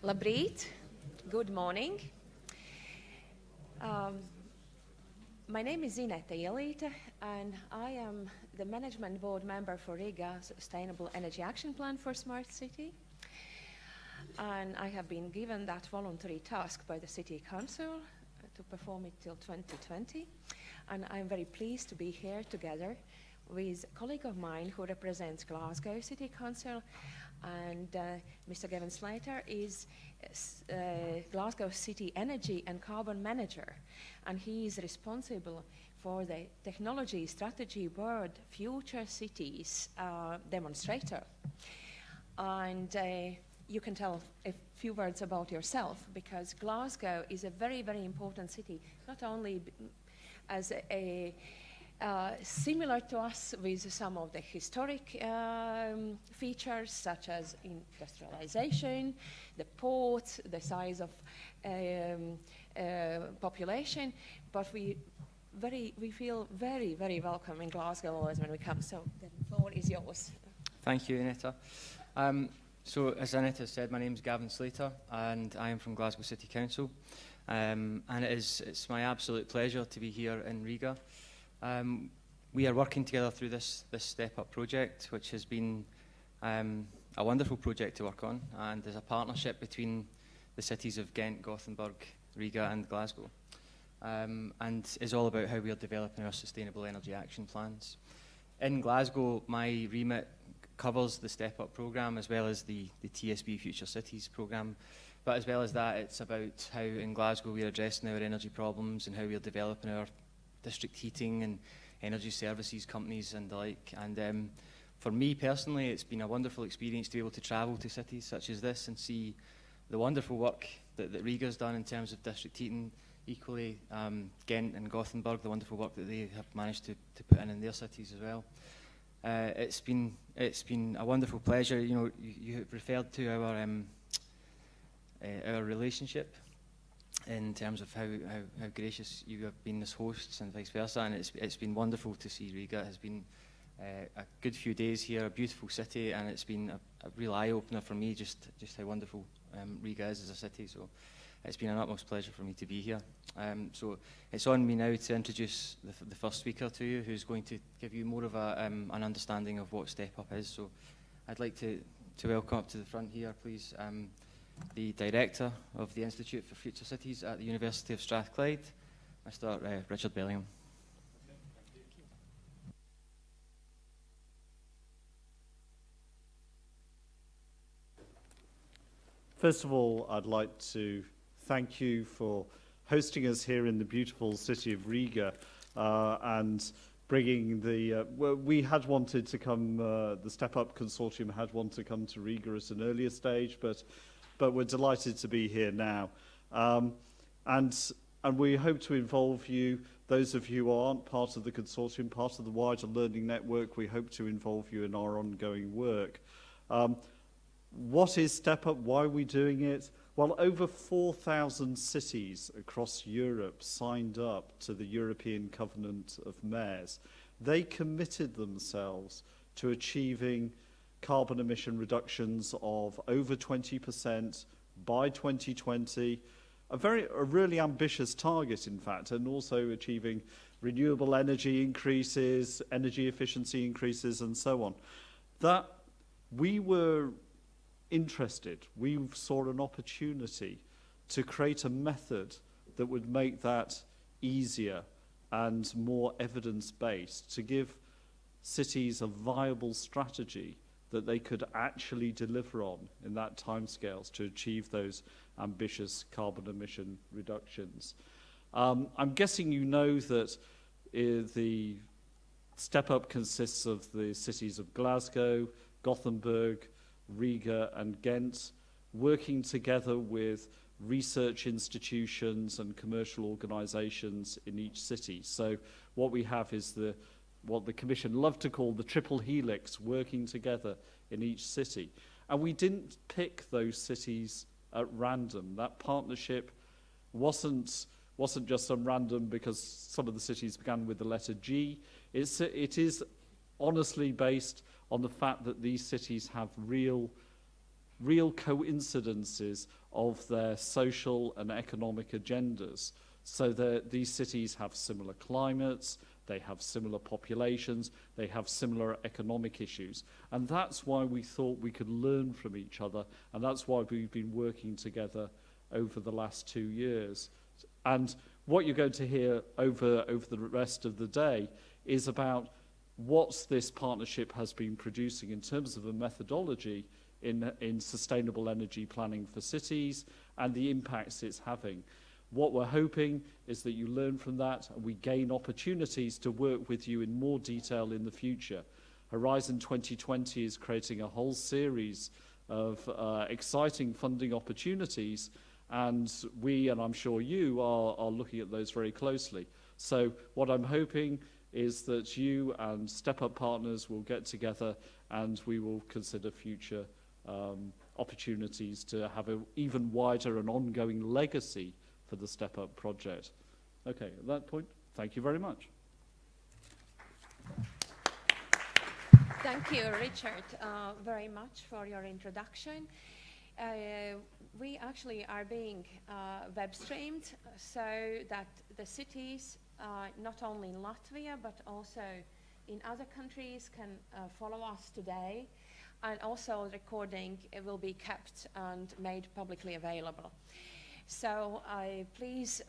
Labrīt, good morning. My name is Ineta Ielīte, and I am the Management Board member for Riga Sustainable Energy Action Plan for Smart City. And I have been given that voluntary task by the City Council to perform it till 2020. And I'm very pleased to be here together with a colleague of mine who represents Glasgow City Council, and Mr. Gavin Slater is Glasgow City Energy and Carbon Manager, and he is responsible for the Technology Strategy Board Future Cities demonstrator. And you can tell a few words about yourself, because Glasgow is a very, very important city, not only as a similar to us with some of the historic features such as industrialization, the port, the size of population, but we feel very, very welcome in Glasgow always when we come. So the floor is yours. Thank you, Anita. So as Anita said, my name is Gavin Slater and I am from Glasgow City Council. And it's my absolute pleasure to be here in Riga. We are working together through this Step Up project, which has been a wonderful project to work on, and there's a partnership between the cities of Ghent, Gothenburg, Riga and Glasgow, and is all about how we are developing our sustainable energy action plans. In Glasgow, my remit covers the Step Up programme as well as the TSB Future Cities programme, but as well as that, it's about how in Glasgow we are addressing our energy problems and how we are developing our district heating and energy services companies and the like. And for me personally, it's been a wonderful experience to be able to travel to cities such as this and see the wonderful work that Riga's done in terms of district heating. Equally, Ghent and Gothenburg, the wonderful work that they have managed to put in their cities as well. It's been a wonderful pleasure. You know, you have referred to our relationship in terms of how gracious you have been as hosts and vice versa, and it's been wonderful to see Riga. It has been a good few days here, a beautiful city, and it's been a real eye-opener for me just how wonderful Riga is as a city. So it's been an utmost pleasure for me to be here. So it's on me now to introduce the first speaker to you, who's going to give you more of an understanding of what Step Up is. So I'd like to welcome up to the front here, please, the Director of the Institute for Future Cities at the University of Strathclyde, Mr. Richard Bellingham. First of all, I'd like to thank you for hosting us here in the beautiful city of Riga and bringing we had wanted to come, the Step Up Consortium had wanted to come to Riga at an earlier stage, but we're delighted to be here now. And we hope to involve you, those of you who aren't part of the consortium, part of the wider learning network, we hope to involve you in our ongoing work. What is Step Up? Why are we doing it? Well, over 4,000 cities across Europe signed up to the European Covenant of Mayors. They committed themselves to achieving carbon emission reductions of over 20% by 2020, a really ambitious target, in fact, and also achieving renewable energy increases, energy efficiency increases, and so on. That we were interested, we saw an opportunity to create a method that would make that easier and more evidence-based, to give cities a viable strategy that they could actually deliver on in that timescales to achieve those ambitious carbon emission reductions. I'm guessing you know that the Step Up consists of the cities of Glasgow, Gothenburg, Riga and Ghent, working together with research institutions and commercial organisations in each city. So what we have is what the Commission love to call the triple helix, working together in each city. And we didn't pick those cities at random. That partnership wasn't just some random because some of the cities began with the letter G. It is honestly based on the fact that these cities have real coincidences of their social and economic agendas. So that these cities have similar climates, they have similar populations, they have similar economic issues. And that's why we thought we could learn from each other, and that's why we've been working together over the last 2 years. And what you're going to hear over the rest of the day is about what this partnership has been producing in terms of a methodology in sustainable energy planning for cities and the impacts it's having. What we're hoping is that you learn from that and we gain opportunities to work with you in more detail in the future. Horizon 2020 is creating a whole series of exciting funding opportunities, and we, and I'm sure you, are looking at those very closely. So what I'm hoping is that you and Step Up Partners will get together and we will consider future opportunities to have an even wider and ongoing legacy for the Step Up project. Okay, at that point, thank you very much. Thank you, Richard, very much for your introduction. We actually are being web streamed so that the cities, not only in Latvia, but also in other countries can follow us today. And also the recording will be kept and made publicly available. So please,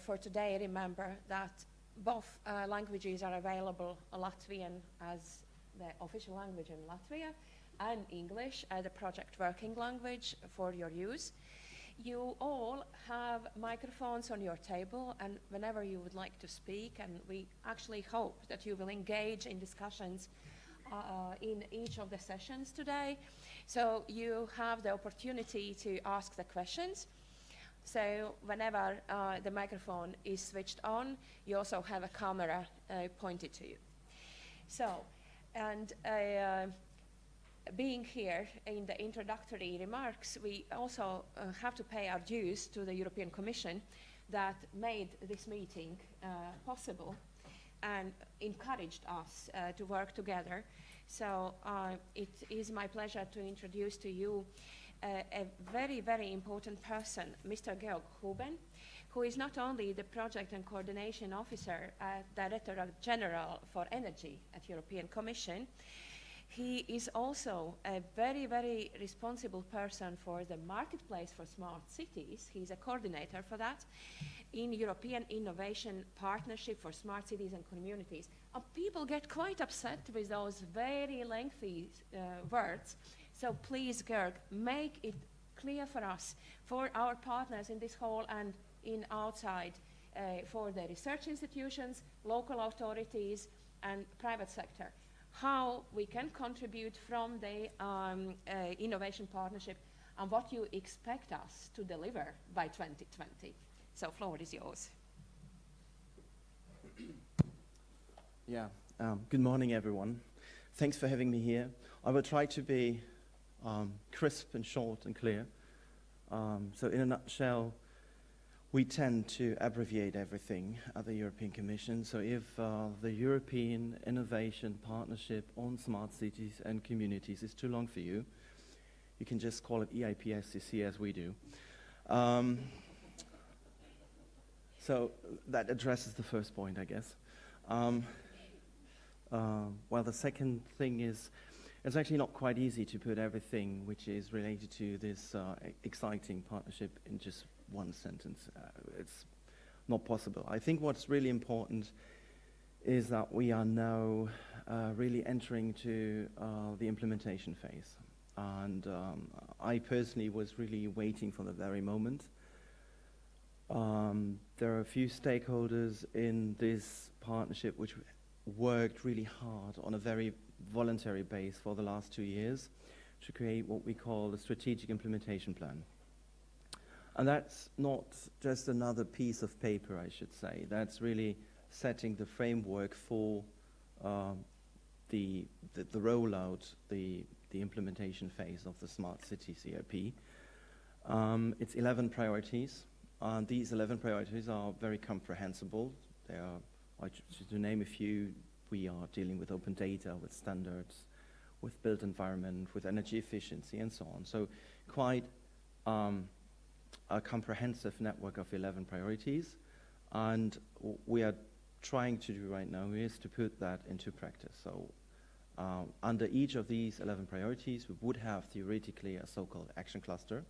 for today, remember that both languages are available, Latvian as the official language in Latvia, and English as the project working language for your use. You all have microphones on your table, and whenever you would like to speak, and we actually hope that you will engage in discussions in each of the sessions today. So you have the opportunity to ask the questions. So whenever the microphone is switched on, you also have a camera pointed to you. So, and being here in the introductory remarks, we also have to pay our dues to the European Commission that made this meeting possible and encouraged us to work together. So it is my pleasure to introduce to you a very, very important person, Mr. Georg Huben, who is not only the Project and Coordination Officer, Director General for Energy at European Commission. He is also a very, very responsible person for the marketplace for smart cities. He's a coordinator for that in European Innovation Partnership for Smart Cities and Communities. People get quite upset with those very lengthy words. So please, Georg, make it clear for us, for our partners in this hall and in outside, for the research institutions, local authorities, and private sector, how we can contribute from the innovation partnership and what you expect us to deliver by 2020. So floor is yours. Yeah, good morning, everyone. Thanks for having me here. I will try to be crisp and short and clear. So in a nutshell, we tend to abbreviate everything at the European Commission. So if the European Innovation Partnership on Smart Cities and Communities is too long for you, you can just call it EIPSCC as we do. So that addresses the first point, I guess. Well, the second thing is, it's actually not quite easy to put everything which is related to this exciting partnership in just one sentence. It's not possible. I think what's really important is that we are now really entering to the implementation phase. And I personally was really waiting for the very moment. There are a few stakeholders in this partnership which worked really hard on a very voluntary base for the last 2 years to create what we call the strategic implementation plan. And that's not just another piece of paper, I should say. That's really setting the framework for the rollout, the implementation phase of the Smart City CIP. It's 11 priorities. These 11 priorities are very comprehensible. They are, to name a few, we are dealing with open data, with standards, with built environment, with energy efficiency, and so on. So quite a comprehensive network of 11 priorities, and we are trying to do right now is to put that into practice. So under each of these 11 priorities, we would have theoretically a so-called action cluster.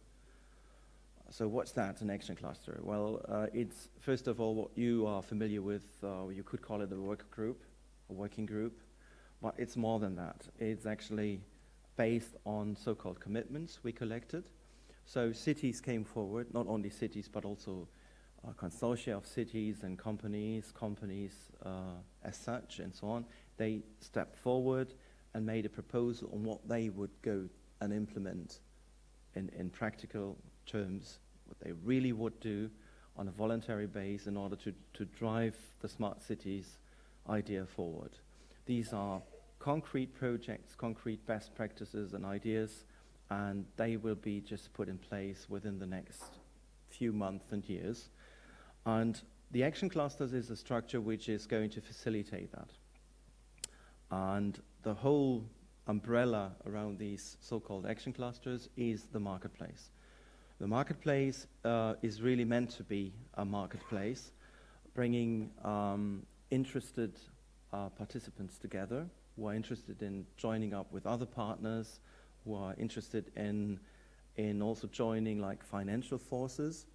So what's that, an action cluster? Well, it's first of all what you are familiar with. You could call it a working group, but it's more than that. It's actually based on so-called commitments we collected. So cities came forward, not only cities, but also consortia of cities and companies as such, and so on. They stepped forward and made a proposal on what they would go and implement in practical terms, what they really would do on a voluntary base in order to drive the smart cities idea forward. These are concrete projects, concrete best practices and ideas, and they will be just put in place within the next few months and years. And the action clusters is a structure which is going to facilitate that. And the whole umbrella around these so-called action clusters is the marketplace. The marketplace is really meant to be a marketplace, bringing interested participants together who are interested in joining up with other partners, who are interested in also joining like financial forces.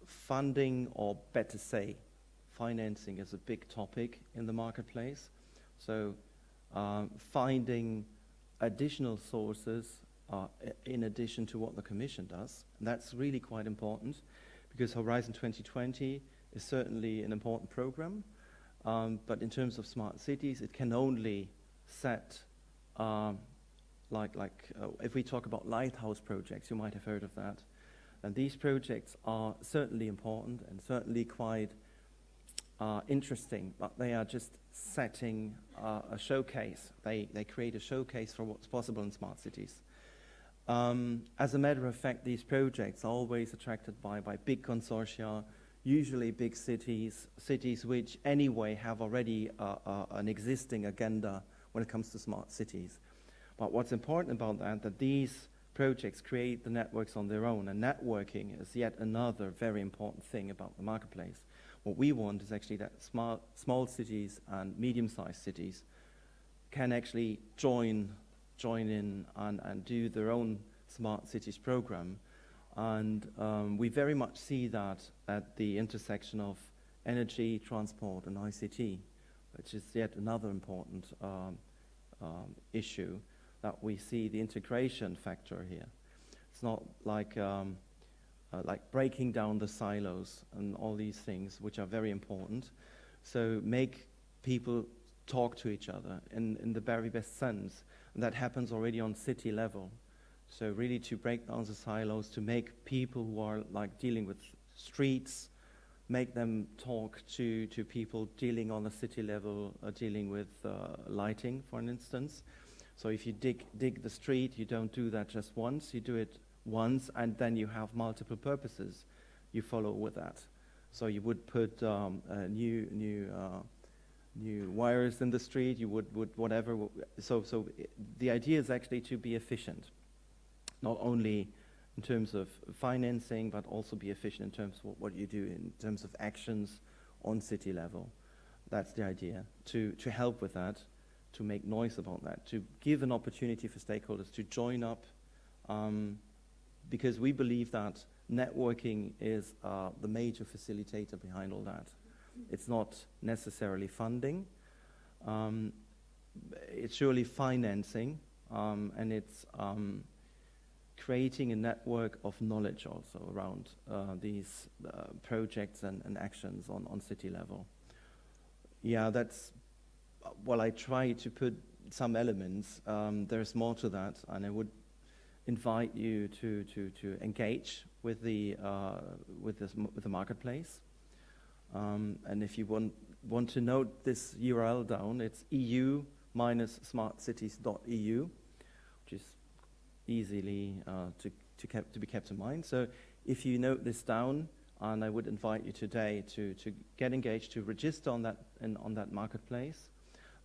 Funding, or better say, financing is a big topic in the marketplace. So finding additional sources in addition to what the Commission does. And that's really quite important, because Horizon 2020 is certainly an important program, but in terms of smart cities, it can only set, if we talk about lighthouse projects, you might have heard of that, and these projects are certainly important and certainly quite interesting, but they are just setting a showcase. They create a showcase for what's possible in smart cities. As a matter of fact, these projects are always attracted by big consortia, usually big cities which anyway have already an existing agenda when it comes to smart cities. But what's important about that these projects create the networks on their own, and networking is yet another very important thing about the marketplace. What we want is actually that small cities and medium-sized cities can actually join in and do their own smart cities program. And we very much see that at the intersection of energy, transport, and ICT, which is yet another important issue, that we see the integration factor here. It's not like breaking down the silos and all these things, which are very important. So make people talk to each other in the very best sense. And that happens already on city level. So really to break down the silos, to make people who are like dealing with streets, make them talk to people dealing on the city level, dealing with lighting, for an instance. So if you dig the street, you don't do that just once, you do it once, and then you have multiple purposes you follow with that. So you would put new wires in the street, you would whatever. So the idea is actually to be efficient, not only in terms of financing, but also be efficient in terms of what you do in terms of actions on city level. That's the idea, to help with that, to make noise about that, to give an opportunity for stakeholders to join up, because we believe that networking is the major facilitator behind all that. It's not necessarily funding, it's surely financing, and it's creating a network of knowledge also around these projects and actions on city level. Yeah, that's, well, I try to put some elements. There's more to that, and I would invite you to engage with the marketplace. And if you want to note this URL down, it's eu-smartcities.eu, which is easily to be kept in mind. So if you note this down, and I would invite you today to get engaged, to register on that marketplace,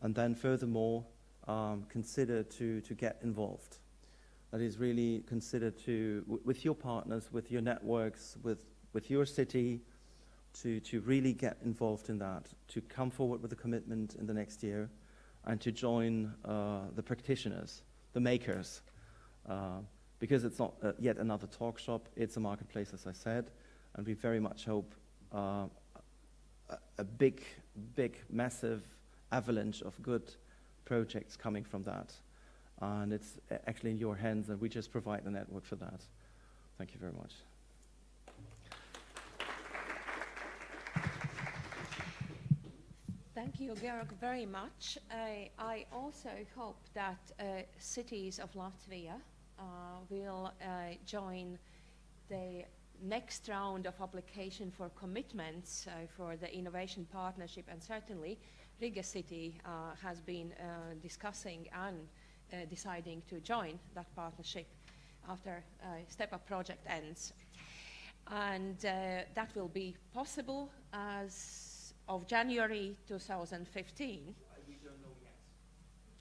and then furthermore consider to get involved. that is really considered to, with your partners, with your networks, with your city, to really get involved in that, to come forward with a commitment in the next year, and to join the practitioners, the makers, because it's not yet another talk shop, it's a marketplace, as I said, and we very much hope a big, massive avalanche of good projects coming from that. And it's actually in your hands, and we just provide the network for that. Thank you very much. Thank you, Georg, very much. I also hope that cities of Latvia will join the next round of application for commitments for the innovation partnership, and certainly Riga City has been discussing and deciding to join that partnership after Step Up project ends. And that will be possible as of January 2015. We don't know yet.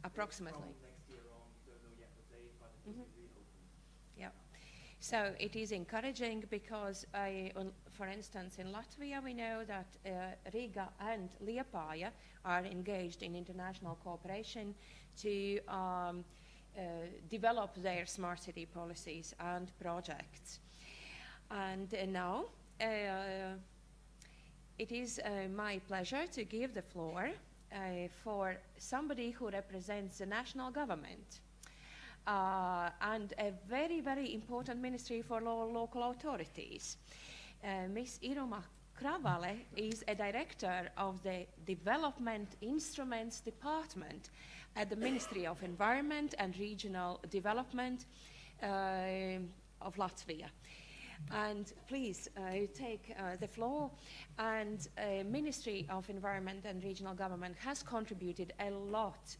Approximately. From next year on, we don't know yet the date, but it will be reopened. Yeah. So it is encouraging because, for instance, in Latvia, we know that Riga and Liepāja are engaged in international cooperation to develop their smart city policies and projects. And now it is my pleasure to give the floor for somebody who represents the national government and a very, very important ministry for local authorities. Ms. Iruma Kravale is a director of the Development Instruments Department at the Ministry of Environment and Regional Development of Latvia. And please take the floor. And Ministry of Environment and Regional Government has contributed a lot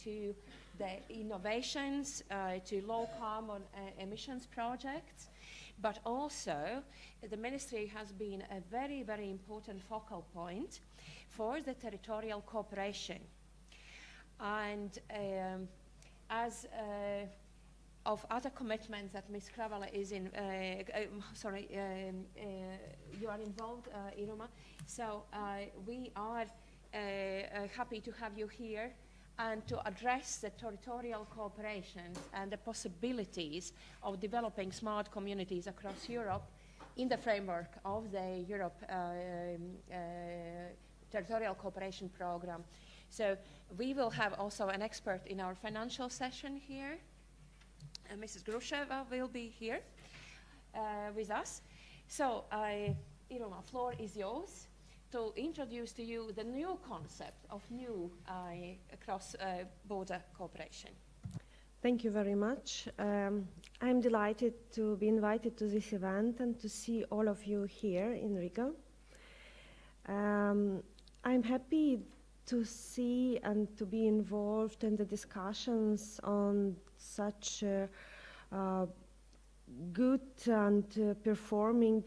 to the innovations, to low carbon emissions projects, but also the ministry has been a very, very important focal point for the territorial cooperation. And as of other commitments that Ms. Kravala is in, you are involved, Iruma. So we are happy to have you here and to address the territorial cooperation and the possibilities of developing smart communities across Europe in the framework of the Europe Territorial Cooperation Program. So we will have also an expert in our financial session here. Mrs. Grusheva will be here with us. So, Iruma, floor is yours to introduce to you the new concept of new cross-border cooperation. Thank you very much. I'm delighted to be invited to this event and to see all of you here in Riga. I'm happy to see and to be involved in the discussions on such good and performing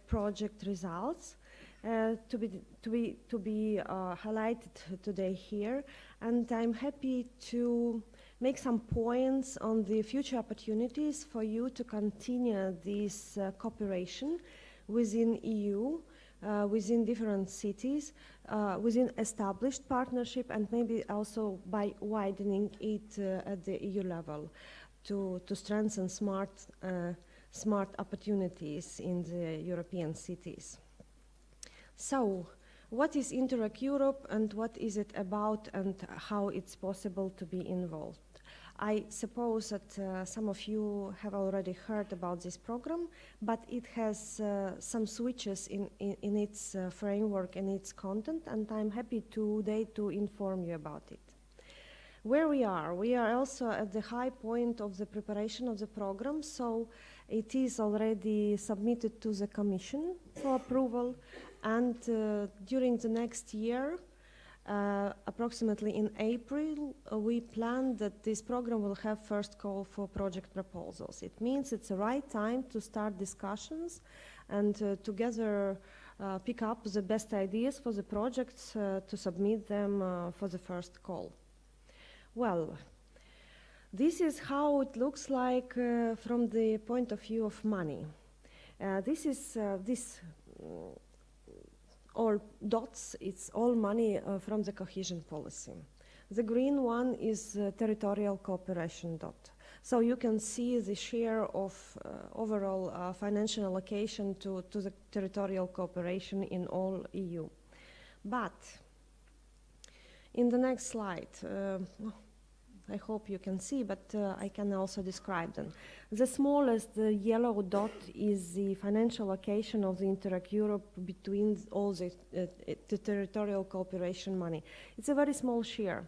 project results to be highlighted today here. And I'm happy to make some points on the future opportunities for you to continue this cooperation within EU, within different cities, within established partnership, and maybe also by widening it at the EU level to strengthen smart opportunities in the European cities. So, what is Interreg Europe and what is it about and how it's possible to be involved? I suppose that some of you have already heard about this program, but it has some switches in its framework and its content, and I'm happy today to inform you about it. Where we are also at the high point of the preparation of the program, so it is already submitted to the Commission for approval, and during the next year, approximately in April, we plan that this program will have first call for project proposals. It means it's the right time to start discussions and together pick up the best ideas for the projects to submit them for the first call. Well, This is how it looks like from the point of view of money. This all dots, it's all money from the cohesion policy. The green one is territorial cooperation dot. So you can see the share of overall financial allocation to the territorial cooperation in all EU. But in the next slide, I hope you can see, but I can also describe them. The smallest, the yellow dot, is the financial allocation of the Interreg Europe between all the territorial cooperation money. It's a very small share,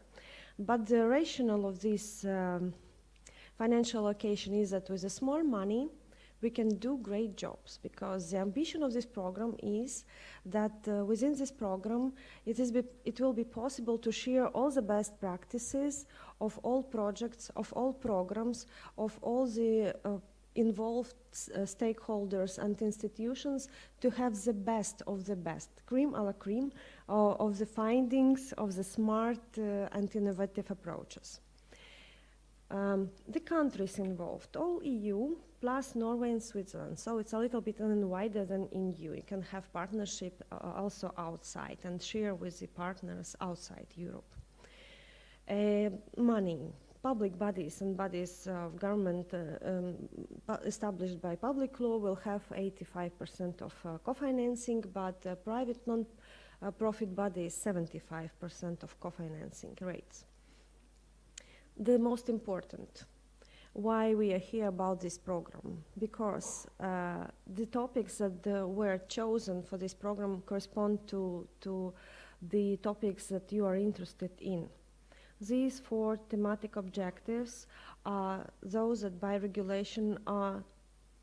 but the rationale of this financial allocation is that with the small money, we can do great jobs, because the ambition of this program is that within this program, it will be possible to share all the best practices of all projects, of all programs, of all the involved stakeholders and institutions, to have the best of the best, cream a la cream, of the findings of the smart and innovative approaches. The countries involved, all EU, plus Norway and Switzerland. So it's a little bit wider than in EU. You can have partnership also outside and share with the partners outside Europe. Money, public bodies and bodies of government established by public law will have 85% of co-financing, but private non-profit bodies 75% of co-financing rates. The most important, why we are here about this program, because the topics that were chosen for this program correspond to the topics that you are interested in. These 4 thematic objectives are those that by regulation are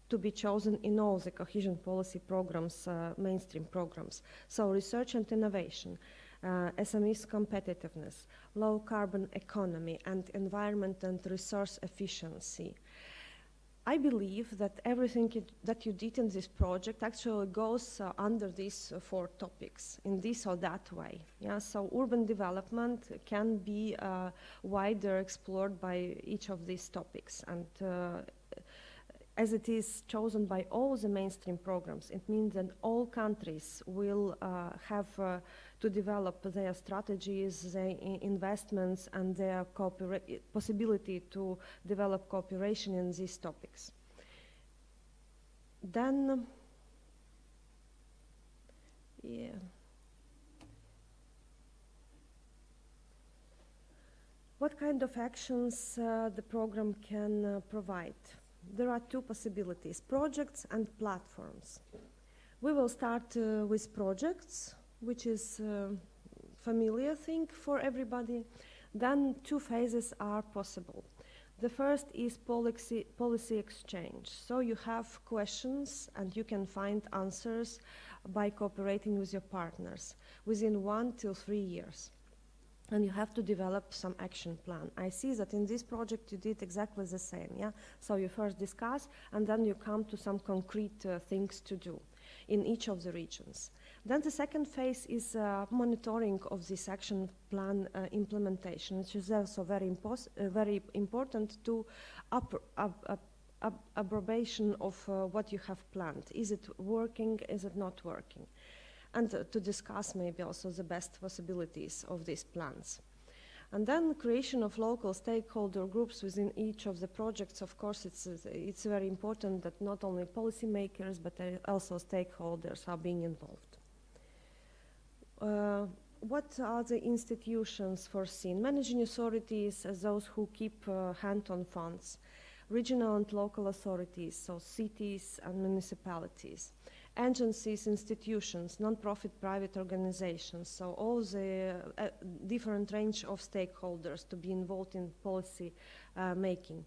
to be chosen in all the cohesion policy programs, mainstream programs. So research and innovation, SMEs competitiveness, low carbon economy, and environment and resource efficiency. I believe that everything that you did in this project actually goes under these 4 topics in this or that way. Yeah? So urban development can be wider explored by each of these topics, and as it is chosen by all the mainstream programs, it means that all countries will have to develop their strategies, their investments, and their possibility to develop cooperation in these topics. Then, what kind of actions the program can provide? There are 2 possibilities, projects and platforms. We will start with projects, which is a familiar thing for everybody. Then 2 phases are possible. The first is policy exchange. So you have questions and you can find answers by cooperating with your partners within 1 to 3 years. And you have to develop some action plan. I see that in this project you did exactly the same, yeah? So you first discuss, and then you come to some concrete things to do in each of the regions. Then the second phase is monitoring of this action plan implementation, which is also very important to approbation of what you have planned. Is it working? Is it not working? And to discuss maybe also the best possibilities of these plans. And then creation of local stakeholder groups within each of the projects. Of course, it's very important that not only policymakers, but also stakeholders are being involved. What are the institutions foreseen? Managing authorities as those who keep hand on funds. Regional and local authorities, so cities and municipalities. Agencies, institutions, non-profit private organizations, so all the different range of stakeholders to be involved in policy making.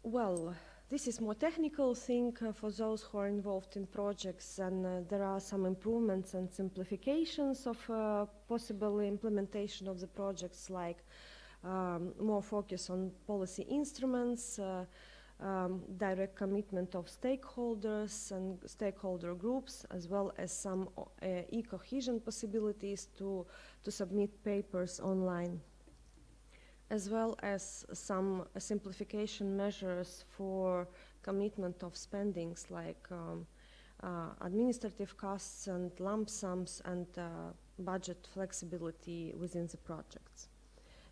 Well, this is more technical thing for those who are involved in projects, and there are some improvements and simplifications of possible implementation of the projects, like more focus on policy instruments, direct commitment of stakeholders and stakeholder groups, as well as some e-cohesion possibilities to submit papers online. as well as some simplification measures for commitment of spendings like administrative costs and lump sums and budget flexibility within the projects.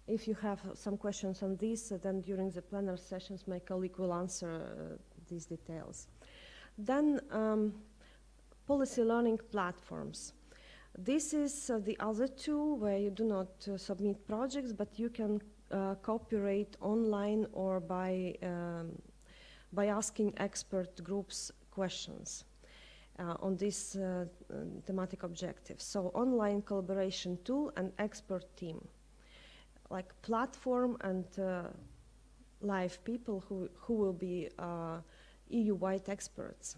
If you have some questions on this, then during the plenary sessions, my colleague will answer these details. Then, policy learning platforms. This is the other tool where you do not submit projects, but you can cooperate online or by asking expert groups questions on this thematic objective. So online collaboration tool and expert team, like platform and live people who will be EU-wide experts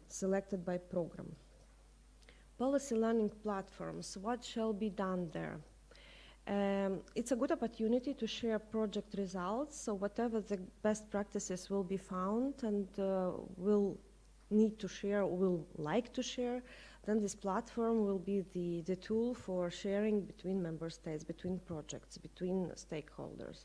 selected by program. Policy learning platforms, what shall be done there? It's a good opportunity to share project results, so whatever the best practices will be found and will need to share or will like to share, then this platform will be the tool for sharing between member states, between projects, between stakeholders.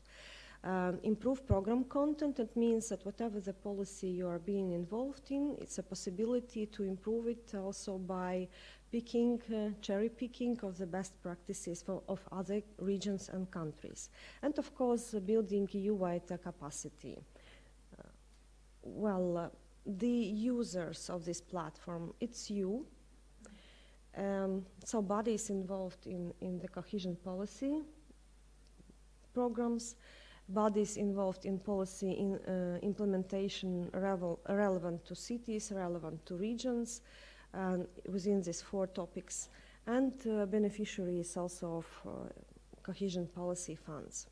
Improve program content, it means that whatever the policy you are being involved in, it's a possibility to improve it also by picking, cherry picking of the best practices of other regions and countries. And of course, building EU-wide capacity. The users of this platform, it's you. So bodies involved in the cohesion policy programs, bodies involved in policy implementation relevant to cities, relevant to regions, within these 4 topics, and beneficiaries also of cohesion policy funds.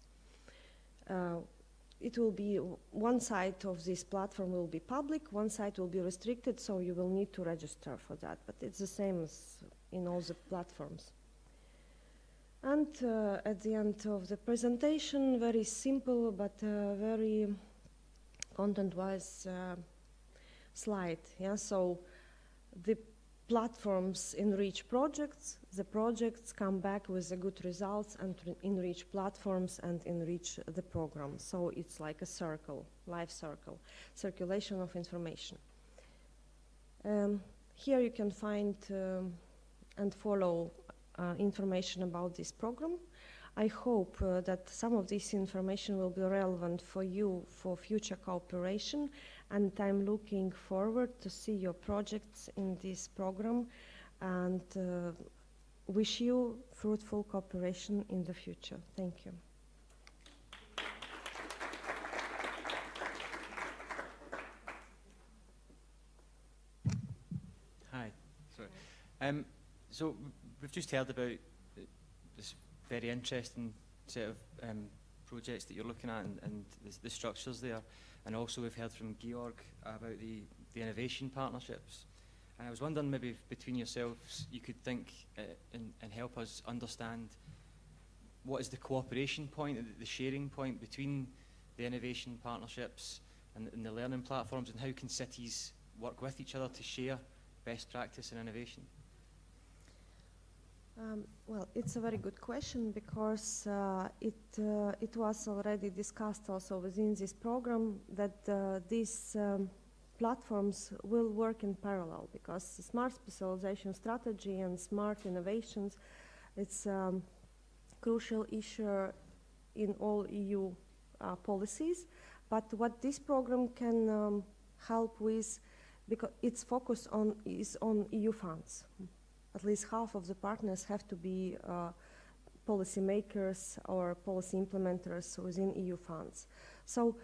It will be, one side of this platform will be public, one side will be restricted, so you will need to register for that, but it's the same as in all the platforms. And at the end of the presentation, very simple but very content-wise slide. Yeah, so the platforms enrich projects, the projects come back with the good results and enrich platforms and enrich the program. So it's like a circle, life circle, circulation of information. Here you can find and follow information about this program. I hope that some of this information will be relevant for you for future cooperation, and I'm looking forward to see your projects in this program and wish you fruitful cooperation in the future. Thank you. Hi. Sorry. So we've just heard about this very interesting set of projects that you're looking at and the structures there, and also we've heard from Georg about the innovation partnerships. And I was wondering, maybe if between yourselves you could think and help us understand what is the cooperation point, the sharing point between the innovation partnerships and the learning platforms, and how can cities work with each other to share best practice and innovation? Well, it's a very good question, because it was already discussed also within this program that these platforms will work in parallel, because smart specialization strategy and smart innovations, it's a crucial issue in all EU policies. But what this program can help with, because its focus is on EU funds. At least half of the partners have to be policy makers or policy implementers within EU funds. So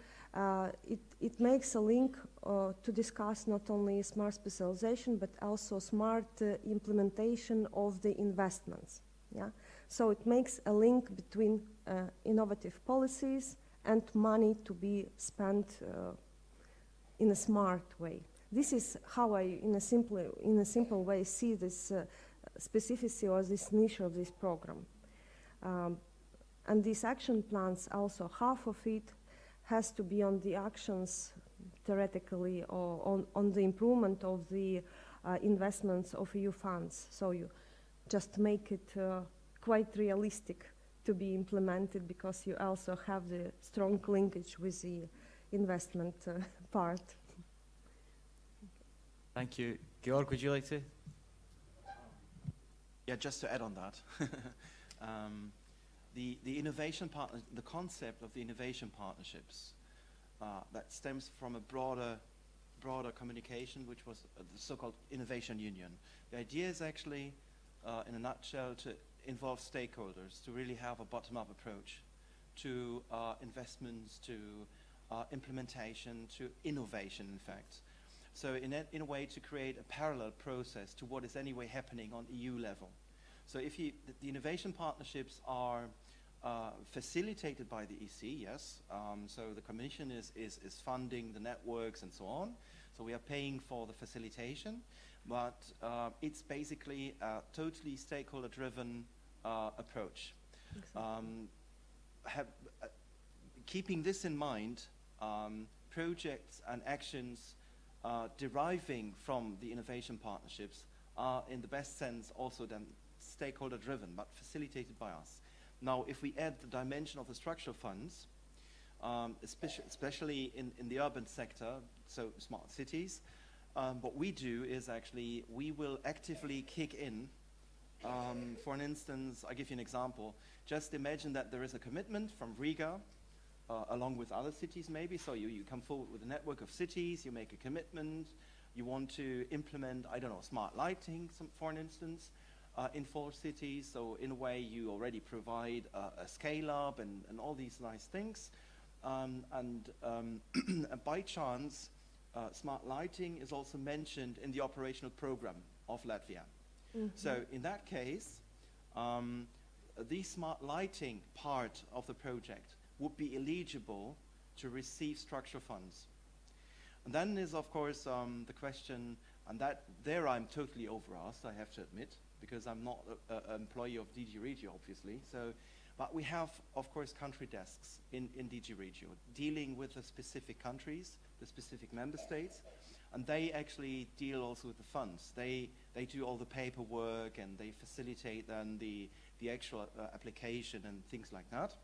it makes a link to discuss not only smart specialization, but also smart implementation of the investments. Yeah? So it makes a link between innovative policies and money to be spent in a smart way. This is how I, in a simple way, see this specificity or this niche of this program. And these action plans, also half of it has to be on the actions theoretically, or on the improvement of the investments of EU funds. So you just make it quite realistic to be implemented because you also have the strong linkage with the investment part. Thank you. Georg, would you like to? Yeah, just to add on that, the innovation partner, the concept of the innovation partnerships, that stems from a broader communication, which was the so-called innovation union. The idea is actually, in a nutshell, to involve stakeholders, to really have a bottom-up approach to investments, to implementation, to innovation, in fact. So in a way to create a parallel process to what is anyway happening on EU level. So the innovation partnerships are facilitated by the EC, yes. So the Commission is funding the networks and so on. So we are paying for the facilitation, but it's basically a totally stakeholder-driven approach. Exactly. Keeping this in mind, projects and actions deriving from the innovation partnerships are, in the best sense, also then stakeholder-driven, but facilitated by us. Now, if we add the dimension of the structural funds, especially in the urban sector, so smart cities, what we do is actually we will actively kick in. For an instance, I'll give you an example. Just imagine that there is a commitment from Riga, along with other cities maybe. So you come forward with a network of cities, you make a commitment, you want to implement, I don't know, smart lighting, for an instance, in 4 cities. So in a way you already provide a scale up and all these nice things. By chance, smart lighting is also mentioned in the operational program of Latvia. Mm-hmm. So in that case, the smart lighting part of the project would be eligible to receive structural funds. And then is, of course, the question, and there I'm totally over-asked, I have to admit, because I'm not an employee of DG Regio, obviously. But we have, of course, country desks in DG Regio dealing with the specific countries, the specific member states, and they actually deal also with the funds. They do all the paperwork and they facilitate then the actual application and things like that.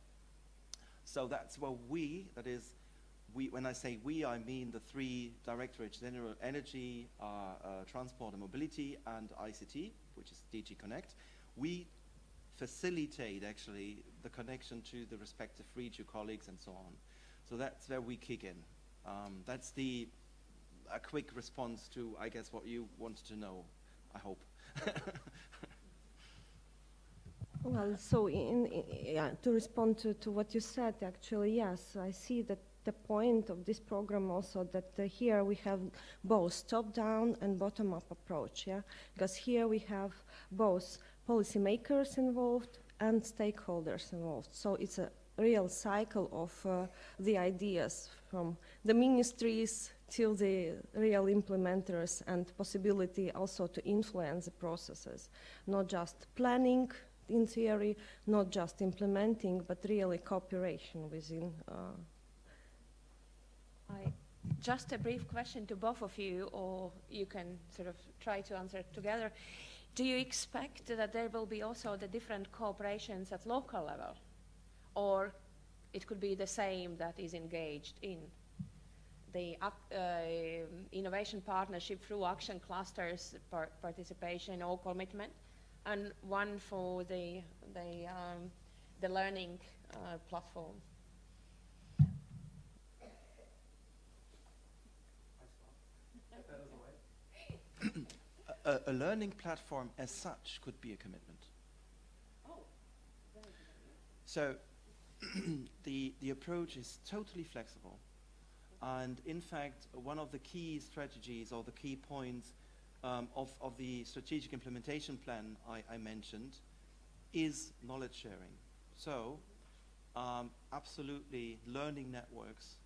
So that's where when I say we, I mean the 3 directorates: General Energy, Transport and Mobility, and ICT, which is DG Connect. We facilitate actually the connection to the respective Regio colleagues and so on. So that's where we kick in. That's a quick response to, I guess, what you wanted to know, I hope. Well, so to respond to what you said, actually, yes, I see that the point of this program also that here we have both top-down and bottom-up approach, yeah? Because here we have both policymakers involved and stakeholders involved. So it's a real cycle of the ideas from the ministries till the real implementers, and possibility also to influence the processes, not just planning in theory, not just implementing, but really cooperation within. Just a brief question to both of you, or you can sort of try to answer together. Do you expect that there will be also the different cooperations at local level, or it could be the same that is engaged in the innovation partnership through action clusters, participation or commitment, and one for the learning platform? A learning platform as such could be a commitment. Oh, very good. So the approach is totally flexible. And in fact, one of the key strategies or the key points of the strategic implementation plan I mentioned is knowledge sharing. So absolutely learning networks,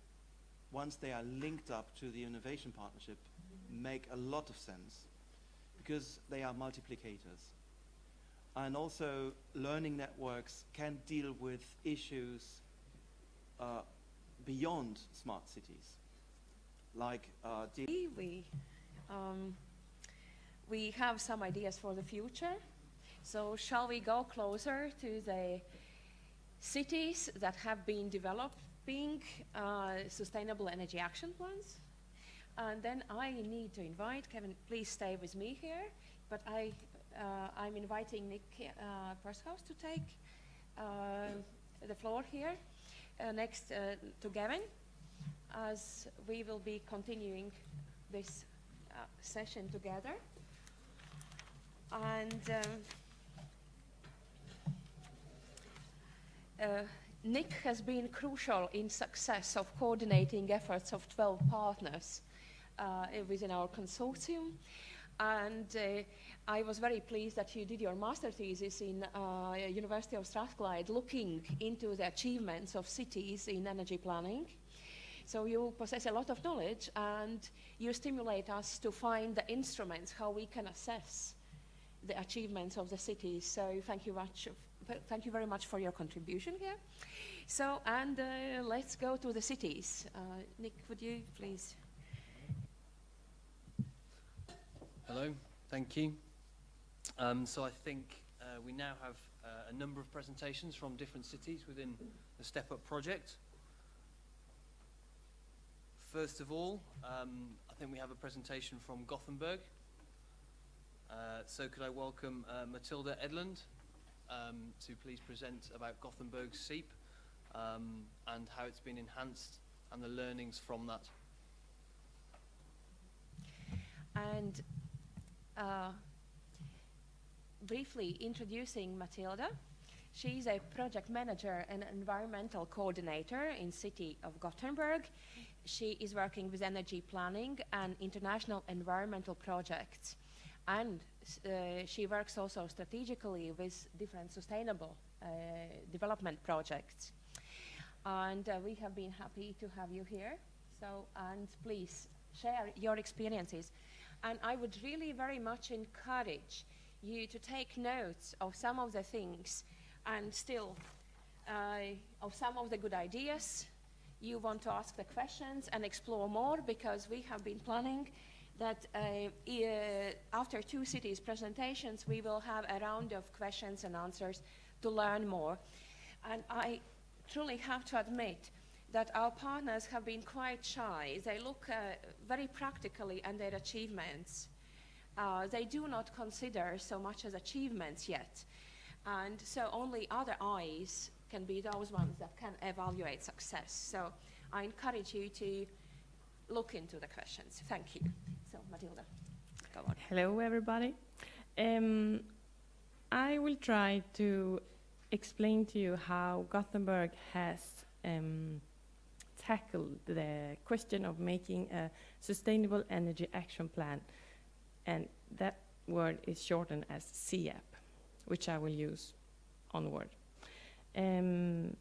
once they are linked up to the innovation partnership, make a lot of sense because they are multiplicators. And also learning networks can deal with issues beyond smart cities, like we have some ideas for the future. So shall we go closer to the cities that have been developing sustainable energy action plans. And then I need to invite, Kevin, please stay with me here, but I'm inviting Nick Pershaus to take the floor here next to Gavin, as we will be continuing this session together. And Nick has been crucial in success of coordinating efforts of 12 partners within our consortium. And I was very pleased that you did your master thesis in University of Strathclyde looking into the achievements of cities in energy planning. So you possess a lot of knowledge and you stimulate us to find the instruments how we can assess the achievements of the cities. So thank you very much for your contribution here. So, and let's go to the cities. Nick, would you please? Hello, thank you. So I think we now have a number of presentations from different cities within the Step Up project. First of all, I think we have a presentation from Gothenburg. So could I welcome Matilda Edlund to please present about Gothenburg's SEEP and how it's been enhanced and the learnings from that. And briefly introducing Matilda. She's a project manager and environmental coordinator in City of Gothenburg. She is working with energy planning and international environmental projects. And she works also strategically with different sustainable development projects. And we have been happy to have you here. So, and please share your experiences. And I would really very much encourage you to take notes of some of the things and still of some of the good ideas. You want to ask the questions and explore more, because we have been planning that after 2 cities presentations, we will have a round of questions and answers to learn more. And I truly have to admit that our partners have been quite shy. They look very practically at their achievements. They do not consider so much as achievements yet. And so only other eyes can be those ones that can evaluate success. So I encourage you to look into the questions. Thank you. So Matilda, go on. Hello, everybody. I will try to explain to you how Gothenburg has tackled the question of making a sustainable energy action plan. And that word is shortened as SEAP, which I will use onward. And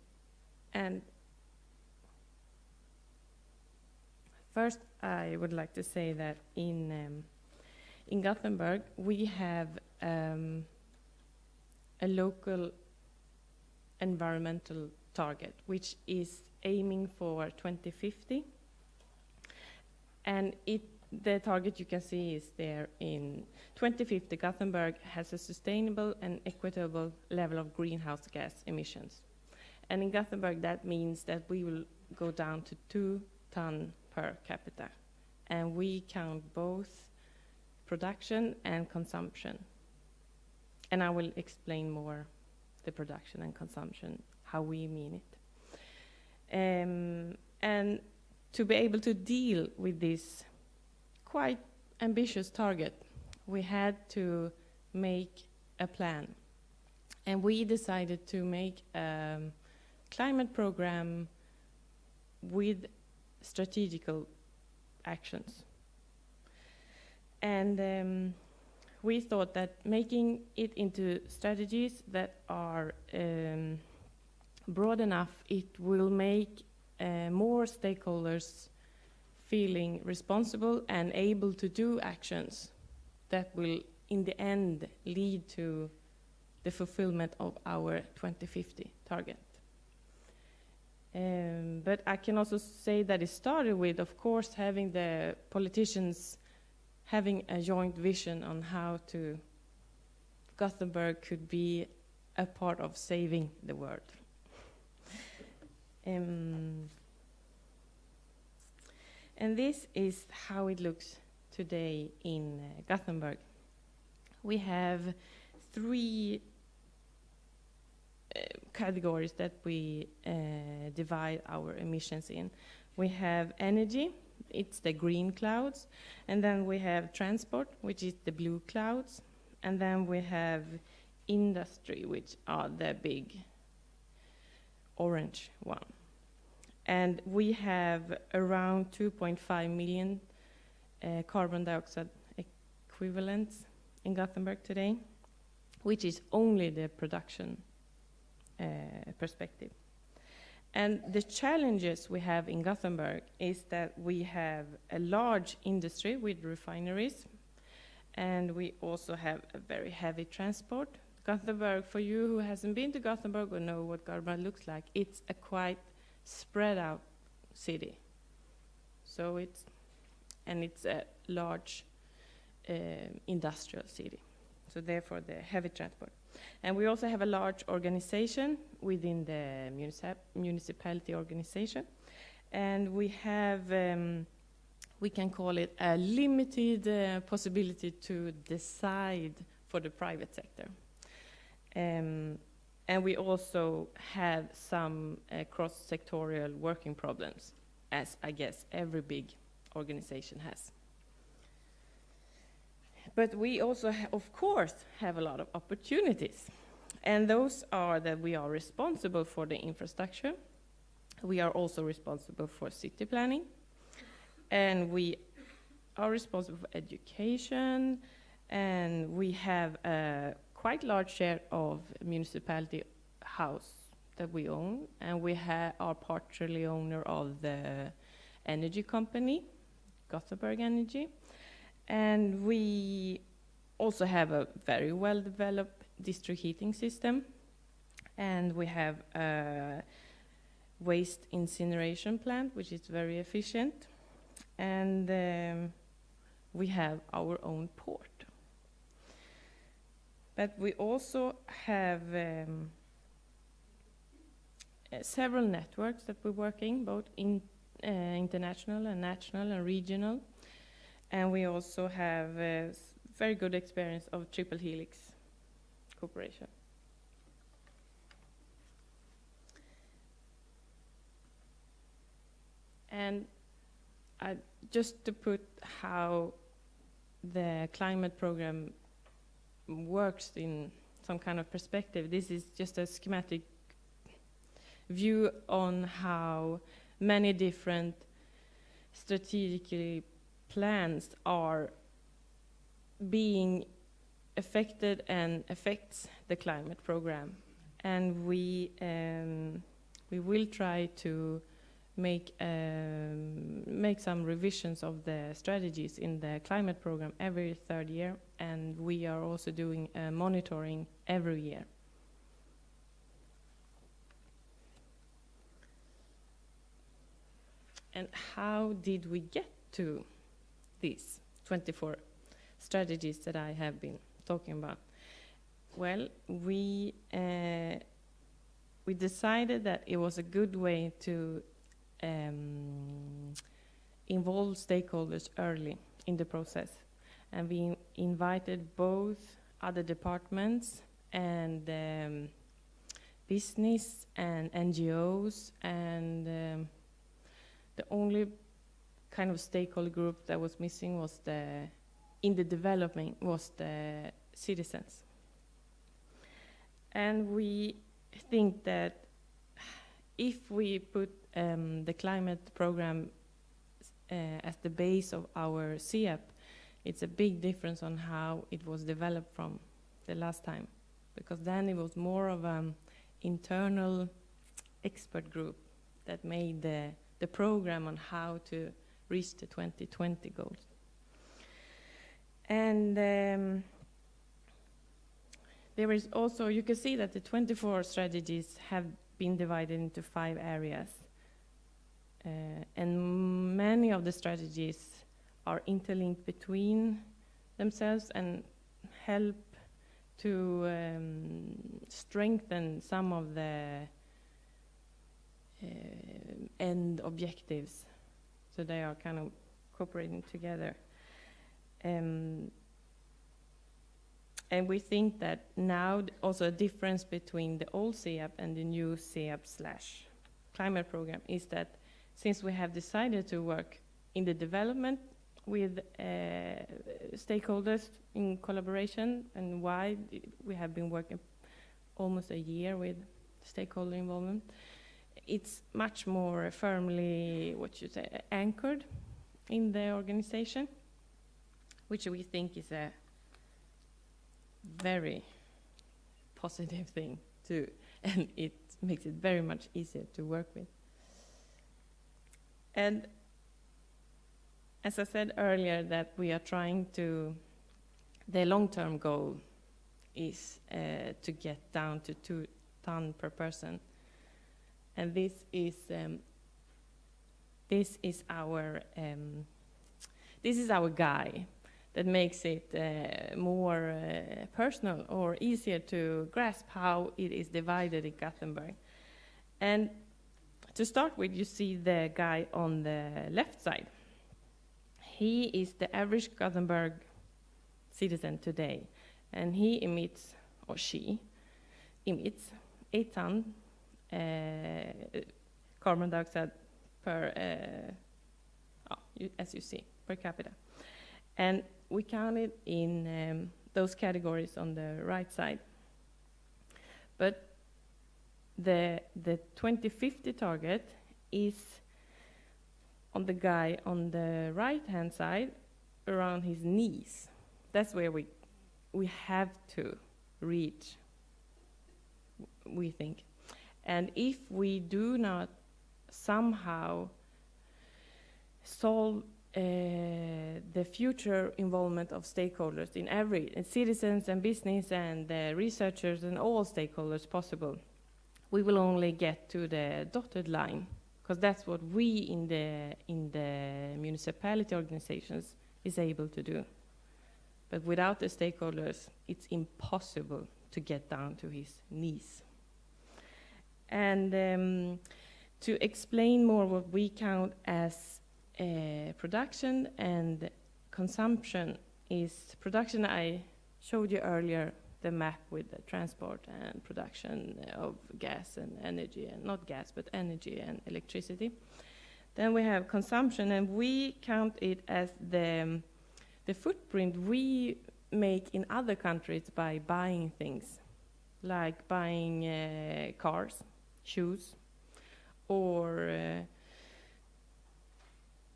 first, I would like to say that in Gothenburg, we have a local environmental target, which is aiming for 2050. And the target you can see is there in 2050. Gothenburg has a sustainable and equitable level of greenhouse gas emissions. And in Gothenburg, that means that we will go down to 2 tons per capita. And we count both production and consumption. And I will explain more the production and consumption, how we mean it. And to be able to deal with this quite ambitious target, we had to make a plan. And we decided to make a climate program with strategical actions. And we thought that making it into strategies that are broad enough, it will make more stakeholders feeling responsible and able to do actions that will, in the end, lead to the fulfillment of our 2050 target. But I can also say that it started with, of course, having the politicians having a joint vision on how Gothenburg could be a part of saving the world. And this is how it looks today in Gothenburg. We have three categories that we divide our emissions in. We have energy, it's the green clouds, and then we have transport, which is the blue clouds, and then we have industry, which are the big orange one. And we have around 2.5 million carbon dioxide equivalents in Gothenburg today, which is only the production perspective. And the challenges we have in Gothenburg is that we have a large industry with refineries, and we also have a very heavy transport. Gothenburg, for you who hasn't been to Gothenburg or know what Gothenburg looks like, it's a quite spread out city. So it's a large industrial city. So therefore the heavy transport. And we also have a large organization within the municipality organization. And we have, we can call it a limited possibility to decide for the private sector. And we also have some cross-sectorial working problems, as I guess every big organization has. But we also, of course, have a lot of opportunities. And those are that we are responsible for the infrastructure. We are also responsible for city planning. And we are responsible for education. And we have a quite large share of municipality house that we own. And we are partially owner of the energy company, Gothenburg Energy. And we also have a very well-developed district heating system. And we have a waste incineration plant, which is very efficient. And we have our own port. But we also have several networks that we're working, both in international and national and regional. And we also have very good experience of triple helix cooperation. And just to put how the climate program works in some kind of perspective, this is just a schematic view on how many different strategically plans are being affected and affects the climate program. And we will try to make some revisions of the strategies in the climate program every third year, and we are also doing monitoring every year. And how did we get to these 24 strategies that I have been talking about? Well, we decided that it was a good way to involve stakeholders early in the process. And we invited both other departments and business and NGOs, and the only kind of stakeholder group that was missing was in the development was the citizens. And we think that if we put the climate program as the base of our CEP, it's a big difference on how it was developed from the last time, because then it was more of an internal expert group that made the program on how to reach the 2020 goals. And there is also, you can see that the 24 strategies have been divided into 5 areas. And many of the strategies are interlinked between themselves and help to strengthen some of the end objectives. So they are kind of cooperating together. And we think that now also a difference between the old CEAP and the new CEAP/climate program is that since we have decided to work in the development with stakeholders in collaboration, and why we have been working almost a year with stakeholder involvement, it's much more firmly, anchored in the organization, which we think is a very positive thing too, and it makes it very much easier to work with. And as I said earlier, that we are trying to, the long-term goal is to get down to 2 tons per person, and this is our guide that makes it more personal or easier to grasp how it is divided in Gothenburg. And to start with, you see the guy on the left side. He is the average Gothenburg citizen today, and he emits, or she emits, 8 tons carbon dioxide per, as you see, per capita. And we count it in those categories on the right side. But the 2050 target is on the guy on the right-hand side, around his knees. That's where we have to reach, we think. And if we do not somehow solve the future involvement of stakeholders in citizens and business and researchers and all stakeholders possible, we will only get to the dotted line, because that's what we in the municipality organizations is able to do. But without the stakeholders, it's impossible to get down to his knees. And to explain more what we count as production and consumption is production. I showed you earlier the map with the transport and production of gas and energy, and not gas, but energy and electricity. Then we have consumption, and we count it as the footprint we make in other countries by buying things, like buying cars, shoes, or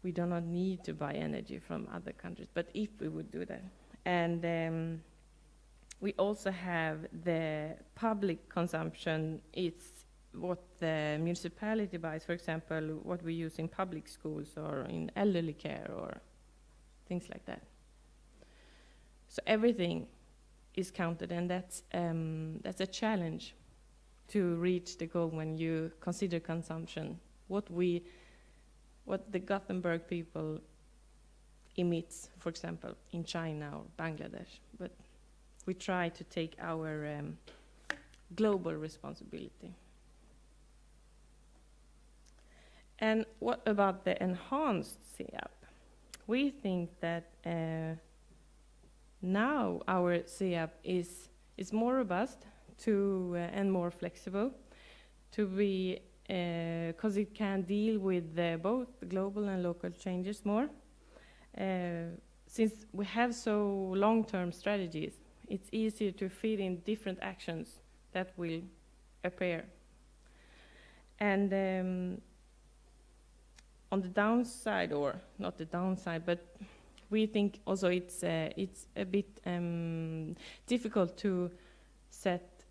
we do not need to buy energy from other countries, but if we would do that. And we also have the public consumption. It's what the municipality buys, for example, what we use in public schools or in elderly care or things like that. So everything is counted, and that's a challenge to reach the goal when you consider consumption. What the Gothenburg people emits, for example, in China or Bangladesh, but we try to take our global responsibility. And what about the enhanced CEAP? We think that now our CEAP is more robust and more flexible to be, because it can deal with both global and local changes more. Since we have so long-term strategies, it's easier to fit in different actions that will appear. And on the downside, or not the downside, but we think also it's a bit difficult to set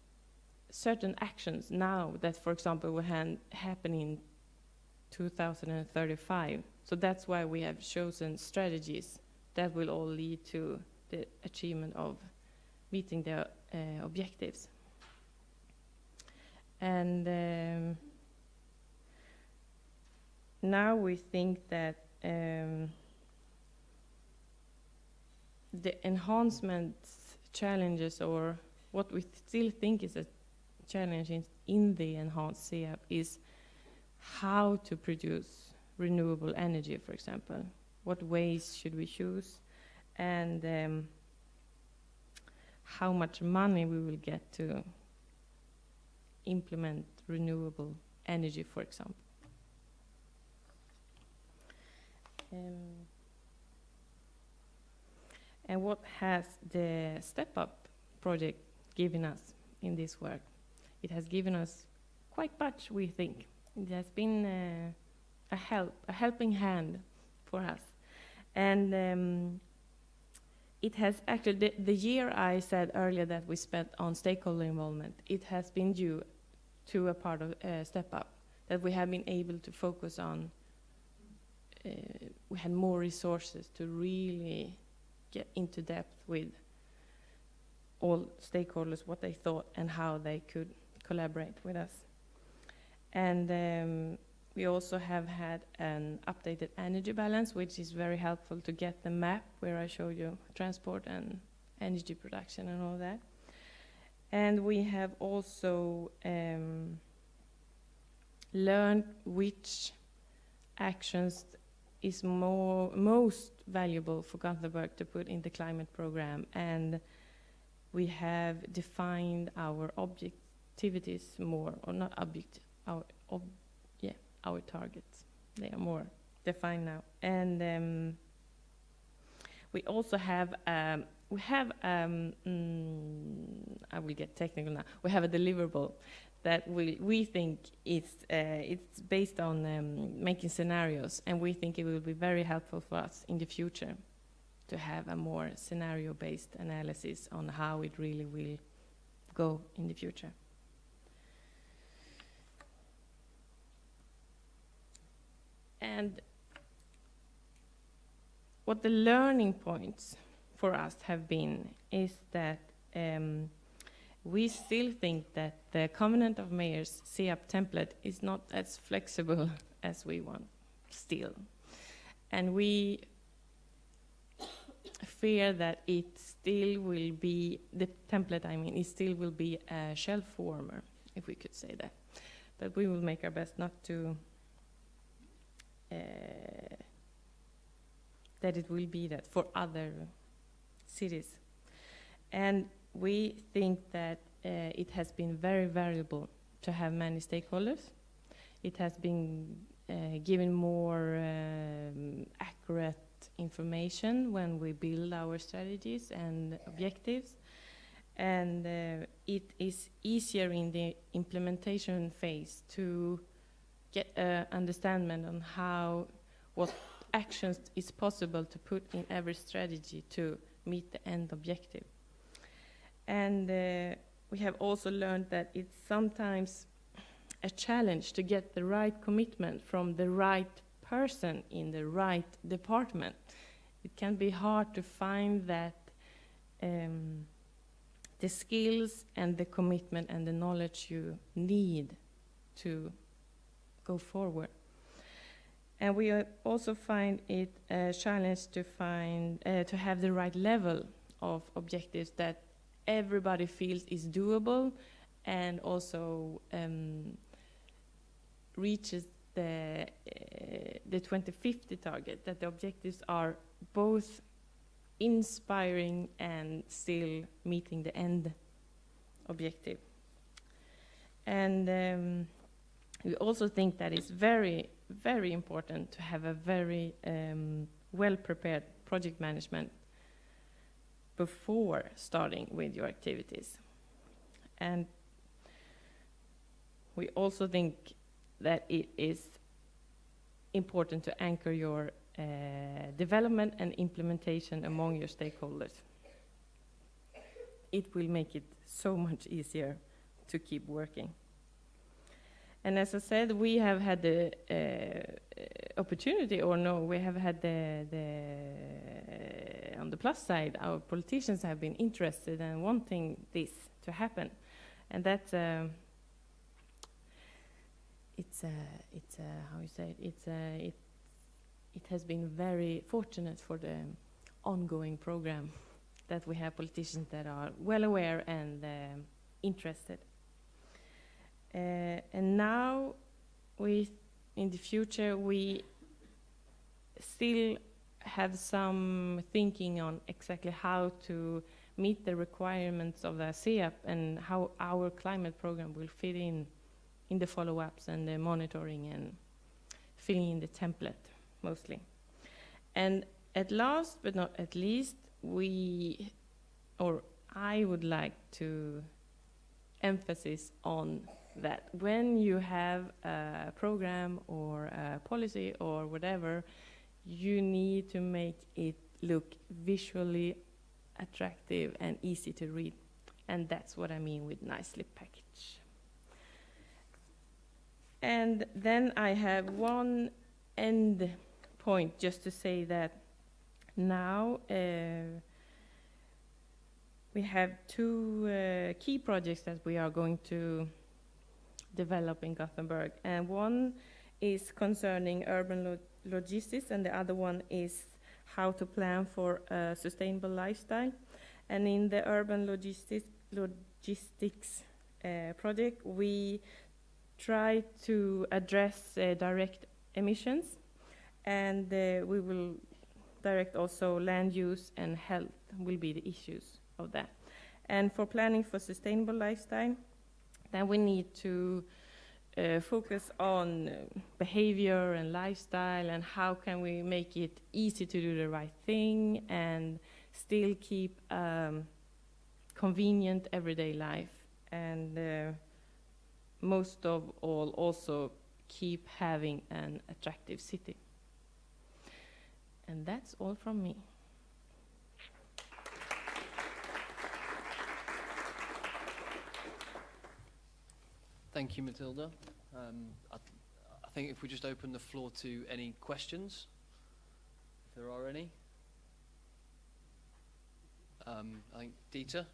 certain actions now that, for example, will happen in 2035. So that's why we have chosen strategies that will all lead to the achievement of meeting the objectives. And now we think that the enhancement challenges, or what we still think is a challenge in the enhanced CEAP, is how to produce renewable energy, for example. What ways should we choose? And how much money we will get to implement renewable energy, for example. And what has the Step Up project given us in this work? It has given us quite much, we think. It has been a helping hand for us. And it has actually, the year I said earlier that we spent on stakeholder involvement, it has been due to a part of Step Up, that we have been able to focus on. We had more resources to really get into depth with all stakeholders, what they thought and how they could collaborate with us. And we also have had an updated energy balance, which is very helpful to get the map where I show you transport and energy production and all that. And we have also learned which actions is most valuable for Gothenburg to put in the climate program, and we have defined our objectivities more, or not our targets. They are more defined now, and we also have I will get technical now. We have a deliverable that we think it's based on making scenarios, and we think it will be very helpful for us in the future to have a more scenario-based analysis on how it really will go in the future. And what the learning points for us have been is that we still think that the Covenant of Mayors CEAP template is not as flexible as we want still. And we fear that it still will be, the template I mean, it still will be a shelf warmer, if we could say that. But we will make our best not to, that it will be that for other cities. And we think that it has been very valuable to have many stakeholders. It has been given more accurate information when we build our strategies and objectives. And it is easier in the implementation phase to get an understanding on what actions is possible to put in every strategy to meet the end objective. And we have also learned that it's sometimes a challenge to get the right commitment from the right person in the right department. It can be hard to find that the skills and the commitment and the knowledge you need to go forward. And we also find it a challenge to find to have the right level of objectives that everybody feels is doable and also reaches the 2050 target, that the objectives are both inspiring and still meeting the end objective. And we also think that it's very, very important to have a very well-prepared project management before starting with your activities. And we also think that it is important to anchor your development and implementation among your stakeholders. It will make it so much easier to keep working. And as I said, we have had the opportunity, or no, we have had on the plus side, our politicians have been interested in wanting this to happen. And that's, how you say it, it has been very fortunate for the ongoing program that we have politicians that are well aware and interested. And now we in the future, we still have some thinking on exactly how to meet the requirements of the CEAP and how our climate program will fit in the follow-ups and the monitoring and filling in the template, mostly. And at last, but not at least, I would like to emphasize on that when you have a program or a policy or whatever, you need to make it look visually attractive and easy to read. And that's what I mean with nicely packaged. And then I have one end point just to say that now we have two key projects that we are going to develop in Gothenburg. And one is concerning urban logistics, and the other one is how to plan for a sustainable lifestyle. And in the urban logistics project, we try to address direct emissions, and we will direct also land use and health will be the issues of that. And for planning for sustainable lifestyle, then we need to focus on behavior and lifestyle, and how can we make it easy to do the right thing and still keep convenient everyday life, and most of all also keep having an attractive city. And that's all from me. Thank you, Matilda. I think if we just open the floor to any questions, if there are any. I think Dieter.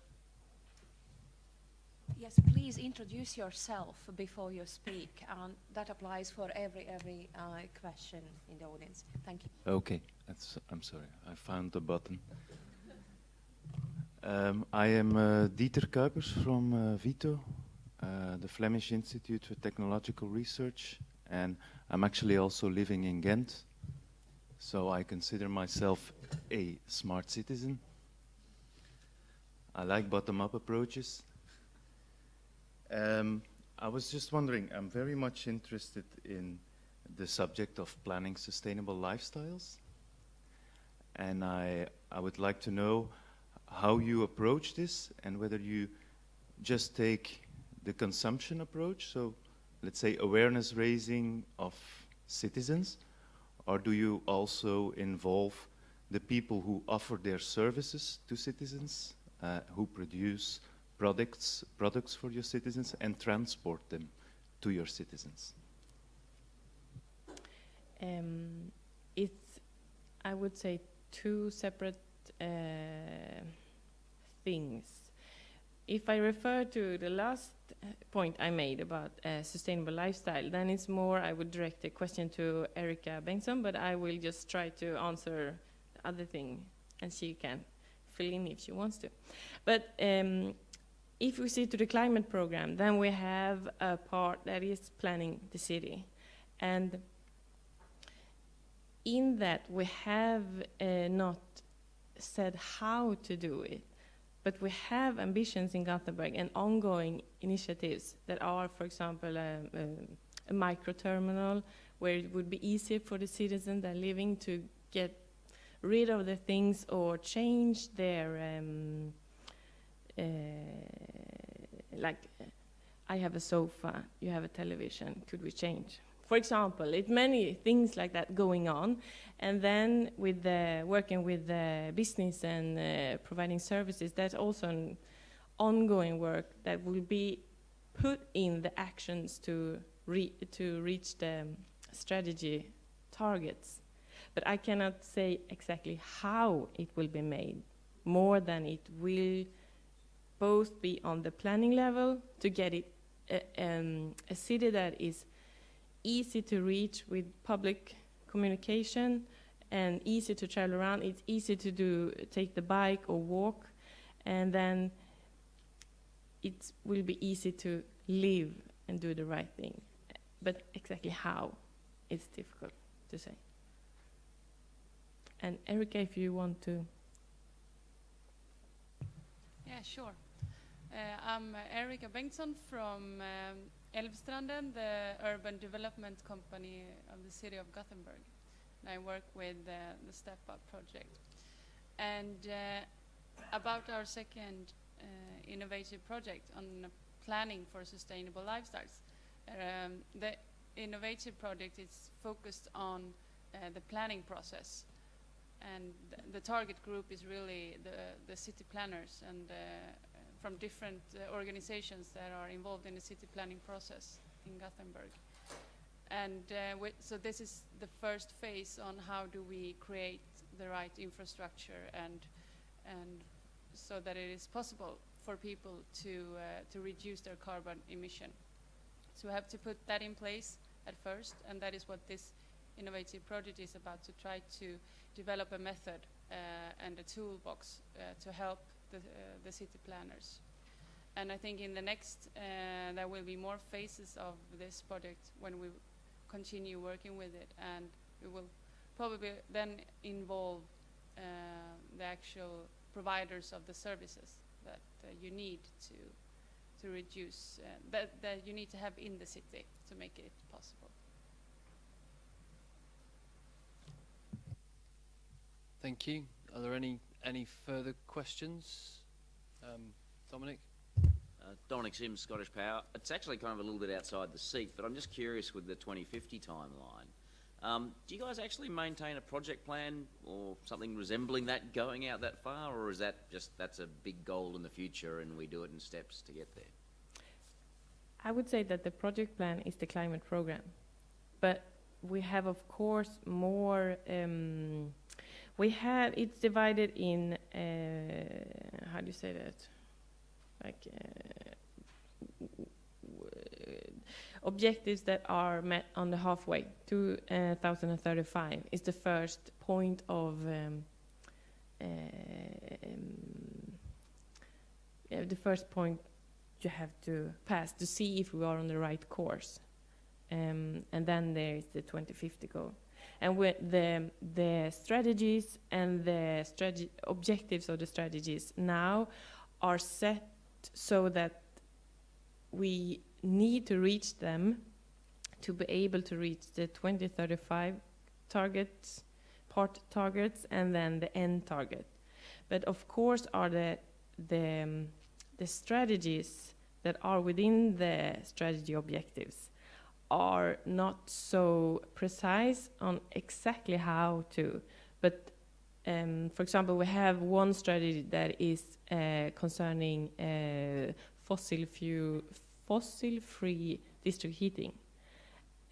Yes, please introduce yourself before you speak, and that applies for every question in the audience. Thank you. Okay, I'm sorry, I found the button. I am Dieter Kuipers from VITO, the Flemish Institute for Technological Research, and I'm actually also living in Ghent, so I consider myself a smart citizen. I like bottom-up approaches. I was just wondering, I'm very much interested in the subject of planning sustainable lifestyles, and I would like to know how you approach this and whether you just take the consumption approach, so let's say awareness raising of citizens, or do you also involve the people who offer their services to citizens, who produce products for your citizens and transport them to your citizens? It's, I would say, two separate things. If I refer to the last point I made about sustainable lifestyle, then it's more, I would direct the question to Erika Bengtsson, but I will just try to answer the other thing, and she can fill in if she wants to. But if we see to the climate program, then we have a part that is planning the city. And in that, we have not said how to do it, but we have ambitions in Gothenburg and ongoing initiatives that are, for example, a micro-terminal where it would be easier for the citizens that are living to get rid of the things or change their, like, I have a sofa, you have a television, could we change? For example, it's many things like that going on. And then with working with the business and providing services, that's also an ongoing work that will be put in the actions to reach the strategy targets. But I cannot say exactly how it will be made, more than it will both be on the planning level to get it a city that is easy to reach with public communication and easy to travel around. It's easy to take the bike or walk, and then it will be easy to live and do the right thing. But exactly how, it's difficult to say. And Erika, if you want to. Yeah, sure. I'm Erika Bengtsson from Älvstranden, the urban development company of the city of Gothenburg. And I work with the Step Up project. And about our second innovative project on planning for sustainable lifestyles. The innovative project is focused on the planning process. And the target group is really the city planners and from different organizations that are involved in the city planning process in Gothenburg. And so this is the first phase on how do we create the right infrastructure and so that it is possible for people to reduce their carbon emission. So we have to put that in place at first, and that is what this innovative project is about, to try to develop a method and a toolbox to help the city planners. And I think in the next, there will be more phases of this project when we continue working with it, and we will probably then involve the actual providers of the services that you need to reduce, that you need to have in the city to make it possible. Thank you. Are there any further questions? Dominic? Dominic Sims, Scottish Power. It's actually kind of a little bit outside the seat, but I'm just curious with the 2050 timeline. Do you guys actually maintain a project plan or something resembling that going out that far, or is that just that's a big goal in the future and we do it in steps to get there? I would say that the project plan is the climate program, but we have, of course, more. It's divided in how do you say that? Like objectives that are met on the halfway to 2035 is the first point of the first point you have to pass to see if we are on the right course, and then there is the 2050 goal. And with the strategies and the objectives of the strategies now are set so that we need to reach them to be able to reach the 2035 targets, part targets, and then the end target. But of course, are the strategies that are within the strategy objectives are not so precise on exactly how to. But for example, we have one strategy that is concerning fossil-free district heating.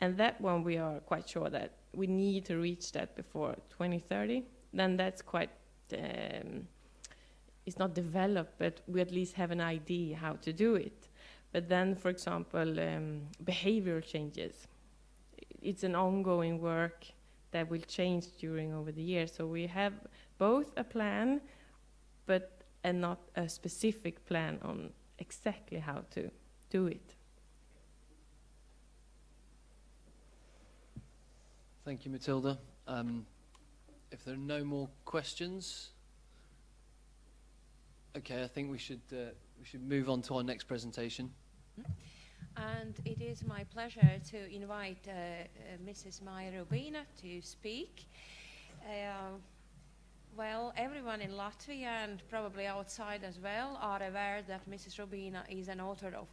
And that one we are quite sure that we need to reach that before 2030. Then that's quite, it's not developed, but we at least have an idea how to do it. But then, for example, behavioral changes. It's an ongoing work that will change over the years. So we have both a plan, but not a specific plan on exactly how to do it. Thank you, Matilda. If there are no more questions, okay, I think we should move on to our next presentation. And it is my pleasure to invite Mrs. Maija Rubīna to speak. Well, everyone in Latvia and probably outside as well are aware that Mrs. Rubīna is an author of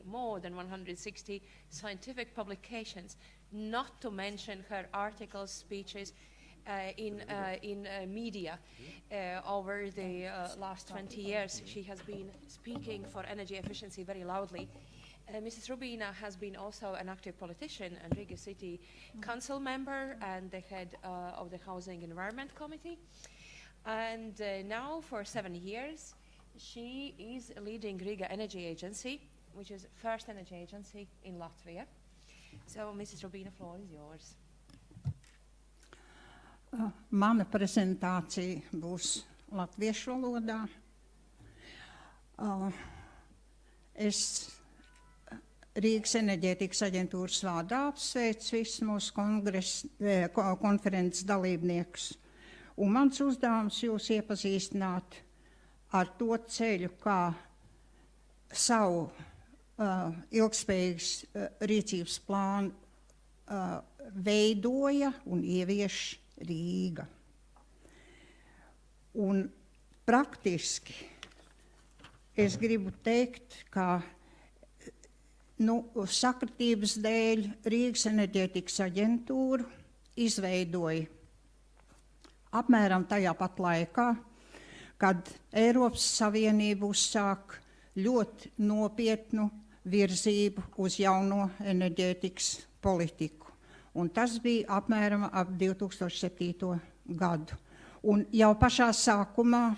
more than 160 scientific publications, not to mention her articles, speeches in media. Over the last 20 years, she has been speaking for energy efficiency very loudly. Mrs. Rubīna has been also an active politician and Riga City Council member and the head of the Housing Environment Committee. And now for 7 years, she is leading Riga Energy Agency, which is the first energy agency in Latvia. So, Mrs. Rubīna, floor is yours. Mana prezentācija būs latviešu valodā. Es Rīgas enerģētikas aģentūras vārdā apsveic visus mūsu konferences dalībniekus. Un mans uzdevums jūs iepazīstināt ar to ceļu, kā savu ilgspējīgas rīcības plānu veidoja un ievieš Rīga. Un praktiski es gribu teikt, ka sakritības dēļ Rīgas enerģētikas aģentūru izveidoja apmēram tajā pat laikā, kad Eiropas Savienība uzsāk ļoti nopietnu virzību uz jauno enerģētikas politiku. Un tas bija apmēram ap 2007. gadu. Un jau pašā sākumā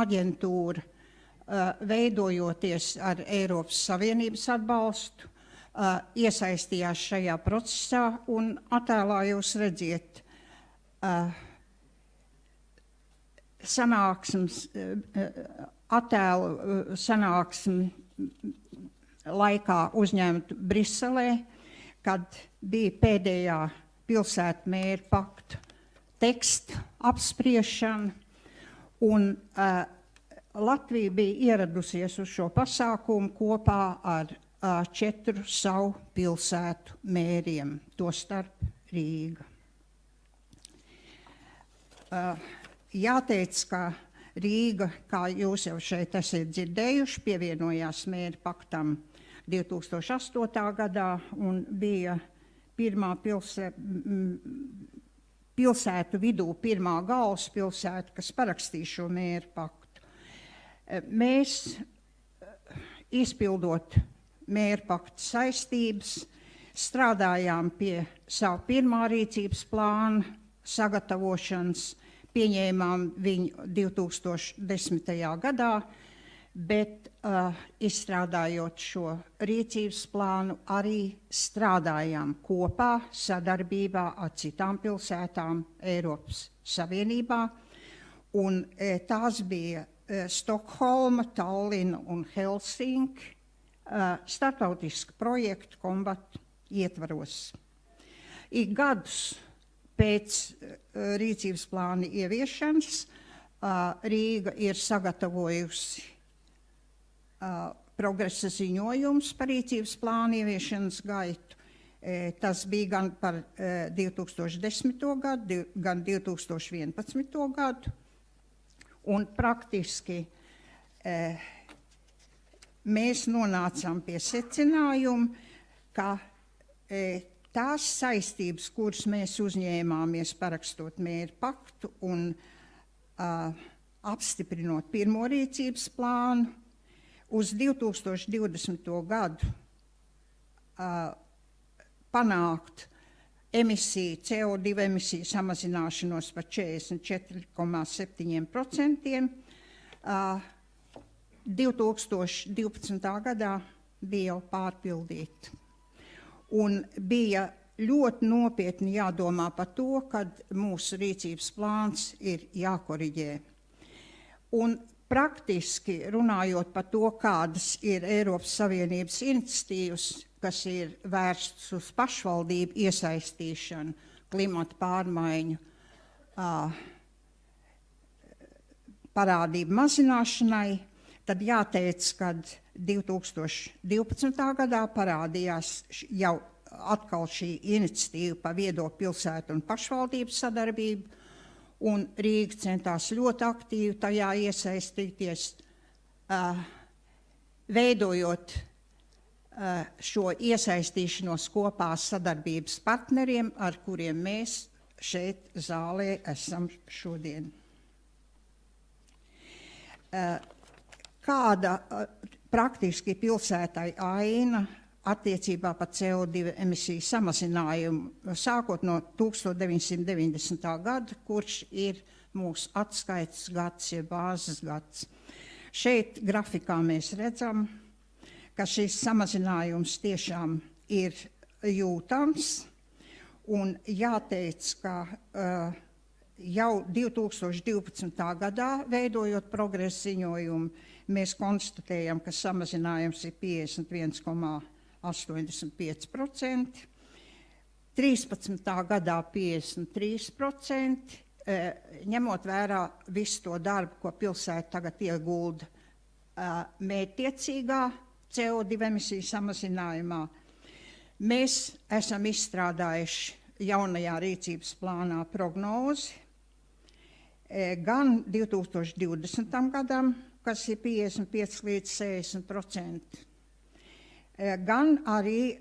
aģentūra, veidojoties ar Eiropas Savienības atbalstu, iesaistījās šajā procesā un attēlā jūs redziet sanāksmi laikā uzņemtu Briselē, kad bija pēdējā pilsētu mēru paktu teksta apspriešana, un Latvija bija ieradusies uz šo pasākumu kopā ar 4 savu pilsētu mēriem, tostarp Rīga. Jāteic, ka Rīga, kā jūs jau šeit esat dzirdējuši, pievienojās mēru paktam 2008. gadā un bija pirmā pilsētu vidū pirmā galvaspilsēta, kas parakstīja šo mēru paktu. Mēs, izpildot mēru pakta saistības, strādājām pie savu pirmā rīcības plāna sagatavošanas, pieņēmām viņu 2010. gadā, bet izstrādājot šo rīcības plānu arī strādājām kopā sadarbībā ar citām pilsētām Eiropas Savienībā, un tās bija Stokholma, Tallina un Helsinki starptautisku projektu kombatu ietvaros. Ik gadus pēc rīcības plāna ieviešanas Rīga ir sagatavojusi progresa ziņojums par rīcības plāna ieviešanas gaitu. Tas bija gan par 2010. gadu, gan 2011. gadu. Un praktiski mēs nonācām pie secinājuma, ka tās saistības, kuras mēs uzņēmāmies parakstot mēru paktu un apstiprinot pirmo rīcības plānu, uz 2020. gadu panākt CO2 emisiju samazināšanos par 44,7%. 2012. gadā bija jau pārpildīta. Un bija ļoti nopietni jādomā par to, kad mūsu rīcības plāns ir jākoriģē. Un praktiski runājot par to, kādas ir Eiropas Savienības iniciatīvas, kas ir vērstas uz pašvaldību iesaistīšanu, klimata pārmaiņu parādību mazināšanai, tad jāteic, ka 2012. gadā parādījās jau atkal šī iniciatīva par viedo pilsētu un pašvaldību sadarbību, un Rīga centās ļoti aktīvi tajā iesaistīties, veidojot šo iesaistīšanos kopā sadarbības partneriem, ar kuriem mēs šeit zālē esam šodien. Kāda praktiski pilsētai aina attiecībā par CO2 emisiju samazinājumu, sākot no 1990. gada, kurš ir mūsu atskaites gads, ja bāzes gads. Šeit grafikā mēs redzam, ka šis samazinājums tiešām ir jūtams, un jāteic, ka jau 2012. gadā, veidojot progresa ziņojumu, mēs konstatējam, ka samazinājums ir 51,8%, 85%, 13. gadā 53%, ņemot vērā visu to darbu, ko pilsēta tagad iegulda mērķtiecīgā CO2 emisiju samazinājumā. Mēs esam izstrādājuši jaunajā rīcības plānā prognozi gan 2020. gadam, kas ir 55 līdz 60%, gan arī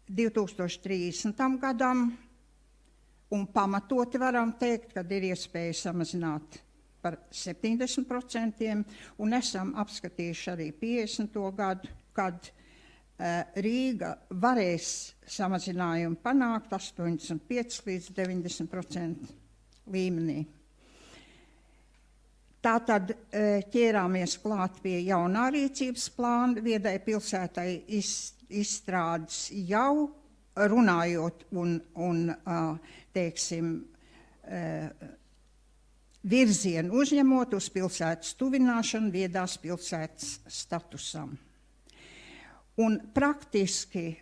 2030. gadam, un pamatoti varam teikt, ka ir iespēja samazināt par 70%, un esam apskatījuši arī 50. gadu, kad Rīga varēs samazinājumu panākt 85 līdz 90% līmenī. Tātad ķērāmies klāt pie jaunā rīcības plāna viedai pilsētai izstrādes jau runājot un teiksim, virzienu uzņemot uz pilsētas tuvināšanu viedās pilsētas statusam. Un praktiski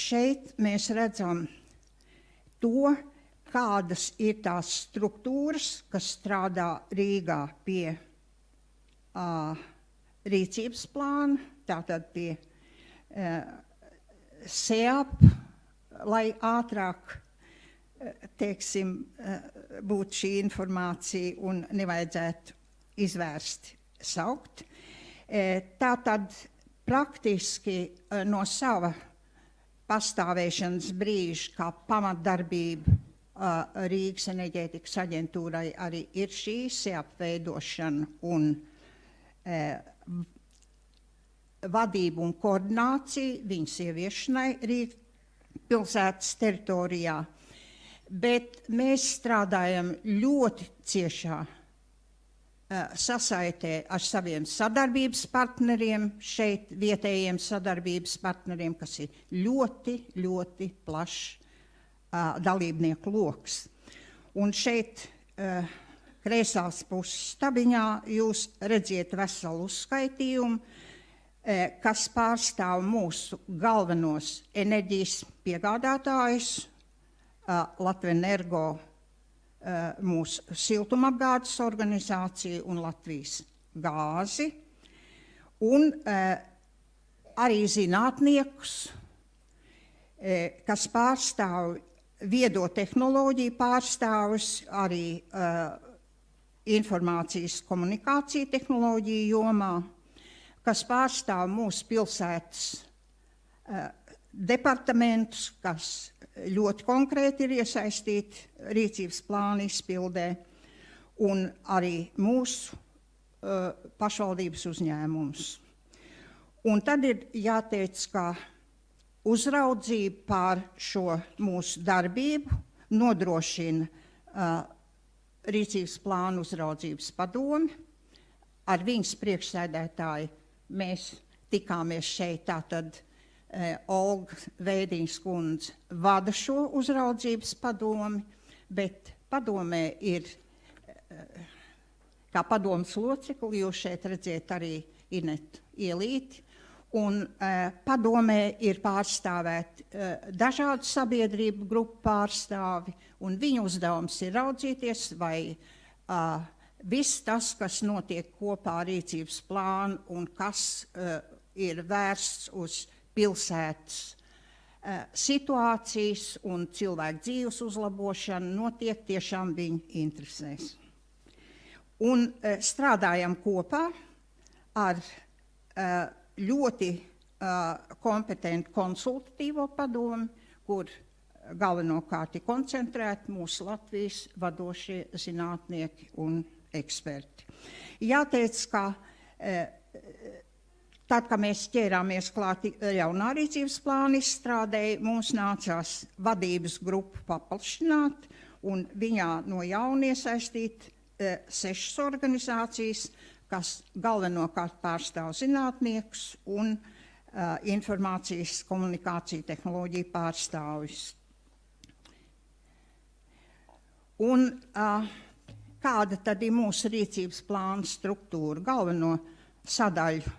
šeit mēs redzam to, kādas ir tās struktūras, kas strādā Rīgā pie rīcības plāna, tātad pie SEAP, lai ātrāk, teiksim, būtu šī informācija un nevajadzētu izvērst saukt. Tātad praktiski no sava pastāvēšanas brīža, kā pamatdarbība Rīgas enerģētikas aģentūrai arī ir šī SEAP veidošana un vadību un koordināciju viņas ieviešanai Rīgas pilsētas teritorijā, bet mēs strādājam ļoti ciešā sasaitē ar saviem sadarbības partneriem, šeit vietējiem sadarbības partneriem, kas ir ļoti, ļoti plašs dalībnieku loks. Un šeit kreisās puses stabiņā jūs redziet veselu uzskaitījumu, kas pārstāv mūsu galvenos enerģijas piegādātājus, Latvenergo, mūsu siltumapgādes organizāciju un Latvijas gāzi, un arī zinātniekus, kas pārstāv viedo tehnoloģiju pārstāvis, arī informācijas komunikāciju tehnoloģiju jomā, kas pārstāv mūsu pilsētas departamentus, kas ļoti konkrēti ir iesaistīti rīcības plāna izpildē, un arī mūsu pašvaldības uzņēmumus. Un tad ir jāteic, ka uzraudzība pār šo mūsu darbību nodrošina rīcības plāna uzraudzības padomi. Ar viņas priekšsēdētāju mēs tikāmies šeit, tātad Olga Veidiņas kundze vada šo uzraudzības padomi, bet padomē ir, kā padomas locekli, jūs šeit redziet arī Inetu Ielīti, un padomē ir pārstāvēti dažādu sabiedrību grupu pārstāvi, un viņu uzdevums ir raudzīties, vai viss tas, kas notiek kopā ar rīcības plānu un kas ir vērsts uz pilsētas situācijas un cilvēku dzīves uzlabošanu, notiek tiešām viņu interesēs. Un strādājam kopā ar ļoti kompetentu konsultatīvo padomu, kur galvenokārt ir koncentrēti mūsu Latvijas vadošie zinātnieki un eksperti. Jāteic, ka tad, kad mēs ķērāmies klāt jaunā rīcības plāna izstrādēji, mums nācās vadības grupu paplašināt, un viņā no jauna iesaistīt 6 organizācijas, kas galvenokārt pārstāv zinātniekus un informācijas komunikāciju tehnoloģiju pārstāvjus. Un kāda tad ir mūsu rīcības plāna struktūra? Galveno sadaļu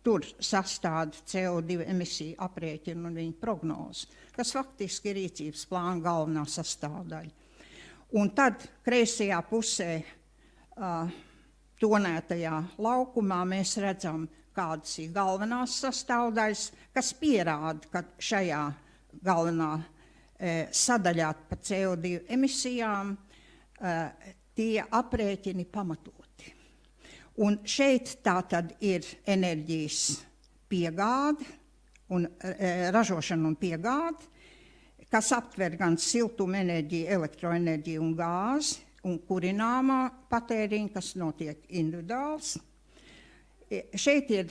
tur sastāda CO2 emisiju aprēķinu un viņa prognozi, kas faktiski ir rīcības plāna galvenā sastāvdaļa. Un tad kreisajā pusē tonētajā laukumā mēs redzam, kādas ir galvenās sastāvdaļas, kas pierāda, ka šajā galvenā sadaļā pa CO2 emisijām tie aprēķini pamatoti. Un šeit tā tad ir enerģijas piegāde, ražošana un piegāde, kas aptver gan siltumenerģiju, elektroenerģiju un gāzi, un kurināmā patēriņu, kas notiek individuāls. Šeit ir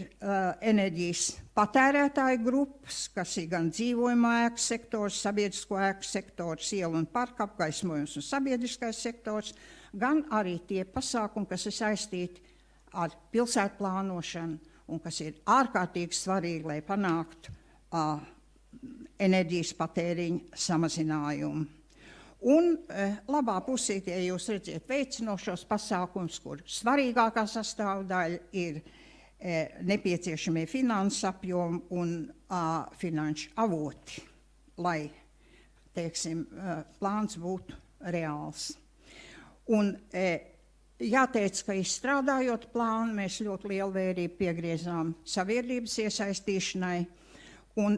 enerģijas patērētāju grupas, kas ir gan dzīvojamā ēku sektors, sabiedrisko ēku sektors, ielu un parka apgaismojums un sabiedriskais sektors, gan arī tie pasākumi, kas ir saistīti ar pilsētu plānošanu un kas ir ārkārtīgi svarīgi, lai panāktu enerģijas patēriņa samazinājumu. Un labā pusītē jūs redziet veicinošos pasākums, kur svarīgākā sastāvdaļa ir nepieciešamie finanses apjomi un finanšu avoti, lai, teiksim, plāns būtu reāls. Un jāteic, ka izstrādājot plānu, mēs ļoti lielu vērību piegriezām sabiedrības iesaistīšanai, un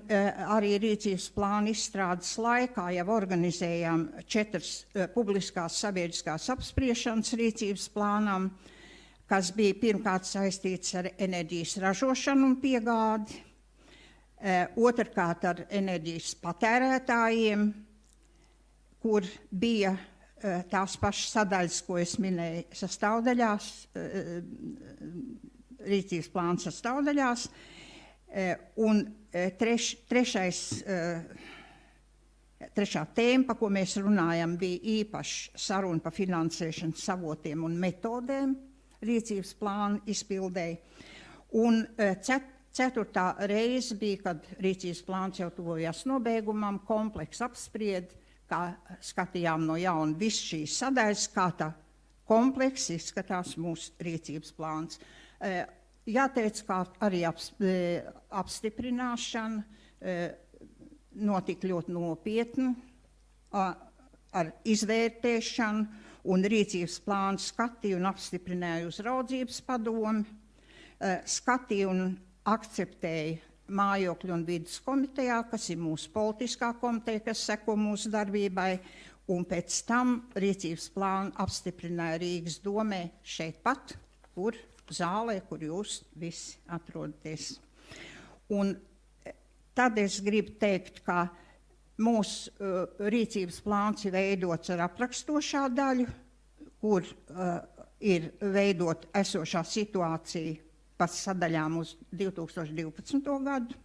arī rīcības plāna izstrādes laikā jau organizējām 4 publiskās sabiedriskās apspriešanas rīcības plānām, kas bija pirmkārt saistīts ar enerģijas ražošanu un piegādi, otrkārt ar enerģijas patērētājiem, kur bija tās pašas sadaļas, ko es minēju sastāvdaļās, rīcības plāna sastāvdaļās, un trešā tēma, pa ko mēs runājam, bija īpaši saruna par finansēšanas avotiem un metodēm rīcības plāna izpildēji. Un ceturtā reize bija, kad rīcības plāns jau tuvojās nobeigumam, kompleks apspried, kā skatījām no jauna visu šīs sadaļas, kā tā kompleks izskatās mūsu rīcības plāns. Jāteic, kā arī apstiprināšana notika ļoti nopietni ar izvērtēšanu, un rīcības plānu skatīja un apstiprināja uzraudzības padomi, skatīja un akceptēja mājokļu un vides komitejā, kas ir mūsu politiskā komiteja, kas seko mūsu darbībai, un pēc tam rīcības plānu apstiprināja Rīgas domē šeit pat, kur zālē, kur jūs visi atrodaties. Un tad es gribu teikt, ka mūsu rīcības plāns ir veidots ar aprakstošā daļu, kur ir veidot esošā situācija pa sadaļām uz 2012. gadu.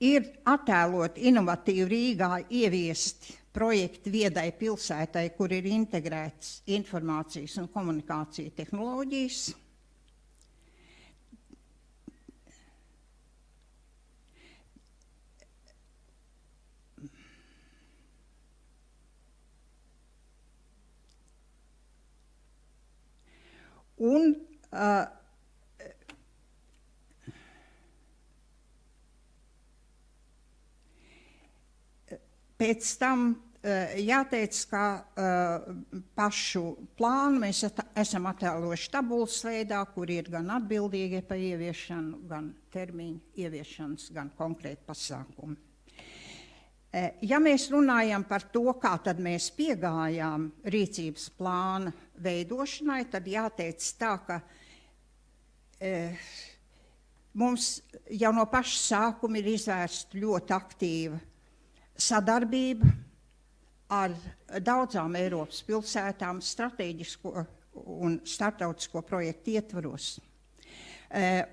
Ir attēlot inovatīvi Rīgā ieviesti projekti viedai pilsētai, kur ir integrēts informācijas un komunikācija tehnoloģijas. Un pēc tam jāteic, ka pašu plānu mēs esam attēlojuši tabulas veidā, kur ir gan atbildīgie par ieviešanu, gan termiņu ieviešanas, gan konkrēti pasākumi. Ja mēs runājam par to, kā tad mēs piegājām rīcības plāna veidošanai, tad jāteic tā, ka mums jau no paša sākuma ir izvērsta ļoti aktīva sadarbība ar daudzām Eiropas pilsētām strateģisko un starptautisko projektu ietvaros.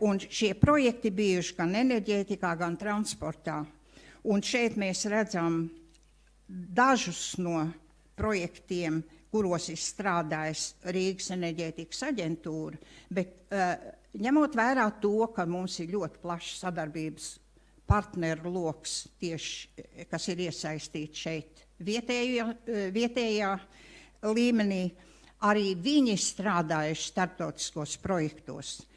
Un šie projekti bijuši gan enerģētikā, gan transportā. Un šeit mēs redzam dažus no projektiem, kuros ir strādājis Rīgas enerģētikas aģentūra, bet ņemot vērā to, ka mums ir ļoti plašs sadarbības partneru loks tieši, kas ir iesaistīti šeit vietējā līmenī, arī viņi strādājuši starptautiskos projektos.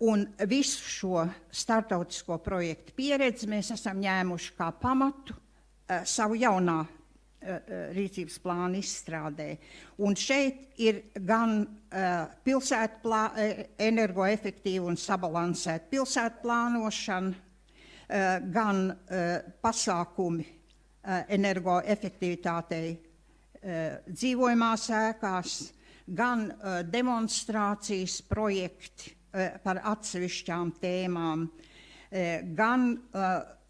Un visu šo startautisko projektu pieredzi mēs esam ņēmuši kā pamatu savu jaunā rīcības plānu izstrādē. Un šeit ir gan energoefektīva un sabalansēta pilsētu plānošana, gan pasākumi energoefektivitātei dzīvojamās ēkās, gan demonstrācijas projekti par atsevišķām tēmām, gan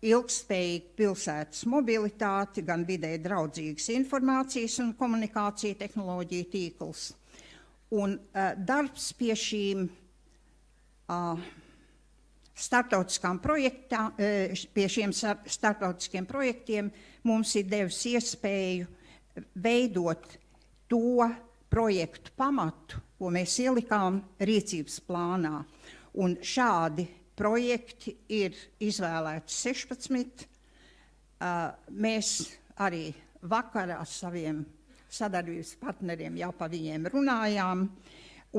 ilgspējīga pilsētas mobilitāte, gan vidē draudzīgas informācijas un komunikācija tehnoloģija tīkls. Un darbs pie šīm pie šiem starptautiskiem projektiem mums ir devis iespēju veidot to projektu pamatu, ko mēs ielikām rīcības plānā. Un šādi projekti ir izvēlēti 16. Mēs arī vakarā saviem sadarbības partneriem jau pa viņiem runājām,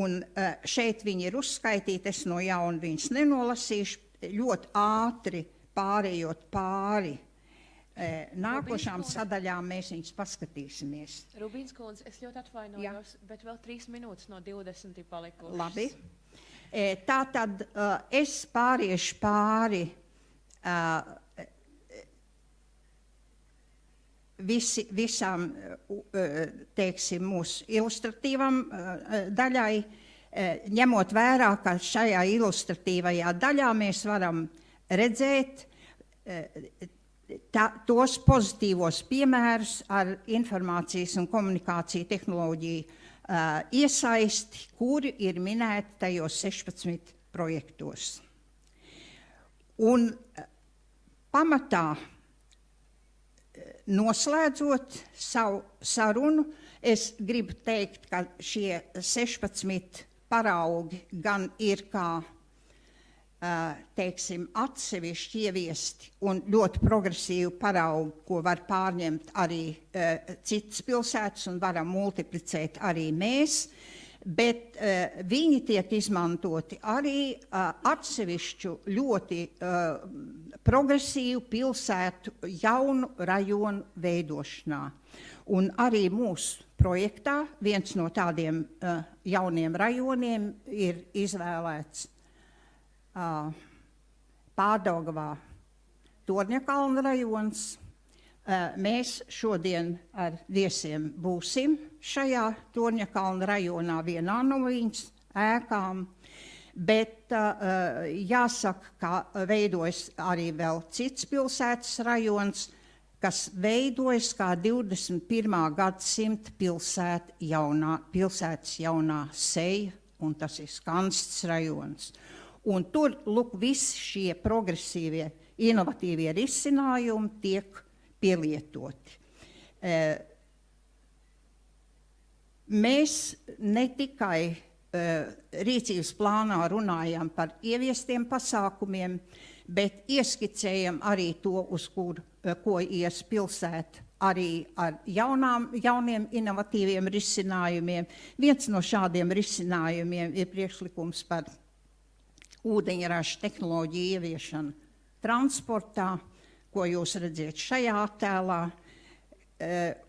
un šeit viņi ir uzskaitīti, es no jauna viņus nenolasīšu, ļoti ātri pārējot pāri. Nākošām sadaļām mēs viņus paskatīsimies. Rubīns kundze, es ļoti atvainojos, bet vēl 3 minūtes no 20 ir palikušas. Labi. Tātad es pāriešu pāri visām, teiksim, mūsu ilustratīvam daļai, ņemot vērā, ka šajā ilustratīvajā daļā mēs varam redzēt tos pozitīvos piemērus ar informācijas un komunikāciju tehnoloģiju iesaisti, kuri ir minēti tajos 16 projektos. Un pamatā, noslēdzot savu sarunu, es gribu teikt, ka šie 16 paraugi gan ir kā teiksim, atsevišķi ieviesti un ļoti progresīvi paraugi, ko var pārņemt arī citas pilsētas un varam multiplicēt arī mēs, bet viņi tiek izmantoti arī atsevišķu ļoti progresīvu pilsētu jaunu rajonu veidošanā. Un arī mūsu projektā viens no tādiem jauniem rajoniem ir izvēlēts Pārdaugavā Torņakalna rajons. Mēs šodien ar viesiem būsim šajā Torņakalna rajonā vienā no viņas ēkām, bet jāsaka, ka veidojas arī vēl cits pilsētas rajons, kas veidojas kā 21. gadsimta pilsētas jaunā seja, un tas ir Skansts rajons. Un tur, lūk, visi šie progresīvie, inovatīvie risinājumi tiek pielietoti. Mēs ne tikai rīcības plānā runājam par ieviestiem pasākumiem, bet ieskicējam arī to, uz ko ies pilsēta arī ar jauniem inovatīviem risinājumiem. Viens no šādiem risinājumiem ir priekšlikums par ūdeņraža tehnoloģiju ieviešanu transportā, ko jūs redzat šajā attēlā,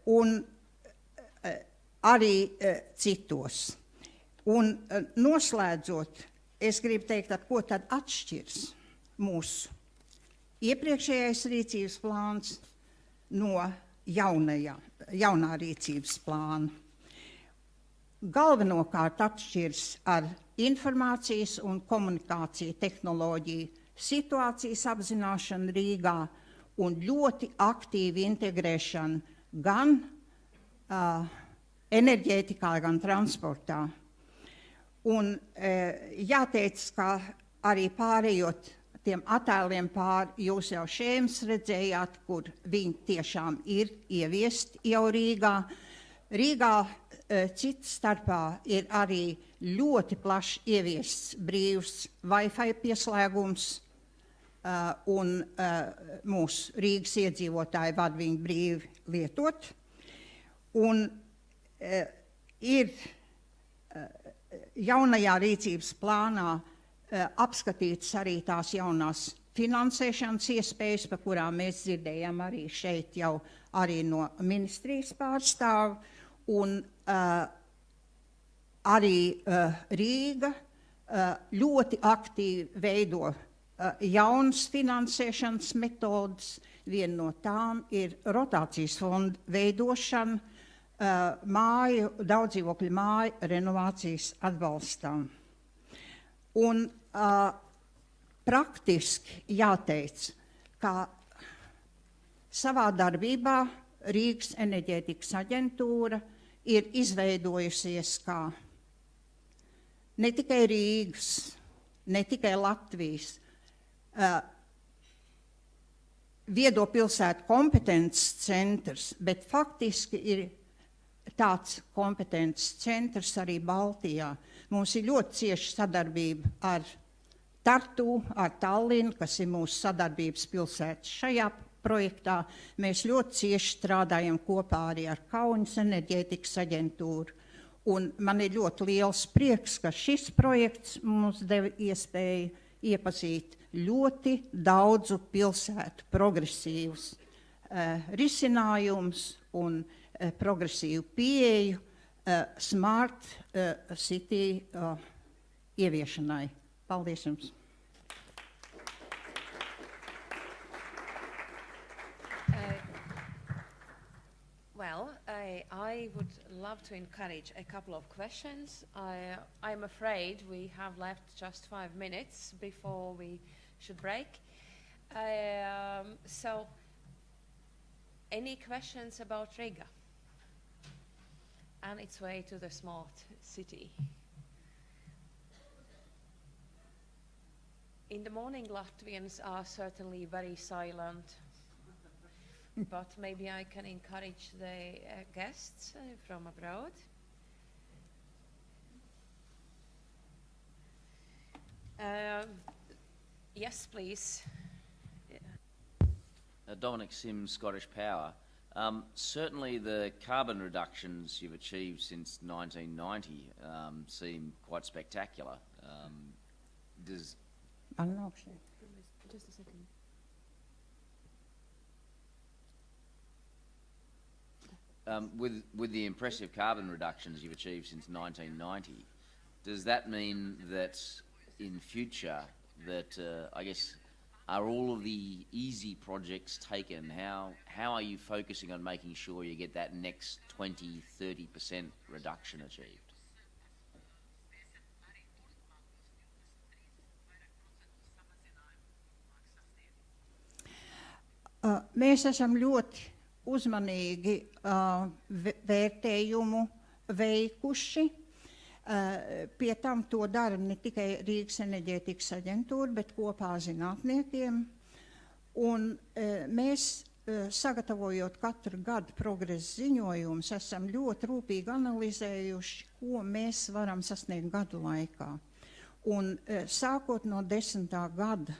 un arī citos. Un noslēdzot, es gribu teikt, ar ko tad atšķirs mūsu iepriekšējais rīcības plāns no jaunā rīcības plāna. Galvenokārt atšķirs ar informācijas un komunikāciju tehnoloģiju situācijas apzināšanu Rīgā un ļoti aktīvu integrēšanu gan enerģētikā, gan transportā. Un jāteic, ka arī pārējot tiem attēliem pāri, jūs jau šēmas redzējāt, kur viņi tiešām ir ieviesti jau Rīgā. Rīgā cits starpā ir arī ļoti plaši ieviests brīvs Wi-Fi pieslēgums, un mūsu Rīgas iedzīvotāji var viņu brīvi lietot. Un ir jaunajā rīcības plānā apskatītas arī tās jaunās finansēšanas iespējas, par kurām mēs dzirdējām arī šeit jau arī no ministrijas pārstāvu, un arī Rīga ļoti aktīvi veido jaunas finansēšanas metodas. Viena no tām ir rotācijas fonda veidošana māju, daudzdzīvokļu māju renovācijas atbalstām. Un praktiski jāteic, ka savā darbībā Rīgas enerģētikas aģentūra ir izveidojusies kā ne tikai Rīgas, ne tikai Latvijas viedo pilsētu kompetences centrs, bet faktiski ir tāds kompetences centrs arī Baltijā. Mums ir ļoti cieša sadarbība ar Tartu, ar Tallinu, kas ir mūsu sadarbības pilsētas šajā projektā. Mēs ļoti cieši strādājam kopā arī ar Kaunas enerģētikas aģentūru. Un man ir ļoti liels prieks, ka šis projekts mums deva iespēju iepazīt ļoti daudzu pilsētu progresīvus risinājumus un progresīvu pieeju smart city ieviešanai. Paldies jums! Well, I would love to encourage a couple of questions. I'm afraid we have left just 5 minutes before we should break. So, any questions about Riga and its way to the smart city? In the morning, Latvians are certainly very silent. But maybe I can encourage the guests from abroad. Yes, please. Dominic Sims, Scottish Power. Certainly the carbon reductions you've achieved since 1990 seem quite spectacular. Just a second. With the impressive carbon reductions you've achieved since 1990, does that mean that in future that, I guess, are all of the easy projects taken? How are you focusing on making sure you get that next 20-30% reduction achieved? Mēs esam ļoti uzmanīgi vērtējumu veikuši. Pie tam to dara ne tikai Rīgas enerģētikas aģentūra, bet kopā zinātniekiem. Un mēs, sagatavojot katru gadu progresa ziņojumus, esam ļoti rūpīgi analizējuši, ko mēs varam sasniegt gadu laikā. Un sākot no 10. gada,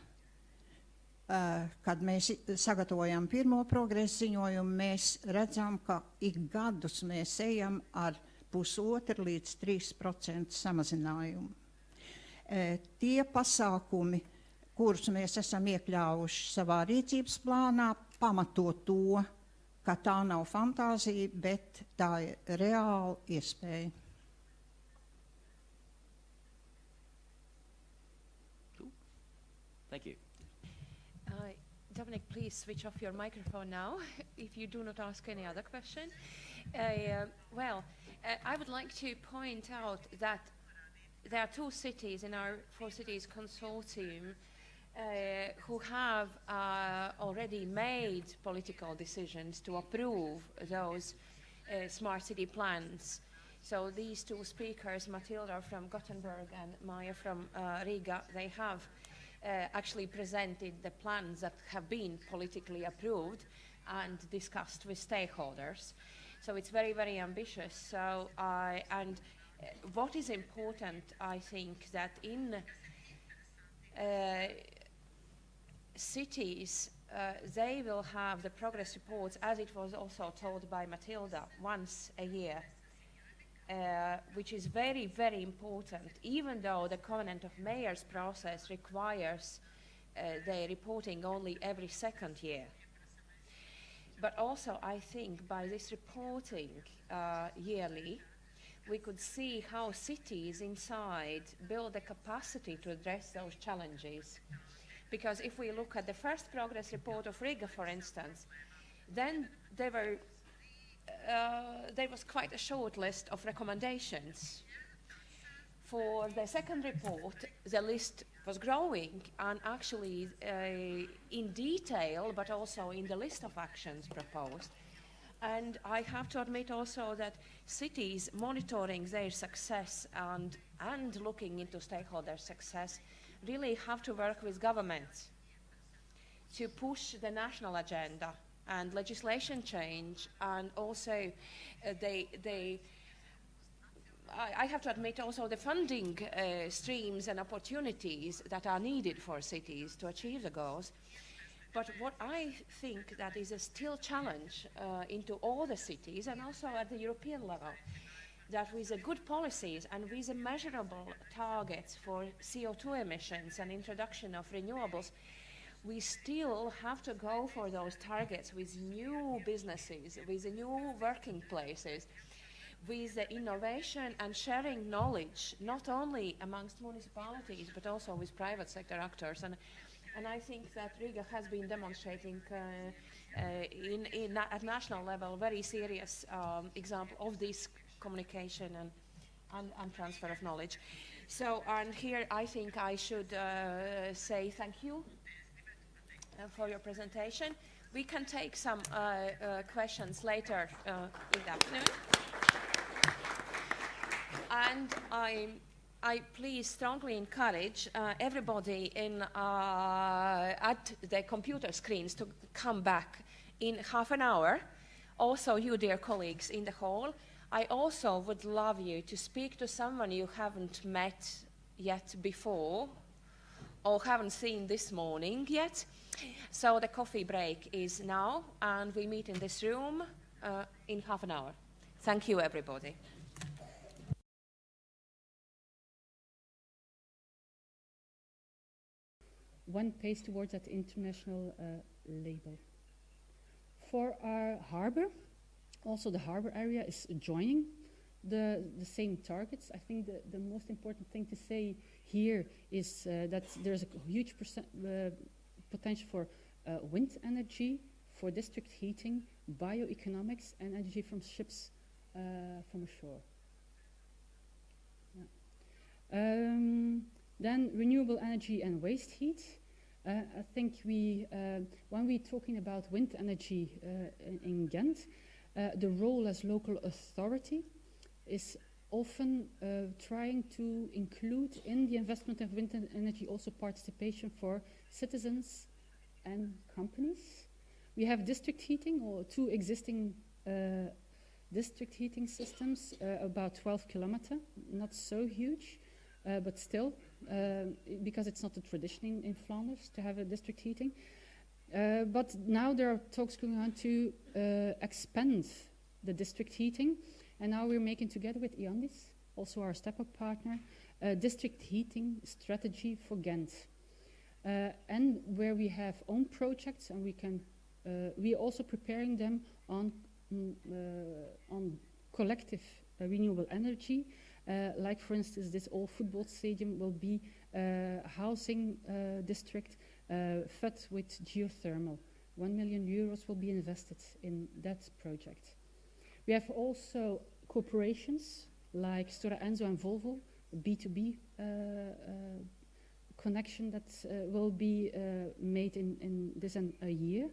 kad mēs sagatavojam pirmo progresa ziņojumu, mēs redzam, ka ik gadus mēs ejam ar 1,5 līdz 3% samazinājumu. Tie pasākumi, kurus mēs esam iekļāvuši savā rīcības plānā, pamato to, ka tā nav fantāzija, bet tā ir reāla iespēja. Cool. Thank you. Dominic, please switch off your microphone now if you do not ask any other question. I would like to point out that there are 2 cities in our 4 cities consortium who have already made political decisions to approve those smart city plans. So these 2 speakers, Matilda from Gothenburg and Maya from Riga, they have actually presented the plans that have been politically approved and discussed with stakeholders. So it's very, very ambitious. So what is important, I think, that in cities, they will have the progress reports, as it was also told by Matilda, once a year. which is very, very important, even though the Covenant of Mayors process requires their reporting only every second year. But also, I think by this reporting yearly, we could see how cities inside build the capacity to address those challenges. Because if we look at the first progress report of Riga, for instance, then there was quite a short list of recommendations. For the second report, the list was growing, and actually in detail, but also in the list of actions proposed. And I have to admit also that cities monitoring their success and looking into stakeholder success really have to work with governments to push the national agenda and legislation change, and also I have to admit also the funding streams and opportunities that are needed for cities to achieve the goals. But what I think that is a still challenge into all the cities and also at the European level, that with the good policies and with the measurable targets for CO2 emissions and introduction of renewables, we still have to go for those targets with new businesses, with the new working places, with the innovation and sharing knowledge, not only amongst municipalities, but also with private sector actors. And I think that Riga has been demonstrating at national level very serious example of this communication and transfer of knowledge. So, and here I think I should say thank you for your presentation. We can take some questions later in the afternoon. And I please strongly encourage everybody at the computer screens to come back in half an hour. Also, you, dear colleagues in the hall, I also would love you to speak to someone you haven't met yet before or haven't seen this morning yet. So the coffee break is now, and we meet in this room in half an hour. Thank you, everybody. One pace towards that international label. For our harbor, also the harbor area is joining the same targets. I think the most important thing to say here is that there's a huge potential for wind energy, for district heating, bioeconomics, and energy from ships from ashore. Yeah. Then renewable energy and waste heat. I think when we're talking about wind energy in Ghent, the role as local authority is often trying to include in the investment of wind energy also participation for citizens and companies. We have district heating, or 2 existing district heating systems, about 12 kilometers, not so huge. But still, because it's not a tradition in Flanders to have a district heating. But now there are talks going on to expand the district heating. And now we're making, together with Iandis, also our step-up partner, a district heating strategy for Ghent. And where we have own projects, and we are also preparing them on collective renewable energy. Like, for instance, this old football stadium will be a housing district fed with geothermal. 1 million euros will be invested in that project. We have also corporations like Stora Enso and Volvo, a B2B connection that will be made in this a year.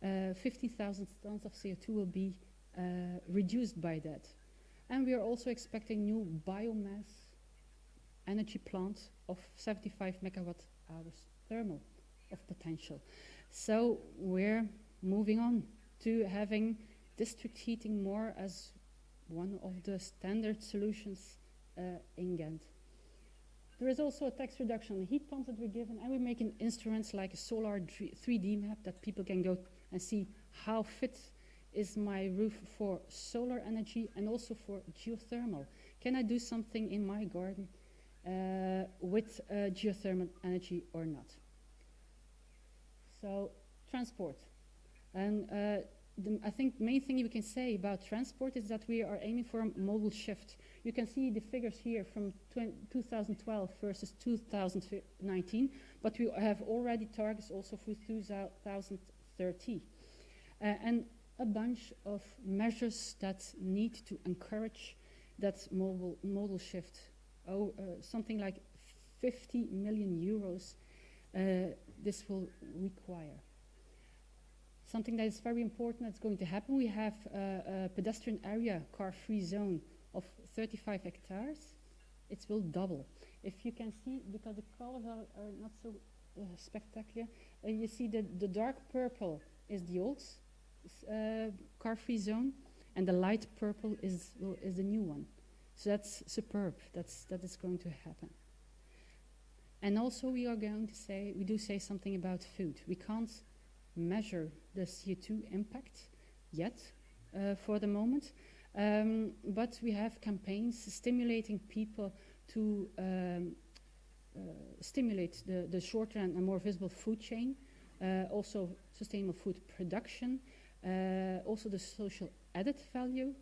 50,000 tons of CO2 will be reduced by that. And we are also expecting new biomass energy plant of 75 megawatt hours thermal of potential. So we're moving on to having district heating more as one of the standard solutions in Ghent. There is also a tax reduction on heat pumps that we're given, and we're making instruments like a solar 3D map that people can go and see how fit is my roof for solar energy and also for geothermal? Can I do something in my garden with geothermal energy or not? So, transport. And I think the main thing we can say about transport is that we are aiming for a modal shift. You can see the figures here from 2012 versus 2019, but we have already targets also for 2030. And a bunch of measures that need to encourage that modal shift. Something like 50 million euros this will require. Something that is very important that's going to happen, we have a pedestrian area, car-free zone of 35 hectares. It will double. If you can see, because the colors are not so spectacular, you see the dark purple is the old car-free zone, and the light purple is the new one. So that's superb. That is going to happen. And also we do say something about food. We can't measure the CO2 impact yet for the moment, but we have campaigns stimulating people to stimulate the shorter and more visible food chain, also sustainable food production, also the social added value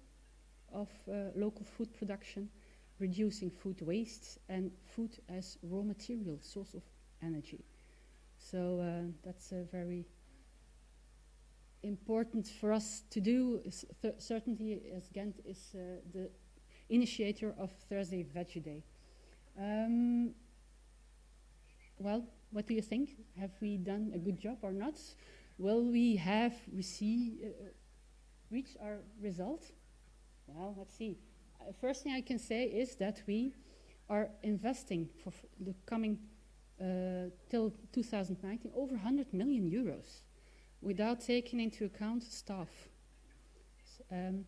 of local food production, reducing food waste, and food as raw material, source of energy. So that's a very important for us to do. Certainly, as Ghent is the initiator of Thursday Veggie Day. Well, what do you think? Have we done a good job or not? Will we reach our result? Well, let's see. First thing I can say is that we are investing for the coming till 2019 over 100 million euros without taking into account staff. And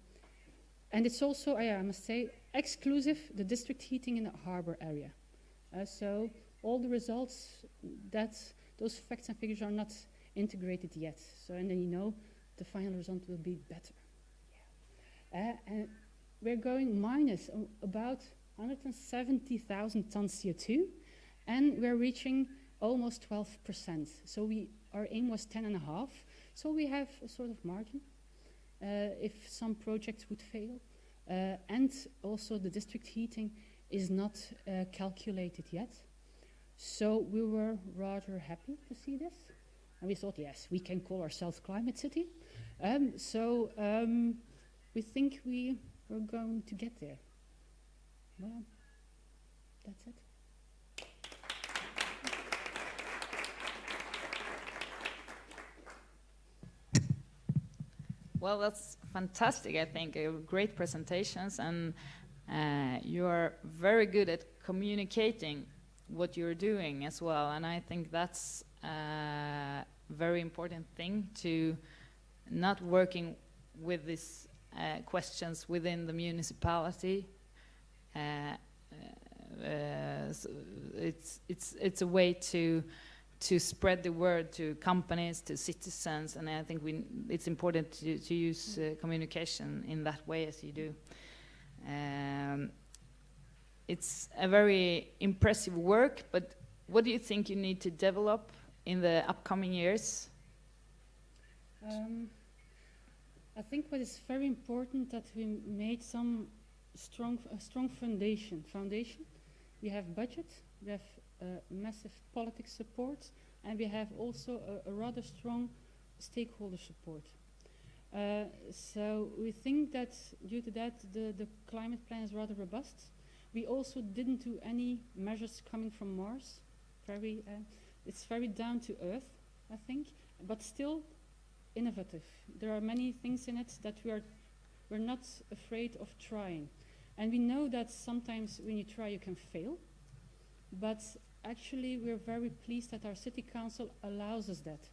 it's also, I must say, exclusive the district heating in the harbor area. So all the results, those facts and figures are not integrated yet. So, and then the final result will be better. Yeah. And we're going minus about 170,000 tons CO2, and we're reaching almost 12%. So our aim was 10.5. So we have a sort of margin if some projects would fail. And also the district heating is not calculated yet. So we were rather happy to see this. And we thought, yes, we can call ourselves Climate City. We think we're going to get there. Well, that's it. Well, that's fantastic, I think. Great presentations, and you are very good at communicating what you're doing as well. And I think that's a very important thing, to not working with these questions within the municipality. It's a way to spread the word to companies, to citizens, and I think it's important to use communication in that way as you do. It's a very impressive work, but what do you think you need to develop in the upcoming years? I think what is very important that we made a strong foundation. We have budget, we have massive politics support, and we have also a rather strong stakeholder support. So we think that due to that, the climate plan is rather robust. We also didn't do any measures coming from Mars. It's very down to earth, I think, but still innovative. There are many things in it that we're not afraid of trying. And we know that sometimes when you try, you can fail. But actually, we're very pleased that our city council allows us that.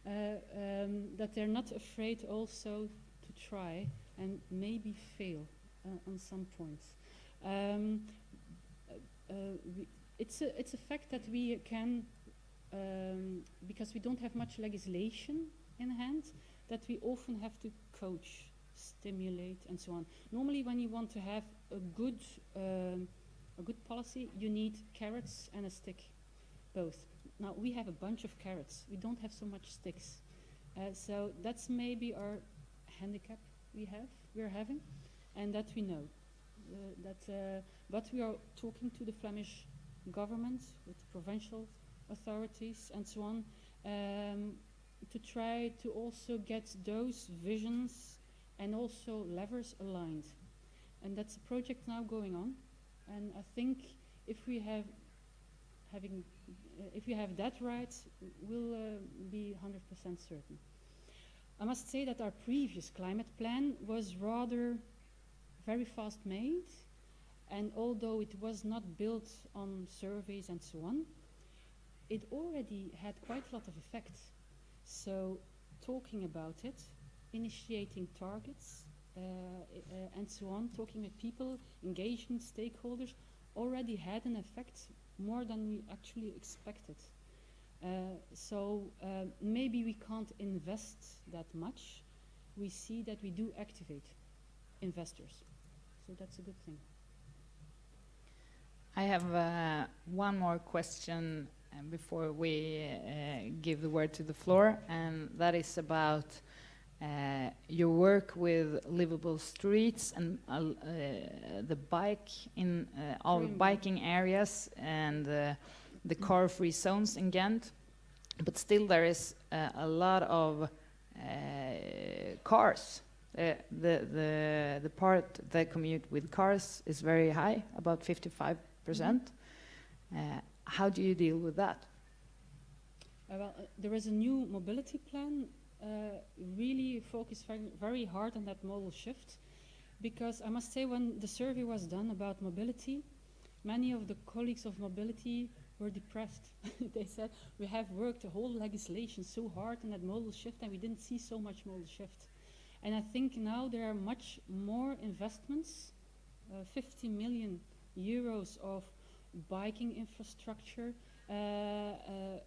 That they're not afraid also to try and maybe fail on some points. It's a fact that we can, because we don't have much legislation in hand, that we often have to coach, stimulate, and so on. Normally, when you want to have a good policy, you need carrots and a stick, both. Now, we have a bunch of carrots. We don't have so much sticks. So that's maybe our handicap we're having, and that we know. But we are talking to the Flemish government, with the provincial authorities and so on, to try to also get those visions and also levers aligned. And that's a project now going on. And I think if we have that right, we'll be 100% certain. I must say that our previous climate plan was rather very fast made, and although it was not built on surveys and so on, it already had quite a lot of effect. So talking about it, initiating targets, and so on, talking with people, engaging stakeholders, already had an effect more than we actually expected. So maybe we can't invest that much. We see that we do activate investors. So that's a good thing. I have one more question before we give the word to the floor, and that is about your work with livable streets and the bike in all biking areas and the car-free zones in Ghent. But still there is a lot of cars. The part that commute with cars is very high, about 55%. How do you deal with that? There is a new mobility plan, really focused very hard on that modal shift, because I must say when the survey was done about mobility, many of the colleagues of mobility were depressed. They said, we have worked the whole legislation so hard on that modal shift and we didn't see so much modal shift. And I think now there are much more investments, 50 million euros of biking infrastructure,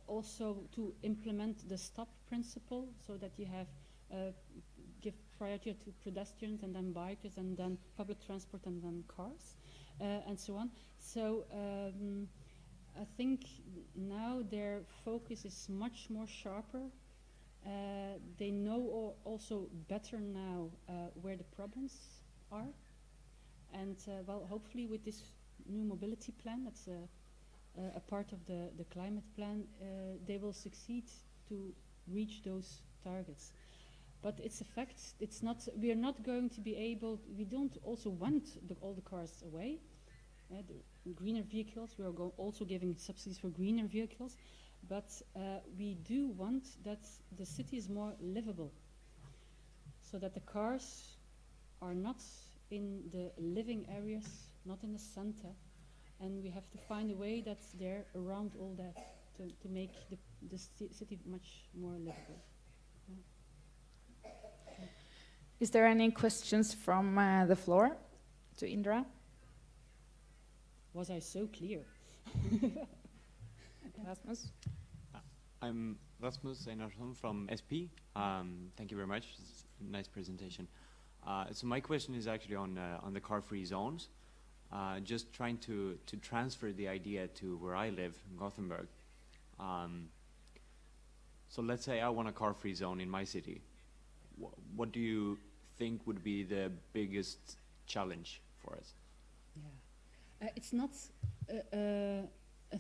also to implement the stop principle, so that you have give priority to pedestrians and then bikers and then public transport and then cars and so on. So I think now their focus is much more sharper. They know also better now where the problems are, and well, hopefully with this new mobility plan, that's a part of the climate plan, they will succeed to reach those targets. But it's a fact. It's not. We are not going to be able. We don't also want all the cars away. The greener vehicles. We are also giving subsidies for greener vehicles, but we do want that the city is more livable, so that the cars are not in the living areas, not in the center, and we have to find a way that's there around all that to make the city much more livable. Yeah. Is there any questions from the floor to Indra? Was I so clear? Rasmus? I'm Rasmus Einarsson from SP. Thank you very much. It's a nice presentation. So my question is actually on the car-free zones. Just trying to transfer the idea to where I live, in Gothenburg. So let's say I want a car-free zone in my city. What do you think would be the biggest challenge for us? Yeah, it's not a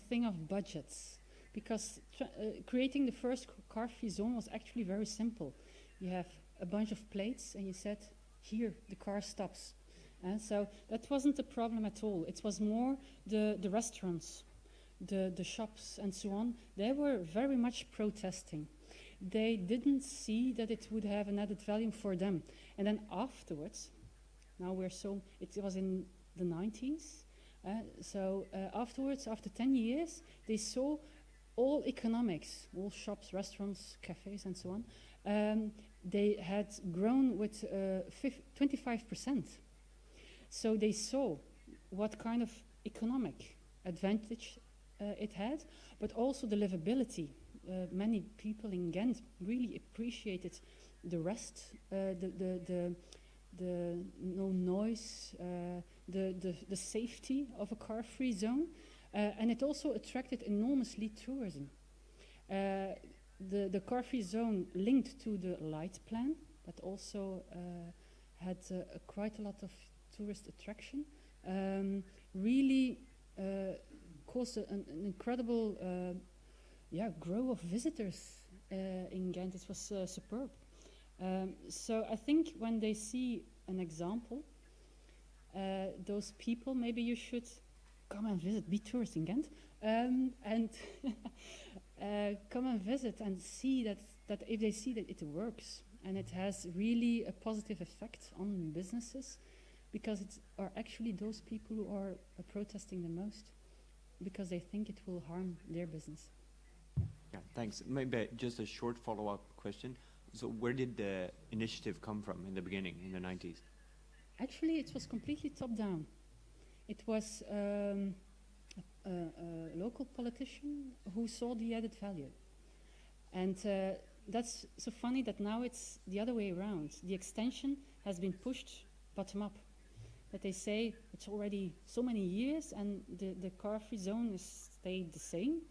thing of budgets, because creating the first car-free zone was actually very simple. You have a bunch of plates and you said, here, the car stops. And so that wasn't a problem at all. It was more the restaurants, the shops and so on. They were very much protesting. They didn't see that it would have an added value for them. And then afterwards, it was in the 90s. Afterwards, after 10 years, they saw all economics, all shops, restaurants, cafes and so on, they had grown with 25%. So they saw what kind of economic advantage it had, but also the livability. Many people in Ghent really appreciated the rest, the no noise, the safety of a car-free zone, and it also attracted enormously tourism. The car-free zone linked to the light plan that also had quite a lot of tourist attraction, really caused an incredible growth of visitors in Ghent. It was superb. So I think when they see an example, those people, maybe you should come and visit, be tourists in Ghent, and come and visit and see that if they see that it works and it has really a positive effect on businesses, because it are actually those people who are protesting the most, because they think it will harm their business. Yeah, thanks. Maybe just a short follow-up question. So where did the initiative come from in the beginning, in the 90s? Actually, it was completely top-down. It was a local politician who saw the added value. And that's so funny that now it's the other way around. The extension has been pushed bottom-up. That they say it's already so many years and the car-free zone has stayed the same.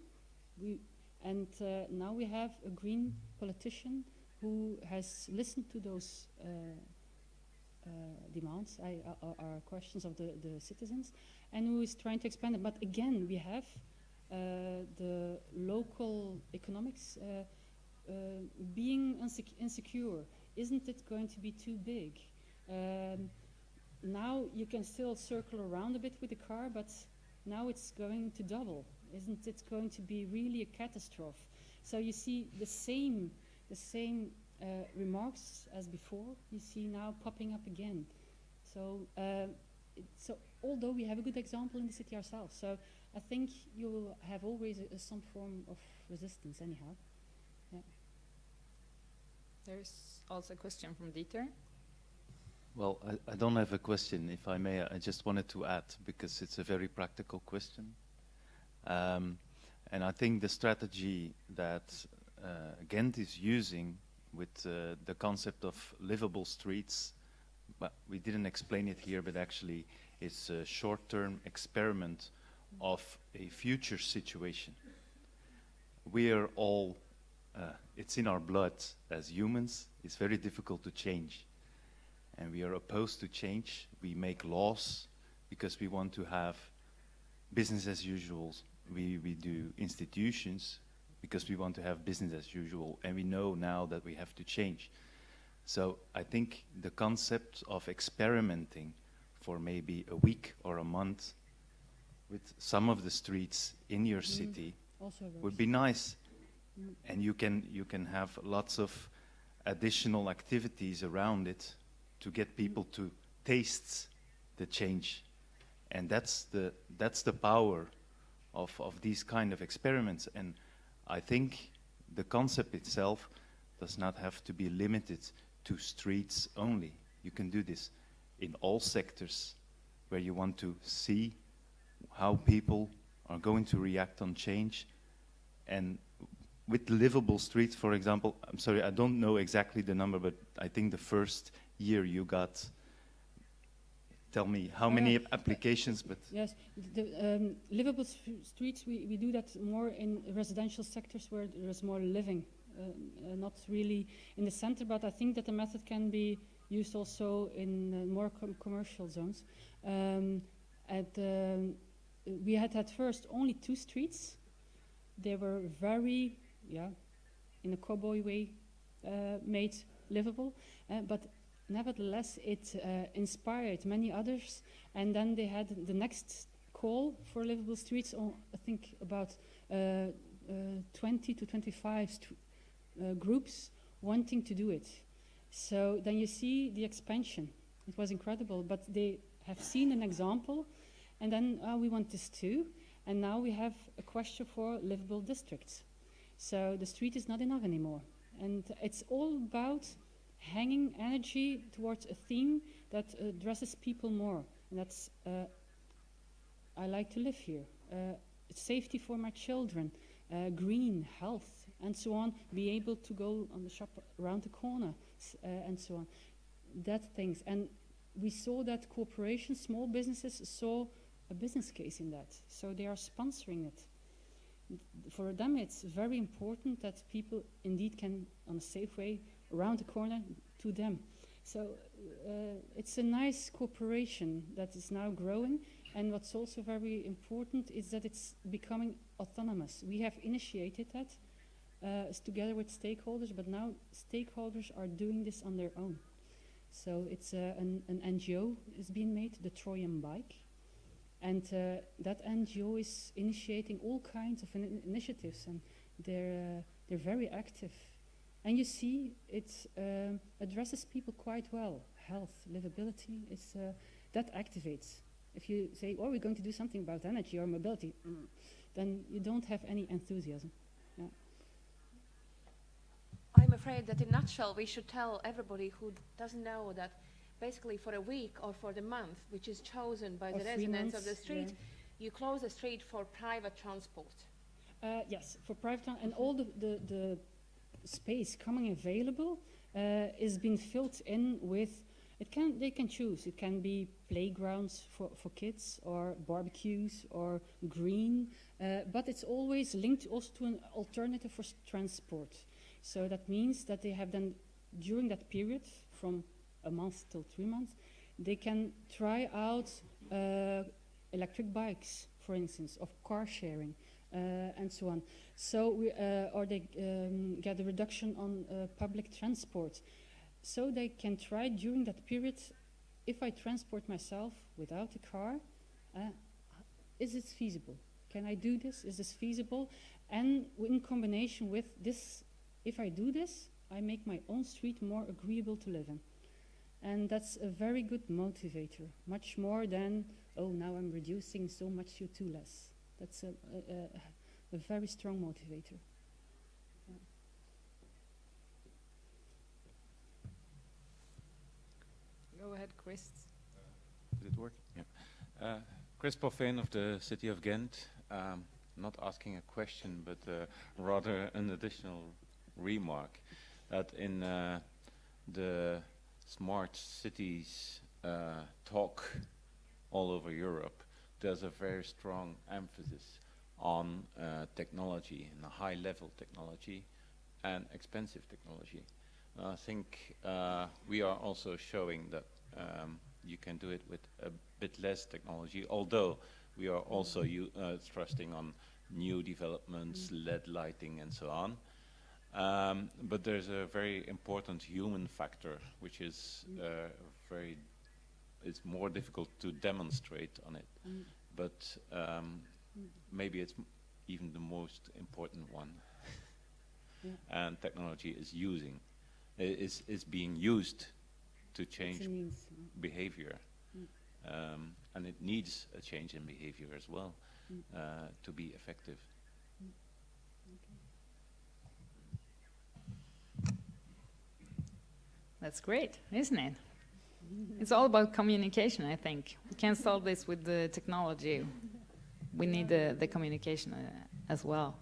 Now we have a green politician who has listened to those demands, or questions of the citizens, and who is trying to expand it. But again, we have the local economics being insecure. Isn't it going to be too big? Now you can still circle around a bit with the car, but now it's going to double. Isn't it going to be really a catastrophe? So you see the same remarks as before, you see now popping up again. So, so although we have a good example in the city ourselves, so I think you will have always some form of resistance anyhow. Yeah. There's also a question from Dieter. Well, I don't have a question, if I may. I just wanted to add, because it's a very practical question. And I think the strategy that Ghent is using with the concept of livable streets, but we didn't explain it here, but actually it's a short-term experiment of a future situation. We are all, it's in our blood as humans. It's very difficult to change. And we are opposed to change. We make laws because we want to have business as usual. We do institutions because we want to have business as usual. And we know now that we have to change. So I think the concept of experimenting for maybe a week or a month with some of the streets in your city would be nice. And you can have lots of additional activities around it to get people to taste the change. And that's the power of these kind of experiments. And I think the concept itself does not have to be limited to streets only. You can do this in all sectors where you want to see how people are going to react on change. And with livable streets, for example, I'm sorry, I don't know exactly the number, but I think the first year you got, tell me how many applications, but... Yes, the livable streets, we do that more in residential sectors where there is more living, not really in the center, but I think that the method can be used also in more commercial zones. We had at first only 2 streets. They were very, in a cowboy way, made livable, but nevertheless it inspired many others, and then they had the next call for livable streets on, I think, about 20 to 25 groups wanting to do it. So then you see the expansion. It was incredible, but they have seen an example, and then we want this too, and now we have a question for livable districts. So the street is not enough anymore, and it's all about hanging energy towards a theme that addresses people more, and that's I like to live here, safety for my children, green, health, and so on, be able to go on the shop around the corner. and so on. That things. And we saw that corporations, small businesses, saw a business case in that. So they are sponsoring it. For them, it's very important that people indeed can, on a safe way, around the corner to them. So it's a nice cooperation that is now growing. And what's also very important is that it's becoming autonomous. We have initiated that together with stakeholders, but now stakeholders are doing this on their own. So it's an NGO is being made, the Trojan Bike. And that NGO is initiating all kinds of initiatives, and they're very active. And you see, it addresses people quite well. Health, livability, that activates. If you say, oh, we're going to do something about energy or mobility, then you don't have any enthusiasm. Yeah. I'm afraid that in a nutshell, we should tell everybody who doesn't know that basically for a week or for the month, which is chosen by the residents of the street, you close the street for private transport. Yes, for private transport, and all the space coming available is being filled in with, they can choose. It can be playgrounds for kids, or barbecues, or green, but it's always linked also to an alternative for transport. So that means that they have then, during that period, from a month till 3 months, they can try out electric bikes, for instance, of car sharing, and so on. So or they get a reduction on public transport. So they can try during that period, if I transport myself without a car, is this feasible? Can I do this? Is this feasible? And in combination with this, if I do this, I make my own street more agreeable to live in. And that's a very good motivator, much more than, oh, now I'm reducing so much CO2 less. That's a very strong motivator. Yeah. Go ahead, Chris. Did it work? Yeah. Chris Poffin of the City of Ghent. Not asking a question, but rather an additional remark. That in the smart cities talk all over Europe, there's a very strong emphasis on technology, and a high-level technology and expensive technology. I think we are also showing that you can do it with a bit less technology, although we are also thrusting on new developments, LED lighting and so on. But there's a very important human factor, which is it's more difficult to demonstrate on it. But maybe it's even the most important one. And technology is being used to change behavior. And it needs a change in behavior as well to be effective. That's great, isn't it? It's all about communication, I think. We can't solve this with the technology. We need the communication as well.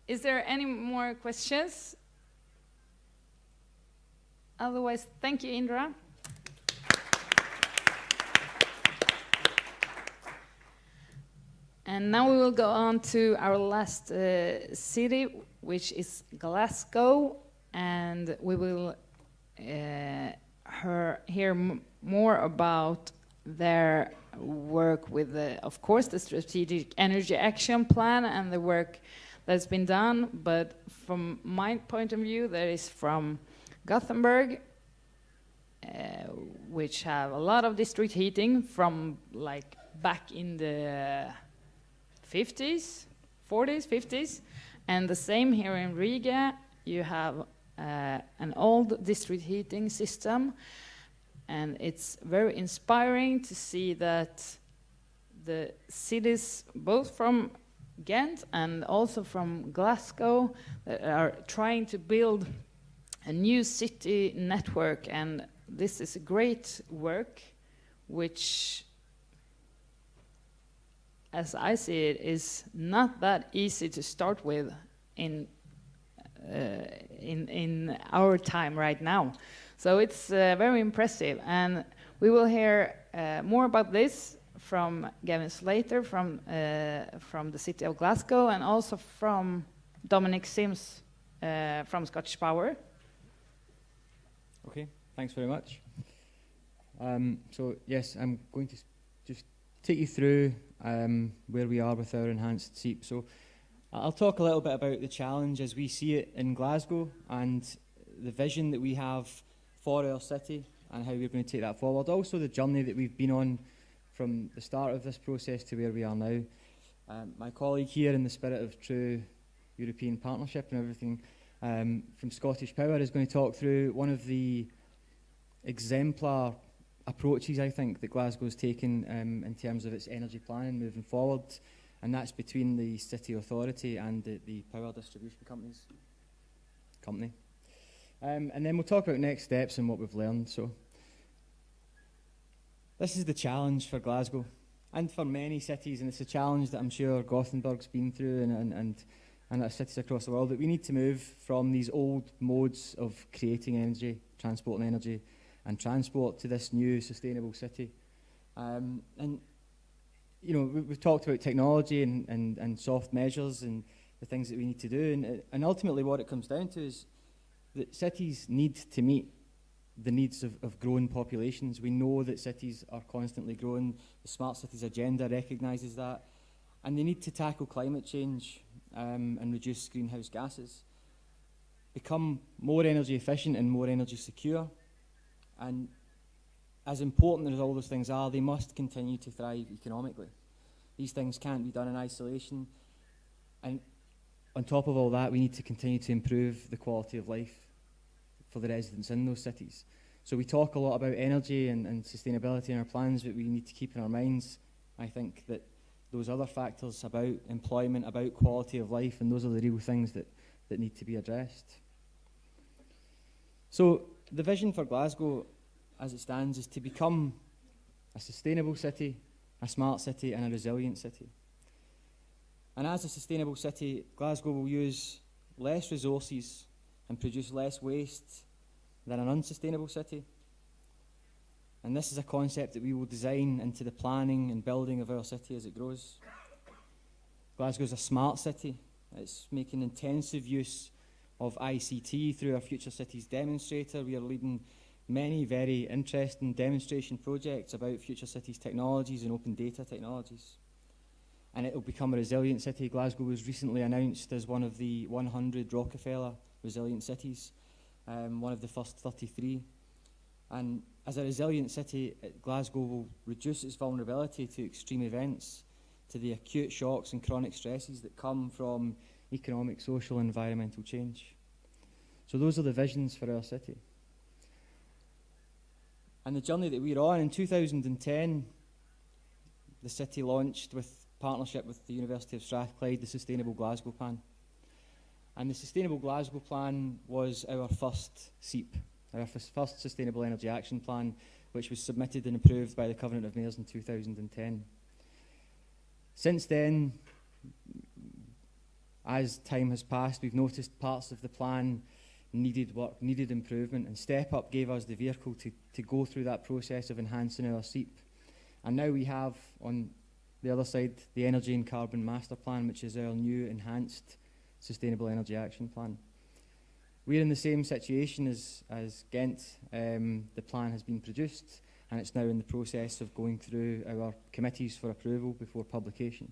Is there any more questions? Otherwise, thank you, Indra. And now we will go on to our last city, which is Glasgow, and we will hear more about their work with, of course, the Strategic Energy Action Plan and the work that's been done. But from my point of view, that is from Gothenburg, which have a lot of district heating from like back in the 50s, 40s, 50s. And the same here in Riga, you have an old district heating system. And it's very inspiring to see that the cities, both from Ghent and also from Glasgow, that are trying to build a new city network. And this is a great work, which, as I see it, is not that easy to start with in in our time right now. So it's very impressive, and we will hear more about this from Gavin Slater from the city of Glasgow, and also from Dominic Sims from Scottish Power. Okay, thanks very much. So yes, I'm going to just take you through where we are with our enhanced SEEP. So I'll talk a little bit about the challenge as we see it in Glasgow and the vision that we have for our city and how we're going to take that forward. Also the journey that we've been on from the start of this process to where we are now. My colleague here, in the spirit of true European partnership and everything, from Scottish Power, is going to talk through one of the exemplar approaches, I think, that Glasgow's taken in terms of its energy planning moving forward, and that's between the city authority and the power distribution company. And then we'll talk about next steps and what we've learned. So this is the challenge for Glasgow and for many cities, and it's a challenge that I'm sure Gothenburg's been through and cities across the world, that we need to move from these old modes of creating energy, transporting energy, and transport to this new sustainable city. And you know, we've talked about technology and soft measures and the things that we need to do, and ultimately what it comes down to is that cities need to meet the needs of growing populations. We know that cities are constantly growing. The Smart Cities Agenda recognises that, and they need to tackle climate change and reduce greenhouse gases, become more energy efficient and more energy secure. And as important as all those things are, they must continue to thrive economically. These things can't be done in isolation. And on top of all that, we need to continue to improve the quality of life for the residents in those cities. So we talk a lot about energy and sustainability in our plans, but we need to keep in our minds, I think, that those other factors about employment, about quality of life, and those are the real things that need to be addressed. So the vision for Glasgow, as it stands, is to become a sustainable city, a smart city, and a resilient city. And as a sustainable city, Glasgow will use less resources and produce less waste than an unsustainable city. And this is a concept that we will design into the planning and building of our city as it grows. Glasgow is a smart city. It's making intensive use of ICT through our Future Cities demonstrator. We are leading many very interesting demonstration projects about future cities technologies and open data technologies. And it will become a resilient city. Glasgow was recently announced as one of the 100 Rockefeller resilient cities, one of the first 33. And as a resilient city, Glasgow will reduce its vulnerability to extreme events, to the acute shocks and chronic stresses that come from economic, social, and environmental change. So those are the visions for our city. And the journey that we're on, in 2010, the city launched, with partnership with the University of Strathclyde, the Sustainable Glasgow Plan. And the Sustainable Glasgow Plan was our first SEEP, our first Sustainable Energy Action Plan, which was submitted and approved by the Covenant of Mayors in 2010. Since then, as time has passed, we've noticed parts of the plan needed work, needed improvement, and Step Up gave us the vehicle to go through that process of enhancing our SEEP. And now we have, on the other side, the Energy and Carbon Master Plan, which is our new enhanced Sustainable Energy Action Plan. We're in the same situation as Ghent. The plan has been produced, and it's now in the process of going through our committees for approval before publication.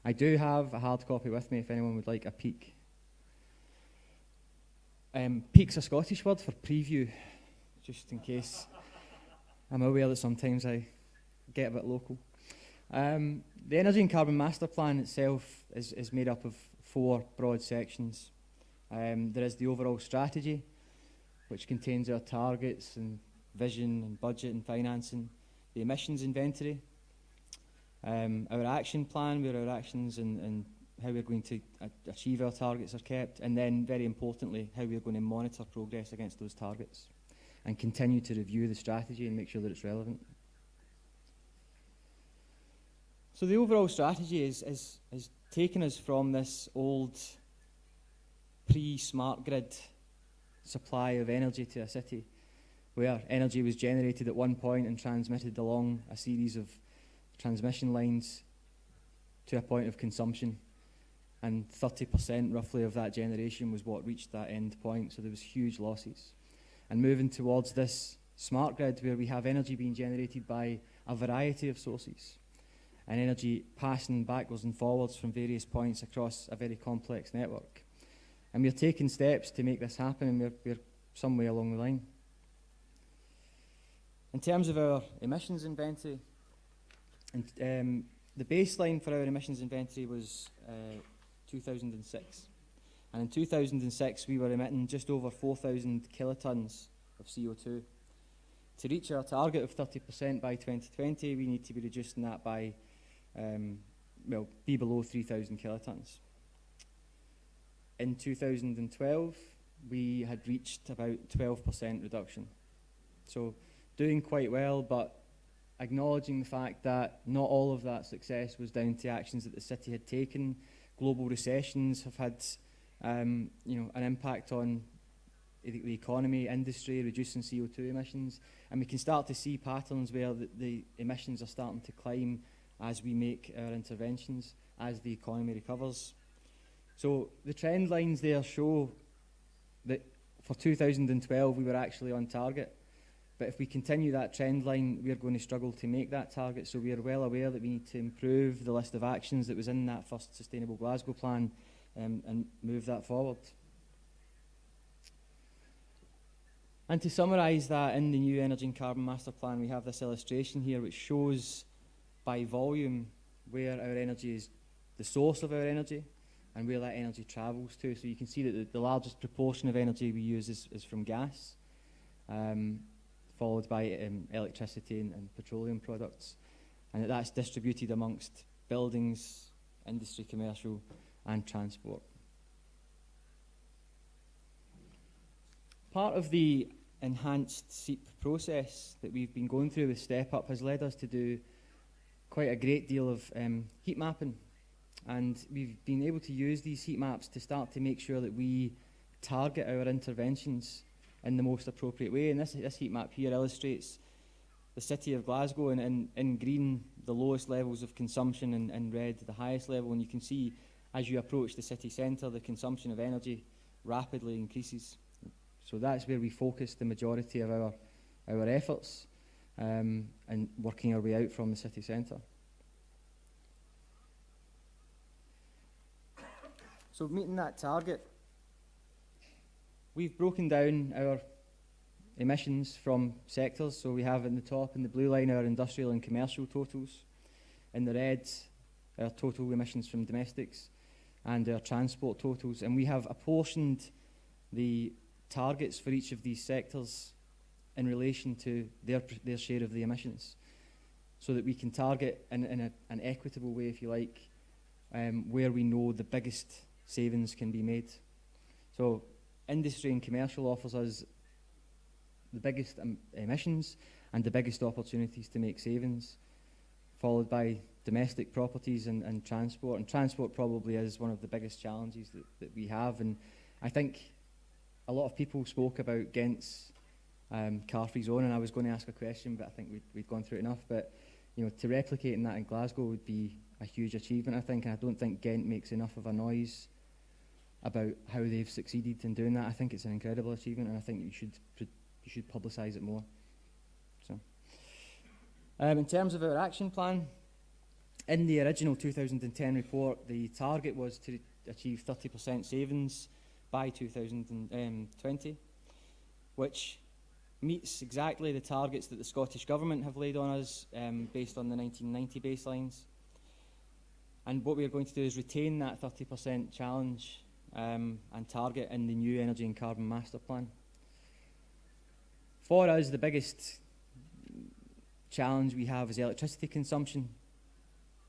I do have a hard copy with me if anyone would like a peek. Peek's a Scottish word for preview, just in case. I'm aware that sometimes I get a bit local. The Energy and Carbon Master Plan itself is made up of 4 broad sections. There is the overall strategy, which contains our targets and vision and budget and financing, the emissions inventory, our action plan, where our actions and how we're going to achieve our targets are kept, and then, very importantly, how we're going to monitor progress against those targets and continue to review the strategy and make sure that it's relevant. So the overall strategy is taken us from this old pre-smart grid supply of energy to a city, where energy was generated at one point and transmitted along a series of transmission lines to a point of consumption. And 30% roughly of that generation was what reached that end point, so there was huge losses. And moving towards this smart grid, where we have energy being generated by a variety of sources, and energy passing backwards and forwards from various points across a very complex network. And we're taking steps to make this happen, and we're some way along the line. In terms of our emissions inventory, and, the baseline for our emissions inventory was 2006. And in 2006, we were emitting just over 4,000 kilotons of CO2. To reach our target of 30% by 2020, we need to be reducing that by, be below 3,000 kilotons. In 2012, we had reached about 12% reduction. So doing quite well, but acknowledging the fact that not all of that success was down to actions that the city had taken. Global recessions have had an impact on the economy, industry, reducing CO2 emissions, and we can start to see patterns where the emissions are starting to climb as we make our interventions, as the economy recovers. So the trend lines there show that for 2012 we were actually on target, but if we continue that trend line, we're going to struggle to make that target. So we are well aware that we need to improve the list of actions that was in that first Sustainable Glasgow plan and move that forward. And to summarise that, in the new Energy and Carbon Master Plan, we have this illustration here which shows by volume where our energy is, the source of our energy, and where that energy travels to. So you can see that the largest proportion of energy we use is from gas, followed by electricity and petroleum products, and that's distributed amongst buildings, industry, commercial, and transport. Part of the enhanced SEEP process that we've been going through with Step Up has led us to do quite a great deal of heat mapping, and we've been able to use these heat maps to start to make sure that we target our interventions in the most appropriate way. And this heat map here illustrates the city of Glasgow, and in green the lowest levels of consumption, and in red the highest level, and you can see as you approach the city centre the consumption of energy rapidly increases. So that's where we focus the majority of our efforts, and working our way out from the city centre. So meeting that target, we've broken down our emissions from sectors. So we have in the top, in the blue line, our industrial and commercial totals. In the red, our total emissions from domestics, and our transport totals. And we have apportioned the targets for each of these sectors in relation to their share of the emissions, so that we can target in an equitable way, if you like, where we know the biggest savings can be made. So industry and commercial offers us the biggest emissions and the biggest opportunities to make savings, followed by domestic properties and transport. And transport probably is one of the biggest challenges that we have. And I think a lot of people spoke about Ghent's car-free zone, and I was going to ask a question, but I think we'd gone through it enough. But to replicating that in Glasgow would be a huge achievement, I think, and I don't think Ghent makes enough of a noise about how they've succeeded in doing that. I think it's an incredible achievement, and I think you should publicise it more. So, in terms of our action plan, in the original 2010 report, the target was to achieve 30% savings by 2020, which meets exactly the targets that the Scottish Government have laid on us based on the 1990 baselines. And what we are going to do is retain that 30% challenge and target in the new Energy and Carbon Master Plan. For us, the biggest challenge we have is electricity consumption,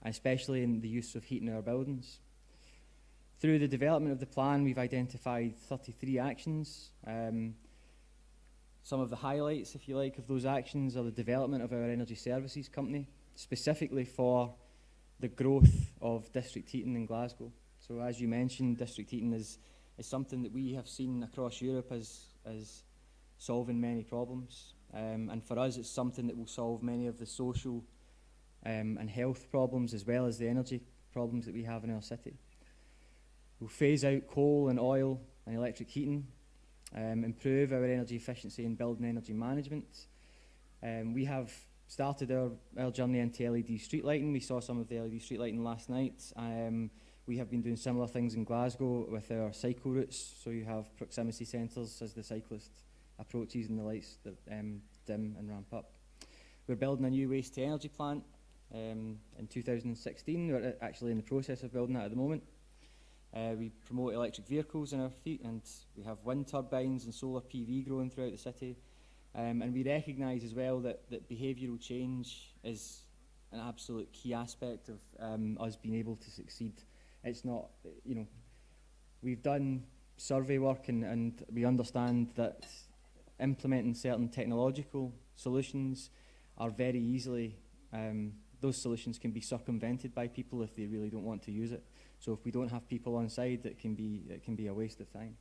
especially in the use of heat in our buildings. Through the development of the plan, we've identified 33 actions. Some of the highlights, if you like, of those actions are the development of our energy services company, specifically for the growth of district heating in Glasgow. So as you mentioned, district heating is is something that we have seen across Europe as solving many problems. And for us, it's something that will solve many of the social and health problems, as well as the energy problems that we have in our city. We'll phase out coal and oil and electric heating, improve our energy efficiency and building energy management. We have started our journey into LED street lighting. We saw some of the LED street lighting last night. We have been doing similar things in Glasgow with our cycle routes. So you have proximity sensors as the cyclist approaches and the lights that dim and ramp up. We're building a new waste to energy plant in 2016. We're actually in the process of building that at the moment. We promote electric vehicles in our fleet, and we have wind turbines and solar PV growing throughout the city. And we recognise as well that behavioural change is an absolute key aspect of us being able to succeed. It's not, we've done survey work and we understand that implementing certain technological solutions are very easily, those solutions can be circumvented by people if they really don't want to use it. So if we don't have people on side, it can be a waste of time.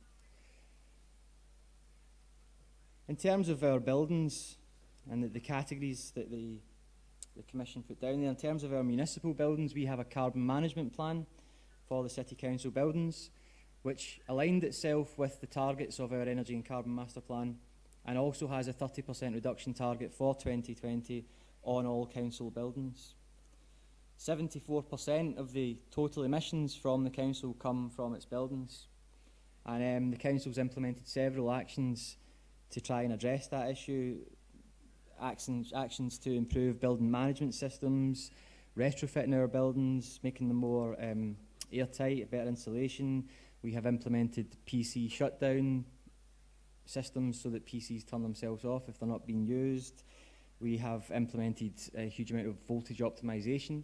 In terms of our buildings and the categories that the Commission put down there, in terms of our municipal buildings, we have a carbon management plan for the City Council buildings, which aligned itself with the targets of our Energy and Carbon Master Plan, and also has a 30% reduction target for 2020 on all council buildings. 74% of the total emissions from the council come from its buildings, and the council's implemented several actions to try and address that issue. Actions to improve building management systems, retrofitting our buildings, making them more airtight, better insulation. We have implemented PC shutdown systems so that PCs turn themselves off if they're not being used. We have implemented a huge amount of voltage optimization.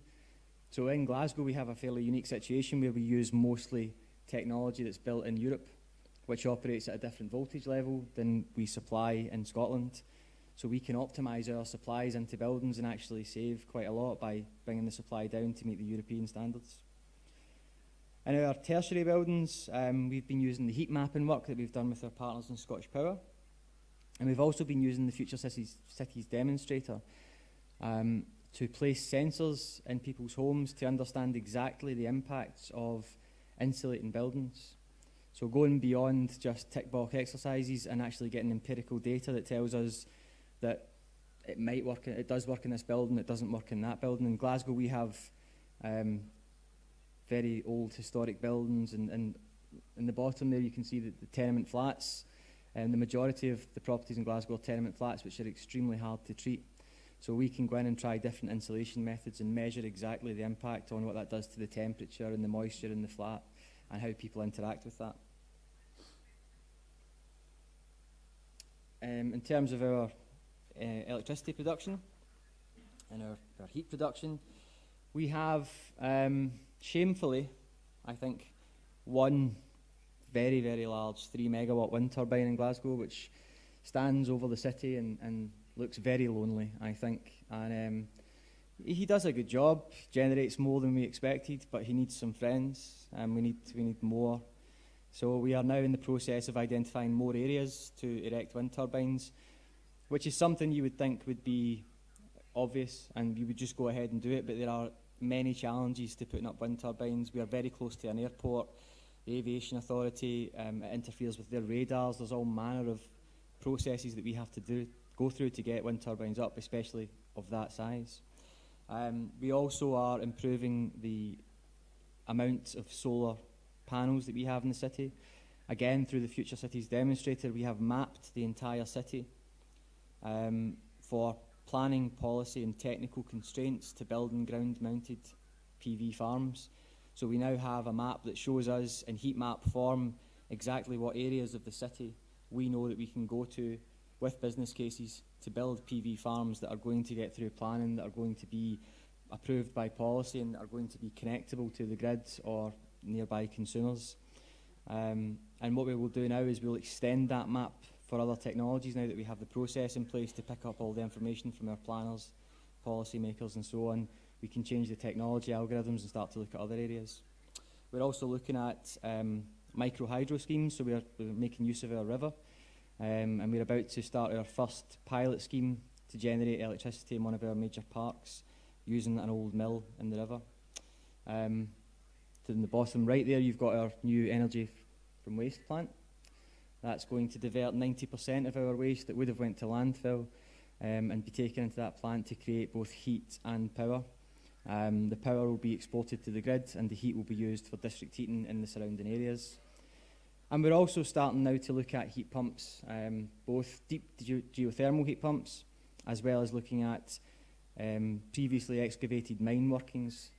So in Glasgow we have a fairly unique situation where we use mostly technology that's built in Europe, which operates at a different voltage level than we supply in Scotland. So we can optimise our supplies into buildings and actually save quite a lot by bringing the supply down to meet the European standards. In our tertiary buildings, we've been using the heat mapping work that we've done with our partners in Scottish Power. And we've also been using the Future Cities Demonstrator to place sensors in people's homes to understand exactly the impacts of insulating buildings. So going beyond just tick box exercises and actually getting empirical data that tells us that it might work, it does work in this building, it doesn't work in that building. In Glasgow we have very old historic buildings, and in the bottom there you can see the tenement flats, and the majority of the properties in Glasgow are tenement flats, which are extremely hard to treat. So we can go in and try different insulation methods and measure exactly the impact on what that does to the temperature and the moisture in the flat and how people interact with that. In terms of our electricity production and our heat production, we have, shamefully, I think, one very, very large 3 megawatt wind turbine in Glasgow, which stands over the city and looks very lonely, I think. And he does a good job, generates more than we expected, but he needs some friends, and we need more. So we are now in the process of identifying more areas to erect wind turbines, which is something you would think would be obvious and you would just go ahead and do it, but there are many challenges to putting up wind turbines. We are very close to an airport. The Aviation Authority, it interferes with their radars. There's all manner of processes that we have to go through to get wind turbines up, especially of that size. We also are improving the amount of solar panels that we have in the city. Again, through the Future Cities Demonstrator, we have mapped the entire city for planning, policy and technical constraints to building ground-mounted PV farms. So we now have a map that shows us in heat map form exactly what areas of the city we know that we can go to with business cases to build PV farms that are going to get through planning, that are going to be approved by policy and are going to be connectable to the grids or nearby consumers. And what we will do now is we'll extend that map for other technologies now that we have the process in place to pick up all the information from our planners, policy makers and so on. We can change the technology algorithms and start to look at other areas. We're also looking at micro hydro schemes, so we're making use of our river, and we're about to start our first pilot scheme to generate electricity in one of our major parks using an old mill in the river. To the bottom right there, you've got our new energy from waste plant. That's going to divert 90% of our waste that would have went to landfill and be taken into that plant to create both heat and power. The power will be exported to the grid and the heat will be used for district heating in the surrounding areas. And we're also starting now to look at heat pumps, both deep geothermal heat pumps, as well as looking at previously excavated mine workings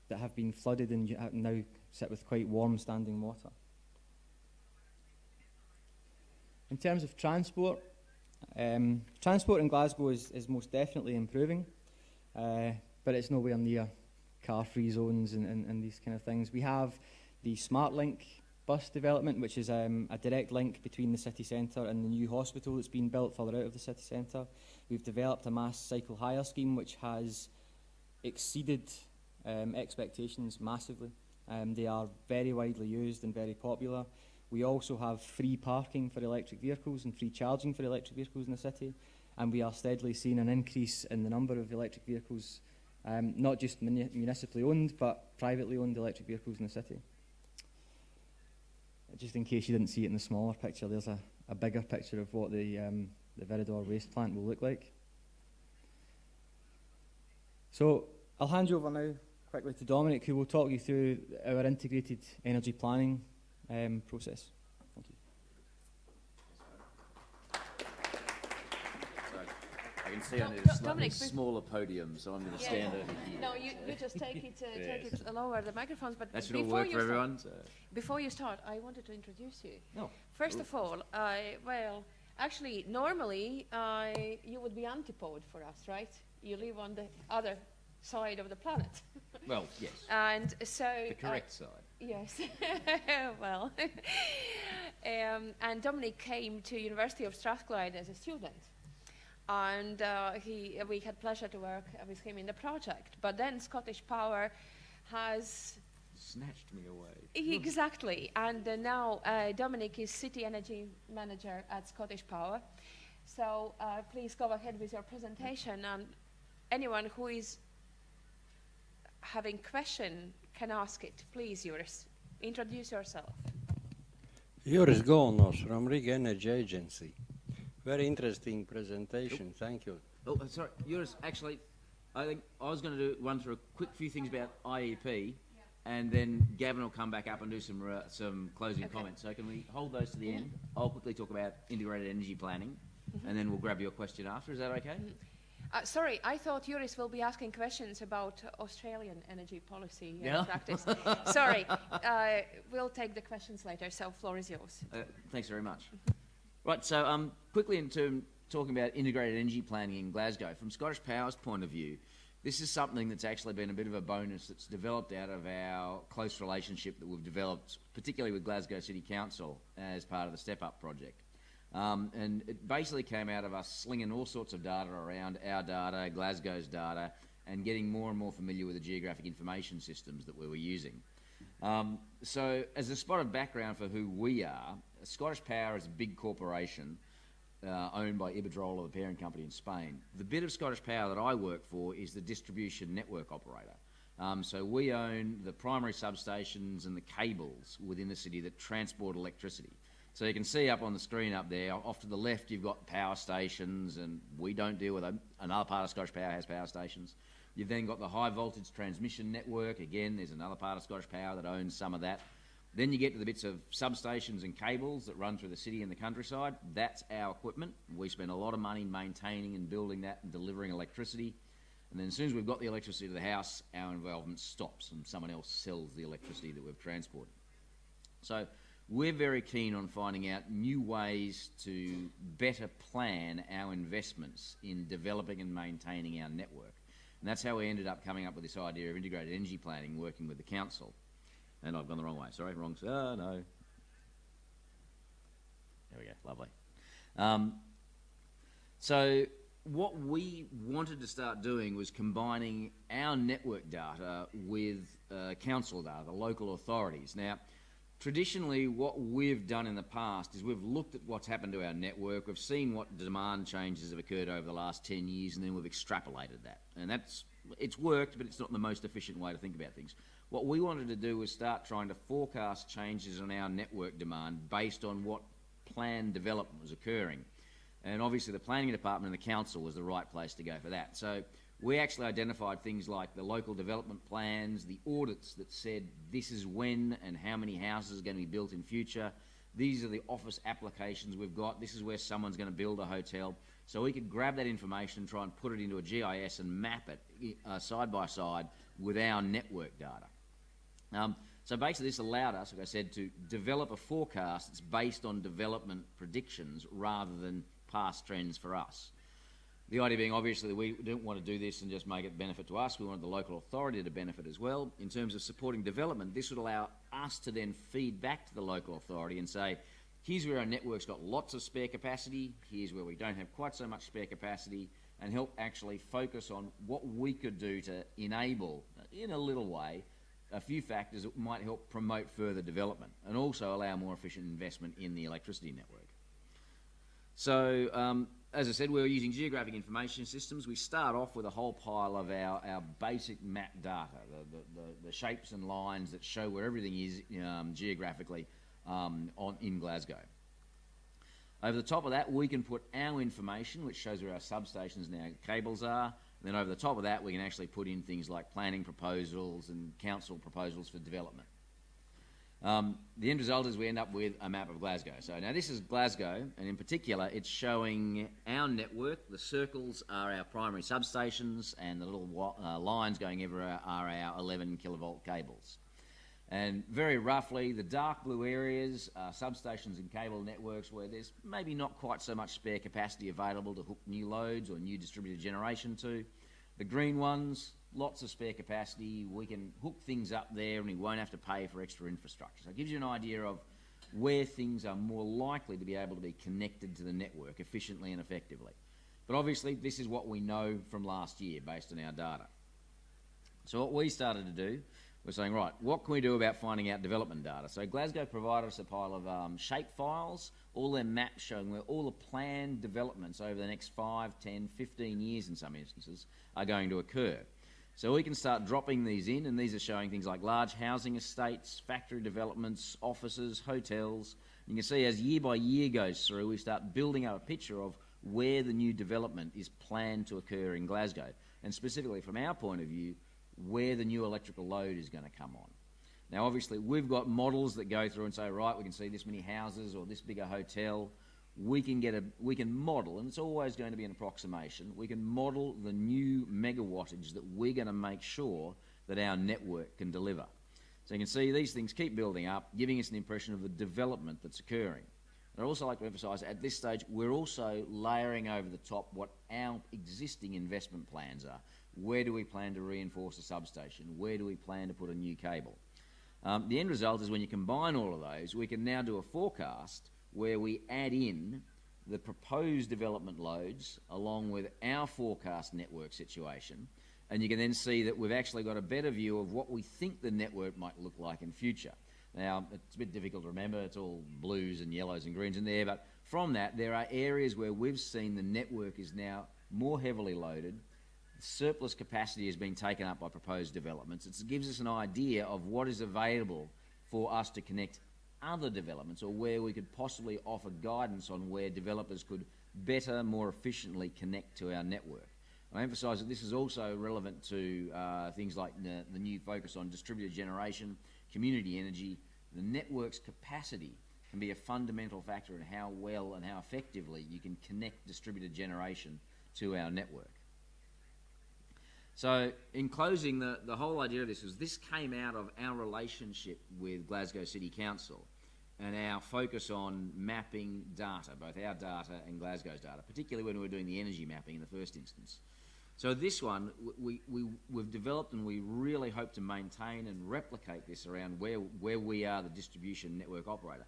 that have been flooded and now sit with quite warm standing water. In terms of transport, transport in Glasgow is most definitely improving, but it's nowhere near car-free zones and these kind of things. We have the SmartLink bus development, which is a direct link between the city centre and the new hospital that's been built further out of the city centre. We've developed a mass cycle hire scheme which has exceeded expectations massively. They are very widely used and very popular. We also have free parking for electric vehicles and free charging for electric vehicles in the city, and we are steadily seeing an increase in the number of electric vehicles, not just municipally owned, but privately owned electric vehicles in the city. Just in case you didn't see it in the smaller picture, there's a bigger picture of what the Viridor waste plant will look like. So I'll hand you over now quickly to Dominic, who will talk you through our integrated energy planning process. Thank you. So I can see I need a slightly smaller podium, so I'm going to stand over here. No, you just take it lower the microphones. But that should all work for everyone. Before you start, I wanted to introduce you. No. First of all, actually, normally you would be antipode for us, right? You live on the other side of the planet. Well, yes. And so the correct side. Yes. Well, and Dominic came to University of Strathclyde as a student, and we had pleasure to work with him in the project. But then Scottish Power has snatched me away. Exactly, and now Dominic is City Energy Manager at Scottish Power. So please go ahead with your presentation, and anyone who is having question can ask it. Please, Juris, introduce yourself. Juris Golnos from Riga Energy Agency. Very interesting presentation. Thank you. Oh, sorry, Juris. Actually, I think I was going to run through a quick few things about IEP, and then Gavin will come back up and do some closing comments. So can we hold those to the end? I'll quickly talk about integrated energy planning, and then we'll grab your question after. Is that okay? Sorry, I thought Juris will be asking questions about Australian energy policy practice. Sorry, we'll take the questions later, so floor is yours. Thanks very much. Right, so quickly into talking about integrated energy planning in Glasgow. From Scottish Power's point of view, this is something that's actually been a bit of a bonus that's developed out of our close relationship that we've developed, particularly with Glasgow City Council as part of the Step Up project. And it basically came out of us slinging all sorts of data around, our data, Glasgow's data, and getting more and more familiar with the geographic information systems that we were using. So as a spot of background for who we are, Scottish Power is a big corporation owned by Iberdrola, the parent company in Spain. The bit of Scottish Power that I work for is the distribution network operator. So we own the primary substations and the cables within the city that transport electricity. So you can see up on the screen up there, off to the left you've got power stations, and we don't deal with them. Another part of Scottish Power has power stations. You've then got the high voltage transmission network. Again, there's another part of Scottish Power that owns some of that. Then you get to the bits of substations and cables that run through the city and the countryside. That's our equipment. We spend a lot of money maintaining and building that and delivering electricity. And then as soon as we've got the electricity to the house, our involvement stops and someone else sells the electricity that we've transported. So we're very keen on finding out new ways to better plan our investments in developing and maintaining our network. And that's how we ended up coming up with this idea of integrated energy planning, working with the council. And I've gone the wrong way. Sorry, wrong. Oh, no. There we go. Lovely. So what we wanted to start doing was combining our network data with council data, the local authorities. Now, traditionally, what we've done in the past is we've looked at what's happened to our network, we've seen what demand changes have occurred over the last 10 years, and then we've extrapolated that. And it's worked, but it's not the most efficient way to think about things. What we wanted to do was start trying to forecast changes in our network demand based on what planned development was occurring. And obviously the planning department and the council was the right place to go for that. So we actually identified things like the local development plans, the audits that said this is when and how many houses are going to be built in future. These are the office applications we've got. This is where someone's going to build a hotel. So we could grab that information and try and put it into a GIS and map it side by side with our network data. So basically this allowed us, like I said, to develop a forecast that's based on development predictions rather than past trends for us. The idea being, obviously, that we didn't want to do this and just make it benefit to us. We wanted the local authority to benefit as well. In terms of supporting development, this would allow us to then feed back to the local authority and say, here's where our network's got lots of spare capacity, here's where we don't have quite so much spare capacity, and help actually focus on what we could do to enable, in a little way, a few factors that might help promote further development and also allow more efficient investment in the electricity network. So, as I said, we're using geographic information systems. We start off with a whole pile of our basic map data, the shapes and lines that show where everything is geographically in Glasgow. Over the top of that, we can put our information, which shows where our substations and our cables are. And then over the top of that, we can actually put in things like planning proposals and council proposals for development. The end result is we end up with a map of Glasgow. So now this is Glasgow, and in particular, it's showing our network. The circles are our primary substations, and the little lines going everywhere are our 11 kilovolt cables. And very roughly, the dark blue areas are substations and cable networks where there's maybe not quite so much spare capacity available to hook new loads or new distributed generation to. The green ones, lots of spare capacity. We can hook things up there and we won't have to pay for extra infrastructure. So it gives you an idea of where things are more likely to be able to be connected to the network efficiently and effectively. But obviously, this is what we know from last year based on our data. So what we started to do, we're saying, right, what can we do about finding out development data? So Glasgow provided us a pile of shape files, all their maps showing where all the planned developments over the next 5, 10, 15 years in some instances are going to occur. So we can start dropping these in, and these are showing things like large housing estates, factory developments, offices, hotels. You can see as year by year goes through, we start building up a picture of where the new development is planned to occur in Glasgow. And specifically from our point of view, where the new electrical load is going to come on. Now, obviously, we've got models that go through and say, right, we can see this many houses or this bigger hotel. We can model, and it's always going to be an approximation, we can model the new megawattage that we're going to make sure that our network can deliver. So you can see these things keep building up, giving us an impression of the development that's occurring. And I'd also like to emphasise, at this stage, we're also layering over the top what our existing investment plans are. Where do we plan to reinforce a substation? Where do we plan to put a new cable? The end result is when you combine all of those, we can now do a forecast where we add in the proposed development loads along with our forecast network situation, and you can then see that we've actually got a better view of what we think the network might look like in future. Now, it's a bit difficult to remember, it's all blues and yellows and greens in there, but from that, there are areas where we've seen the network is now more heavily loaded, surplus capacity has been taken up by proposed developments. It gives us an idea of what is available for us to connect other developments, or where we could possibly offer guidance on where developers could better, more efficiently connect to our network. I emphasise that this is also relevant to things like the new focus on distributed generation, community energy. The network's capacity can be a fundamental factor in how well and how effectively you can connect distributed generation to our network. So in closing, the whole idea of this was this came out of our relationship with Glasgow City Council and our focus on mapping data, both our data and Glasgow's data, particularly when we were doing the energy mapping in the first instance. So this one, we've developed, and we really hope to maintain and replicate this around where we are the distribution network operator,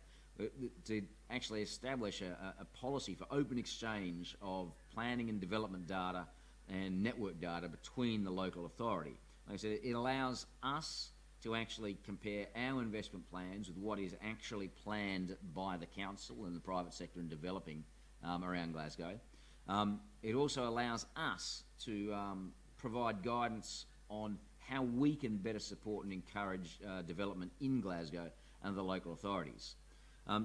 to actually establish a policy for open exchange of planning and development data and network data between the local authority. Like I said, it allows us to actually compare our investment plans with what is actually planned by the council and the private sector in developing around Glasgow. It also allows us to provide guidance on how we can better support and encourage development in Glasgow and the local authorities.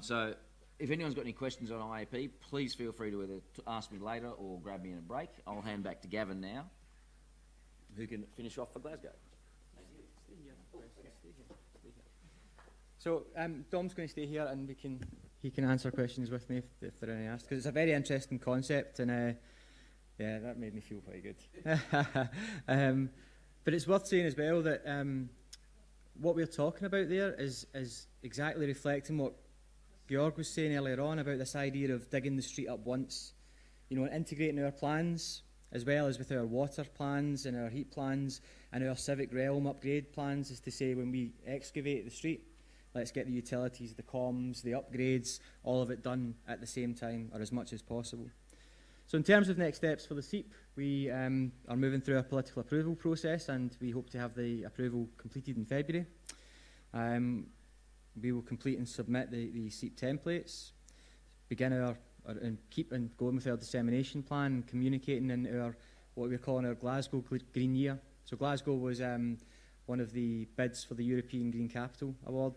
So if anyone's got any questions on IAP, please feel free to either ask me later or grab me in a break. I'll hand back to Gavin now, who can finish off for Glasgow. So Dom's going to stay here, and he can answer questions with me if there are any asked, because it's a very interesting concept, and yeah, that made me feel quite good. But it's worth saying as well that what we're talking about there is exactly reflecting what Georg was saying earlier on about this idea of digging the street up once, you know, and integrating our plans as well as with our water plans and our heat plans and our civic realm upgrade plans, is to say when we excavate the street, let's get the utilities, the comms, the upgrades, all of it done at the same time or as much as possible. So in terms of next steps for the SEEP, we are moving through a political approval process, and we hope to have the approval completed in February. We will complete and submit the SEEP templates, begin and keep and going with our dissemination plan, and communicating in our, what we're calling our Glasgow Green Year. So Glasgow was one of the bids for the European Green Capital Award,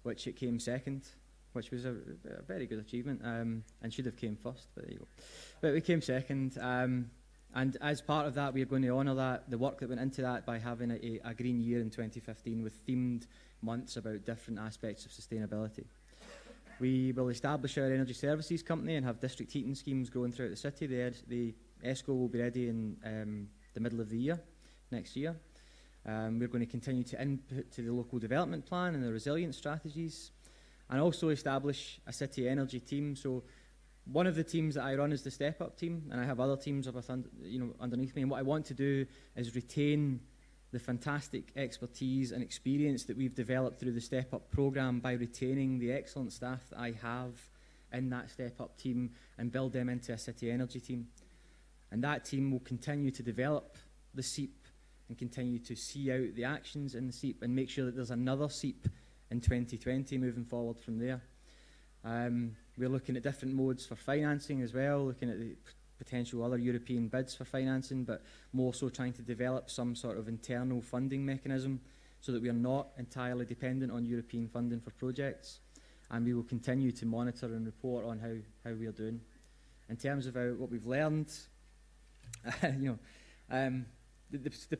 which it came second, which was a very good achievement, and should have came first, but there you go. But we came second, and as part of that, we are going to honour that, the work that went into that, by having a green year in 2015 with themed months about different aspects of sustainability. We will establish our energy services company and have district heating schemes going throughout the city. The ESCO will be ready in the middle of the year, next year. We're going to continue to input to the local development plan and the resilience strategies, and also establish a city energy team. So one of the teams that I run is the Step Up team, and I have other teams underneath me. And what I want to do is retain the fantastic expertise and experience that we've developed through the Step Up programme by retaining the excellent staff that I have in that Step Up team and build them into a city energy team. And that team will continue to develop the SEEP and continue to see out the actions in the SEEP and make sure that there's another SEEP in 2020 moving forward from there. We're looking at different modes for financing as well, looking at the potential other European bids for financing, but more so trying to develop some sort of internal funding mechanism so that we are not entirely dependent on European funding for projects. And we will continue to monitor and report on how we are doing. In terms of what we've learned, the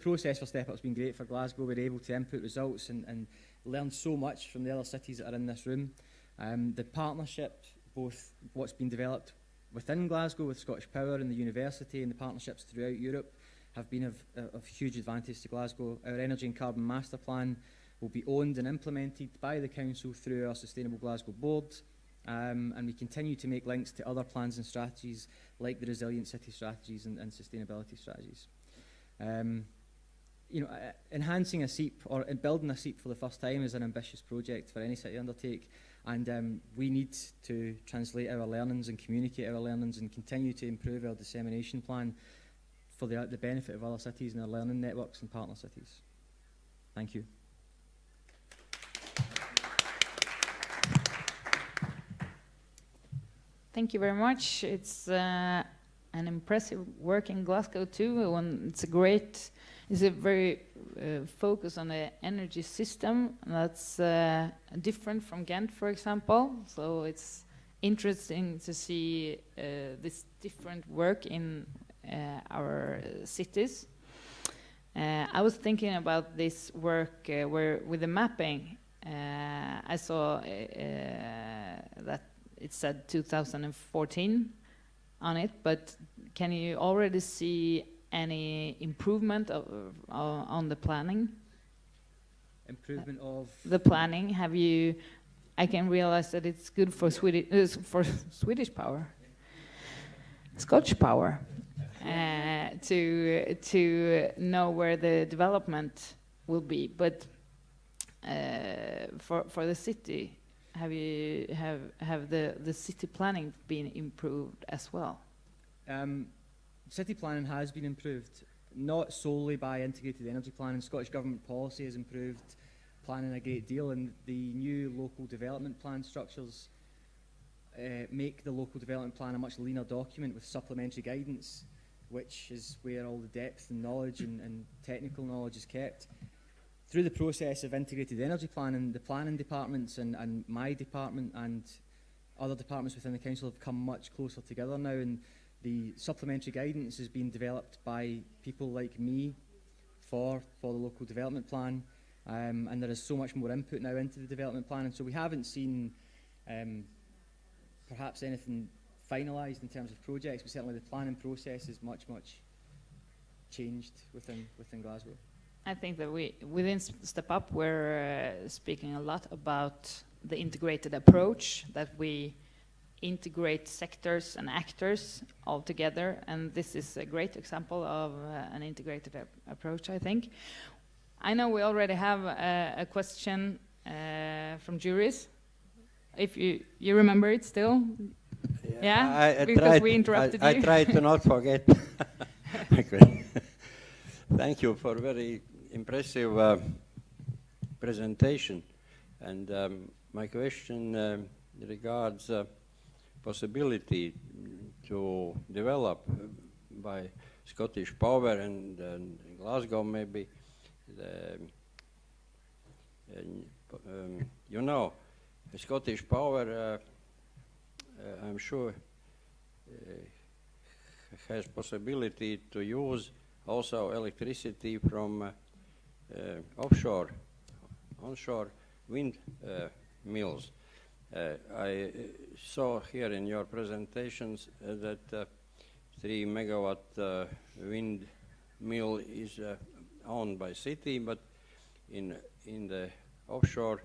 process for Step Up has been great for Glasgow. We're able to input results and learn so much from the other cities that are in this room. The partnership, both what's been developed within Glasgow with Scottish Power and the university, and the partnerships throughout Europe, have been of huge advantage to Glasgow. Our Energy and Carbon Master Plan will be owned and implemented by the Council through our Sustainable Glasgow Board, and we continue to make links to other plans and strategies like the Resilient City strategies and sustainability strategies. Enhancing a SEEP or building a SEEP for the first time is an ambitious project for any city to undertake, and we need to translate our learnings and communicate our learnings and continue to improve our dissemination plan for the benefit of other cities and our learning networks and partner cities. Thank you. Thank you very much. It's an impressive work in Glasgow too. It's a very focus on the energy system that's different from Ghent, for example. So it's interesting to see this different work in our cities. I was thinking about this work where with the mapping. I saw that it said 2014 on it, but can you already see any improvement on the planning? Improvement of the planning. I can realize that it's good for Swedish Power, Scottish Power, to know where the development will be. But for the city, have the city planning been improved as well? City planning has been improved, not solely by integrated energy planning. Scottish Government policy has improved, planning a great deal, and the new local development plan structures make the local development plan a much leaner document with supplementary guidance, which is where all the depth and knowledge and technical knowledge is kept. Through the process of integrated energy planning, the planning departments and my department and other departments within the council have come much closer together now, and the supplementary guidance is being developed by people like me for the local development plan, and there is so much more input now into the development plan, and so we haven't seen perhaps anything finalised in terms of projects, but certainly the planning process is much changed within Glasgow. I think that within Step Up, we're speaking a lot about the integrated approach, that we integrate sectors and actors all together, and this is a great example of an integrated approach, I think. I know we already have a question from juries. If you remember it still? Yeah, because we interrupted you. I try to not forget. Thank you for very impressive presentation. And my question regards possibility to develop by Scottish Power and Glasgow maybe you know, Scottish Power I'm sure has possibility to use also electricity from onshore wind mills. I saw here in your presentations that 3 megawatt wind mill is owned by city, but in the offshore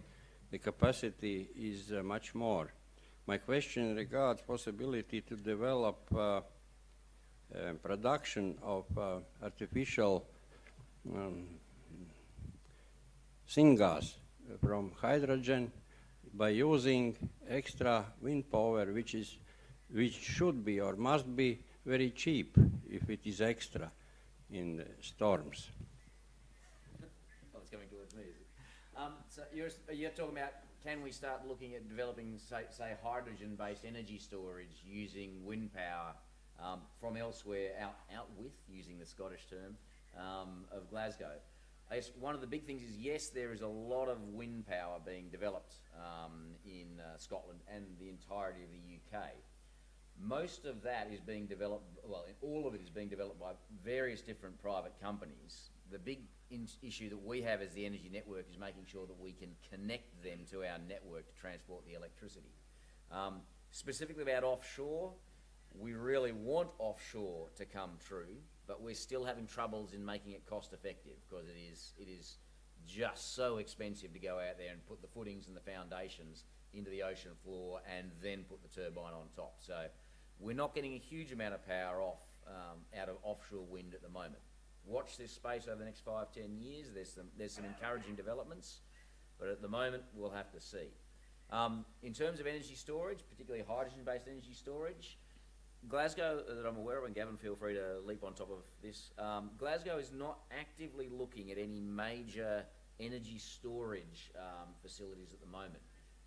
the capacity is much more. My question regards possibility to develop production of artificial syngas from hydrogen by using extra wind power, which should be or must be very cheap if it is extra in the storms. Oh, it's coming towards me, is it? So you're talking about, can we start looking at developing, say hydrogen-based energy storage using wind power from elsewhere out with, using the Scottish term, of Glasgow? I guess one of the big things is, yes, there is a lot of wind power being developed in Scotland and the entirety of the UK. Most of that is being developed, well, all of it is being developed by various different private companies. The big issue that we have as the energy network is making sure that we can connect them to our network to transport the electricity. Specifically about offshore, we really want offshore to come true, but we're still having troubles in making it cost effective, because it is just so expensive to go out there and put the footings and the foundations into the ocean floor and then put the turbine on top. So we're not getting a huge amount of power out of offshore wind at the moment. Watch this space over the next 5-10 years. There's some encouraging developments, but at the moment we'll have to see. In terms of energy storage, particularly hydrogen-based energy storage, Glasgow, that I'm aware of, and Gavin, feel free to leap on top of this, Glasgow is not actively looking at any major energy storage facilities at the moment.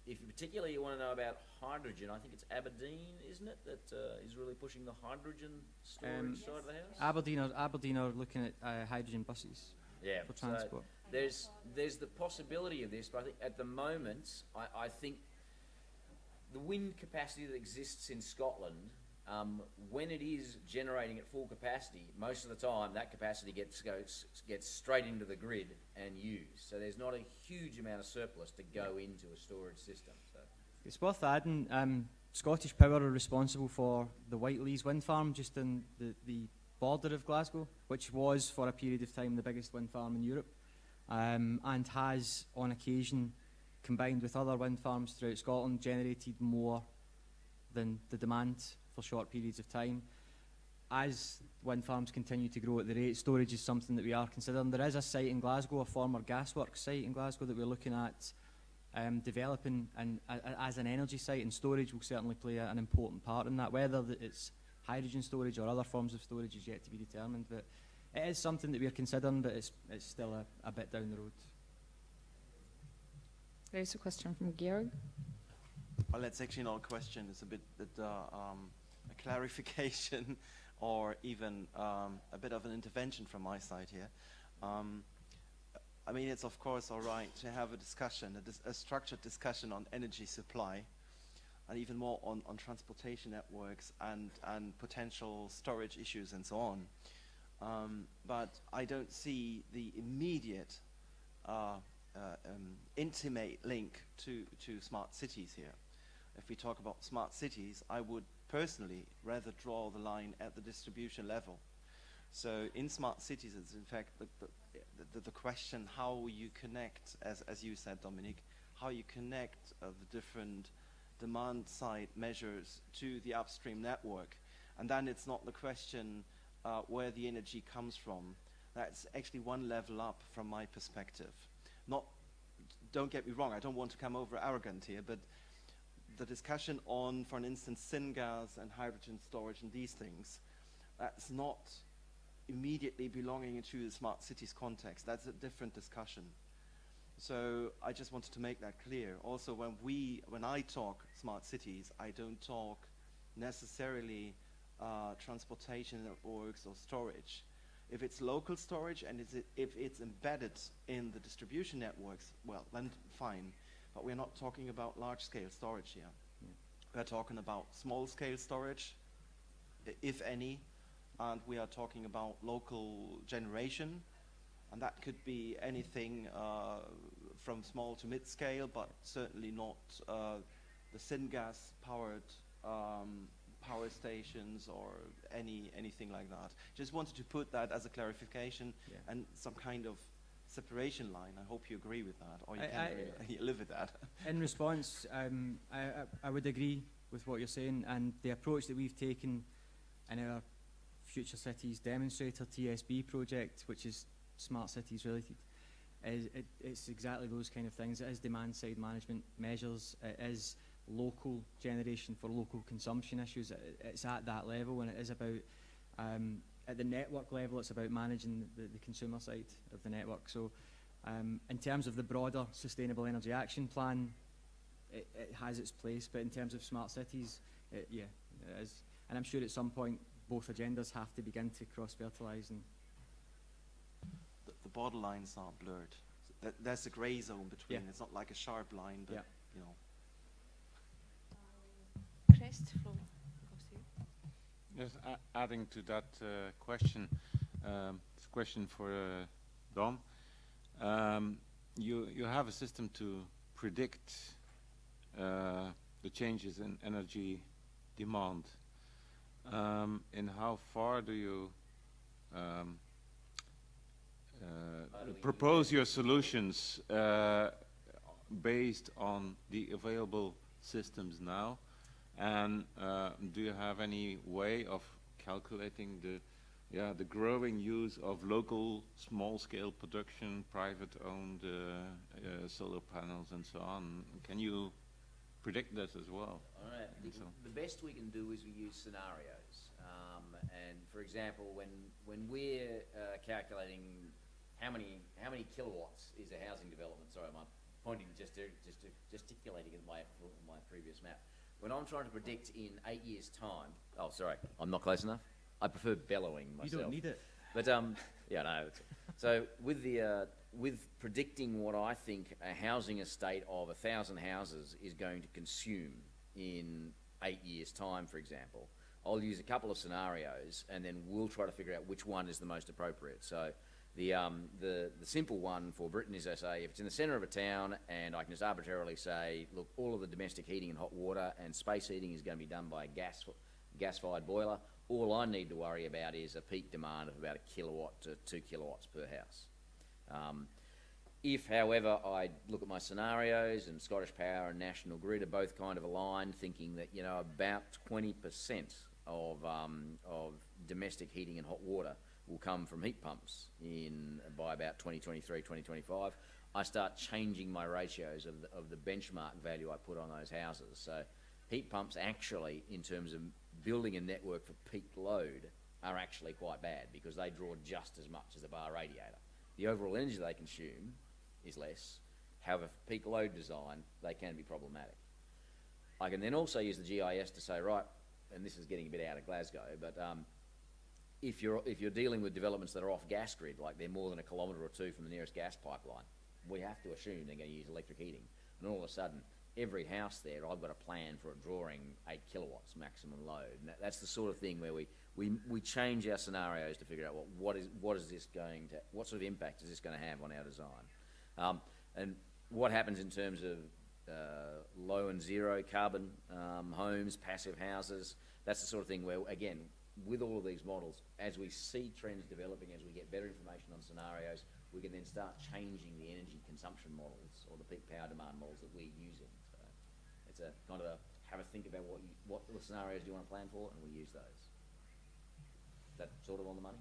If particularly you want to know about hydrogen, I think it's Aberdeen, isn't it, that is really pushing the hydrogen storage side of the house? Aberdeen are looking at hydrogen buses for transport. So there's the possibility of this, but I think at the moment, I think the wind capacity that exists in Scotland, when it is generating at full capacity, most of the time that capacity gets straight into the grid and used. So there's not a huge amount of surplus to go into a storage system. So it's worth adding, Scottish Power are responsible for the Whiteleys wind farm just in the border of Glasgow, which was for a period of time the biggest wind farm in Europe, and has on occasion, combined with other wind farms throughout Scotland, generated more than the demand for short periods of time. As wind farms continue to grow at the rate, storage is something that we are considering. There is a site in Glasgow, a former gasworks site in Glasgow, that we're looking at developing as an energy site, and storage will certainly play an important part in that. Whether it's hydrogen storage or other forms of storage is yet to be determined, but it is something that we're considering, but it's still a bit down the road. There's a question from Georg. Well, that's actually not a question. It's a bit a clarification or even a bit of an intervention from my side here. I mean, it's of course all right to have a discussion, a structured discussion on energy supply, and even more on transportation networks and potential storage issues and so on. But I don't see the immediate intimate link to smart cities here. If we talk about smart cities, I would personally rather draw the line at the distribution level. So in smart cities, it's in fact the question how you connect, as you said, Dominic, how you connect the different demand side measures to the upstream network. And then it's not the question where the energy comes from. That's actually one level up from my perspective. Don't get me wrong, I don't want to come over arrogant here, but the discussion on, for instance, syngas and hydrogen storage and these things, that's not immediately belonging into the smart cities context. That's a different discussion. So I just wanted to make that clear. Also, when I talk smart cities, I don't talk necessarily transportation networks or storage. If it's local storage and if it's embedded in the distribution networks, well, then fine. But we're not talking about large-scale storage here. Yeah. We're talking about small-scale storage, if any, and we are talking about local generation, and that could be anything from small to mid-scale, but certainly not the syngas-powered power stations or anything like that. Just wanted to put that as a clarification and some kind of separation line. I hope you agree with that, or you can live with that. In response, I would agree with what you're saying, and the approach that we've taken in our Future Cities Demonstrator TSB project, which is smart cities related, it's exactly those kind of things. It is demand side management measures, it is local generation for local consumption issues. It's at that level, and it is about at the network level, it's about managing the consumer side of the network. So in terms of the broader Sustainable Energy Action Plan, it has its place, but in terms of smart cities, it is. And I'm sure at some point both agendas have to begin to cross-fertilise. And the borderlines are blurred. There's a grey zone between. Yeah. It's not like a sharp line, but you know. Chris, the floor goes to you. Just adding to that question, it's a question for Dom. You have a system to predict the changes in energy demand. And how far do you propose your solutions based on the available systems now? And do you have any way of calculating the growing use of local small-scale production, private-owned solar panels and so on? Can you predict this as well? All right. The best we can do is we use scenarios. And for example, when we're calculating how many kilowatts is a housing development, sorry, I'm pointing gesticulating at my previous map. When I'm trying to predict in 8 years' time, oh, sorry, I'm not close enough. I prefer bellowing myself. You don't need it. But yeah, no. So with predicting what I think a housing estate of 1,000 houses is going to consume in 8 years' time, for example, I'll use a couple of scenarios, and then we'll try to figure out which one is the most appropriate. So the simple one for Britain is, I say, if it's in the centre of a town, and I can just arbitrarily say, look, all of the domestic heating and hot water and space heating is going to be done by a gas-fired boiler. All I need to worry about is a peak demand of about 1 kilowatt to 2 kilowatts per house. If, however, I look at my scenarios, and Scottish Power and National Grid are both kind of aligned, thinking that about 20% of domestic heating and hot water will come from heat pumps by about 2023, 2025, I start changing my ratios of the benchmark value I put on those houses. So heat pumps actually, in terms of building a network for peak load, are actually quite bad because they draw just as much as a bar radiator. The overall energy they consume is less. However, for peak load design, they can be problematic. I can then also use the GIS to say, right, and this is getting a bit out of Glasgow, but if you're dealing with developments that are off gas grid, like they're more than a kilometre or two from the nearest gas pipeline, we have to assume they're going to use electric heating. And all of a sudden, every house there, I've got a plan for it drawing 8 kilowatts maximum load. And that's the sort of thing where we change our scenarios to figure out what sort of impact is this going to have on our design. And what happens in terms of low and zero carbon homes, passive houses, that's the sort of thing where, again, with all of these models, as we see trends developing, as we get better information on scenarios, we can then start changing the energy consumption models or the peak power demand models that we're using. So it's a kind of have a think about what the scenarios do you want to plan for, and we use those. Is that sort of on the money?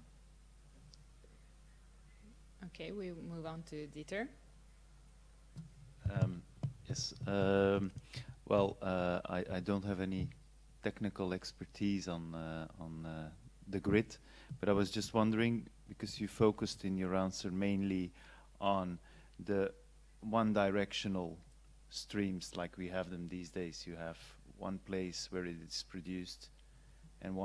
Okay, we move on to Dieter. Yes. I don't have any technical expertise on the grid, but I was just wondering, because you focused in your answer mainly on the one-directional streams like we have them these days. You have one place where it is produced and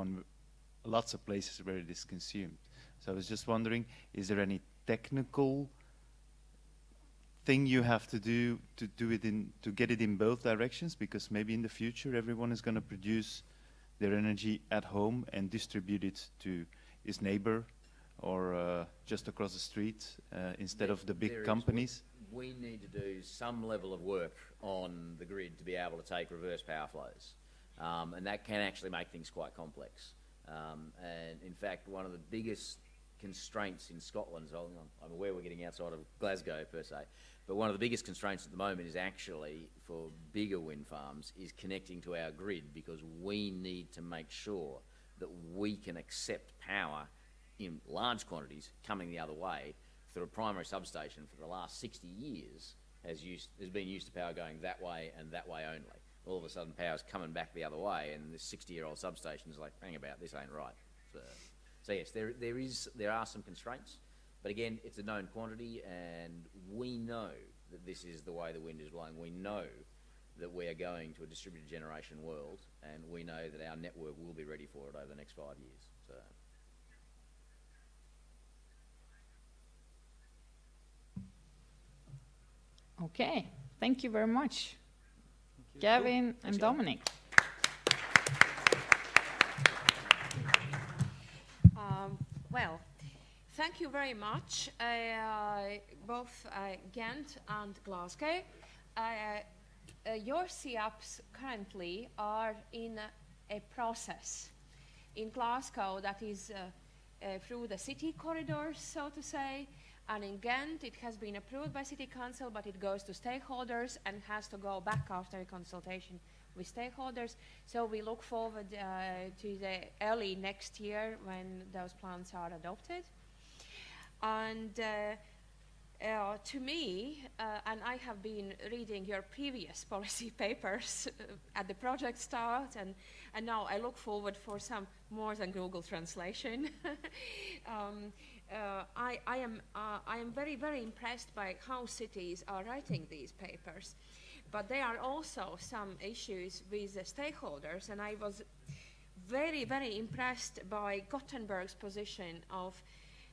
lots of places where it is consumed. So I was just wondering, is there any technical thing you have to do to get it in both directions? Because maybe in the future everyone is going to produce their energy at home and distribute it to his neighbor or just across the street instead of the big companies. We need to do some level of work on the grid to be able to take reverse power flows, and that can actually make things quite complex. And in fact, one of the biggest constraints in Scotland, so I'm aware we're getting outside of Glasgow per se, but one of the biggest constraints at the moment is actually for bigger wind farms is connecting to our grid, because we need to make sure that we can accept power in large quantities coming the other way through a primary substation for the last 60 years has been used to power going that way and that way only. All of a sudden power's coming back the other way, and this 60-year-old substation is like, hang about, this ain't right. So yes, there are some constraints, but again, it's a known quantity, and we know that this is the way the wind is blowing. We know that we are going to a distributed generation world, and we know that our network will be ready for it over the next 5 years. So. Okay, thank you very much, Gavin and Dominic. Well, thank you very much, both Ghent and Glasgow. Your CEAPs currently are in a process. In Glasgow, that is through the city corridors, so to say, and in Ghent, it has been approved by City Council, but it goes to stakeholders and has to go back after a consultation with stakeholders. So we look forward to the early next year when those plans are adopted. And to me, and I have been reading your previous policy papers at the project start, and now I look forward for some more than Google translation. I am very, very impressed by how cities are writing these papers. But there are also some issues with the stakeholders, and I was very, very impressed by Gothenburg's position of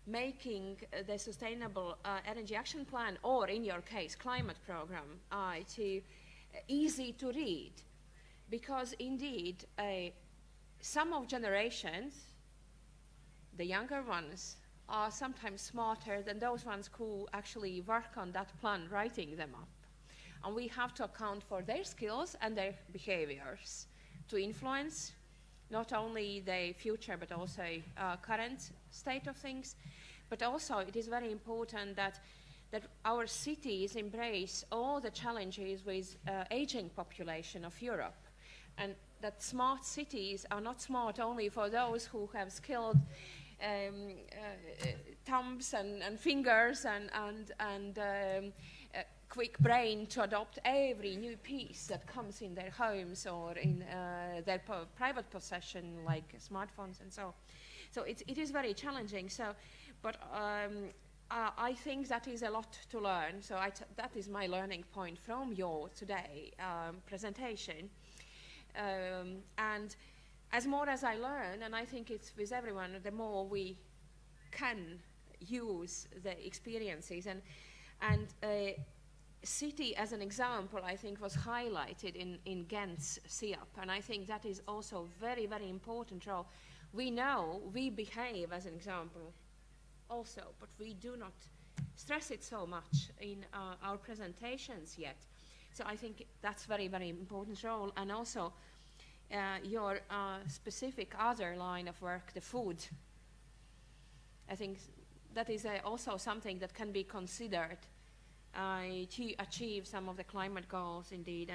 making the Sustainable Energy Action Plan, or in your case, climate program, easy to read. Because indeed, some of generations, the younger ones, are sometimes smarter than those ones who actually work on that plan, writing them up. And we have to account for their skills and their behaviors to influence not only the future but also current state of things. But also it is very important that our cities embrace all the challenges with aging population of Europe, and that smart cities are not smart only for those who have skilled thumbs and fingers and quick brain to adopt every new piece that comes in their homes or in their private possession, like smartphones and so. So it is very challenging. So, but I think that is a lot to learn. So that is my learning point from your today presentation. And as more as I learn, and I think it's with everyone, the more we can use the experiences. And city, as an example, I think was highlighted in Ghent's SIAP, and I think that is also very, very important role. We know we behave as an example also, but we do not stress it so much in our presentations yet. So I think that's very, very important role. And also your specific other line of work, the food. I think that is also something that can be considered to achieve some of the climate goals indeed.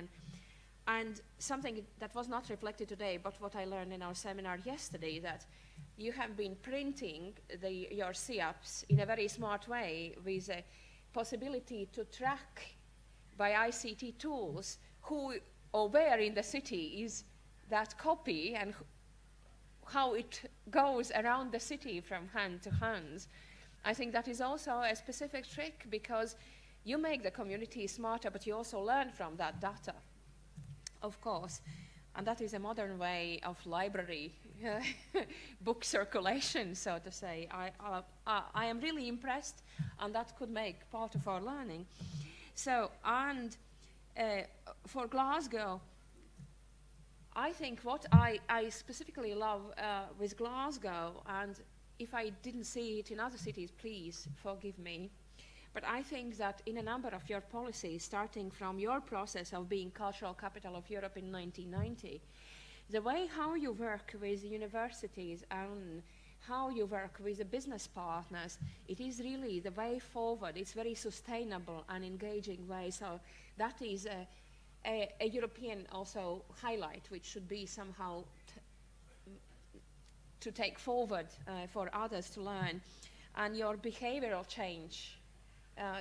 And something that was not reflected today, but what I learned in our seminar yesterday, that you have been printing your SIAPs in a very smart way with a possibility to track by ICT tools who or where in the city is that copy and how it goes around the city from hand to hand. I think that is also a specific trick, because you make the community smarter, but you also learn from that data, of course. And that is a modern way of library book circulation, so to say. I am really impressed, and that could make part of our learning. So, and for Glasgow, I think what I specifically love with Glasgow, and if I didn't see it in other cities, please forgive me, but I think that in a number of your policies, starting from your process of being Cultural Capital of Europe in 1990, the way how you work with universities and how you work with the business partners, it is really the way forward. It's very sustainable and engaging way. So that is a European also highlight, which should be somehow to take forward for others to learn. And your behavioral change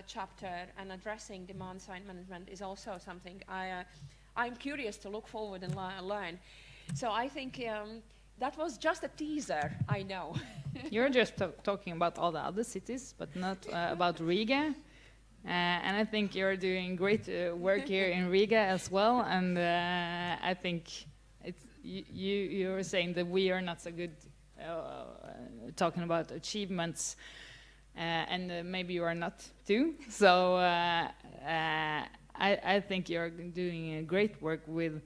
chapter and addressing demand-side management is also something I'm curious to look forward and learn. So I think that was just a teaser, I know. You're just talking about all the other cities, but not about Riga. And I think you're doing great work here in Riga as well. And I think you're saying that we are not so good talking about achievements, and maybe you are not too. So I think you're doing great work with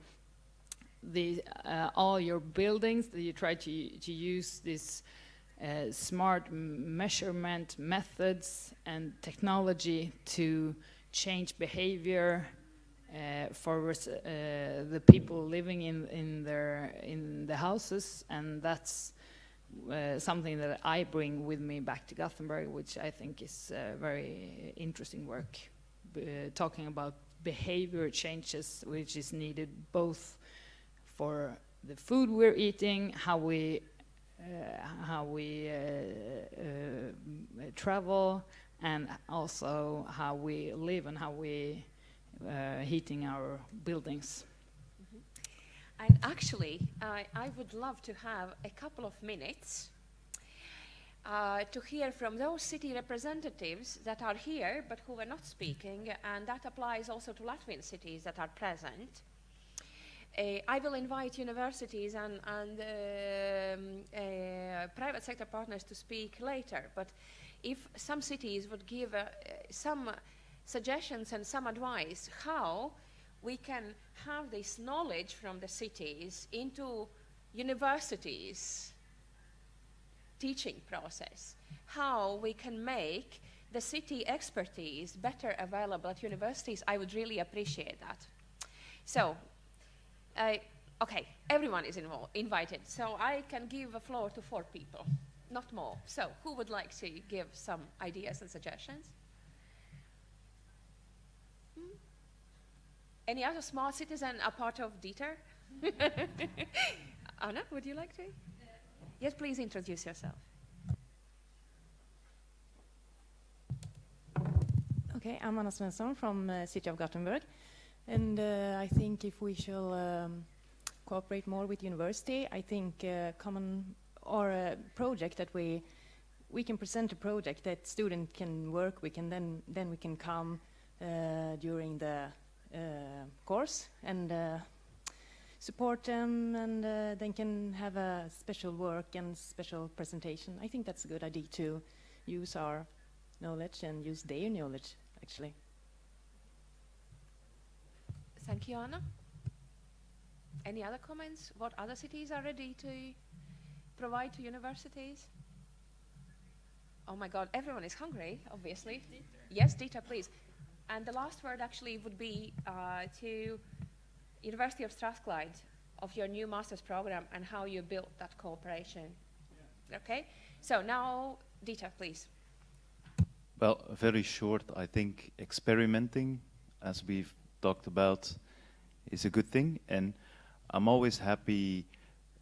all your buildings, that you try to use this smart measurement methods and technology to change behavior for the people living in the houses, and that's something that I bring with me back to Gothenburg, which I think is very interesting work, talking about behavior changes which is needed both for the food we're eating, how we travel, and also how we live and how we heating our buildings. Mm-hmm. And actually, I would love to have a couple of minutes to hear from those city representatives that are here but who were not speaking, and that applies also to Latvian cities that are present. I will invite universities and private sector partners to speak later, but if some cities would give some suggestions and some advice how we can have this knowledge from the cities into universities' teaching process, how we can make the city expertise better available at universities, I would really appreciate that. So, okay, everyone is invited, so I can give a floor to 4 people, not more. So, who would like to give some ideas and suggestions? Any other smart citizen a part of Dieter? Anna, would you like to? Yes, please introduce yourself. Okay, I'm Anna Svensson from City of Gothenburg, and I think if we shall cooperate more with university, I think common or a project that we we can present a project that student can work with, and then we can come during the course and support them, and then can have a special work and special presentation. I think that's a good idea to use our knowledge and use their knowledge, actually. Thank you, Anna. Any other comments? What other cities are ready to provide to universities? Oh my God, everyone is hungry, obviously. Yes, Dieter, please. And the last word actually would be to University of Strathclyde, of your new master's program and how you built that cooperation. Yeah. Okay, so now Dieter, please. Well, very short, I think experimenting, as we've talked about, is a good thing, and I'm always happy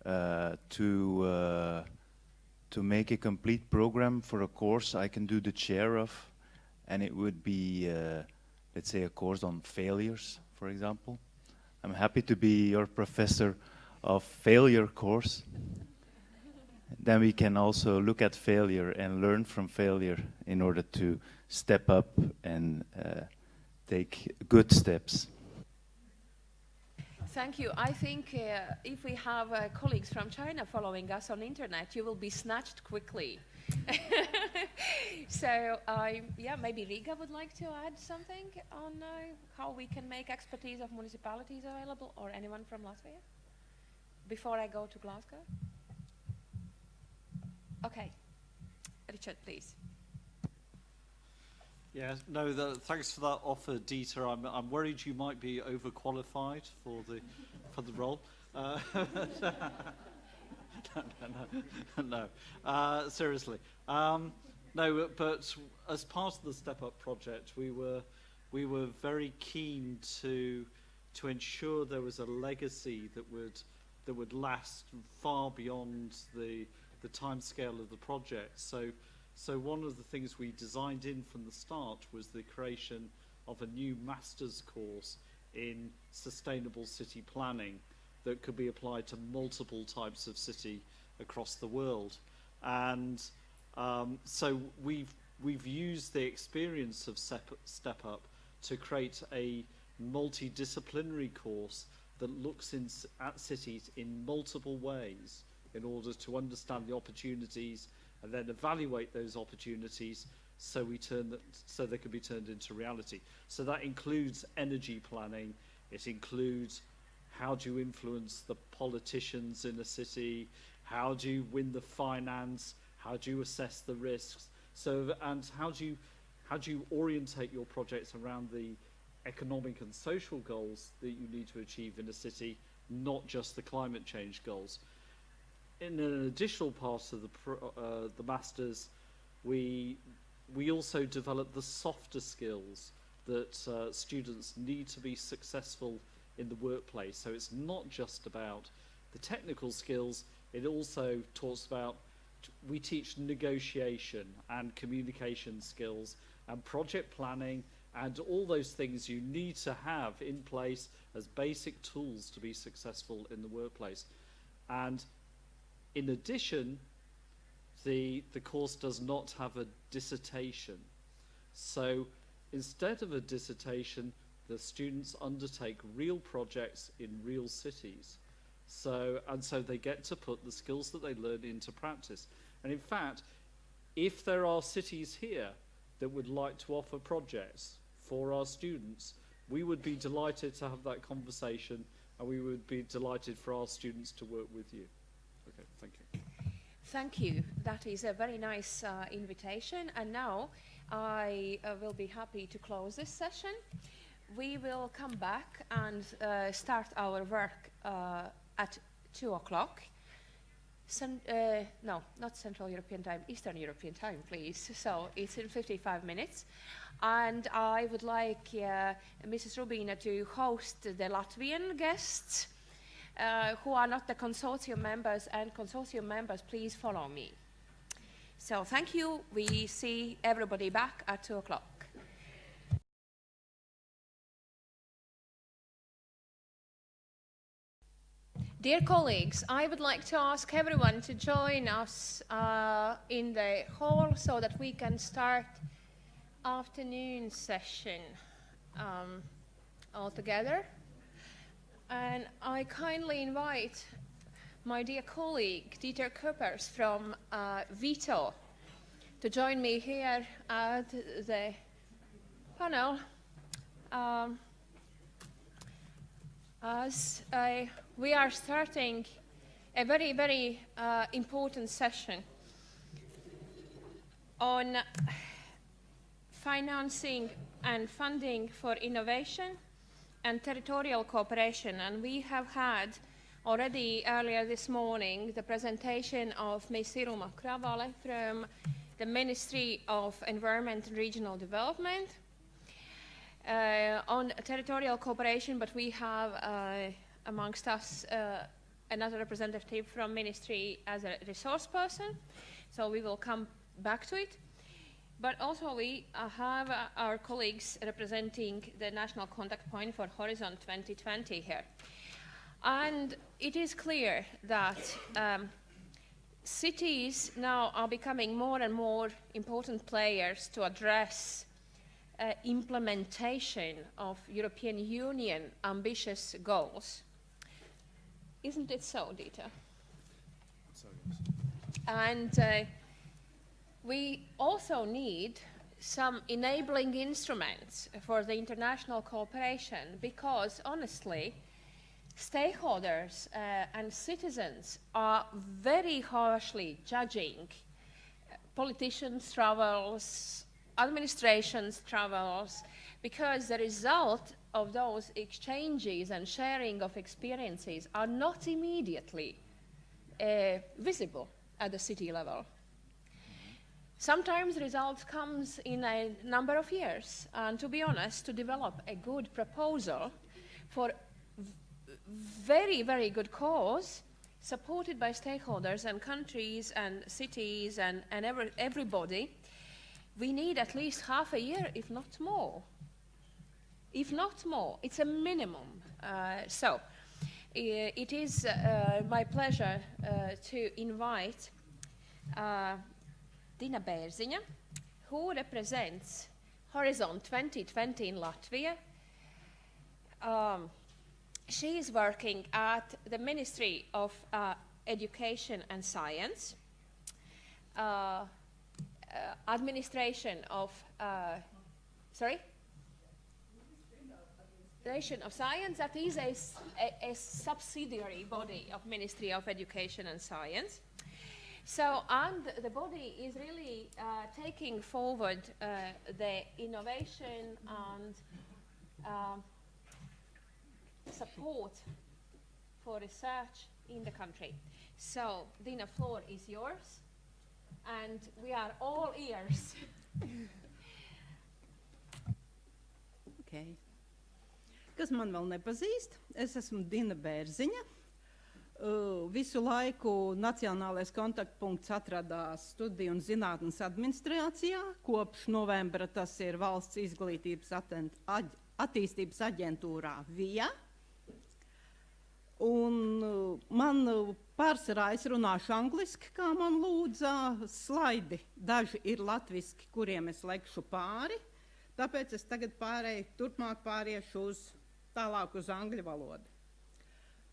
to make a complete program for a course I can do the chair of, and it would be, let's say, a course on failures, for example. I'm happy to be your professor of failure course. Then we can also look at failure and learn from failure in order to step up and take good steps. Thank you. I think if we have colleagues from China following us on internet, you will be snatched quickly. So, yeah, maybe Riga would like to add something on how we can make expertise of municipalities available, or anyone from Latvia, before I go to Glasgow. Okay. Richard, please. Yeah, no, thanks for that offer, Dieter. I'm worried you might be overqualified for the role. No, seriously. No, but as part of the Step Up project, we were very keen to ensure there was a legacy that would last far beyond the timescale of the project. So one of the things we designed in from the start was the creation of a new master's course in sustainable city planning that could be applied to multiple types of city across the world. And so we've used the experience of Step Up to create a multidisciplinary course that looks at cities in multiple ways in order to understand the opportunities and then evaluate those opportunities so they can be turned into reality. So that includes energy planning. It includes how do you influence the politicians in a city, how do you win the finance, how do you assess the risks, and how do you orientate your projects around the economic and social goals that you need to achieve in a city, not just the climate change goals. In an additional part of the masters, we also develop the softer skills that students need to be successful in the workplace. So it's not just about the technical skills. It also talks about, we teach negotiation and communication skills and project planning and all those things you need to have in place as basic tools to be successful in the workplace. And in addition, the course does not have a dissertation. So instead of a dissertation, the students undertake real projects in real cities. So they get to put the skills that they learn into practice. And in fact, if there are cities here that would like to offer projects for our students, we would be delighted to have that conversation, and we would be delighted for our students to work with you. Okay, thank you. Thank you. That is a very nice invitation. And now I will be happy to close this session. We will come back and start our work at 2 o'clock. No, not Central European Time, Eastern European Time, please. So it's in 55 minutes. And I would like Mrs. Rubina to host the Latvian guests who are not the consortium members, and consortium members, please follow me. So thank you. We see everybody back at 2 o'clock. Dear colleagues, I would like to ask everyone to join us in the hall so that we can start afternoon session all together. And I kindly invite my dear colleague, Dieter Kuppers from Vito, to join me here at the panel as we are starting a very, very important session on financing and funding for innovation and territorial cooperation. And we have had already earlier this morning the presentation of Ms. Siruma Kravale from the Ministry of Environment and Regional Development on territorial cooperation, but we have amongst us another representative from Ministry as a resource person, so we will come back to it. But also we have our colleagues representing the National Contact Point for Horizon 2020 here. And it is clear that cities now are becoming more and more important players to address implementation of European Union ambitious goals. Isn't it so, Dieter? And we also need some enabling instruments for the international cooperation because, honestly, stakeholders and citizens are very harshly judging politicians' travels, administrations' travels, because the result of those exchanges and sharing of experiences are not immediately visible at the city level. Sometimes results comes in a number of years, and to be honest, to develop a good proposal for very, very good cause, supported by stakeholders and countries and cities and everybody, we need at least half a year, if not more. If not more, it's a minimum. So it is my pleasure to invite Dina Bērziņa, who represents Horizon 2020 in Latvia. She is working at the Ministry of Education and Science, Administration of Administration of Science. That is a subsidiary body of Ministry of Education and Science. So, and the body is really taking forward the innovation and support for research in the country. So, Dina, floor is yours, and we are all ears. Okay. Kas man vēl nepazīst, es esmu Dina Bērziņa. Visu laiku Nacionālais kontaktpunkts atradās Studiju un zinātnes administrācijā. Kopš novembra tas ir Valsts izglītības attīstības aģentūrā VIA. Un man pārsvarā es runāšu angliski, kā man lūdza, slaidi. Daži ir latviski, kuriem es lekšu pāri, tāpēc es tagad turpmāk pāriešu tālāk uz angļu valodu.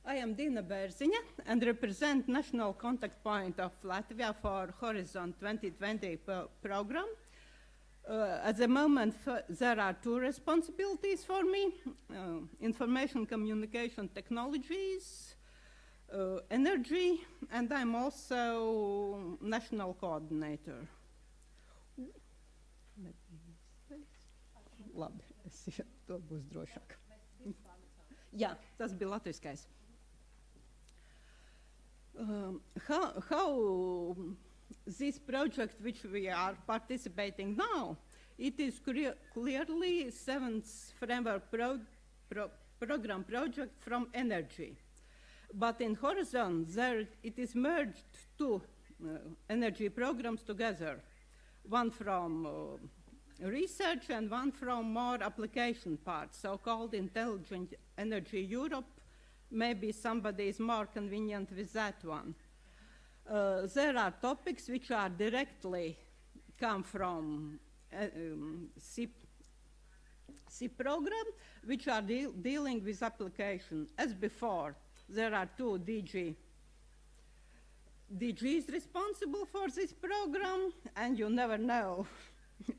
I am Dina Bērziņa and represent National Contact Point of Latvia for Horizon 2020 program. At the moment, there are two responsibilities for me, information communication technologies, energy, and I'm also national coordinator. Labi, to būs drošāk. Jā, tas bija latviskais. How this project which we are participating now, it is clearly seventh framework program project from energy. But in Horizon, it is merged two energy programs together, one from research and one from more application part, so-called Intelligent Energy Europe maybe somebody is more convenient with that one. There are topics which are directly come from C program, which are dealing with application. As before, there are two DGs responsible for this program, and you never know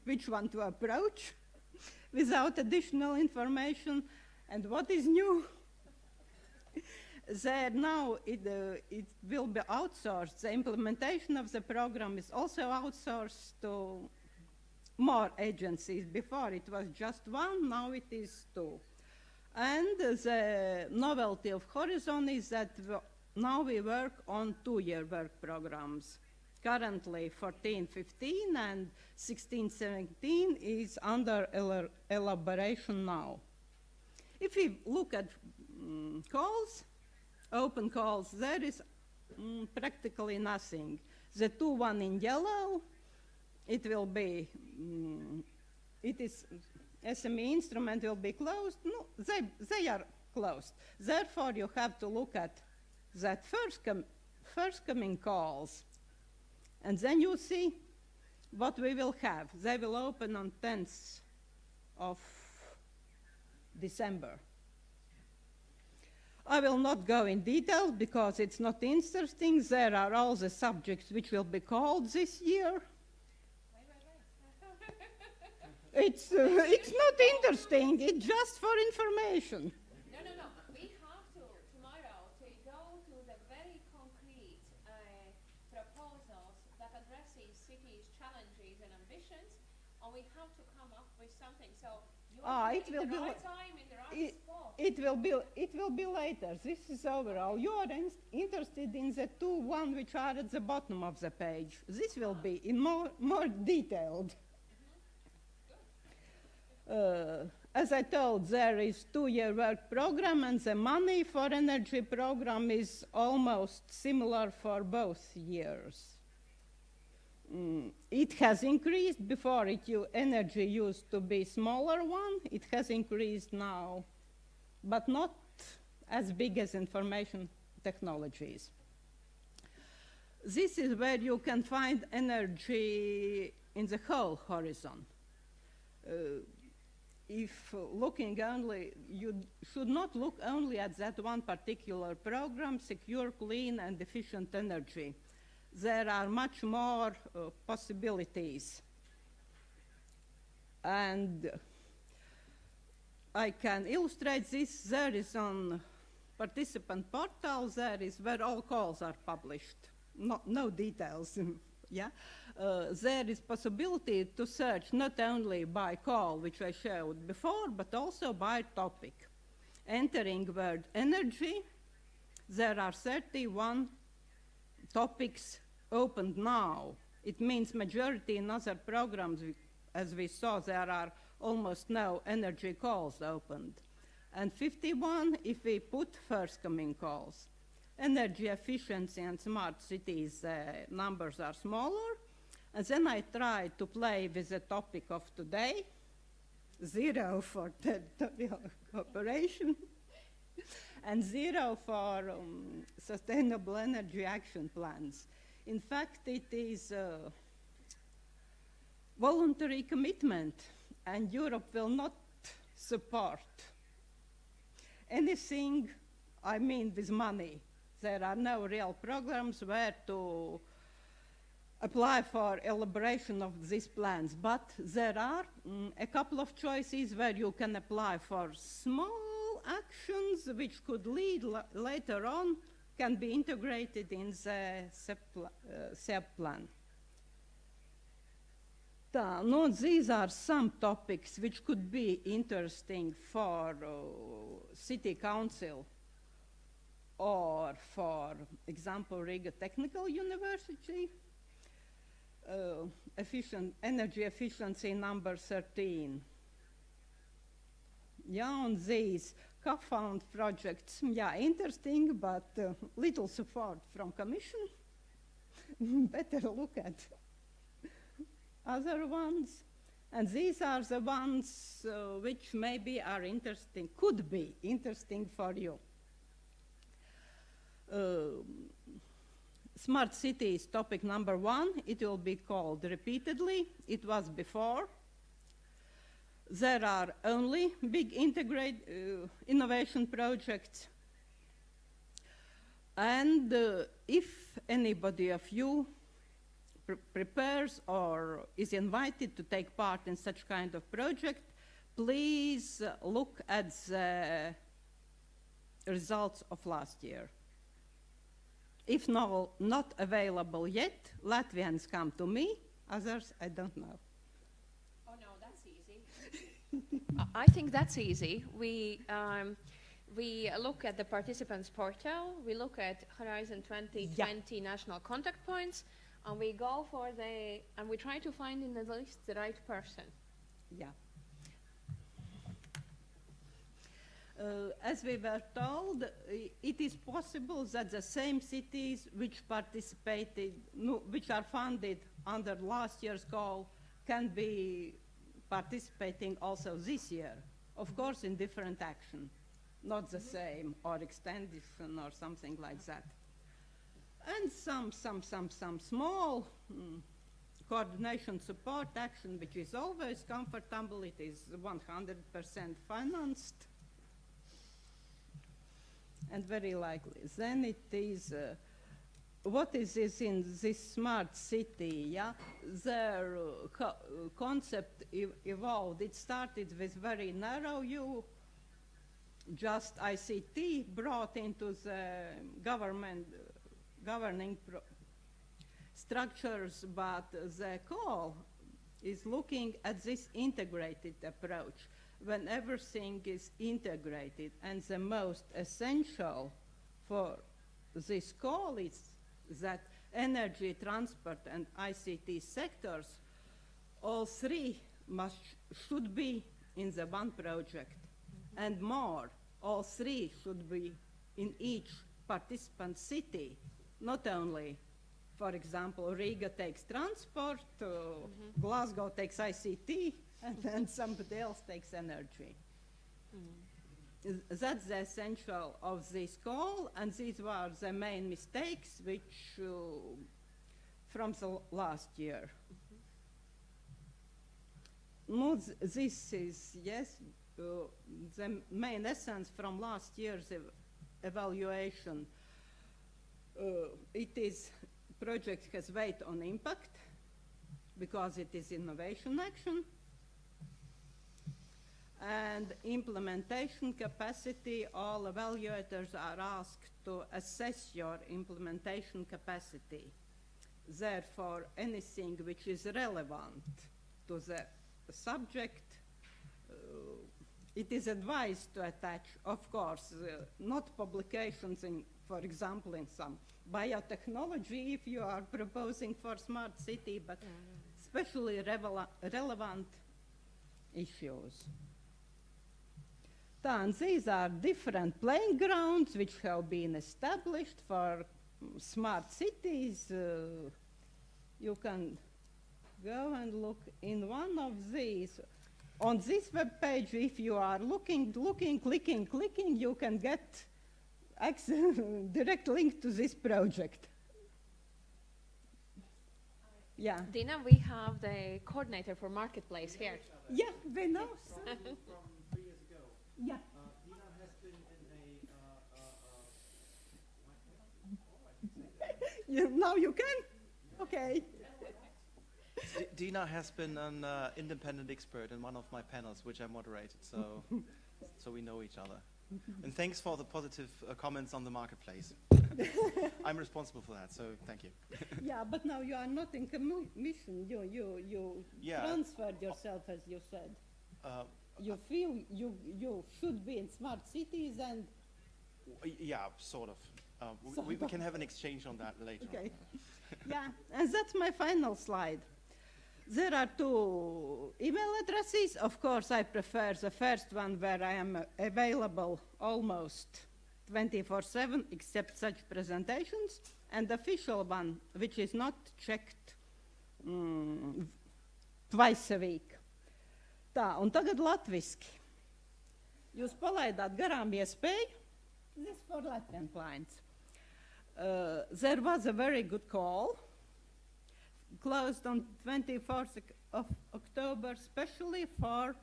which one to approach without additional information. And what is new? There now it will be outsourced. The implementation of the program is also outsourced to more agencies. Before it was just one, now it is two. And the novelty of Horizon is that now we work on 2-year work programs. Currently 14-15 and 16-17 is under elaboration now. If we look at calls, open calls, there is practically nothing. The one in yellow, it will be, it is, SME instrument will be closed. No, they are closed. Therefore, you have to look at that first coming calls. And then you see what we will have. They will open on 10th of December. I will not go in detail because it's not interesting. There are all the subjects which will be called this year. It's not interesting, it's just for information. No. We have to, tomorrow, to go to the very concrete proposals that addresses cities' challenges and ambitions, and we have to come up with something. So you are in the right time, in the right spot. It will be later. This is overall. You are interested in the one which are at the bottom of the page. This will be in more detailed. As I told, there is 2-year work program, and the money for energy program is almost similar for both years. It has increased. Before energy used to be smaller one. It has increased now, but not as big as information technologies. This is where you can find energy in the whole horizon. If looking only, you should not look only at that one particular program, secure, clean, and efficient energy. There are much more possibilities. And I can illustrate this. There is on participant portal, there is where all calls are published. No details, yeah? There is possibility to search not only by call, which I showed before, but also by topic. Entering word energy, there are 31 topics opened now. It means majority in other programs, as we saw, there are almost no energy calls opened. And 51 if we put first coming calls. Energy efficiency and smart cities numbers are smaller. And then I tried to play with the topic of today, 0 for territorial cooperation, and 0 for sustainable energy action plans. In fact, it is a voluntary commitment, and Europe will not support anything, I mean, with money. There are no real programs where to apply for elaboration of these plans, but there are a couple of choices where you can apply for small actions which could lead later on, can be integrated in the SEP plan. These are some topics which could be interesting for city council or, for example, Riga Technical University. Energy efficiency number 13. Yeah, on these co-found projects, yeah, interesting, but little support from Commission. Better look at other ones. And these are the ones which maybe are interesting, could be interesting for you. Smart city is topic number 1. It will be called repeatedly. It was before. There are only big innovation projects. And if anybody of you prepares or is invited to take part in such kind of project, please look at the results of last year. If not available yet, Latvians come to me, others I don't know. Oh no, that's easy. I think that's easy. We look at the participants portal, we look at Horizon 2020 national contact points, and we go for and we try to find in the list the right person. Yeah. As we were told, it is possible that the same cities which participated, which are funded under last year's call, can be participating also this year. Of course, in different action, not the same, or extension or something like that. And some small coordination support action, which is always comfortable. It is 100% financed. And very likely. Then it is, what is this in this smart city? Yeah, their concept evolved. It started with very narrow view, just ICT brought into the governing structures, but the call is looking at this integrated approach, when everything is integrated. And the most essential for this call is that energy, transport, and ICT sectors, all three should be in the one project. And more, all three should be in each participant city, not only, for example, Riga takes transport, Glasgow takes ICT, and then somebody else takes energy. That's the essential of this call, and these were the main mistakes which from the last year. This is, yes, the main essence from last year's evaluation. It is, project has weight on impact, because it is innovation action. And implementation capacity, all evaluators are asked to assess your implementation capacity. Therefore, anything which is relevant to the subject, it is advised to attach, of course, not publications in, for example, in some biotechnology if you are proposing for smart city, but especially relevant issues. And these are different playing grounds which have been established for smart cities. You can go and look in one of these. On this web page, if you are looking, clicking, you can get direct link to this project. Yeah. Dina, we have the coordinator for Marketplace here. Yeah, we know. Yeah. Dina has been in a... Now you can? Okay. Dina has been an independent expert in one of my panels, which I moderated, so we know each other. And thanks for the positive comments on the Marketplace. I'm responsible for that, so thank you. Yeah, but now you are not in commission. You transferred yourself, as you said. You feel you should be in smart cities and... Yeah, sort of. We can have an exchange on that later. Okay. Yeah, and that's my final slide. There are 2 email addresses. Of course, I prefer the first one where I am available almost 24/7, except such presentations, and the official one, which is not checked twice a week. Tā, un tagad latviski. Jūs palaidāt garām iespēju, this for Latvian clients, There was a very good call, closed on 24th of October, especially for,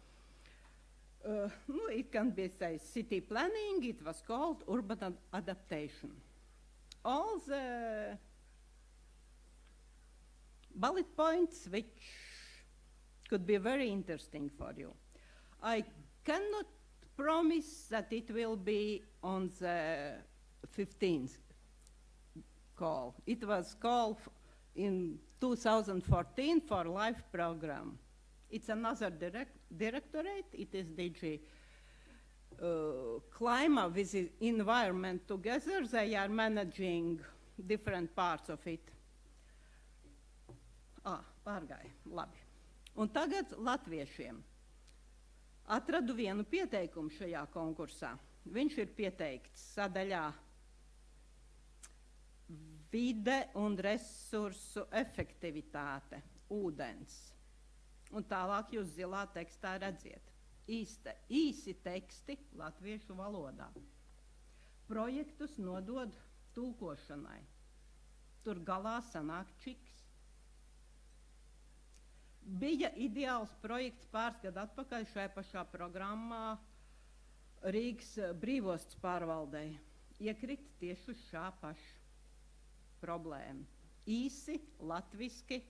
it can be, say, city planning. It was called urban adaptation. All the bullet points which could be very interesting for you. I cannot promise that it will be on the 15th call. It was called in 2014 for life program. It's another directorate. It is DG Climate with the environment together. They are managing different parts of it. Pārgāja, labi. Un tagad latviešiem. Atradu vienu pieteikumu šajā konkursā. Viņš ir pieteikts sadaļā vide un resursu efektivitāte, ūdens. Un tālāk jūs zilā tekstā redziet. Īsi teksti latviešu valodā. Projektus nodod tulkošanai. Tur galā sanāk čiks. Bija ideāls projekts pāris gadu atpakaļ šajā pašā programmā Rīgas brīvostas pārvaldei. Iekrit tieši uz šā paša problēma. Īsi, latviski,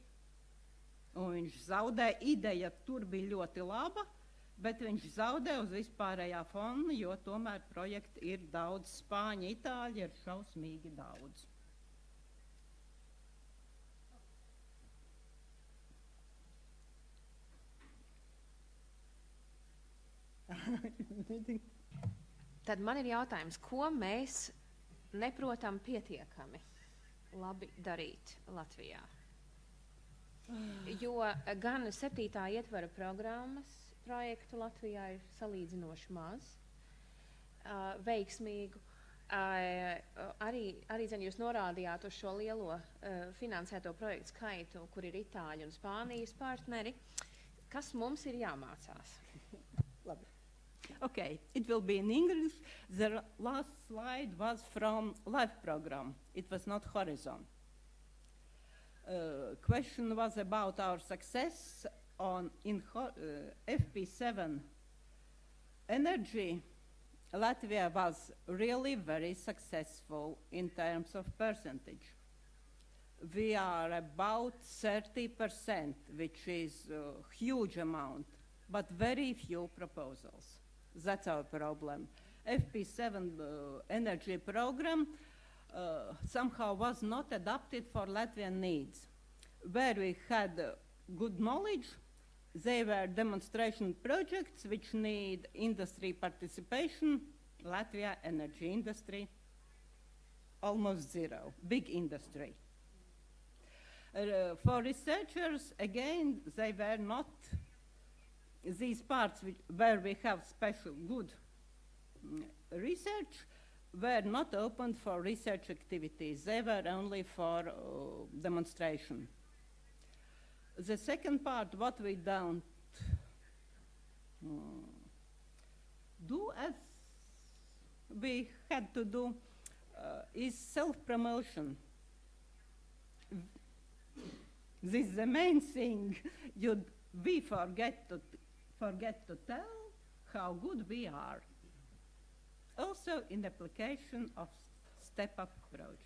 un viņš zaudē. Ideja tur bija ļoti laba, bet viņš zaudē uz vispārējā fona, jo tomēr projekti ir daudz. Spāņi, itāļi ir šausmīgi daudz. Tad man ir jautājums, ko mēs neprotam pietiekami labi darīt Latvijā? Jo gan 7. ietvara programmas projektu Latvijā ir salīdzinoši maz, veiksmīgu. Arī zin, jūs norādījāt uz šo lielo finansēto projektu skaitu, kur ir Itāļi un Spānijas partneri. Kas mums ir jāmācās? Labi. Okay, it will be in English. The last slide was from live program. It was not Horizon. Question was about our success in FP7 energy. Latvia was really very successful in terms of percentage. We are about 30%, which is a huge amount, but very few proposals. That's our problem. FP7 energy program somehow was not adapted for Latvian needs. Where we had good knowledge, they were demonstration projects which need industry participation. Latvia energy industry, almost zero, big industry. For researchers, again, they were not these parts where we have special good research were not open for research activities. They were only for demonstration. The second part, what we don't do as we had to do is self-promotion. This is the main thing. We forget to tell how good we are. Also in application of Step Up project.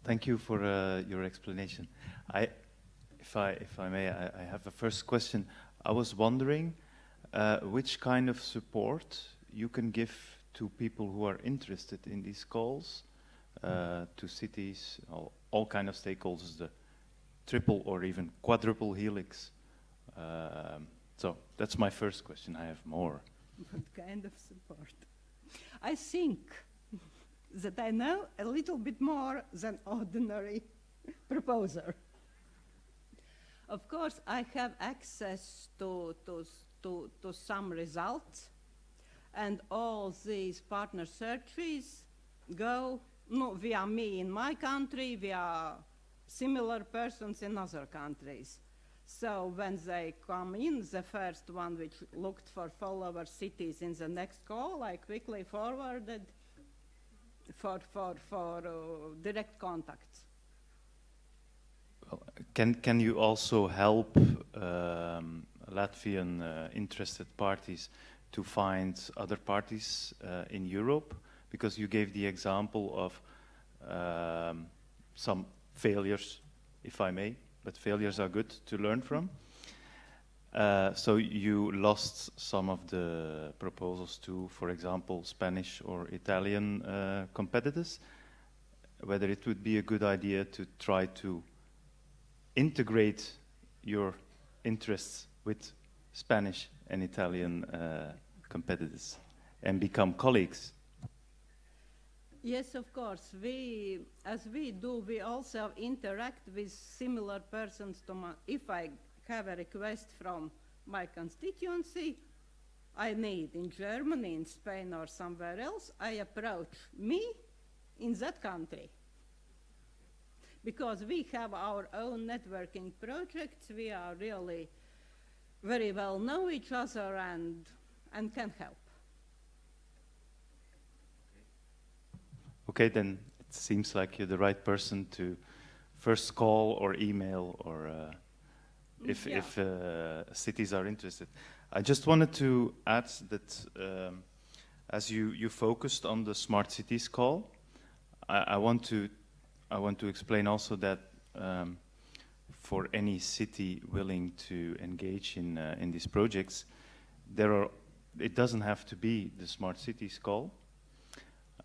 Thank you for your explanation. If I may, I have a first question. I was wondering which kind of support you can give to people who are interested in these calls, to cities, all kind of stakeholders, the triple or even quadruple helix. So that's my first question. I have more. What kind of support? I think that I know a little bit more than ordinary proposer. Of course, I have access to some results, and all these partner searches go via me in my country, via similar persons in other countries. So when they come in, the first one which looked for follower cities in the next call, I quickly forwarded for direct contacts. Well, can you also help Latvian interested parties to find other parties in Europe? Because you gave the example of some failures, if I may, but failures are good to learn from. So you lost some of the proposals to, for example, Spanish or Italian competitors. Whether it would be a good idea to try to integrate your interests with Spanish and Italian competitors and become colleagues. Yes, of course. As we do, we also interact with similar persons to if I have a request from my constituency, I need in Germany, in Spain, or somewhere else, I approach me in that country. Because we have our own networking projects, we are really very well know each other and can help. Okay, then it seems like you're the right person to first call or email or if cities are interested. I just wanted to add that as you focused on the smart cities call, I want to explain also that for any city willing to engage in these projects, it doesn't have to be the smart cities call.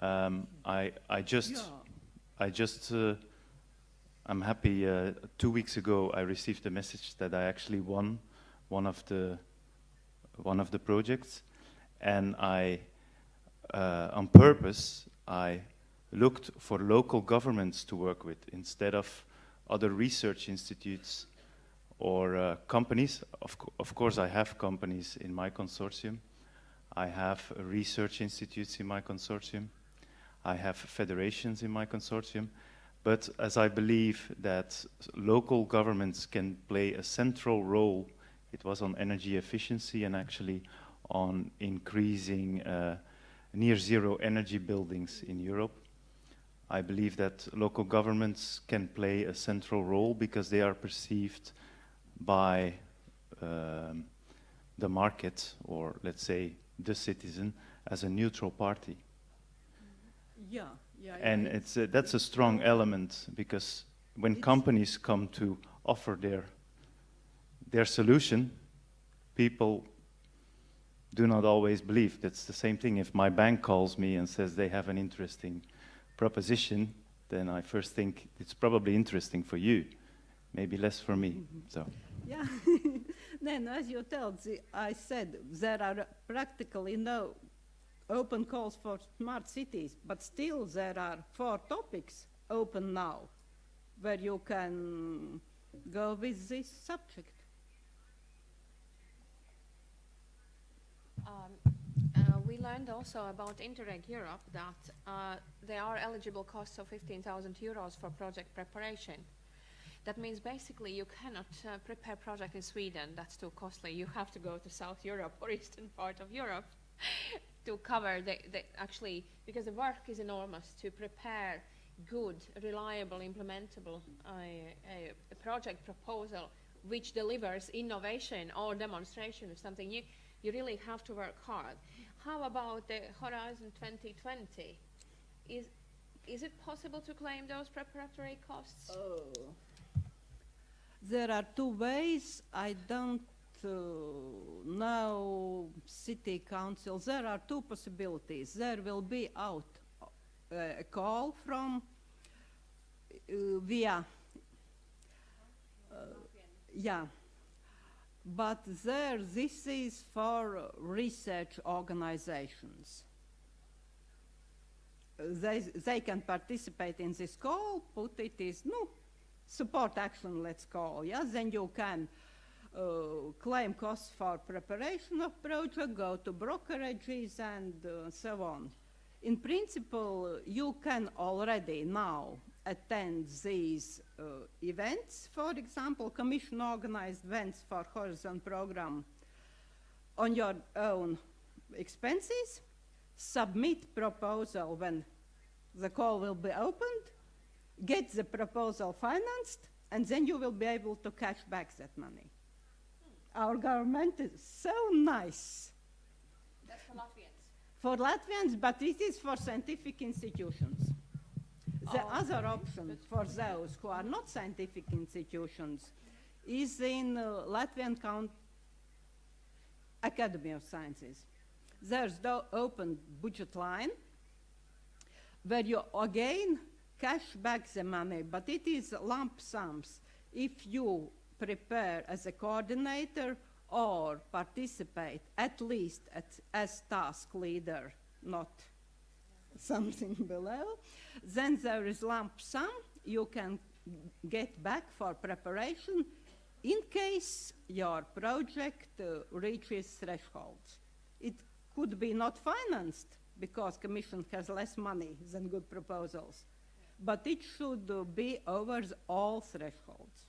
I'm happy. 2 weeks ago, I received a message that I actually won one of the projects, and on purpose, I looked for local governments to work with instead of other research institutes or companies. Of course, I have companies in my consortium. I have research institutes in my consortium. I have federations in my consortium. But as I believe that local governments can play a central role, it was on energy efficiency and actually on increasing near zero energy buildings in Europe. I believe that local governments can play a central role because they are perceived by the market, or let's say the citizen, as a neutral party. And that's a strong element, because when companies come to offer their solution, people do not always believe. That's the same thing. If my bank calls me and says they have an interesting proposition, then I first think it's probably interesting for you, maybe less for me. So. Yeah. Then, as you told, I said there are practically no open calls for smart cities, but still there are 4 topics open now where you can go with this subject. We learned also about Interreg Europe that there are eligible costs of 15,000 euros for project preparation. That means basically you cannot prepare a project in Sweden. That's too costly. You have to go to South Europe or eastern part of Europe to cover actually, because the work is enormous to prepare good, reliable, implementable a project proposal which delivers innovation or demonstration of something. You really have to work hard. How about the Horizon 2020? Is it possible to claim those preparatory costs? Oh. There are 2 ways. I don't know city council. There are 2 possibilities. There will be out a call from via but this is for research organizations. They can participate in this call, put it is support action, let's call, then you can claim costs for preparation of project, go to brokerages and so on. In principle, you can already now attend these events. For example, Commission organized events for Horizon program on your own expenses. Submit proposal when the call will be opened, get the proposal financed, and then you will be able to cash back that money. Our government is so nice. That's for Latvians. For Latvians, but it is for scientific institutions. The other option for those who are not scientific institutions is in Latvian Academy of Sciences. There's the open budget line where you again cash back the money, but it is lump sums. If you prepare as a coordinator or participate at least as task leader, not something below, then there is lump sum you can get back for preparation in case your project reaches thresholds. It could be not financed because Commission has less money than good proposals, but it should be over all thresholds.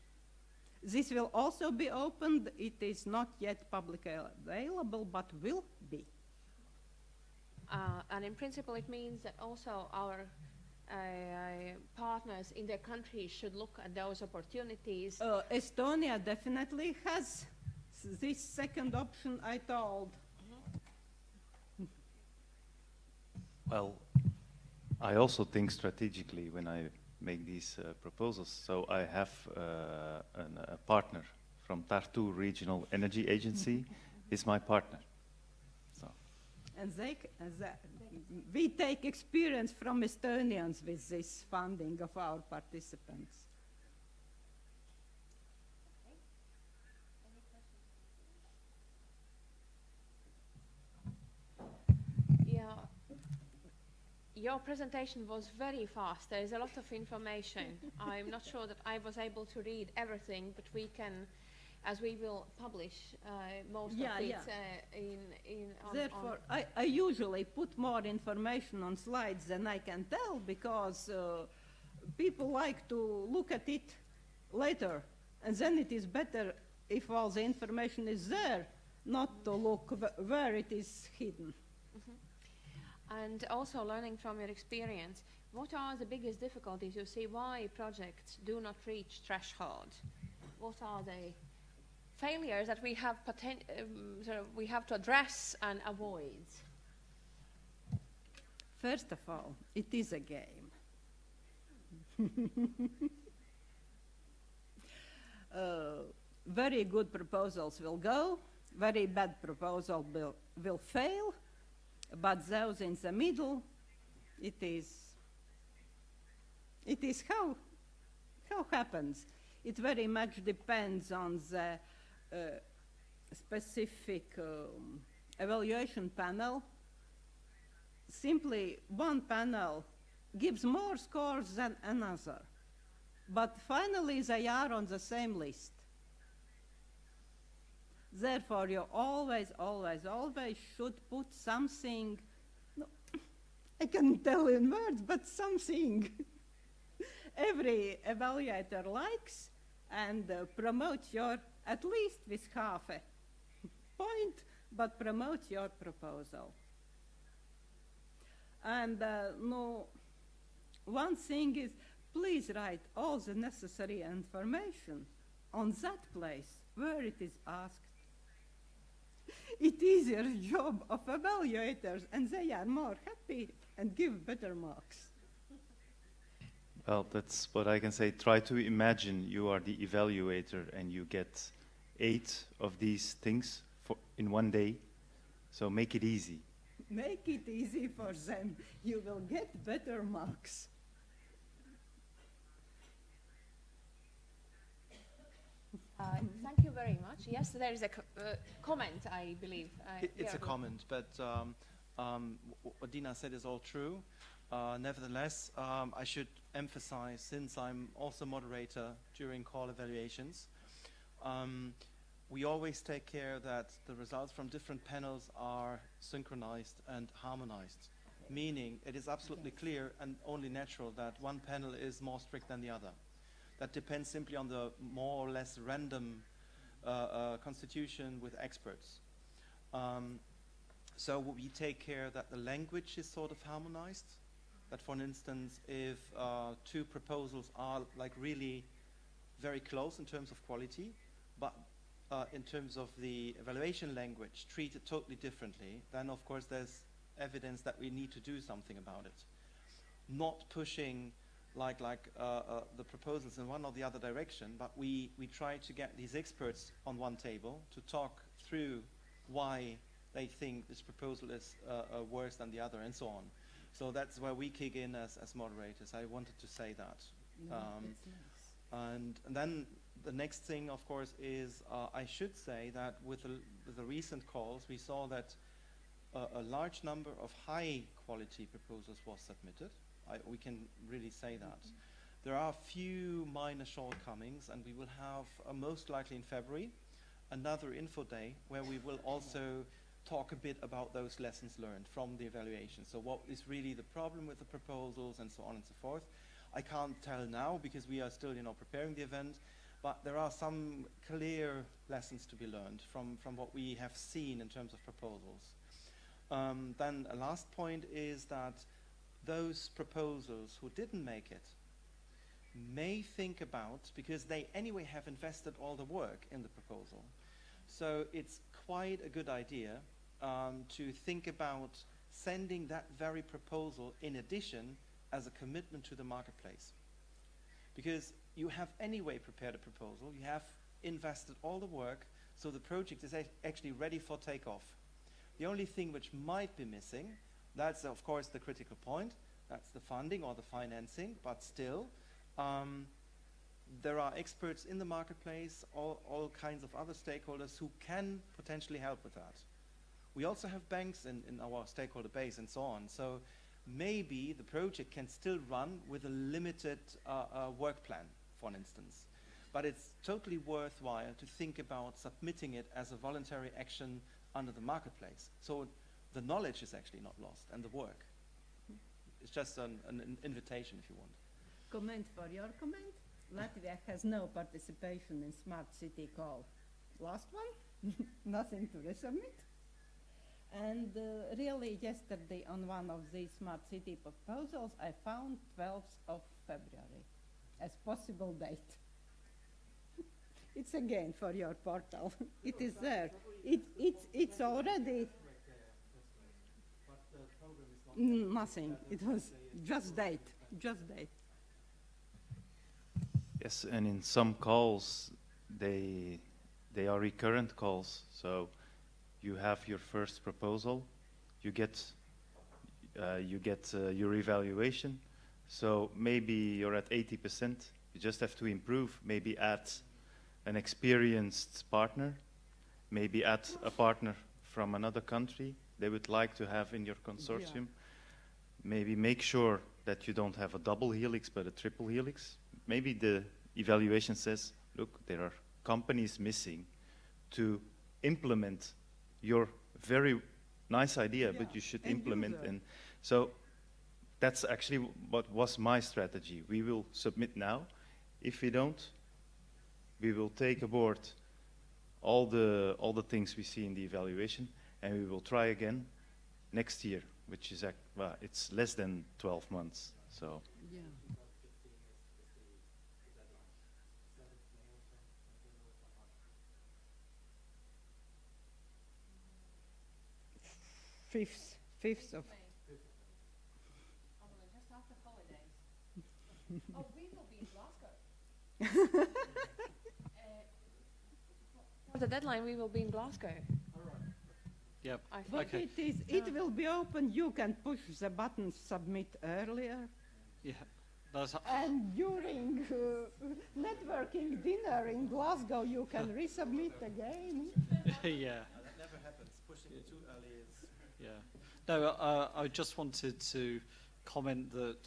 This will also be opened. It is not yet publicly available, but will be. And in principle, it means that also our partners in their country should look at those opportunities. Estonia definitely has this second option I told. Well, I also think strategically when I make these proposals. So I have a partner from Tartu Regional Energy Agency is my partner. So. And we take experience from Estonians with this funding of our participants. Your presentation was very fast. There is a lot of information. I'm not sure that I was able to read everything, but we can, as we will publish most of it Therefore, I usually put more information on slides than I can tell because people like to look at it later, and then it is better if all the information is there, not to look where it is hidden. Mm-hmm. And also learning from your experience, what are the biggest difficulties you see why projects do not reach threshold? What are the failures that we have we have to address and avoid? First of all, it is a game. Very good proposals will go, very bad proposal will fail. But those in the middle, it is how happens. It very much depends on the specific evaluation panel. Simply one panel gives more scores than another, but finally they are on the same list. Therefore, you always should put something, no, I can't tell in words, but something every evaluator likes and promote your, at least with half a point, but promote your proposal. And one thing is, please write all the necessary information on that place where it is asked. It is your job of evaluators, and they are more happy and give better marks. Well, that's what I can say. Try to imagine you are the evaluator and you get 8 of these things in one day. So make it easy. Make it easy for them. You will get better marks. Thank you very much. Yes, there is a comment, I believe. It's a comment, but what Dina said is all true. Nevertheless, I should emphasize, since I'm also moderator during call evaluations, we always take care that the results from different panels are synchronized and harmonized. meaning it is absolutely clear and only natural that one panel is more strict than the other. That depends simply on the more or less random constitution with experts. So we take care that the language is sort of harmonized. That, for instance, if two proposals are like really very close in terms of quality, but in terms of the evaluation language treated totally differently, then of course there's evidence that we need to do something about it. Not pushing like the proposals in one or the other direction, but we try to get these experts on one table to talk through why they think this proposal is worse than the other, and so on. So that's where we kick in as moderators. I wanted to say that. No, that's nice. And then the next thing, of course, is I should say that with the recent calls, we saw that a large number of high-quality proposals was submitted. We can really say that. There are a few minor shortcomings, and we will have, most likely in February, another info day where we will also talk a bit about those lessons learned from the evaluation. So what is really the problem with the proposals and so on and so forth. I can't tell now because we are still, preparing the event, but there are some clear lessons to be learned from what we have seen in terms of proposals. Then a last point is that those proposals who didn't make it may think about, because they anyway have invested all the work in the proposal, so it's quite a good idea to think about sending that very proposal in addition as a commitment to the marketplace. Because you have anyway prepared a proposal, you have invested all the work, so the project is actually ready for takeoff. The only thing which might be missing, that's of course the critical point, that's the funding or the financing, but still, there are experts in the marketplace, all kinds of other stakeholders who can potentially help with that. We also have banks in our stakeholder base and so on. So maybe the project can still run with a limited work plan, for instance. But it's totally worthwhile to think about submitting it as a voluntary action under the marketplace. So the knowledge is actually not lost, and the work. It's just an invitation, if you want. Comment for your comment. Latvia has no participation in Smart City call. Last one, nothing to resubmit. And really yesterday on one of these Smart City proposals, I found 12th of February as possible date. It's again for your portal. It is there. It's already. Nothing. It was just date. Just date. Yes, and in some calls, they are recurrent calls. So you have your first proposal, you get your evaluation. So maybe you're at 80%. You just have to improve. Maybe add an experienced partner. Maybe add a partner from another country they would like to have in your consortium. Yeah. Maybe make sure that you don't have a double helix but a triple helix. Maybe the evaluation says, look, there are companies missing to implement your very nice idea, but you should implement. And so that's actually what was my strategy. We will submit now. If we don't, we will take aboard all the things we see in the evaluation, and we will try again next year, which is it's less than 12 months. So. Yeah. 5th of. Just after holidays. Oh, we will be in Glasgow. For the deadline, we will be in Glasgow. All right. Yep. But okay. It will be open. You can push the button submit earlier. Yeah. And during networking dinner in Glasgow, you can resubmit again. Yeah. That never happens. Pushing it too early is. Yeah. No, I just wanted to comment that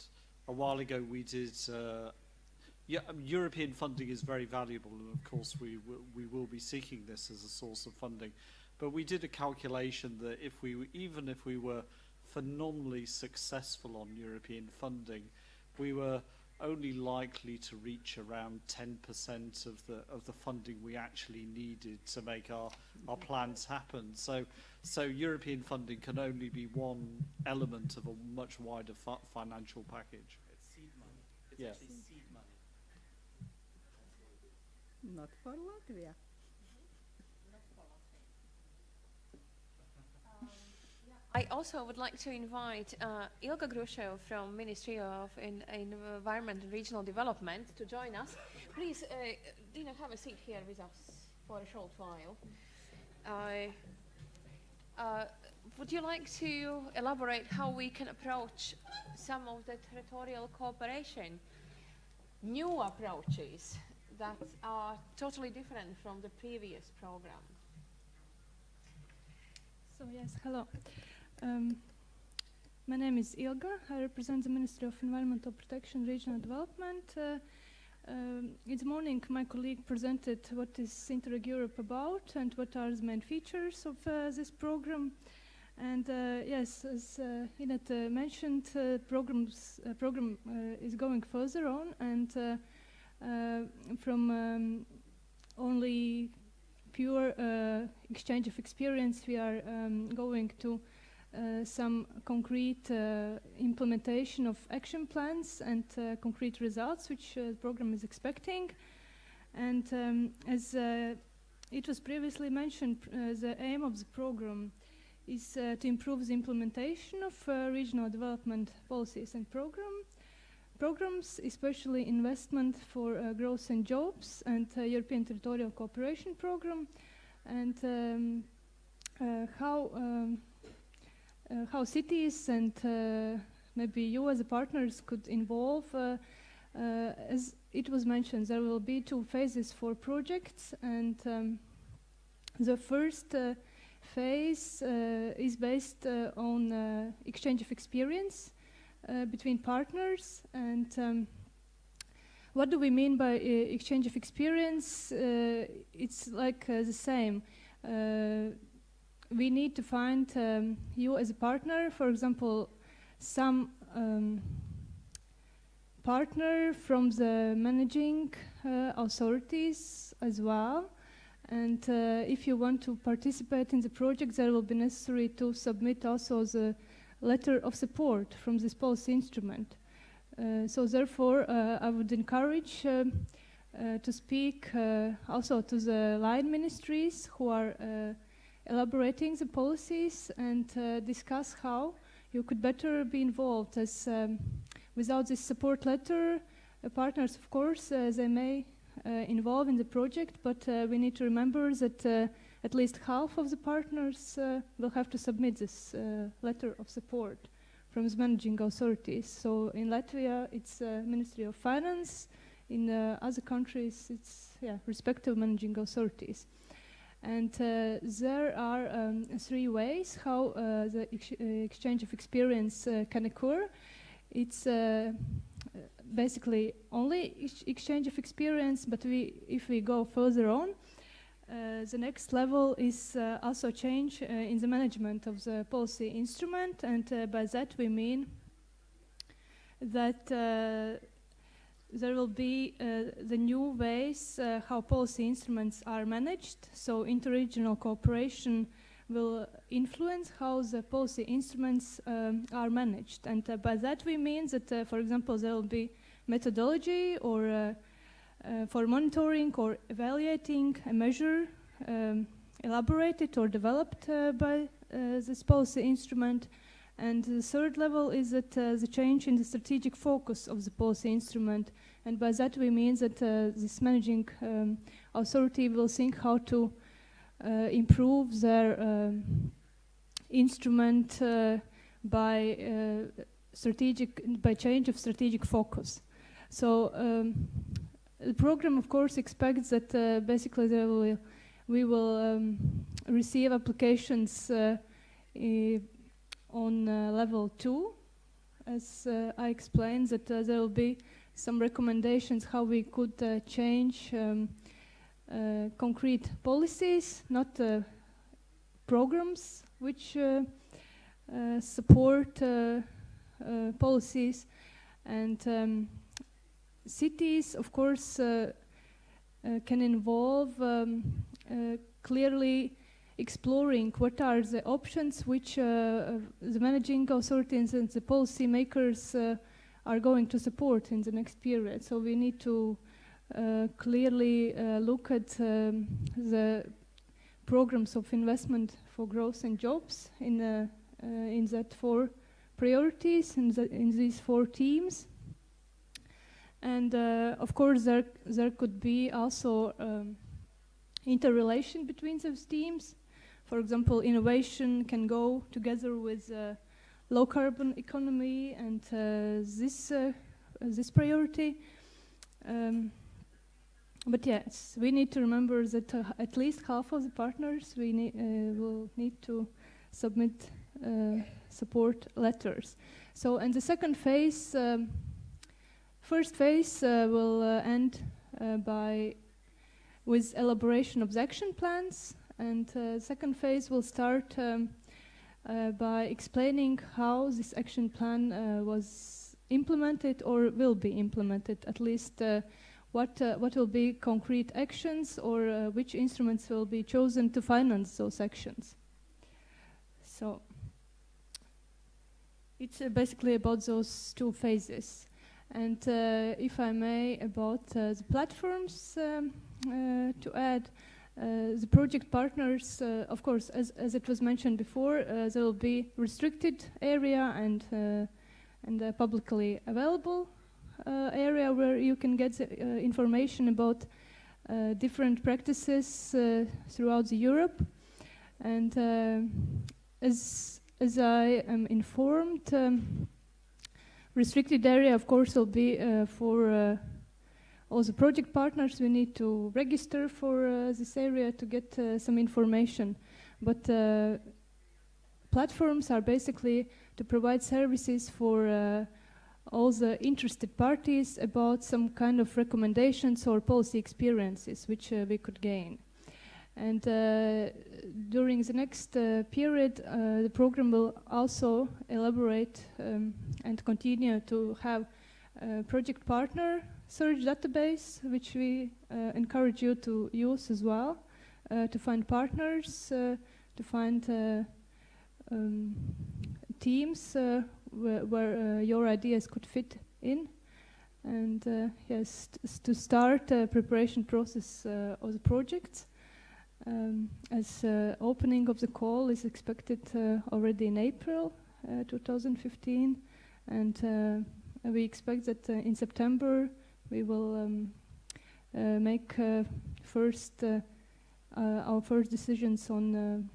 a while ago we did. European funding is very valuable, and of course we will be seeking this as a source of funding. But we did a calculation that even if we were phenomenally successful on European funding, we were only likely to reach around 10% of the funding we actually needed to make our plans happen. So European funding can only be one element of a much wider financial package. It's seed money. It's Yeah. actually seed money. Not for Latvia. I also would like to invite Ilga Grushev from Ministry of Environment and Regional Development to join us. Please, Dina, have a seat here with us for a short while. Would you like to elaborate how we can approach some of the territorial cooperation, new approaches that are totally different from the previous program? So yes, hello. My name is Ilga. I represent the Ministry of Environmental Protection and Regional Development. In the morning, my colleague presented what is Interreg Europe about and what are the main features of this program. And yes, as Inet mentioned, program is going further on, and from only pure exchange of experience, we are going to some concrete implementation of action plans and concrete results which the program is expecting. And as it was previously mentioned, the aim of the program is to improve the implementation of regional development policies and programs, especially investment for growth and jobs, and European Territorial Cooperation Program, and how cities and maybe you as a partners could involve. As it was mentioned, there will be 2 phases for projects, and the first phase is based on exchange of experience between partners. And what do we mean by exchange of experience? It's like the same. We need to find you as a partner, for example, some partner from the managing authorities as well. And if you want to participate in the project, there will be necessary to submit also the letter of support from this policy instrument. So therefore, I would encourage to speak also to the line ministries who are elaborating the policies, and discuss how you could better be involved, as without this support letter, partners, of course, they may involve in the project, but we need to remember that at least half of the partners will have to submit this letter of support from the managing authorities. So in Latvia, it's Ministry of Finance. In other countries, it's respective managing authorities. And there are 3 ways how the exchange of experience can occur. It's basically only exchange of experience, but if we go further on, the next level is also change in the management of the policy instrument, and by that we mean that there will be the new ways how policy instruments are managed. So interregional cooperation will influence how the policy instruments are managed. And by that we mean that, for example, there will be methodology or for monitoring or evaluating a measure elaborated or developed by this policy instrument. And the third level is that the change in the strategic focus of the policy instrument. And by that we mean that this managing authority will think how to improve their instrument by change of strategic focus. So the program, of course, expects that basically we will receive applications on level 2, as I explained, that there will be some recommendations how we could change concrete policies, not programs which support policies, and cities, of course, can involve clearly exploring what are the options which the managing authorities and the policy makers are going to support in the next period. So we need to clearly look at the programs of investment for growth and jobs in that 4 priorities, in these 4 themes. And of course there could be also interrelation between those themes. For example, innovation can go together with low carbon economy and this priority. But yes, we need to remember that at least half of the partners will need to submit support letters. So, and the second phase, first phase will end with elaboration of the action plans, and second phase will start by explaining how this action plan was implemented or will be implemented, at least what will be concrete actions or which instruments will be chosen to finance those actions. So it's basically about those 2 phases. And if I may, about the platforms to add, the project partners, of course, as it was mentioned before, there will be restricted area and publicly available area where you can get information about different practices throughout Europe. And as I am informed, restricted area, of course, will be for all the project partners. We need to register for this area to get some information. But platforms are basically to provide services for all the interested parties about some kind of recommendations or policy experiences which we could gain. And during the next period, the program will also elaborate and continue to have a project partner search database, which we encourage you to use as well, to find partners, to find teams where your ideas could fit in, and yes, to start a preparation process of the projects. As opening of the call is expected already in April 2015, and we expect that in September we will make our first decisions on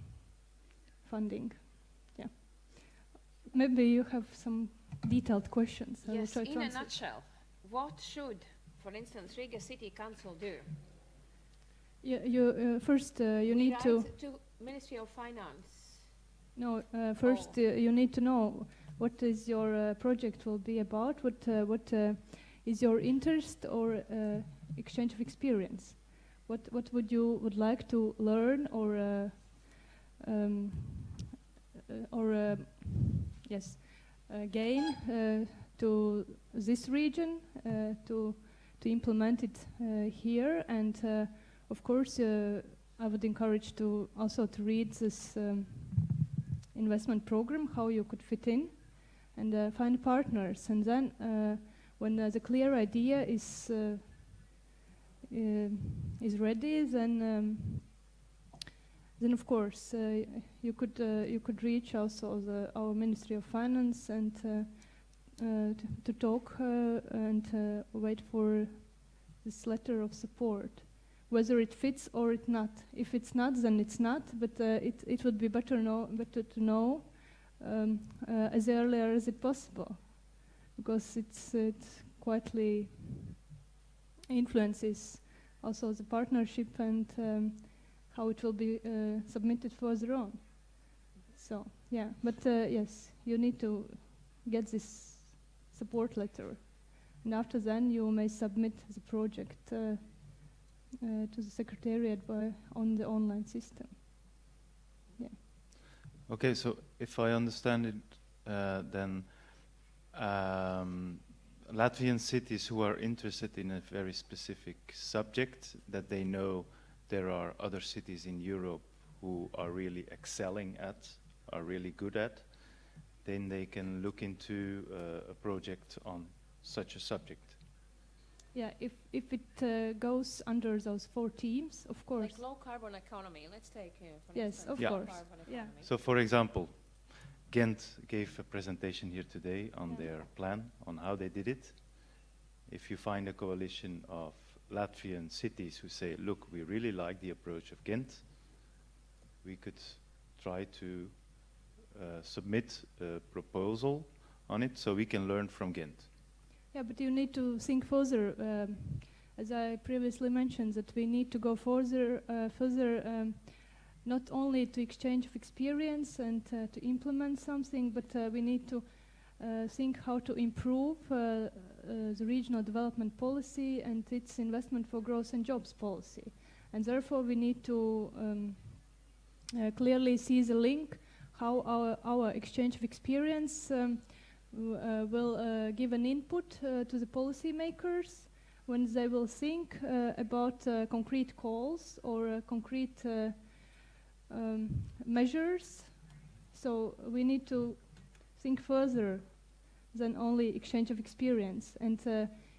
funding. Yeah. Maybe you have some detailed questions. Yes, in a nutshell, what should, for instance, Riga City Council do? First, you need to Ministry of Finance. No, first you need to know what is your project will be about. What is your interest or exchange of experience? What would you like to learn or gain to this region to implement it here? And of course, I would encourage to also to read this investment program, how you could fit in, and find partners. And then, when the clear idea is ready, then of course you could reach also our Ministry of Finance and to talk and wait for this letter of support. Whether it fits or it not. If it's not, then it's not. But it would be better to know as earlier as it possible, because it quietly influences also the partnership and how it will be submitted further on. So yeah, but yes, you need to get this support letter, and after then you may submit the project to the Secretariat on the online system. Yeah. Okay, so if I understand it, then Latvian cities who are interested in a very specific subject, that they know there are other cities in Europe who are really excelling at, are really good at, then they can look into a project on such a subject. Yeah, if it goes under those 4 teams, of course. Like low carbon economy, let's take for Yes, instance, of Yeah. course. carbon Yeah. economy. So for example, Ghent gave a presentation here today on their plan, on how they did it. If you find a coalition of Latvian cities who say, look, we really like the approach of Ghent, we could try to submit a proposal on it so we can learn from Ghent. Yeah, but you need to think further. As I previously mentioned, that we need to go further, not only to exchange of experience and to implement something, but we need to think how to improve the regional development policy and its investment for growth and jobs policy. And therefore we need to clearly see the link, how our exchange of experience will give an input to the policymakers when they will think about concrete calls or concrete measures. So we need to think further than only exchange of experience. And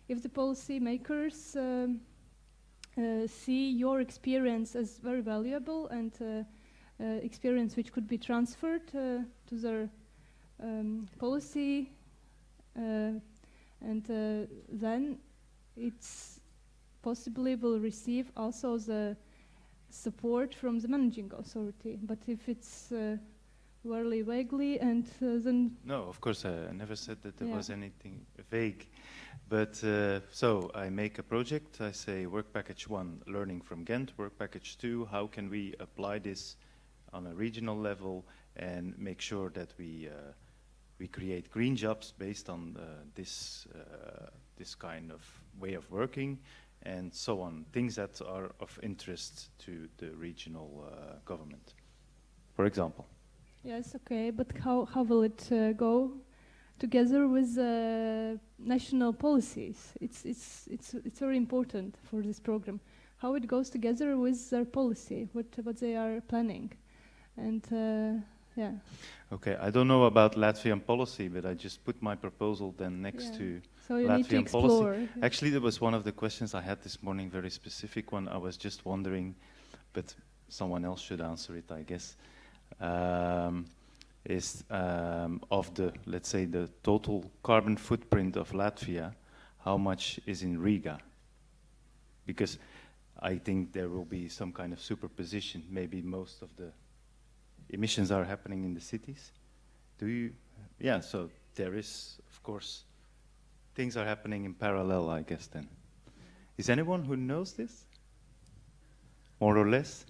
if the policymakers see your experience as very valuable and experience which could be transferred to their policy, and then it's possibly will receive also the support from the managing authority. But if it's very vaguely and then... No, of course, I never said that there was anything vague. But so I make a project, I say work package 1, learning from Ghent, work package 2, how can we apply this on a regional level and make sure that we create green jobs based on this kind of way of working and so on, things that are of interest to the regional government, for example. Yes, okay, but how will it go together with national policies? It's very important for this program. How it goes together with their policy, what they are planning, and yeah. Okay, I don't know about Latvian policy, but I just put my proposal then next to so you Latvian need to explore. policy. Actually, that was one of the questions I had this morning, very specific one. I was just wondering, but someone else should answer it, I guess. Is of the, let's say, the total carbon footprint of Latvia, how much is in Riga? Because I think there will be some kind of superposition. Maybe most of the emissions are happening in the cities. Do you? Yeah, so there is, of course, things are happening in parallel, I guess, then. Is anyone who knows this? More or less?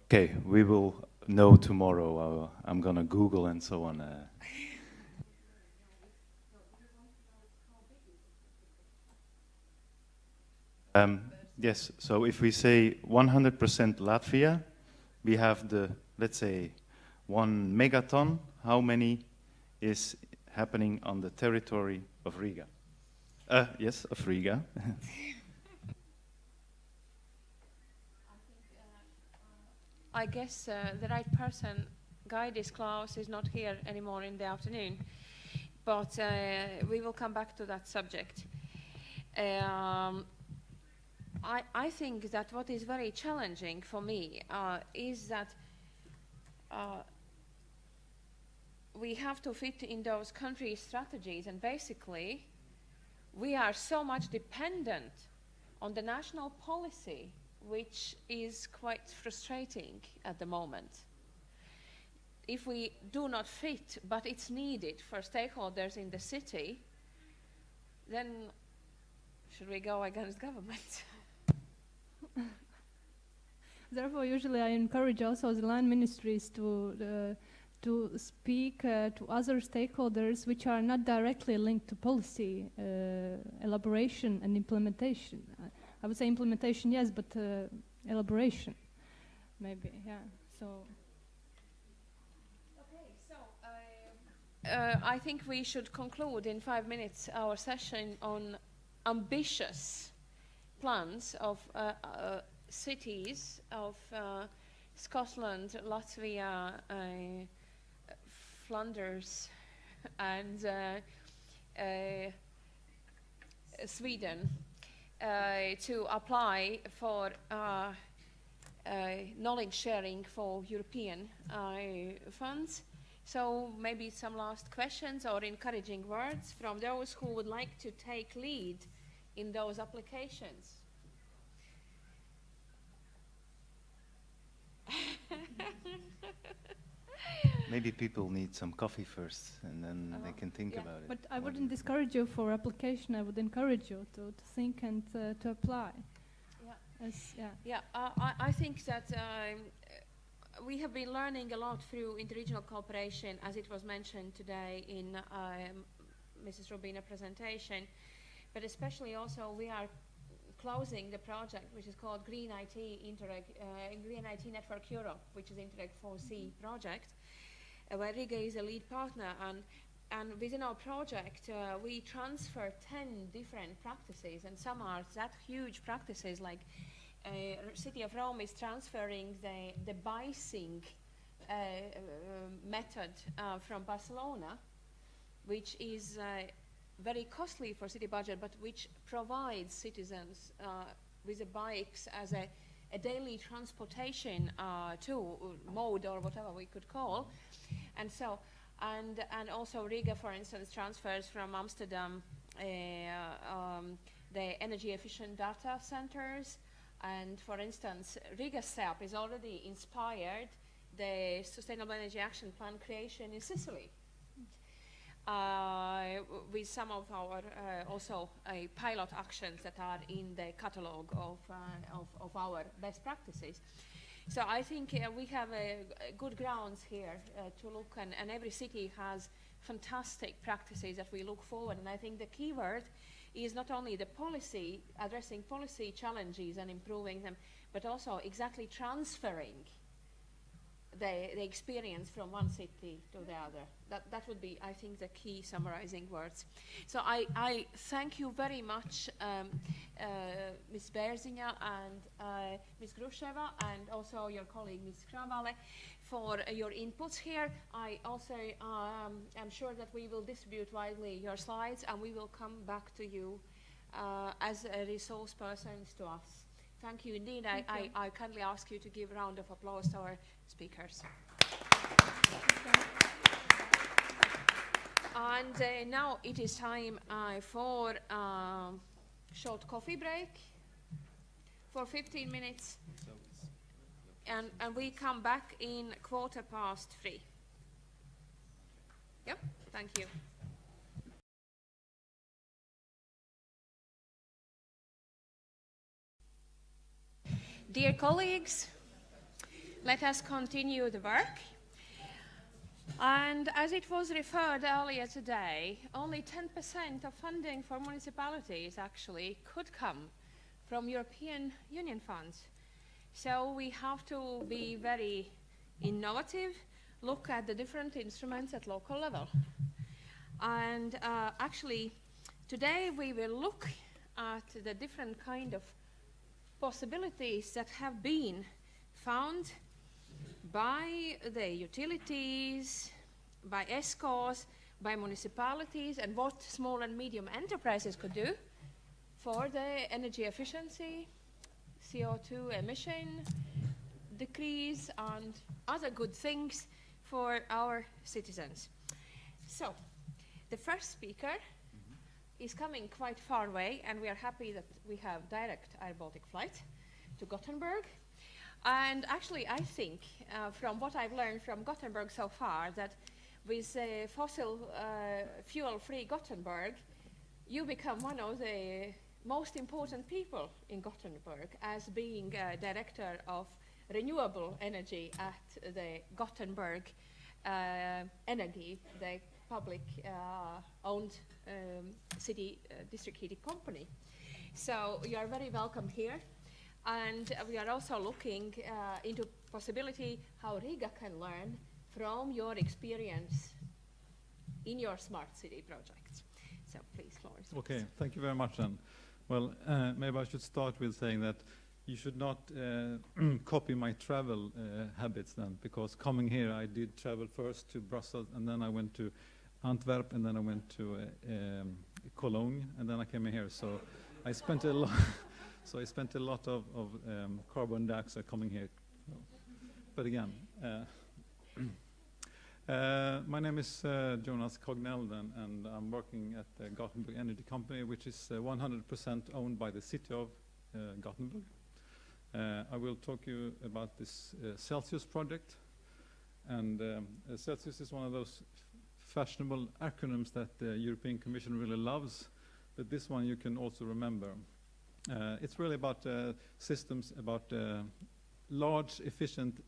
Okay, we will know tomorrow. I'm going to Google and so on. Yes, so if we say 100% Latvia, we have the, let's say, 1 megaton. How many is happening on the territory of Riga? Yes, of Riga. I guess the right person, Gaidis Klaus, is not here anymore in the afternoon, but we will come back to that subject. I think that what is very challenging for me is that we have to fit in those country strategies, and basically we are so much dependent on the national policy, which is quite frustrating at the moment. If we do not fit, but it's needed for stakeholders in the city, then should we go against government? Therefore, usually I encourage also the land ministries to speak to other stakeholders which are not directly linked to policy elaboration and implementation. I would say implementation, yes, but elaboration. Maybe, yeah. So. Okay, so I think we should conclude in 5 minutes our session on ambitious plans of cities of Scotland, Latvia, Flanders, and Sweden to apply for knowledge sharing for European funds. So maybe some last questions or encouraging words from those who would like to take lead in those applications. Maybe people need some coffee first, and then they can think yeah, about it. but I wouldn't discourage you for application. I would encourage you to think and to apply. Yeah. I think that we have been learning a lot through interregional cooperation, as it was mentioned today in Mrs. Rubina's presentation, but especially also we are closing the project which is called Green IT Green IT Network Europe, which is Interreg 4C project, where Riga is a lead partner, and within our project we transfer 10 different practices, and some are that huge practices, like City of Rome is transferring the bicing method from Barcelona, which is very costly for city budget, but which provides citizens with the bikes as a daily transportation mode, or whatever we could call. And so, and also Riga, for instance, transfers from Amsterdam the energy efficient data centers. And for instance, Riga SEP is already inspired the Sustainable Energy Action Plan creation in Sicily. With some of our also pilot actions that are in the catalogue of our best practices. So I think we have good grounds here to look, and every city has fantastic practices that we look forward. And I think the key word is not only the policy, addressing policy challenges and improving them, but also exactly transferring the experience from one city to the other. That would be, I think, the key summarizing words. So I thank you very much, Ms. Berzinga and Ms. Grusheva, and also your colleague, Ms. Kravale, for your inputs here. I also am sure that we will distribute widely your slides, and we will come back to you as a resource persons to us. Thank you indeed. I kindly ask you to give a round of applause to our speakers. And now it is time for a short coffee break for 15 minutes. And we come back in 3:15. Yep, thank you. Dear colleagues, let us continue the work. And as it was referred earlier today, only 10% of funding for municipalities actually could come from European Union funds. So we have to be very innovative, look at the different instruments at local level. And actually, today we will look at the different kind of possibilities that have been found by the utilities, by ESCOs, by municipalities, and what small and medium enterprises could do for the energy efficiency, CO2 emission decrease, and other good things for our citizens. So, the first speaker is coming quite far away, and we are happy that we have direct air-Baltic flight to Gothenburg. And actually, I think, from what I've learned from Gothenburg so far, that with fossil fuel-free Gothenburg, you become one of the most important people in Gothenburg as being director of renewable energy at the Gothenburg Energy, the public owned city district heating company. So you are very welcome here. And we are also looking into possibility how Riga can learn from your experience in your smart city projects. So please, floor is yours. Okay, thank you very much then. Well, maybe I should start with saying that you should not copy my travel habits then, because coming here I did travel first to Brussels, and then I went to Antwerp, and then I went to Cologne, and then I came here. So I spent a lot. So I spent a lot of carbon dioxide coming here. But again, my name is Jonas Cognell, and I'm working at the Gothenburg Energy Company, which is 100% owned by the city of Gothenburg. I will talk to you about this Celsius project. And Celsius is one of those fashionable acronyms that the European Commission really loves, but this one you can also remember. It's really about systems, about large, efficient,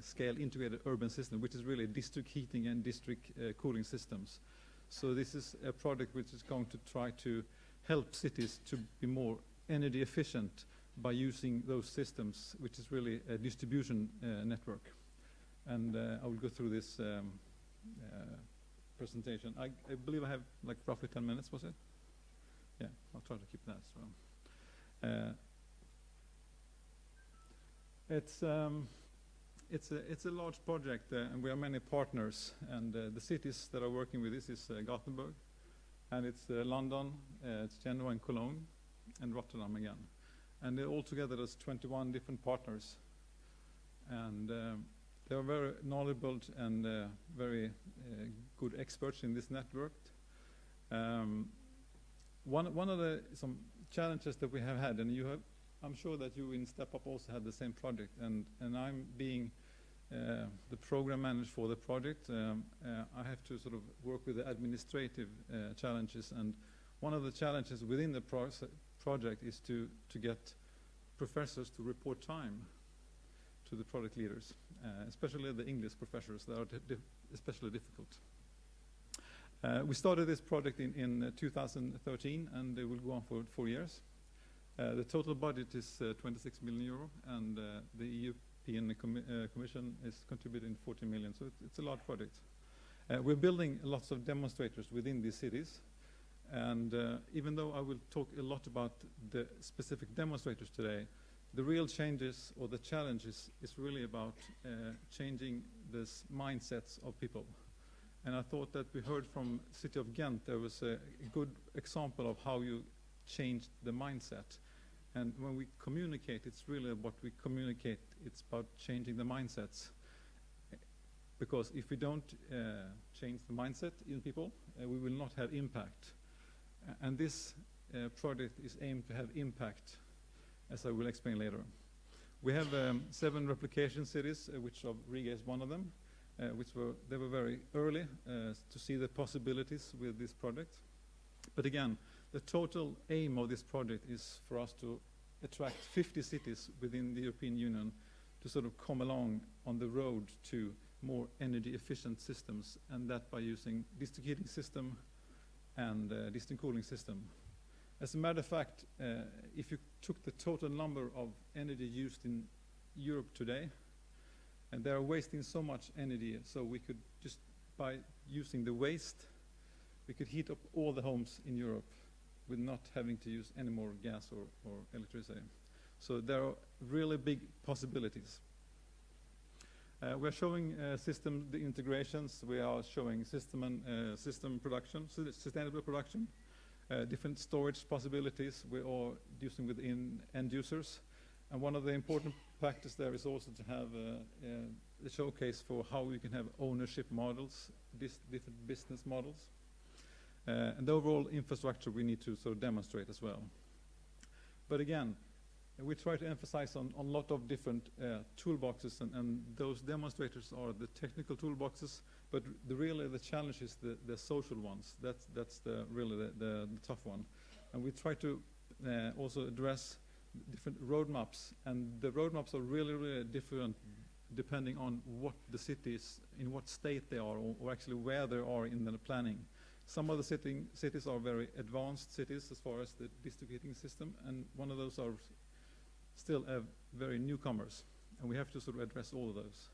scale integrated urban system, which is really district heating and district cooling systems. So this is a project which is going to try to help cities to be more energy efficient by using those systems, which is really a distribution network. And I will go through this presentation. I believe I have like roughly 10 minutes, was it? Yeah, I'll try to keep that as well. It's a large project, and we are many partners. And the cities that are working with this is Gothenburg, and it's London, it's Genoa and Cologne, and Rotterdam again. And altogether there's 21 different partners, and they are very knowledgeable and very good experts in this network. One of some challenges that we have had, and I'm sure that you in Step Up also had the same project, and I'm being the program manager for the project. I have to sort of work with the administrative challenges, and one of the challenges within the project is to get professors to report time to the project leaders, especially the English professors that are especially difficult. We started this project in 2013, and it will go on for 4 years. The total budget is 26 million euro, and the European Commission is contributing 40 million, so it's a large project. We're building lots of demonstrators within these cities, and even though I will talk a lot about the specific demonstrators today, the real changes or the challenges is really about changing this mindsets of people. And I thought that we heard from City of Ghent there was a good example of how you change the mindset. And when we communicate, it's really what we communicate. It's about changing the mindsets. Because if we don't change the mindset in people, we will not have impact. And this project is aimed to have impact, as I will explain later. We have 7 replication cities, which Riga is one of them. They were very early to see the possibilities with this project. But again, the total aim of this project is for us to attract 50 cities within the European Union to sort of come along on the road to more energy efficient systems, and that by using district heating system and district cooling system. As a matter of fact, if you took the total number of energy used in Europe today, and they are wasting so much energy, so we could just, by using the waste, we could heat up all the homes in Europe with not having to use any more gas or electricity. So there are really big possibilities. We're showing the integrations. We are showing system production, sustainable production, different storage possibilities we are using within end users. And one of the important factors there is also to have a showcase for how we can have ownership models, different business models. And the overall infrastructure we need to sort of demonstrate as well. But again, we try to emphasize on a lot of different toolboxes, and those demonstrators are the technical toolboxes, but really the challenge is the social ones. That's really the tough one. And we try to also address different roadmaps, and the roadmaps are really different depending on what the cities, in what state they are, or actually where they are in the planning. Some of the cities are very advanced cities as far as the district heating system, and one of those are still very newcomers, and we have to sort of address all of those.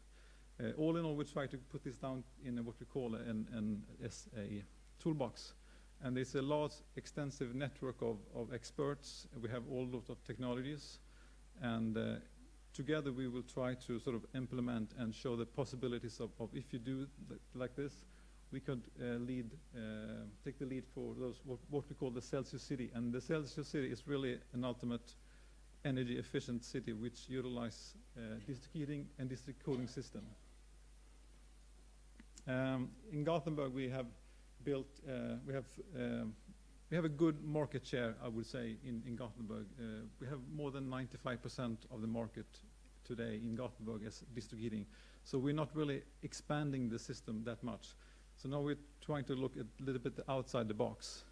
All in all, we try to put this down in what we call a toolbox. And there's a large, extensive network of experts. We have all sorts of technologies. And together we will try to sort of implement and show the possibilities of if you do like this, we could take the lead for those what we call the Celsius City. And the Celsius City is really an ultimate energy efficient city which utilizes district heating and district cooling system. In Gothenburg, we have built, we have a good market share, I would say, in Gothenburg. We have more than 95% of the market today in Gothenburg as district heating. So we're not really expanding the system that much. So now we're trying to look a little bit outside the box.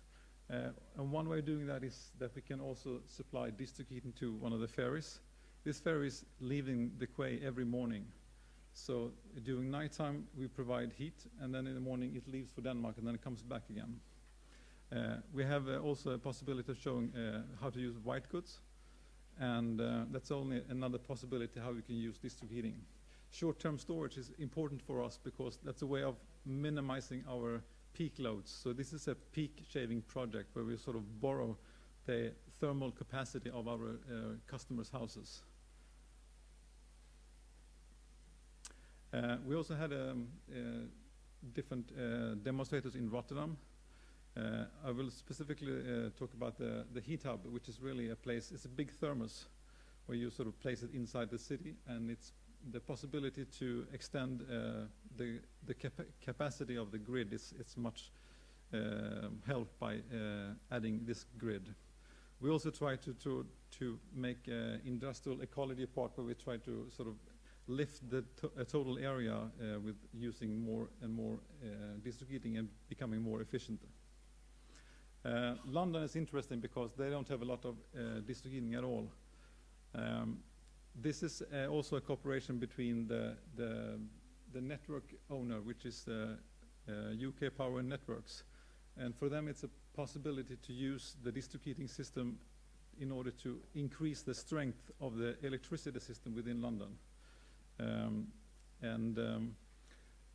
And one way of doing that is that we can also supply district heating to one of the ferries. This ferry is leaving the quay every morning. So during nighttime, we provide heat, and then in the morning it leaves for Denmark, and then it comes back again. We have also a possibility of showing how to use white goods, and that's only another possibility how we can use district heating. Short-term storage is important for us because that's a way of minimizing our peak loads. So this is a peak shaving project where we sort of borrow the thermal capacity of our customers' houses. We also had different demonstrators in Rotterdam. I will specifically talk about the heat hub, which is really a place, it's a big thermos where you sort of place it inside the city, and it's the possibility to extend the capacity of the grid is much helped by adding this grid. We also try to make industrial ecology part where we try to sort of lift the total area with using more and more district heating and becoming more efficient. London is interesting because they don't have a lot of district heating at all. This is also a cooperation between the network owner, which is UK Power and Networks. And for them, it's a possibility to use the district heating system in order to increase the strength of the electricity system within London.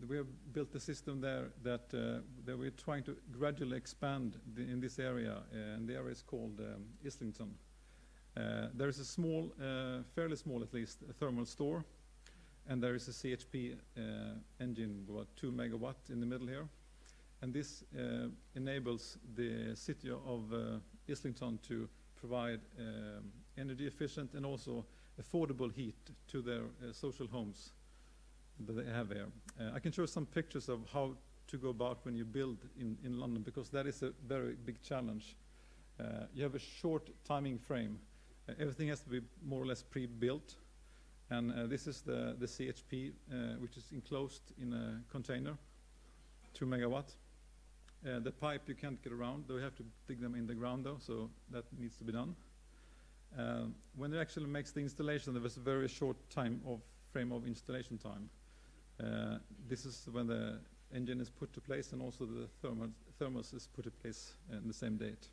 We have built a system there that we're trying to gradually expand in this area, and the area is called Islington. There is a small, fairly small at least, a thermal store, and there is a CHP engine, about 2 megawatt in the middle here. And this enables the city of Islington to provide energy efficient and also affordable heat to their social homes that they have there. I can show some pictures of how to go about when you build in London, because that is a very big challenge. You have a short timing frame. Everything has to be more or less pre-built. And this is the CHP, which is enclosed in a container, 2 megawatt. The pipe you can't get around, though you have to dig them in the ground though, so that needs to be done. When it actually makes the installation, there was a very short frame of installation time. This is when the engine is put to place, and also the thermos is put in place in the same date.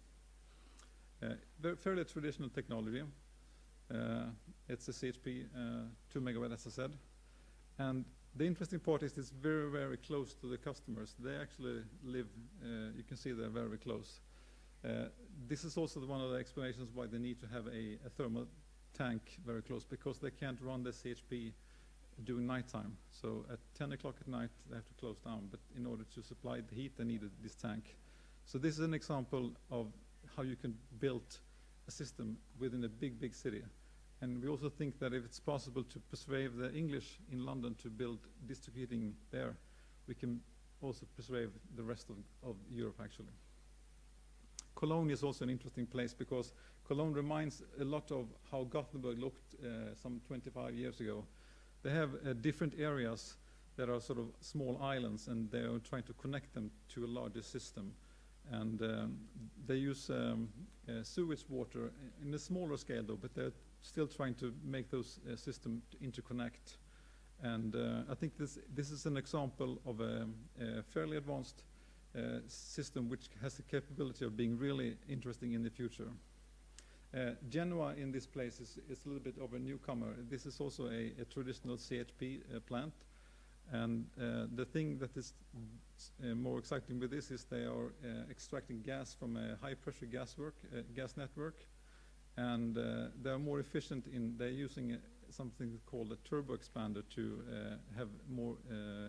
Fairly traditional technology. It's a CHP 2 megawatt, as I said. And the interesting part is it's very, very close to the customers. They actually live, you can see they're very close. This is also one of the explanations why they need to have a thermal tank very close, because they can't run the CHP during nighttime. So at 10 o'clock at night, they have to close down. But in order to supply the heat, they needed this tank. So this is an example of how you can build a system within a big, big city. And we also think that if it's possible to persuade the English in London to build district heating there, we can also persuade the rest of Europe, actually. Cologne is also an interesting place because Cologne reminds a lot of how Gothenburg looked some 25 years ago. They have different areas that are sort of small islands, and they are trying to connect them to a larger system. And they use sewage water in a smaller scale, though, but they're still trying to make those systems interconnect. And I think this is an example of a fairly advanced system which has the capability of being really interesting in the future. Genoa in this place is a little bit of a newcomer. This is also a traditional CHP plant. And the thing that is more exciting with this is they are extracting gas from a high-pressure gas network. And they're more efficient they're using something called a turbo expander to have more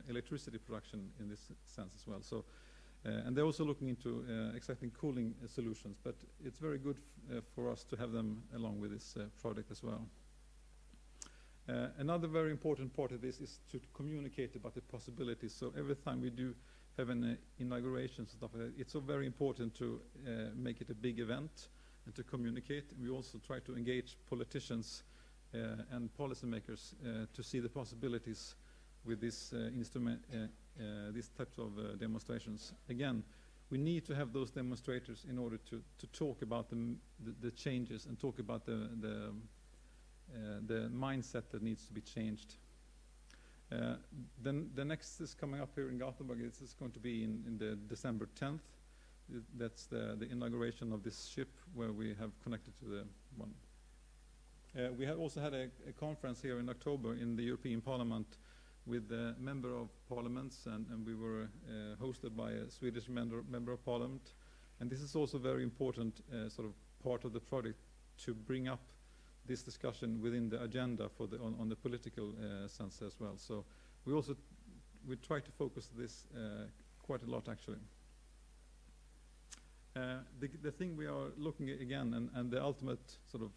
electricity production in this sense as well. So, and they're also looking into exciting cooling solutions, but it's very good for us to have them along with this project as well. Another very important part of this is to communicate about the possibilities. So every time we do have an inauguration stuff, it's so very important to make it a big event and to communicate. We also try to engage politicians and policymakers to see the possibilities with this these types of demonstrations. Again, we need to have those demonstrators in order to talk about the changes and talk about the mindset that needs to be changed. Then the next is coming up here in Gothenburg. This is going to be in the December 10th. That's the inauguration of this ship where we have connected to the one. We have also had a conference here in October in the European Parliament with member of parliaments, and we were hosted by a Swedish member of parliament. And this is also very important sort of part of the project to bring up this discussion within the agenda for on the political sense as well. So we try to focus this quite a lot actually. The thing we are looking at again, and the ultimate sort of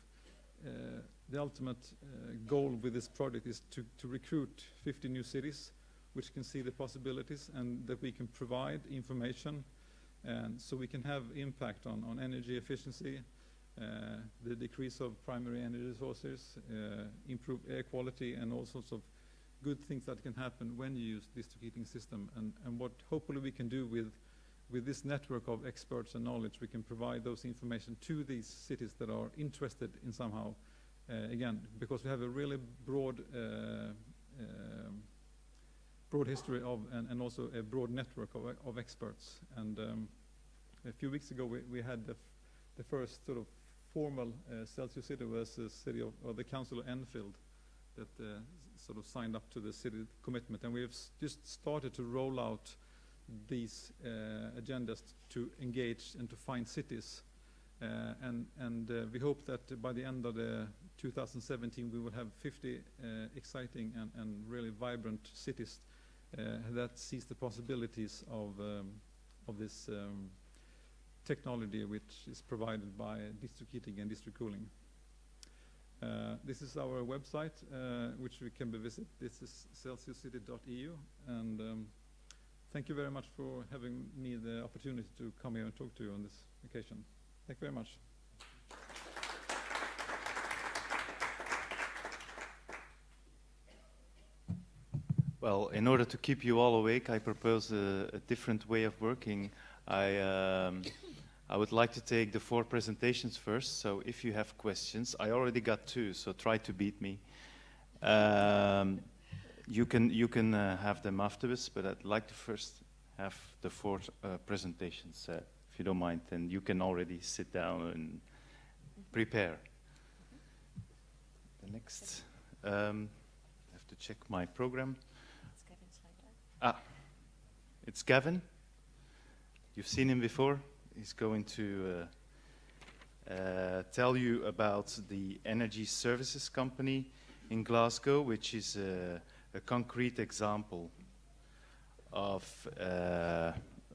goal with this project is to recruit 50 new cities which can see the possibilities and that we can provide information, and so we can have impact on energy efficiency, the decrease of primary energy sources, improve air quality, and all sorts of good things that can happen when you use district heating system. And what hopefully we can do with this network of experts and knowledge, we can provide those information to these cities that are interested in somehow, again, because we have a really broad history of, and also a broad network of experts. And a few weeks ago, we had the first sort of formal Celsius City was the city of the Council of Enfield that sort of signed up to the city commitment. And we have just started to roll out these agendas to engage and to find cities. And we hope that by the end of 2017 we will have 50 exciting and really vibrant cities that sees the possibilities of this technology which is provided by district heating and district cooling. This is our website which we can visit. This is celsiuscity.eu, and thank you very much for having me the opportunity to come here and talk to you on this occasion. Thank you very much. Well, in order to keep you all awake, I propose a different way of working. I would like to take the 4 presentations first, so if you have questions, I already got 2, so try to beat me. You can have them afterwards, but I'd like to first have the 4 presentations, if you don't mind, and you can already sit down and prepare. The next, I have to check my program. It's Gavin. You've seen him before. He's going to tell you about the energy services company in Glasgow, which is a concrete example of,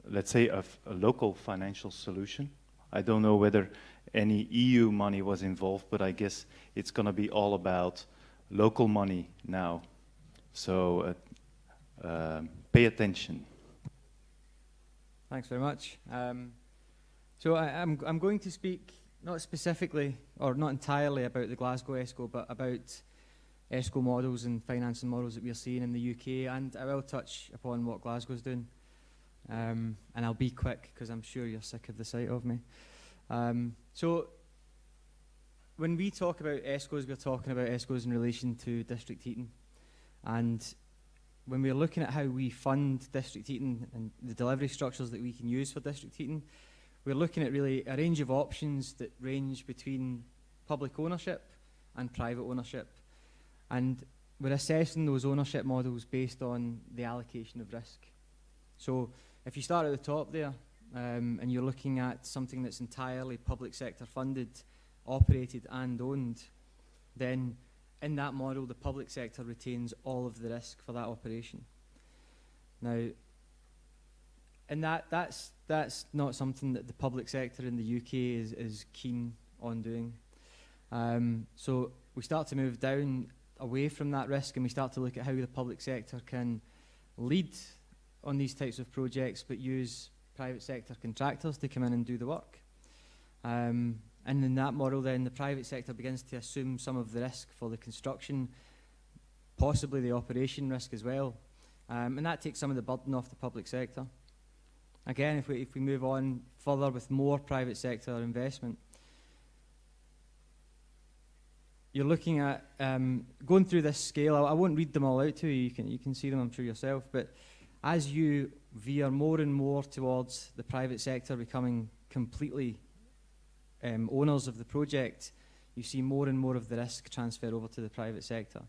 let's say, of a local financial solution. I don't know whether any EU money was involved, but I guess it's going to be all about local money now. So pay attention. Thanks very much. So I'm going to speak not specifically or not entirely about the Glasgow ESCO, but about ESCO models and financing models that we're seeing in the UK, and I will touch upon what Glasgow's doing. And I'll be quick because I'm sure you're sick of the sight of me. So when we talk about ESCOs, we're talking about ESCOs in relation to district heating. And when we're looking at how we fund district heating and the delivery structures that we can use for district heating, we're looking at really a range of options that range between public ownership and private ownership. And we're assessing those ownership models based on the allocation of risk. So if you start at the top there, and you're looking at something that's entirely public sector funded, operated and owned, then in that model the public sector retains all of the risk for that operation. Now, and that's not something that the public sector in the UK is keen on doing. So we start to move down away from that risk, and we start to look at how the public sector can lead on these types of projects but use private sector contractors to come in and do the work. And in that model then the private sector begins to assume some of the risk for the construction, possibly the operation risk as well. And that takes some of the burden off the public sector. Again, if we move on further with more private sector investment, you're looking at going through this scale. I won't read them all out to you. You can see them, I'm sure, yourself. But as you veer more and more towards the private sector becoming completely owners of the project, you see more and more of the risk transfer over to the private sector.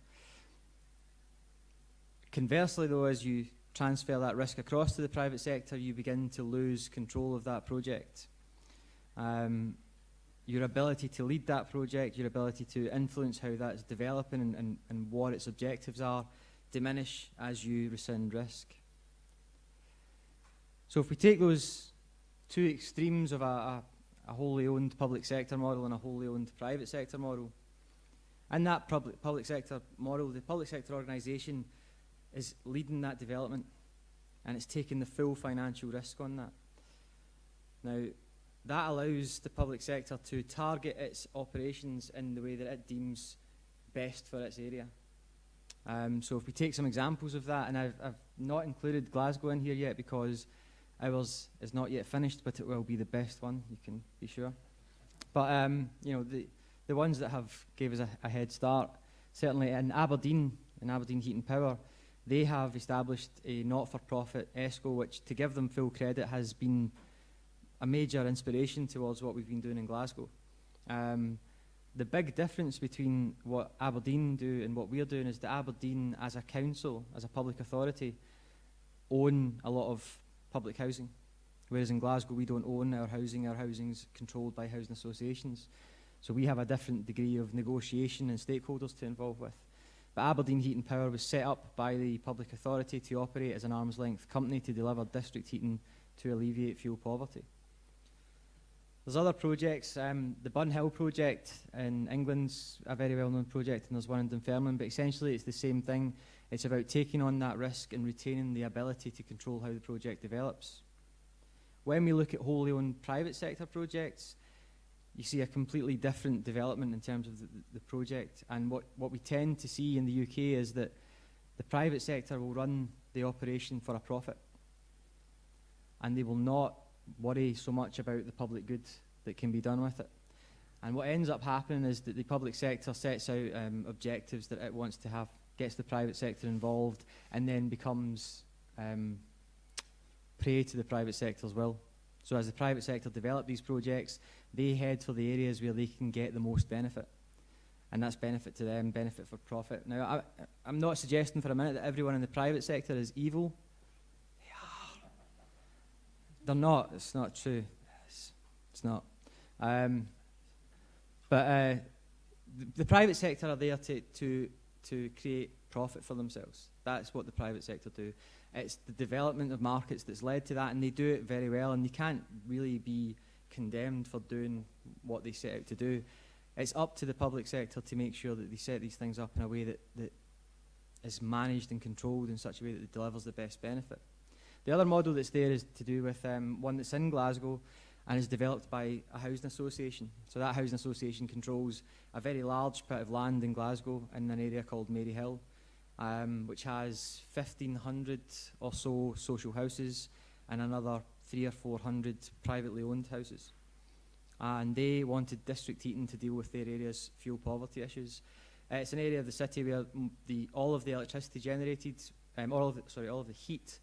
Conversely, though, as you transfer that risk across to the private sector, you begin to lose control of that project. Your ability to lead that project, your ability to influence how that's developing and what its objectives are, diminish as you rescind risk. So if we take those two extremes of a wholly owned public sector model and a wholly owned private sector model, in that public sector model, the public sector organisation is leading that development and it's taking the full financial risk on that. Now, that allows the public sector to target its operations in the way that it deems best for its area. So if we take some examples of that, and I've not included Glasgow in here yet because ours is not yet finished, but it will be the best one, you can be sure. But you know, the ones that have gave us a head start, certainly in Aberdeen Heat and Power, they have established a not-for-profit ESCO, which, to give them full credit, has been a major inspiration towards what we've been doing in Glasgow. The big difference between what Aberdeen do and what we're doing is that Aberdeen, as a council, as a public authority, own a lot of public housing, whereas in Glasgow we don't own our housing's controlled by housing associations. So we have a different degree of negotiation and stakeholders to involve with. But Aberdeen Heat and Power was set up by the public authority to operate as an arm's length company to deliver district heating to alleviate fuel poverty. There's other projects. The Bun Hill project in England's a very well-known project, and there's one in Dunfermline, but essentially it's the same thing. It's about taking on that risk and retaining the ability to control how the project develops. When we look at wholly owned private sector projects, you see a completely different development in terms of the project. And what we tend to see in the UK is that the private sector will run the operation for a profit. And they will not worry so much about the public good that can be done with it. And what ends up happening is that the public sector sets out objectives that it wants to have, gets the private sector involved, and then becomes prey to the private sector's will. So as the private sector develop these projects, they head for the areas where they can get the most benefit. And that's benefit to them, benefit for profit. Now, I'm not suggesting for a minute that everyone in the private sector is evil. They are. They're not. It's not true. It's not. But the private sector are there to create profit for themselves. That's what the private sector do. It's the development of markets that's led to that, and they do it very well, and they can't really be condemned for doing what they set out to do. It's up to the public sector to make sure that they set these things up in a way that is managed and controlled in such a way that it delivers the best benefit. The other model that's there is to do with one that's in Glasgow and is developed by a housing association. So that housing association controls a very large bit of land in Glasgow in an area called Maryhill, which has 1,500 or so social houses and another 300 or 400 privately owned houses. And they wanted district heating to deal with their area's fuel poverty issues. It's an area of the city where all of the electricity generated, all of the heat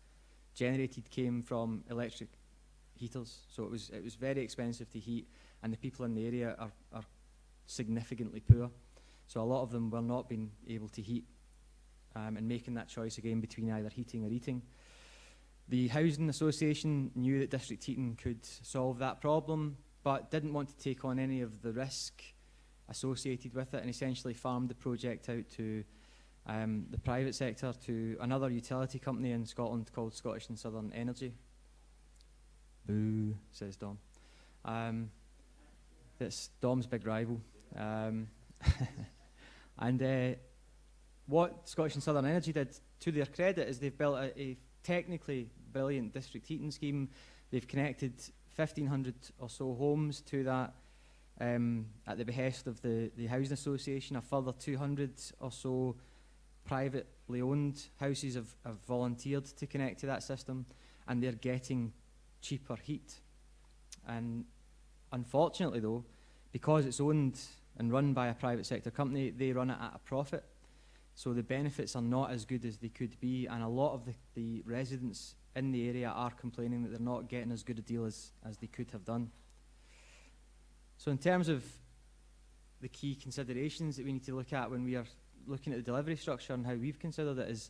generated came from electric heaters. So it was very expensive to heat, and the people in the area are significantly poor. So a lot of them were not being able to heat and making that choice again between either heating or eating. The Housing Association knew that district heating could solve that problem, but didn't want to take on any of the risk associated with it, and essentially farmed the project out to the private sector, to another utility company in Scotland called Scottish and Southern Energy. Boo, says Dom. That's Dom's big rival. And what Scottish and Southern Energy did, to their credit, is they've built a technically brilliant district heating scheme. They've connected 1,500 or so homes to that at the behest of the Housing Association. A further 200 or so privately owned houses have volunteered to connect to that system, and they're getting cheaper heat. And unfortunately though, because it's owned and run by a private sector company, they run it at a profit. So the benefits are not as good as they could be, and a lot of the residents in the area are complaining that they're not getting as good a deal as they could have done. So in terms of the key considerations that we need to look at when we are looking at the delivery structure and how we've considered it is,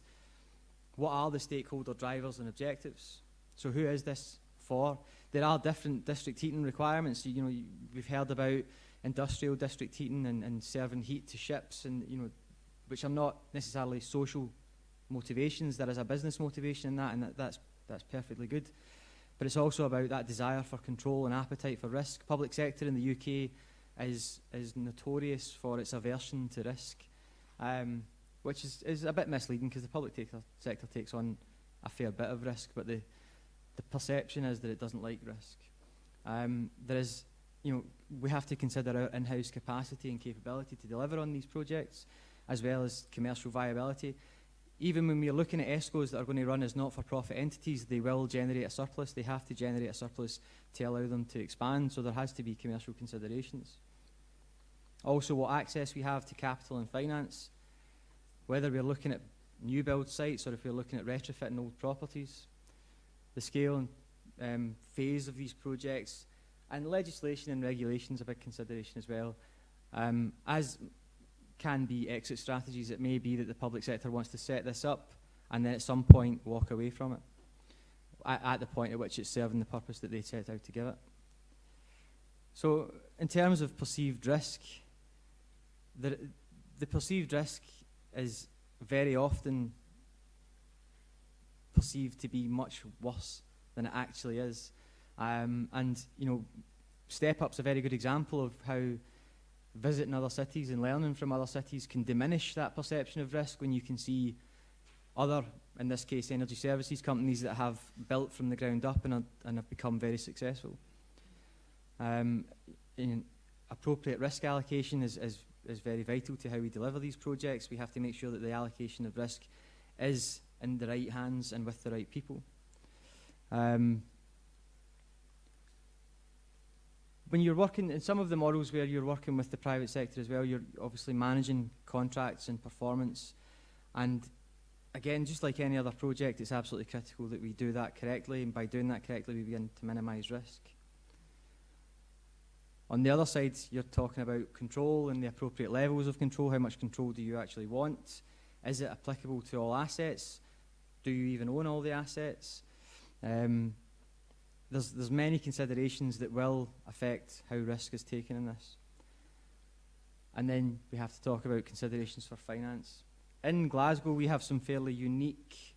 what are the stakeholder drivers and objectives? So who is this for? There are different district heating requirements. You know, we've heard about industrial district heating and serving heat to ships, and which are not necessarily social motivations. There is a business motivation in that, and that's perfectly good. But it's also about that desire for control and appetite for risk. Public sector in the UK is notorious for its aversion to risk, which is a bit misleading, because the public sector takes on a fair bit of risk, but the perception is that it doesn't like risk. There is, we have to consider our in-house capacity and capability to deliver on these projects, as well as commercial viability. Even when we're looking at ESCOs that are going to run as not-for-profit entities, they will generate a surplus. They have to generate a surplus to allow them to expand, so there has to be commercial considerations. Also, what access we have to capital and finance, whether we're looking at new build sites or if we're looking at retrofitting old properties, the scale and phase of these projects, and legislation and regulations a big consideration as well. As can be exit strategies, it may be that the public sector wants to set this up and then at some point walk away from it at the point at which it's serving the purpose that they set out to give it. So in terms of perceived risk, the perceived risk is very often perceived to be much worse than it actually is. And Step Up's a very good example of how visiting other cities and learning from other cities can diminish that perception of risk, when you can see other, in this case, energy services companies that have built from the ground up and have become very successful. Appropriate risk allocation is very vital to how we deliver these projects. We have to make sure that the allocation of risk is in the right hands and with the right people. When you're working in some of the models where you're working with the private sector as well, you're obviously managing contracts and performance. And again, just like any other project, it's absolutely critical that we do that correctly, and by doing that correctly, we begin to minimise risk. On the other side, you're talking about control and the appropriate levels of control. How much control do you actually want? Is it applicable to all assets? Do you even own all the assets? There's many considerations that will affect how risk is taken in this. And then we have to talk about considerations for finance. In Glasgow, we have some fairly unique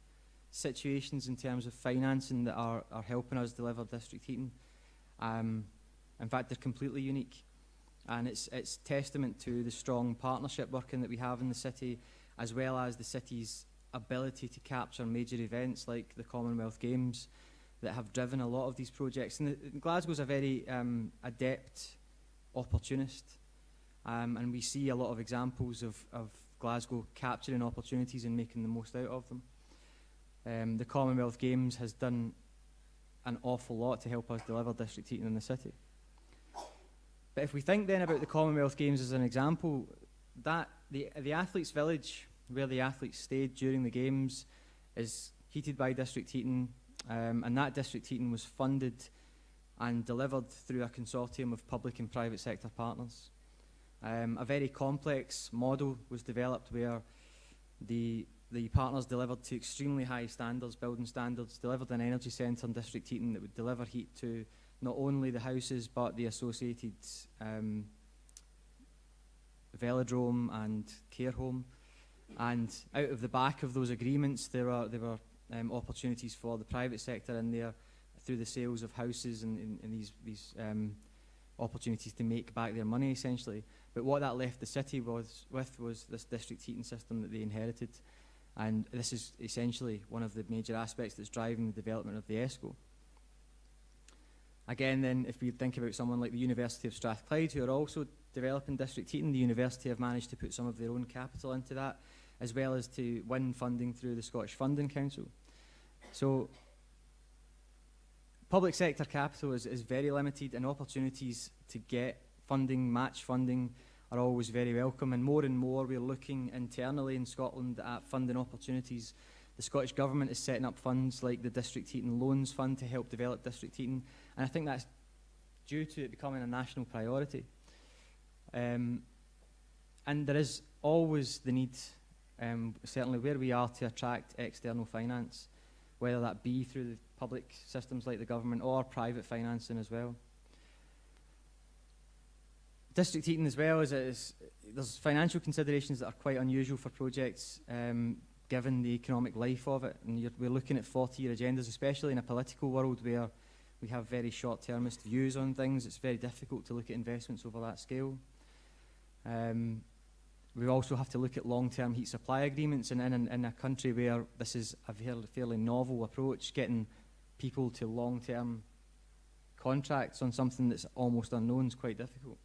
situations in terms of financing that are helping us deliver district heating. In fact, they're completely unique. And it's testament to the strong partnership working that we have in the city, as well as the city's ability to capture major events like the Commonwealth Games that have driven a lot of these projects. And Glasgow's a very adept opportunist, and we see a lot of examples of Glasgow capturing opportunities and making the most out of them. The Commonwealth Games has done an awful lot to help us deliver district heating in the city. But if we think then about the Commonwealth Games as an example, that the athletes' village, where the athletes stayed during the games, is heated by district heating. And that district heating was funded and delivered through a consortium of public and private sector partners. A very complex model was developed where the partners delivered to extremely high standards, building standards, delivered an energy centre in district heating that would deliver heat to not only the houses but the associated velodrome and care home. And out of the back of those agreements, there were opportunities for the private sector in there through the sales of houses and these opportunities to make back their money, essentially. But what that left the city was this district heating system that they inherited. And this is essentially one of the major aspects that's driving the development of the ESCO. Again, then, if we think about someone like the University of Strathclyde, who are also developing district heating, the university have managed to put some of their own capital into that, as well as to win funding through the Scottish Funding Council. So public sector capital is very limited, and opportunities to get funding, match funding, are always very welcome. And more we're looking internally in Scotland at funding opportunities. The Scottish Government is setting up funds like the District Heating Loans Fund to help develop district heating, and I think that's due to it becoming a national priority. And there is always the need, certainly where we are, to attract external finance, whether that be through the public systems like the government or private financing as well. District heating as well, there's financial considerations that are quite unusual for projects, given the economic life of it. And we're looking at 40-year agendas, especially in a political world where we have very short-termist views on things. It's very difficult to look at investments over that scale. We also have to look at long-term heat supply agreements, and in a country where this is a fairly novel approach, getting people to long-term contracts on something that's almost unknown is quite difficult.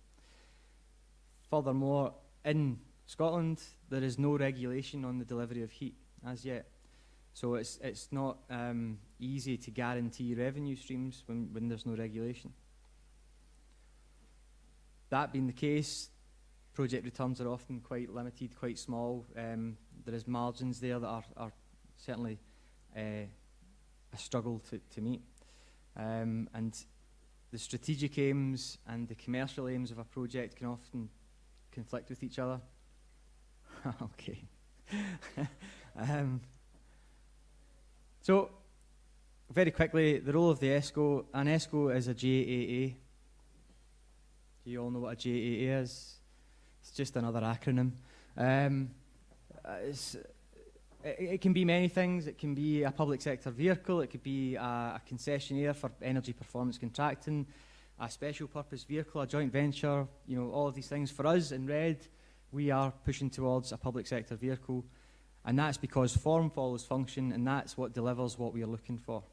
Furthermore, in Scotland, there is no regulation on the delivery of heat as yet. So it's not easy to guarantee revenue streams when there's no regulation. That being the case, project returns are often quite limited, quite small. There is margins there that are certainly a struggle to meet. And the strategic aims and the commercial aims of a project can often conflict with each other. Okay. So, very quickly, the role of the ESCO. An ESCO is a JAA. Do you all know what a JAA is? It's just another acronym. It can be many things. It can be a public sector vehicle. It could be a concessionaire for energy performance contracting, a special purpose vehicle, a joint venture, all of these things. For us in Red, we are pushing towards a public sector vehicle, and that's because form follows function, and that's what delivers what we are looking for.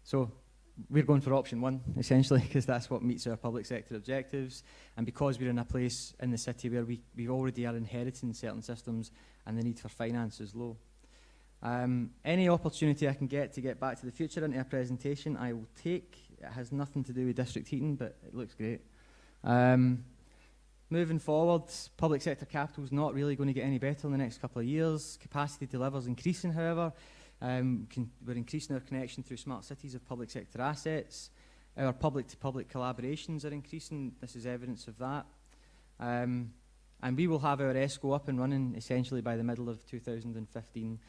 So we're going for option one, essentially, because that's what meets our public sector objectives, and because we're in a place in the city where we already are inheriting certain systems and the need for finance is low. Any opportunity I can get to get back to the future into a presentation, I will take. It has nothing to do with district heating, but it looks great. Moving forward, public sector capital is not really going to get any better in the next couple of years. Capacity to deliver is increasing, however. We're increasing our connection through smart cities of public sector assets. Our public-to-public collaborations are increasing. This is evidence of that. And we will have our ESCO up and running essentially by the middle of 2015,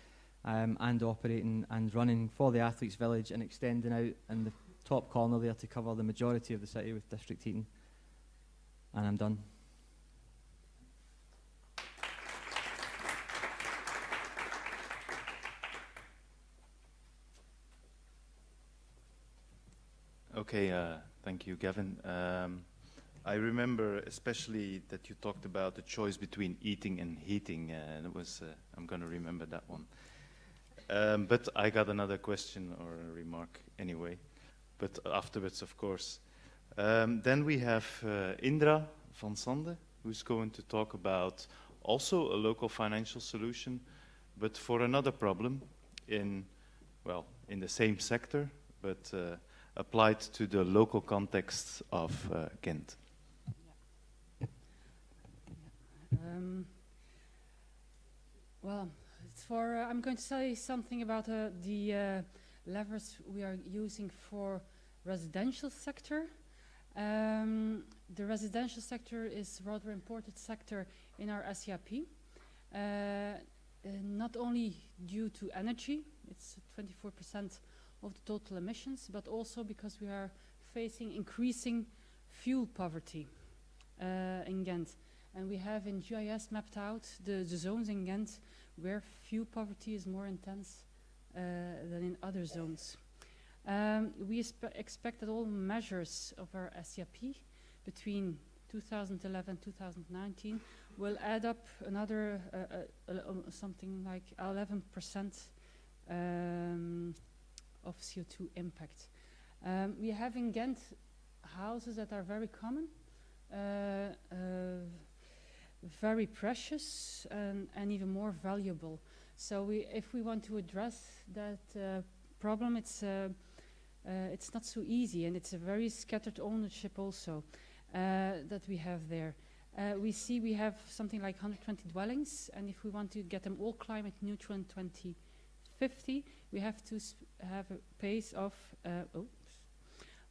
and operating and running for the Athletes' Village and extending out in the top corner there to cover the majority of the city with district heating. And I'm done. Okay, thank you, Gavin. I remember especially that you talked about the choice between eating and heating, and it was, I'm going to remember that one. But I got another question or a remark anyway, but afterwards, of course. Then we have Indra van Sande, who's going to talk about also a local financial solution, but for another problem in the same sector, but applied to the local context of Ghent. Well, I'm going to say something about the levers we are using for residential sector. The residential sector is a rather important sector in our SCIP, not only due to energy, it's 24% of the total emissions, but also because we are facing increasing fuel poverty in Ghent. And we have in GIS mapped out the zones in Ghent where fuel poverty is more intense than in other zones. We expect that all measures of our SCIP between 2011 and 2019 will add up another something like 11% of CO2 impact. We have in Ghent houses that are very common, very precious, and even more valuable. So if we want to address that problem, it's not so easy, and it's a very scattered ownership also that we have there. We see we have something like 120 dwellings, and if we want to get them all climate neutral in 2050, we have to have a pace of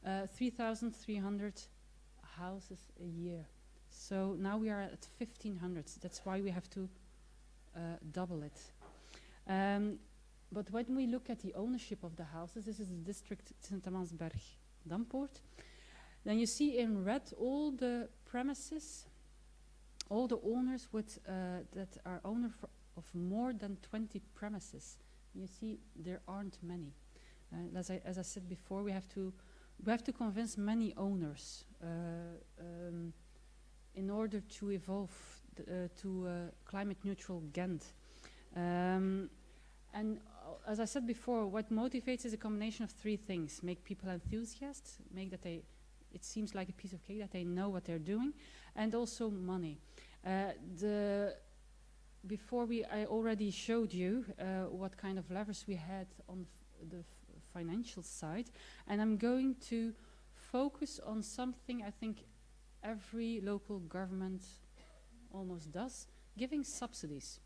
3,300 houses a year. So now we are at 1,500. That's why we have to double it. But when we look at the ownership of the houses, this is the district Sint-Amansberg-Dampoort, then you see in red all the premises, all the owners with, that are owner of more than 20 premises. You see there aren't many. As I said before, we have to convince many owners in order to evolve to climate neutral Ghent. And as I said before, what motivates is a combination of three things: make people enthusiasts, make that it seems like a piece of cake, that they know what they're doing, and also money. I already showed you what kind of levers we had on the financial side, and I'm going to focus on something I think every local government almost does: giving subsidies.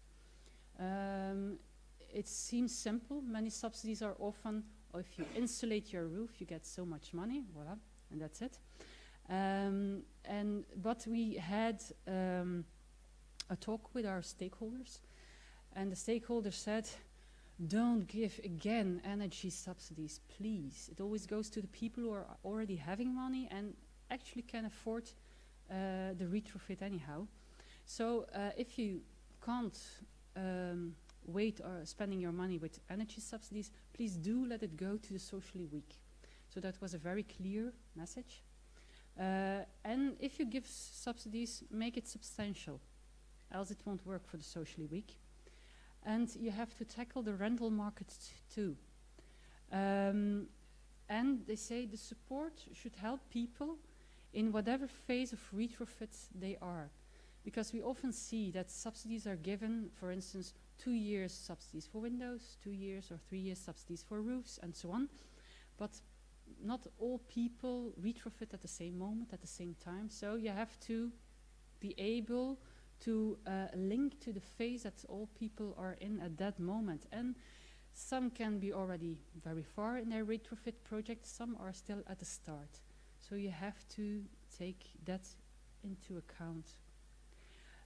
It seems simple. Many subsidies are often, or if you insulate your roof, you get so much money, voila, and that's it. But we had a talk with our stakeholders, and the stakeholders said, don't give again energy subsidies, please. It always goes to the people who are already having money and actually can afford the retrofit anyhow. So if you can't wait or spending your money with energy subsidies, please do let it go to the socially weak. So that was a very clear message. And if you give subsidies, make it substantial, else it won't work for the socially weak. And you have to tackle the rental market too. And they say the support should help people in whatever phase of retrofit they are. Because we often see that subsidies are given, for instance, 2 years subsidies for windows, 2 years or 3 years subsidies for roofs, and so on. But not all people retrofit at the same moment, at the same time. So you have to be able to link to the phase that all people are in at that moment. And some can be already very far in their retrofit project, some are still at the start. So you have to take that into account.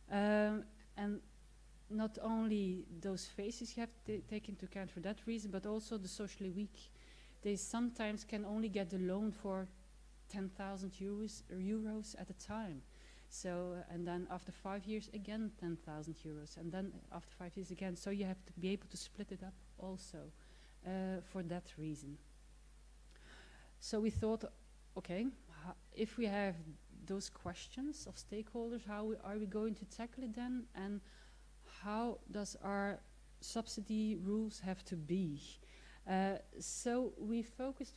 And not only those phases you have to take into account for that reason, but also the socially weak. They sometimes can only get the loan for 10,000 euros at a time. So, and then after 5 years, again 10,000 euros, and then after 5 years again. So you have to be able to split it up also for that reason. So we thought, okay, if we have those questions of stakeholders, how are we going to tackle it then? And how does our subsidy rules have to be? So we focused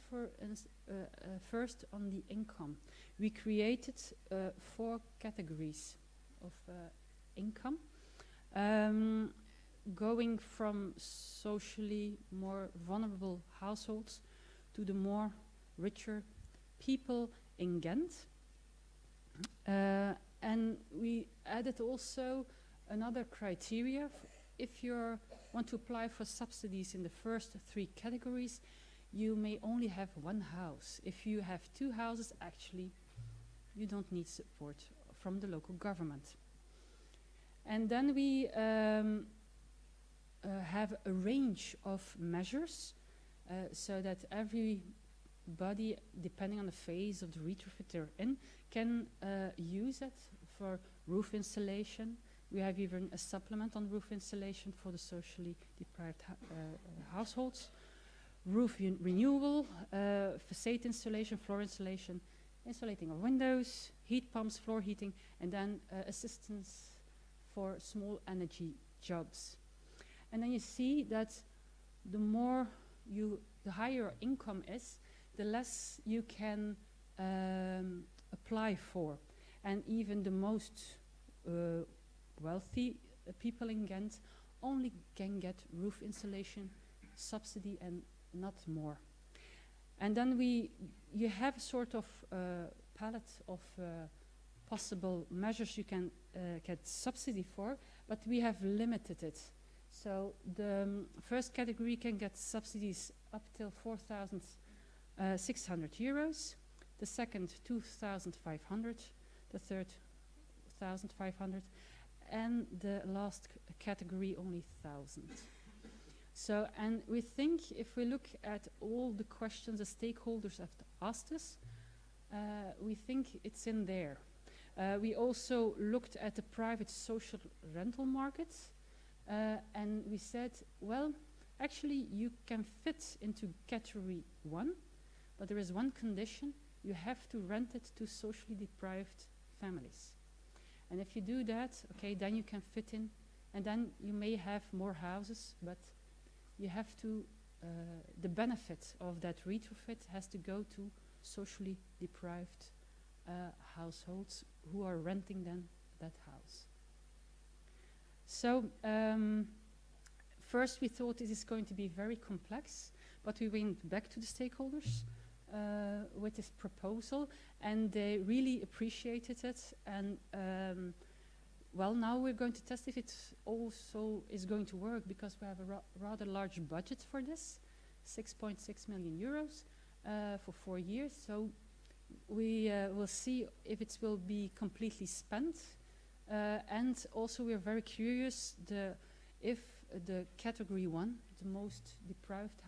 first on the income. We created 4 categories of income, going from socially more vulnerable households to the more richer people in Ghent. And we added also another criteria. If you want to apply for subsidies in the first 3 categories, you may only have 1 house. If you have 2 houses, actually, you don't need support from the local government. And then we have a range of measures so that everybody, depending on the phase of the retrofit they're in, can use it for roof insulation. We have even a supplement on roof insulation for the socially deprived households. Roof renewal, facade insulation, floor insulation, insulating of windows, heat pumps, floor heating, and then assistance for small energy jobs. And then you see that the higher your income is, the less you can apply for. And even the most wealthy people in Ghent only can get roof insulation subsidy and not more. And then you have sort of palette of possible measures you can get subsidy for, but we have limited it. So the first category can get subsidies up till 4,600 euros, the second 2,500, the third 1,500, and the last category only 1,000. So, and we think if we look at all the questions the stakeholders have asked us, we think it's in there. We also looked at the private social rental markets, and we said, well, actually you can fit into category 1, but there is one condition: you have to rent it to socially deprived families. And if you do that, okay, then you can fit in, and then you may have more houses, but you have to, the benefit of that retrofit has to go to socially deprived households who are renting then that house. So first we thought it is going to be very complex, but we went back to the stakeholders with this proposal, and they really appreciated it. And well, now we're going to test if it also is going to work, because we have a rather large budget for this, 6.6 million euros for 4 years. So we will see if it will be completely spent. And also we're very curious if the category 1, the most deprived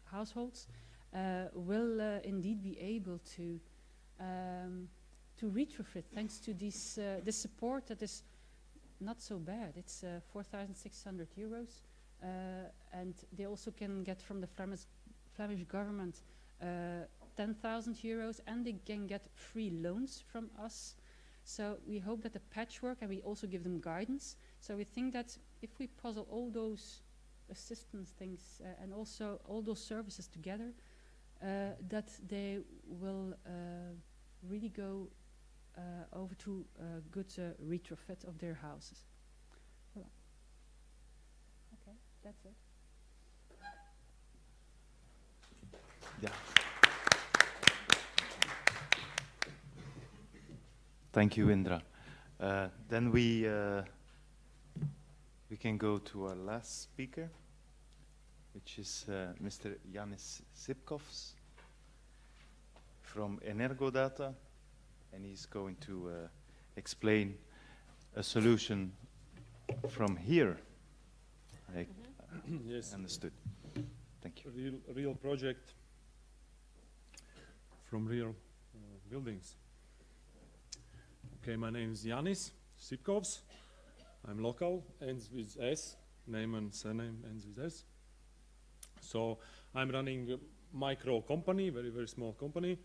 households, will indeed be able to retrofit thanks to this support that is not so bad. It's 4,600 euros, and they also can get from the Flemish government 10,000 euros, and they can get free loans from us. So we hope that the patchwork, and we also give them guidance. So we think that if we puzzle all those assistance things and also all those services together, that they will really go over to a good retrofit of their houses. Voilà. Okay, that's it. Yeah. Thank you, Indra. Then we can go to our last speaker, which is Mr. Yanis Sipkovs from Energodata, and he's going to explain a solution from here. I Yes. understood. Thank you. Real project from real buildings. Okay, my name is Yanis Sipkovs. I'm local, ends with S, name and surname ends with S. So I'm running a micro company, very, very small company,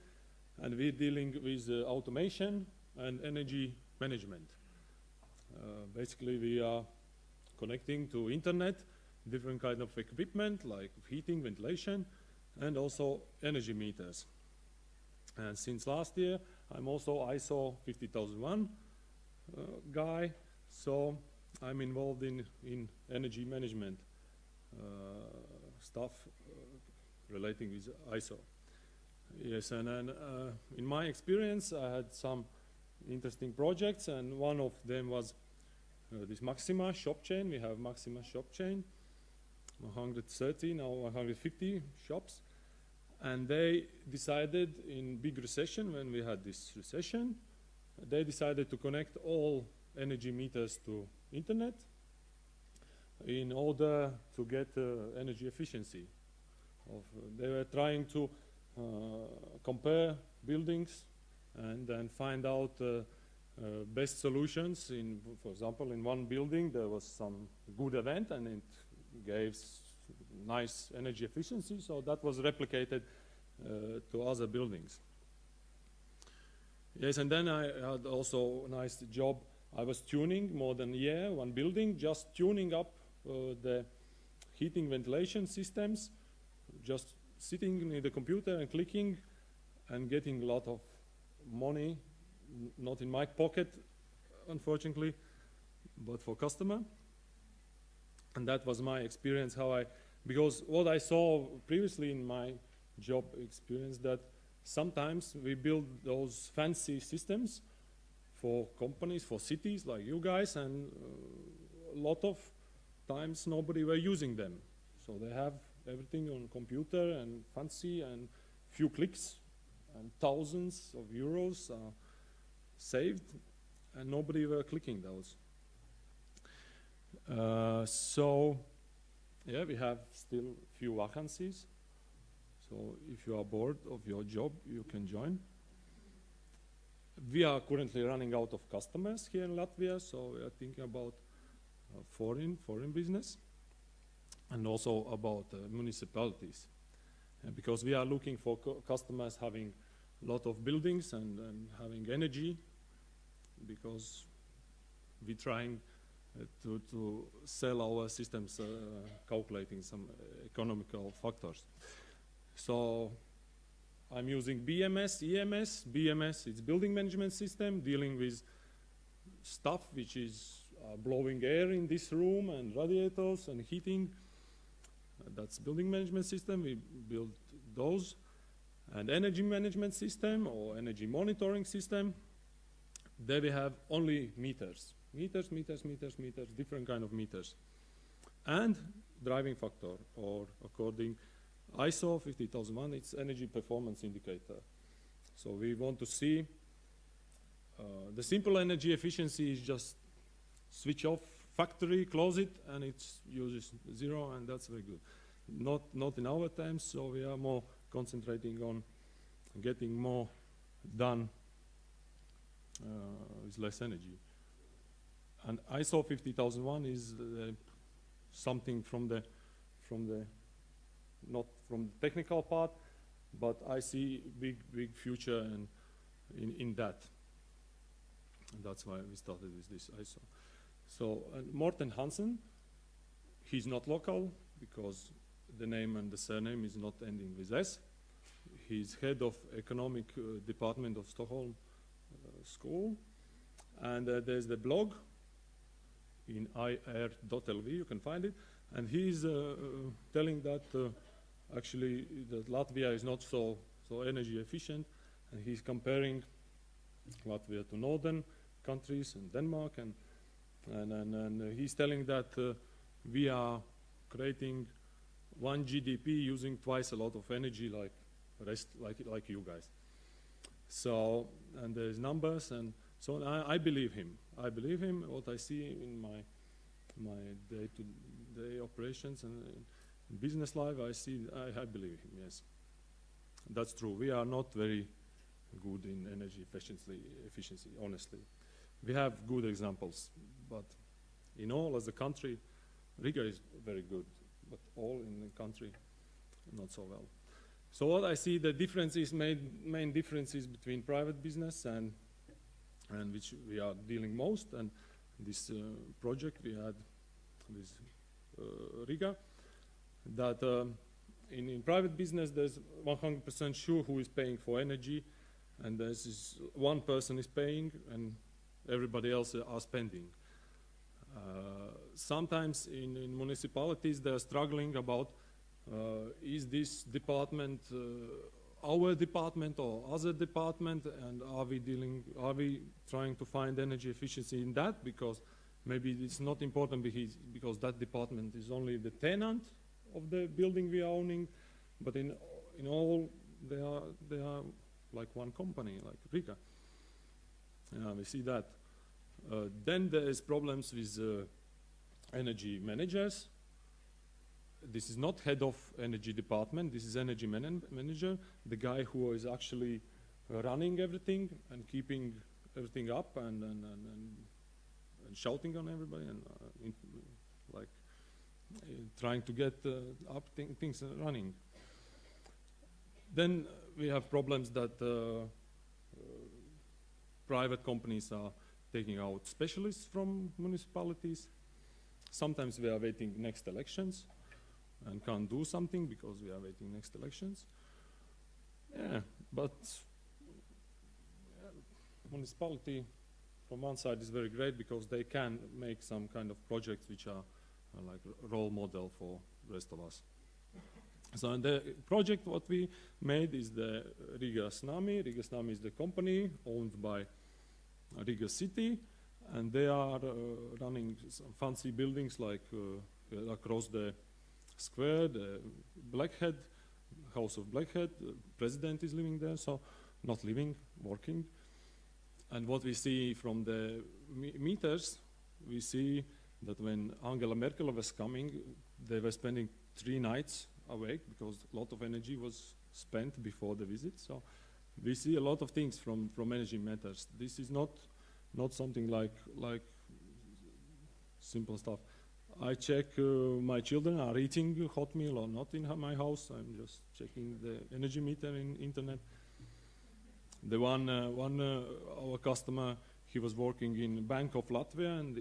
and we're dealing with automation and energy management. Basically, we are connecting to internet, different kind of equipment like heating, ventilation, and also energy meters. And since last year, I'm also ISO 50001 guy, so I'm involved in energy management stuff relating with ISO. Yes, and then in my experience, I had some interesting projects, and one of them was this Maxima shop chain. We have Maxima shop chain, 130, now 150 shops. And they decided in big recession, when we had this recession, they decided to connect all energy meters to internet in order to get energy efficiency. They were trying to compare buildings and then find out best solutions. For example, in one building there was some good event and it gave nice energy efficiency, so that was replicated to other buildings. Yes, and then I had also a nice job. I was tuning more than a year, one building, just tuning up the heating ventilation systems, just sitting in the computer and clicking and getting a lot of money, not in my pocket, unfortunately, but for customer. And that was my experience, because what I saw previously in my job experience, that sometimes we build those fancy systems for companies, for cities like you guys, and a lot of times nobody were using them. So they have everything on computer and fancy and few clicks and thousands of euros are saved and nobody were clicking those. So yeah, we have still few vacancies. So if you are bored of your job, you can join. We are currently running out of customers here in Latvia, so we are thinking about foreign business and also about municipalities. Because we are looking for customers having a lot of buildings and having energy, because we're trying to sell our systems calculating some economical factors. So I'm using BMS, EMS. BMS, it's building management system, dealing with stuff which is blowing air in this room and radiators and heating. That's building management system. We build those. And energy management system or energy monitoring system, there we have only meters. Meters, different kind of meters. And driving factor, or according ISO 50001, it's energy performance indicator. So we want to see the simple energy efficiency is just switch off factory, close it, and it uses 0, and that's very good. Not in our times, so we are more concentrating on getting more done with less energy. And ISO 50001 is something from the not from the technical part, but I see big future in that. And that's why we started with this ISO. So Morten Hansen, he's not local because the name and the surname is not ending with S. He's head of economic department of Stockholm School. And there's the blog in ir.lv, you can find it. And he's telling that actually that Latvia is not so energy efficient, and he's comparing Latvia to northern countries and Denmark, and he's telling that we are creating 1 GDP using twice a lot of energy like you guys. So, and there's numbers, and so I believe him. I believe him. What I see in my day-to-day operations and business life, I believe him. Yes, that's true. We are not very good in energy efficiency. Honestly, we have good examples, but in all as a country, Riga is very good, but all in the country, not so well. So what I see, the differences, main differences between private business and which we are dealing most, and this project we had with Riga, that in private business there's 100% sure who is paying for energy, and there's this one person is paying and everybody else are spending. Sometimes in municipalities they're struggling about is this department our department or other department, and are we trying to find energy efficiency in that, because maybe it's not important because that department is only the tenant of the building we are owning, but in in all, they are like one company, like Riga. We see that. Then there is problems with energy managers. This is not head of energy department. This is energy manager, the guy who is actually running everything and keeping everything up and shouting on everybody and trying to get up things running. Then we have problems that private companies are taking out specialists from municipalities. Sometimes we are waiting next elections and can't do something because we are waiting next elections. Yeah, but municipality from one side is very great because they can make some kind of projects which are like a role model for the rest of us. So the project what we made is the Riga Tsunami. Riga Tsunami is the company owned by Riga City, and they are running some fancy buildings like across the square, the Blackhead, House of Blackhead. The president is living there, so not living, working. And what we see from the meters, we see that when Angela Merkel was coming, they were spending 3 nights awake because a lot of energy was spent before the visit. So we see a lot of things from energy matters. This is not something like simple stuff. I check my children are eating hot meal or not in my house. I'm just checking the energy meter in internet. The one our customer, he was working in Bank of Latvia, and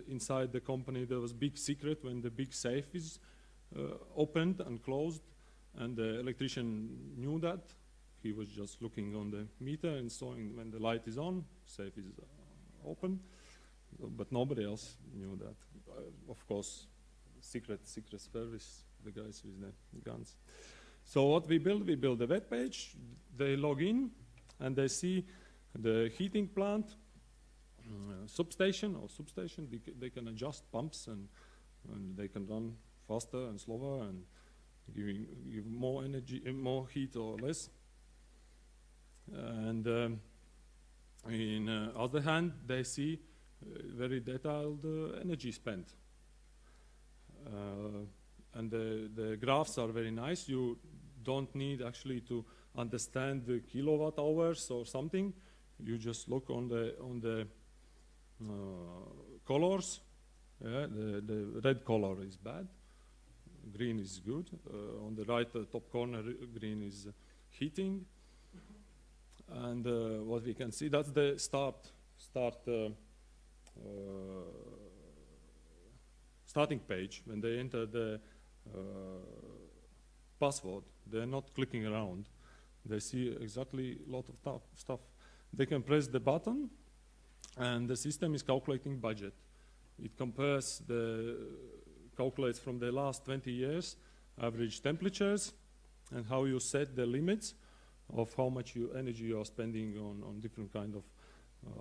inside the company there was big secret when the big safe is opened and closed, and the electrician knew that. He was just looking on the meter and saw when the light is on, safe is open, but nobody else knew that. Of course, secret service, the guys with the guns. So what we build a web page. They log in and they see the heating plant, substation. They can adjust pumps and they can run faster and slower and give more energy, more heat or less. And in other hand, they see very detailed energy spent. And the graphs are very nice. You don't need actually to understand the kilowatt hours or something. You just look on the colors. Yeah, the red color is bad. Green is good. On the right top corner, green is heating. And what we can see, that's the starting page. When they enter the password, they're not clicking around. They see exactly a lot of stuff. They can press the button, and the system is calculating budget. It calculates from the last 20 years average temperatures and how you set the limits of how much energy you are spending on different kind of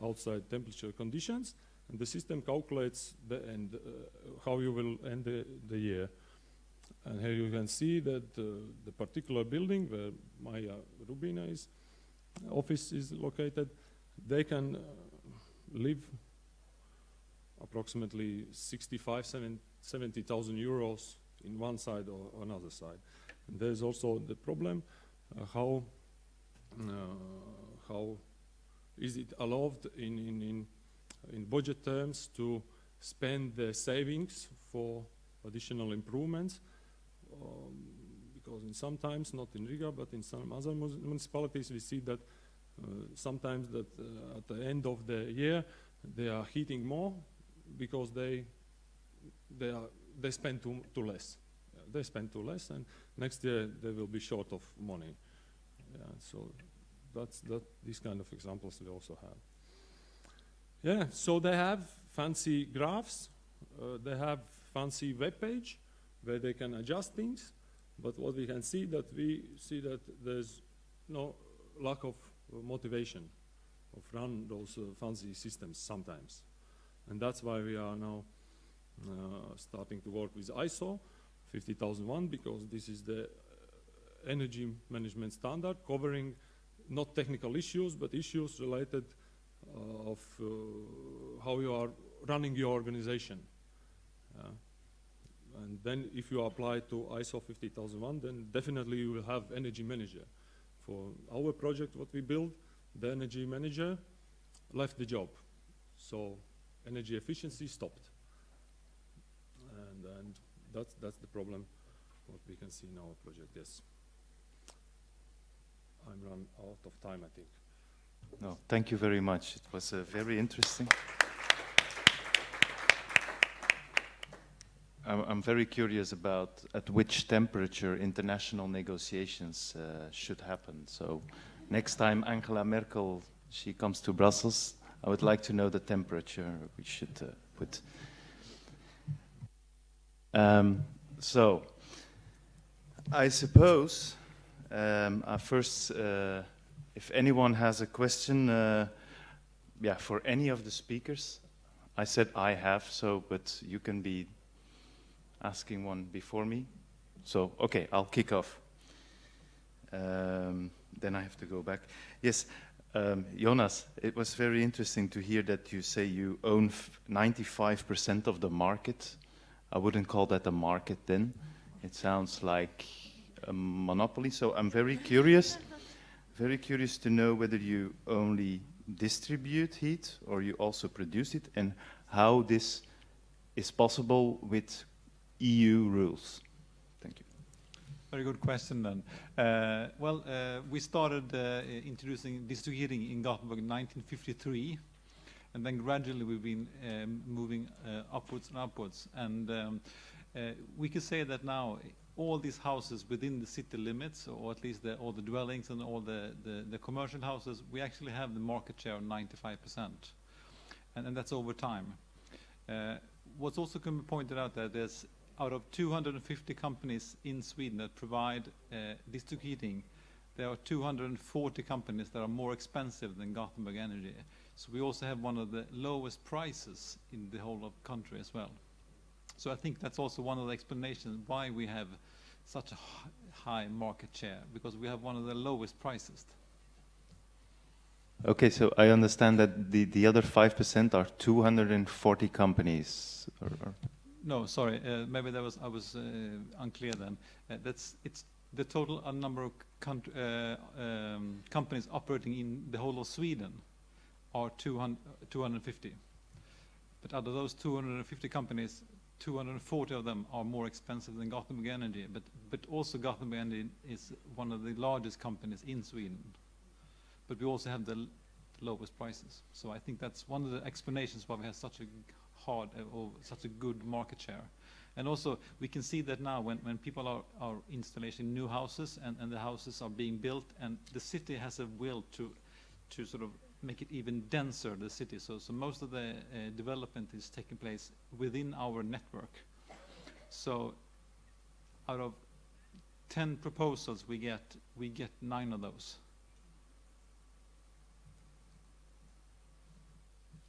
outside temperature conditions. And the system calculates the end, how you will end the year. And here you can see that the particular building where Maja Rubina's office is located, they can live approximately 70,000 euros in one side or another side. And there's also the problem, how is it allowed in budget terms to spend the savings for additional improvements, because sometimes, not in Riga, but in some other municipalities, we see that sometimes that at the end of the year they are heating more because they spend too less. They spend too less, and next year they will be short of money. Yeah, so these kind of examples we also have. Yeah, so they have fancy graphs, they have fancy web page where they can adjust things, but what we can see that there's no lack of motivation of run those fancy systems sometimes. And that's why we are now starting to work with ISO 50001, because this is the energy management standard covering not technical issues, but issues related of how you are running your organization. And then if you apply to ISO 50001, then definitely you will have energy manager. For our project, what we built, the energy manager left the job. So energy efficiency stopped. And that's the problem, what we can see in our project, yes. I'm run out of time, I think. No, thank you very much. It was very interesting. I'm very curious about at which temperature international negotiations should happen. So next time Angela Merkel, she comes to Brussels, I would like to know the temperature we should put. So I suppose first, if anyone has a question, yeah, for any of the speakers, I said I have, so, but you can be asking one before me. So, okay, I'll kick off. Then I have to go back. Yes, Jonas, it was very interesting to hear that you say you own 95% of the market. I wouldn't call that a market then. It sounds like a monopoly. So I'm very curious to know whether you only distribute heat or you also produce it, and how this is possible with EU rules. Thank you. Very good question then. We started introducing district heating in Gothenburg in 1953, and then gradually we've been moving upwards and upwards. And we could say that now all these houses within the city limits, or at least all the dwellings and all the commercial houses, we actually have the market share of 95%. And that's over time. What's also can be pointed out that there's out of 250 companies in Sweden that provide district heating, there are 240 companies that are more expensive than Gothenburg Energy. So we also have one of the lowest prices in the whole of the country as well. So I think that's also one of the explanations why we have such a high market share, because we have one of the lowest prices. Okay, so I understand that the other 5% are 240 companies. No, sorry, maybe I was unclear then. It's the total number of companies operating in the whole of Sweden are 250. But out of those 250 companies, 240 of them are more expensive than Gothenburg Energy. But also Gothenburg Energy is one of the largest companies in Sweden. But we also have the lowest prices. So I think that's one of the explanations why we have such a hard or such a good market share. And also we can see that now when people are installing new houses and the houses are being built, and the city has a will to sort of make it even denser, the city. So most of the development is taking place within our network. So out of 10 proposals we get 9 of those.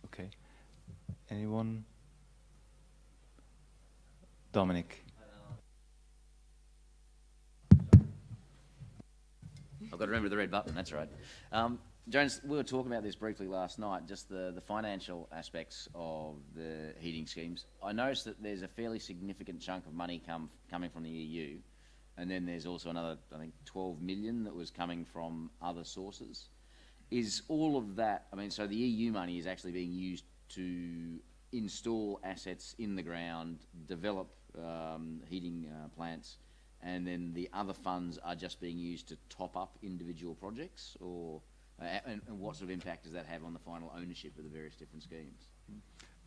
Okay. Anyone? Dominic. I've got to remember the red button, that's right. Jones, we were talking about this briefly last night, just the financial aspects of the heating schemes. I noticed that there's a fairly significant chunk of money coming from the EU, and then there's also another, I think, 12 million that was coming from other sources. Is all of that, I mean, so the EU money is actually being used to install assets in the ground, develop heating plants, and then the other funds are just being used to top up individual projects, or and what sort of impact does that have on the final ownership of the various different schemes?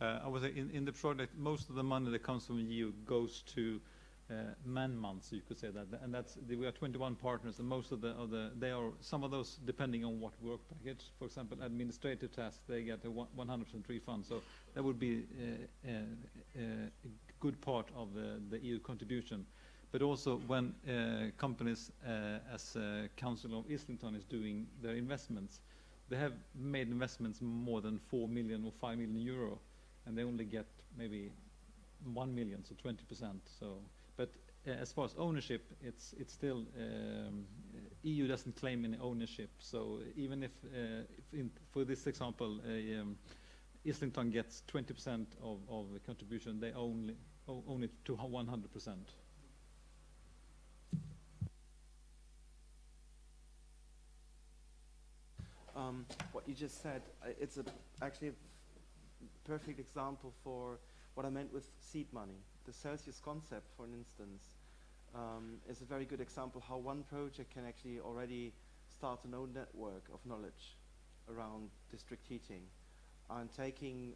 I would say in the project, most of the money that comes from the EU goes to man-months, you could say that, and we are 21 partners, and most of they are, some of those depending on what work package. For example, administrative tasks, they get a 100% refund, so that would be a good part of the EU contribution. But also when companies, as Council of Islington is doing their investments, they have made investments more than 4 million or 5 million euro, and they only get maybe 1 million, so 20%. So, but as far as ownership, it's still EU doesn't claim any ownership. So even if for this example, Islington gets 20% of the contribution, they own it to 100%. What you just said, it's actually a perfect example for what I meant with seed money. The Celsius concept, for instance, is a very good example how one project can actually already start an own network of knowledge around district heating. And taking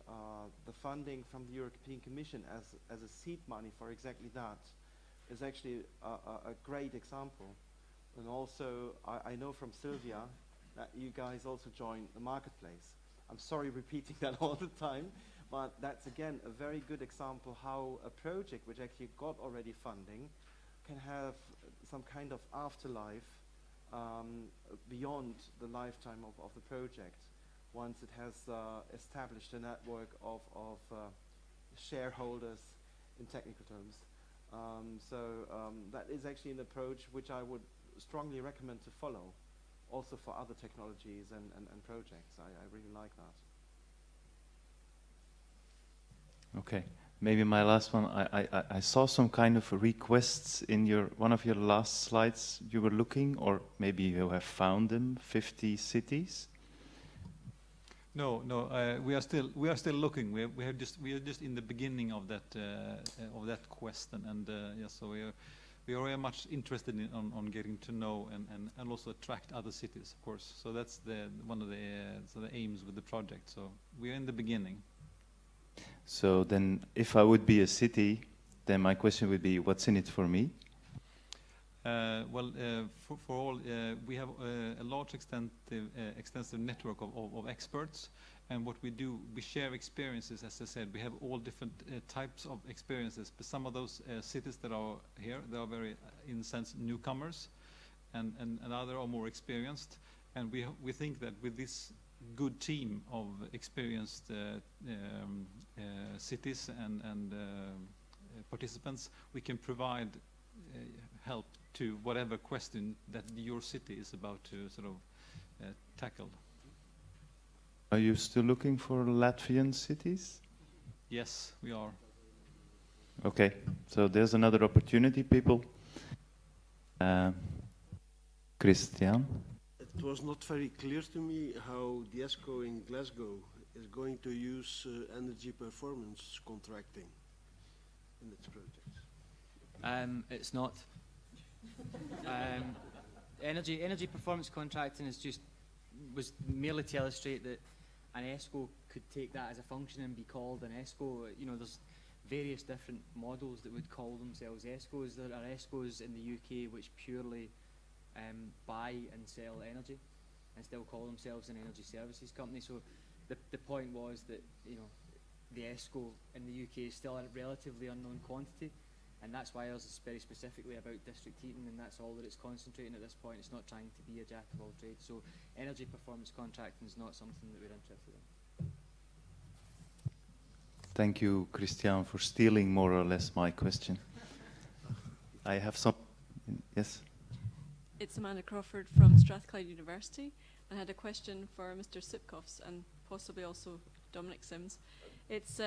the funding from the European Commission as a seed money for exactly that is actually a great example. And also, I know from Sylvia that you guys also joined the marketplace. I'm sorry repeating that all the time, but that's again a very good example how a project which actually got already funding can have some kind of afterlife beyond the lifetime of the project once it has established a network of shareholders in technical terms. That is actually an approach which I would strongly recommend to follow also for other technologies and projects. I really like that. Okay, maybe my last one. I saw some kind of requests in one of your last slides. You were looking, or maybe you have found them. 50 cities. No, we are still looking. We are just in the beginning of that question, and yes, so we are very much interested on getting to know and also attract other cities, of course. So that's one of the aims with the project. So we are in the beginning. So then, if I would be a city, then my question would be, what's in it for me? For all, we have a large extensive network of experts, and what we do, we share experiences. As I said, we have all different types of experiences, but some of those cities that are here, they are very, in a sense, newcomers, and others are more experienced, and we think that with this good team of experienced cities and participants, we can provide help to whatever question that your city is about to sort of tackle. Are you still looking for Latvian cities? Yes, we are. Okay, so there's another opportunity, people. Christian? It was not very clear to me how the ESCO in Glasgow is going to use energy performance contracting in its projects. It's not. Energy performance contracting was merely to illustrate that an ESCO could take that as a function and be called an ESCO. You know, there's various different models that would call themselves ESCOs. There are ESCOs in the UK which purely buy and sell energy and still call themselves an energy services company. So the point was that, you know, the ESCO in the UK is still a relatively unknown quantity, and that's why ours is very specifically about district heating, and that's all that it's concentrating at this point. It's not trying to be a jack of all trades. So energy performance contracting is not something that we're interested in. Thank you, Christian, for stealing more or less my question. I have some. Yes? It's Amanda Crawford from Strathclyde University. I had a question for Mr. Sipkovs and possibly also Dominic Sims. It's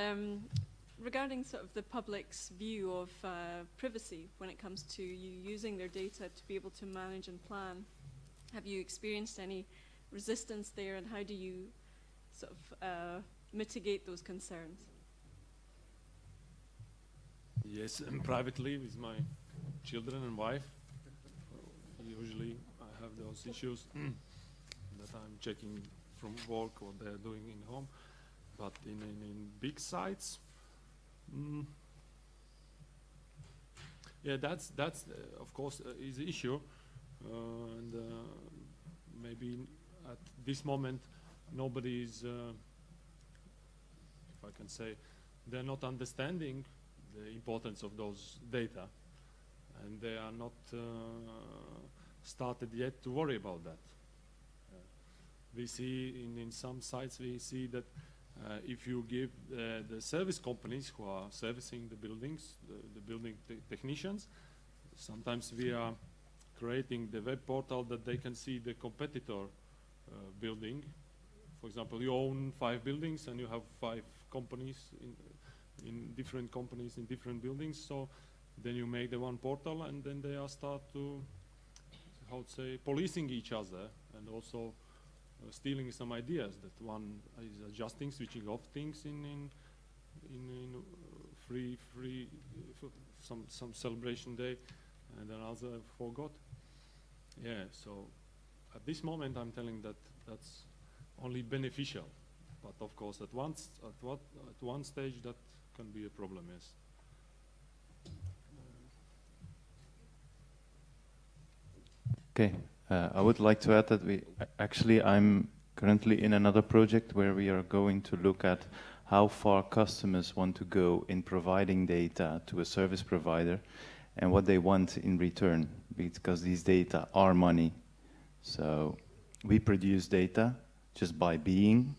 regarding sort of the public's view of privacy when it comes to you using their data to be able to manage and plan. Have you experienced any resistance there, and how do you sort of mitigate those concerns? Yes, and privately with my children and wife. Usually I have those issues that I'm checking from work what they're doing in home. But in big sites, yeah, that's of course is the issue, and maybe at this moment nobody is, if I can say, they're not understanding the importance of those data, and they are not started yet to worry about that. We see in some sites, we see that if you give the service companies who are servicing the buildings, the building technicians, sometimes we are creating the web portal that they can see the competitor building. For example, you own 5 buildings and you have 5 companies in different companies in different buildings. So then you make the one portal, and then they are start to, how to say, policing each other, and also stealing some ideas. That one is adjusting, switching off things in free some celebration day, and another forgot. Yeah. So at this moment, I'm telling that that's only beneficial, but of course, at one stage that can be a problem. Yes. Okay, I would like to add that I'm currently in another project where we are going to look at how far customers want to go in providing data to a service provider and what they want in return, because these data are money. So we produce data just by being,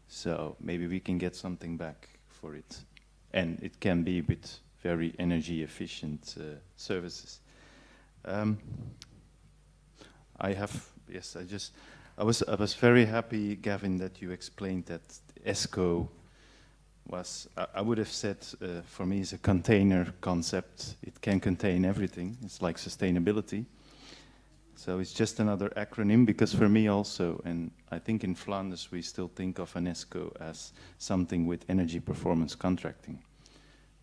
so maybe we can get something back for it. And it can be with very energy efficient services. I was very happy, Gavin, that you explained that ESCO was, I would have said, for me, is a container concept. It can contain everything. It's like sustainability. So it's just another acronym, because for me also, and I think in Flanders we still think of an ESCO as something with energy performance contracting.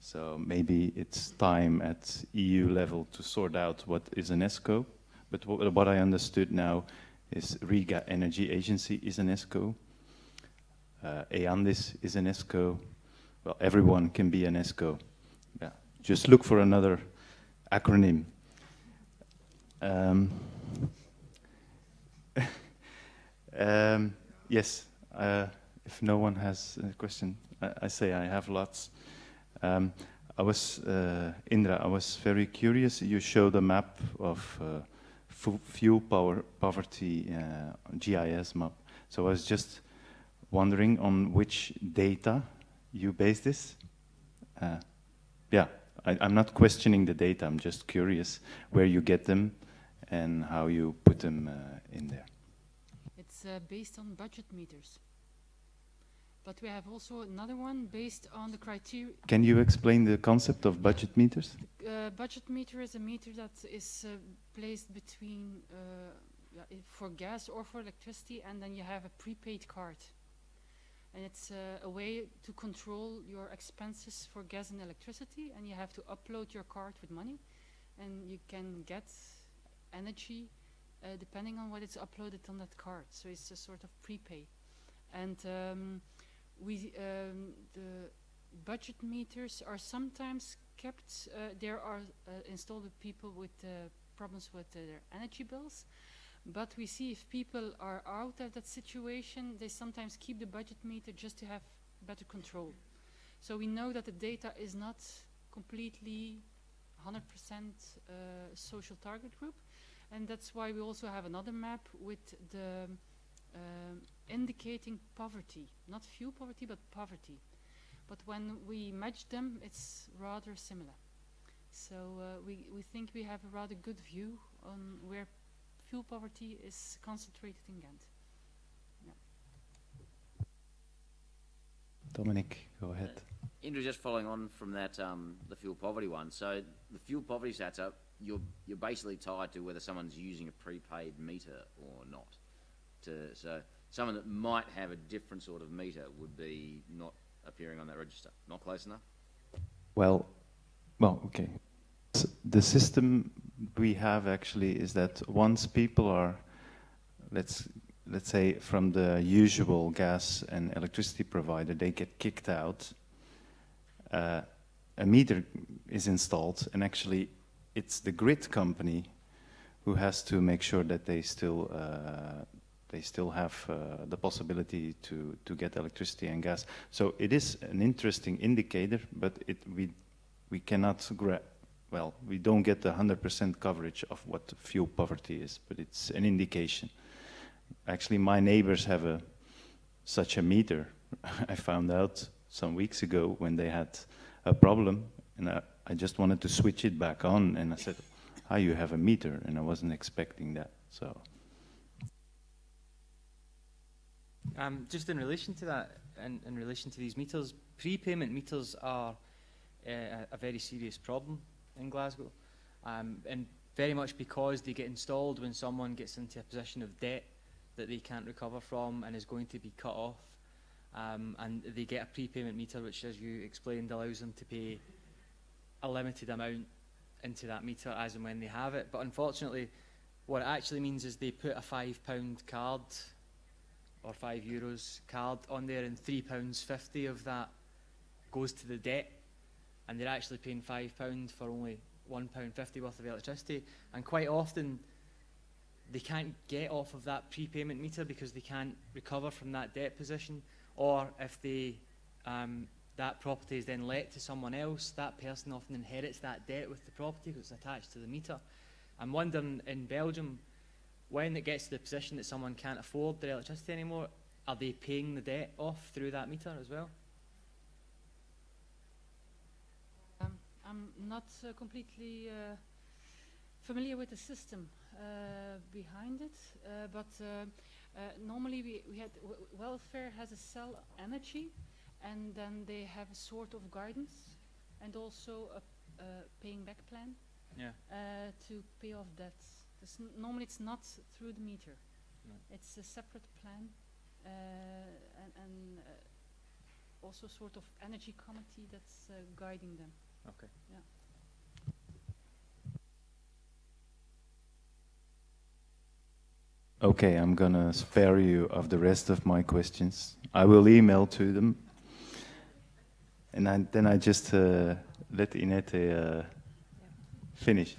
So maybe it's time at EU level to sort out what is an ESCO. But what I understood now is Riga Energy Agency is an ESCO. EANDIS is an ESCO. Well, everyone can be an ESCO. Yeah. Just look for another acronym. Yes, if no one has a question, I say I have lots. Indra, I was very curious. You showed a map of fuel poverty, GIS map. So I was just wondering on which data you base this. Yeah, I'm not questioning the data. I'm just curious where you get them and how you put them in there. It's based on budget meters. But we have also another one based on the criteria. Can you explain the concept of budget meters? Budget meter is a meter that is placed between for gas or for electricity, and then you have a prepaid card. And it's a way to control your expenses for gas and electricity, and you have to upload your card with money, and you can get energy depending on what is uploaded on that card. So it's a sort of prepay. And the budget meters are sometimes kept. There are installed with people with problems with their energy bills. But we see if people are out of that situation, they sometimes keep the budget meter just to have better control. So we know that the data is not completely 100% social target group. And that's why we also have another map with the indicating poverty, not fuel poverty, but poverty. But when we match them, it's rather similar. So we think we have a rather good view on where fuel poverty is concentrated in Ghent. Yeah. Dominic, go ahead. Indra, just following on from that, the fuel poverty one. So the fuel poverty stats, you're basically tied to whether someone's using a prepaid meter or not. So someone that might have a different sort of meter would be not appearing on that register. Not close enough? Well, okay. The system we have actually is that once people are, let's say, from the usual gas and electricity provider, they get kicked out, a meter is installed, and actually it's the grid company who has to make sure that they still have the possibility to get electricity and gas. So it is an interesting indicator, but we cannot we don't get the 100% coverage of what fuel poverty is, but it's an indication. Actually, my neighbors have such a meter. I found out some weeks ago when they had a problem, and I just wanted to switch it back on, and I said, "Ah, you have a meter," and I wasn't expecting that. So, just in relation to that, in relation to these meters, prepayment meters are a very serious problem in Glasgow, and very much because they get installed when someone gets into a position of debt that they can't recover from and is going to be cut off. And they get a prepayment meter which, as you explained, allows them to pay a limited amount into that meter as and when they have it. But unfortunately, what it actually means is they put a £5 card or €5 card on there, and £3.50 of that goes to the debt, and they're actually paying £5 for only £1.50 worth of electricity. And quite often they can't get off of that prepayment meter because they can't recover from that debt position. Or if they, that property is then let to someone else, that person often inherits that debt with the property because it's attached to the meter. I'm wondering, in Belgium, when it gets to the position that someone can't afford their electricity anymore, are they paying the debt off through that meter as well? I'm not completely familiar with the system behind it, but normally we had welfare has a cell energy, and then they have a sort of guidance and also a paying back plan to pay off debts. Normally it's not through the meter. No. It's a separate plan and also sort of energy committee that's guiding them. Okay. Yeah. okay, I'm gonna spare you of the rest of my questions. I will email to them, and then I just let Inete finish.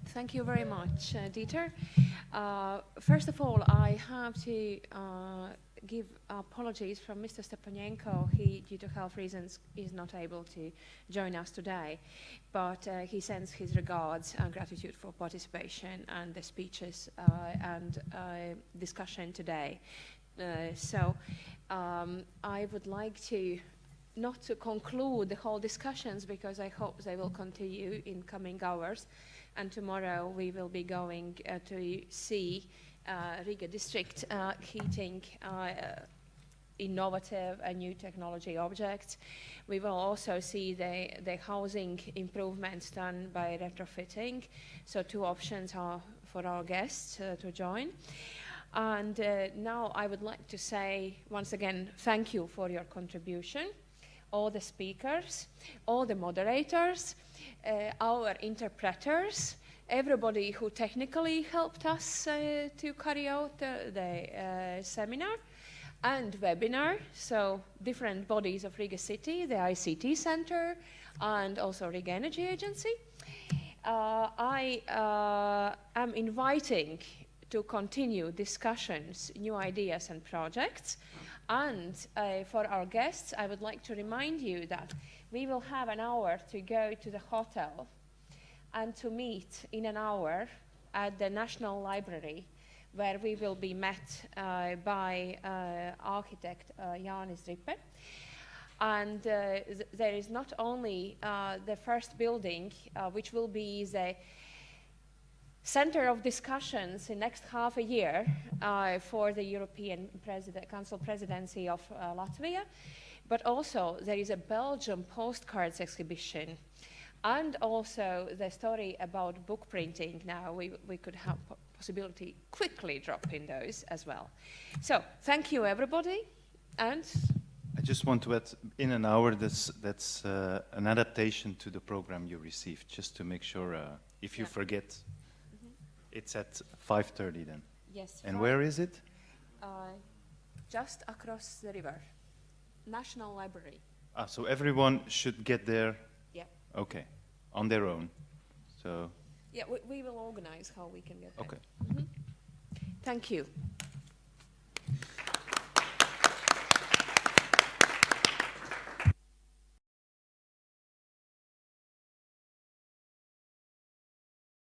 Thank you very much, Dieter. First of all, I have to give apologies from Mr. Stepanenko. He, due to health reasons, is not able to join us today, but he sends his regards and gratitude for participation and the speeches and discussion today. So I would like to not to conclude the whole discussions, because I hope they will continue in coming hours. And tomorrow we will be going to see Riga district heating innovative and new technology objects. We will also see the housing improvements done by retrofitting. So 2 options are for our guests to join. And now I would like to say once again, thank you for your contribution, all the speakers, all the moderators, our interpreters, everybody who technically helped us to carry out the seminar and webinar. So different bodies of Riga City, the ICT Center, and also Riga Energy Agency. I am inviting to continue discussions, new ideas and projects. And for our guests, I would like to remind you that we will have an hour to go to the hotel and to meet in an hour at the National Library, where we will be met by architect Jānis Ripe. And there is not only the first building, which will be the center of discussions in next half a year for the European Council presidency of Latvia, but also there is a Belgium postcards exhibition, and also the story about book printing. Now we could have possibility quickly drop in those as well. So thank you everybody, and I just want to add, in an hour, that's an adaptation to the program you received, just to make sure if you forget. It's at 5:30 then? Yes. And where is it? Just across the river. National Library. So everyone should get there? Yeah. Okay. On their own. So. Yeah, we will organize how we can get there. Okay. Thank you.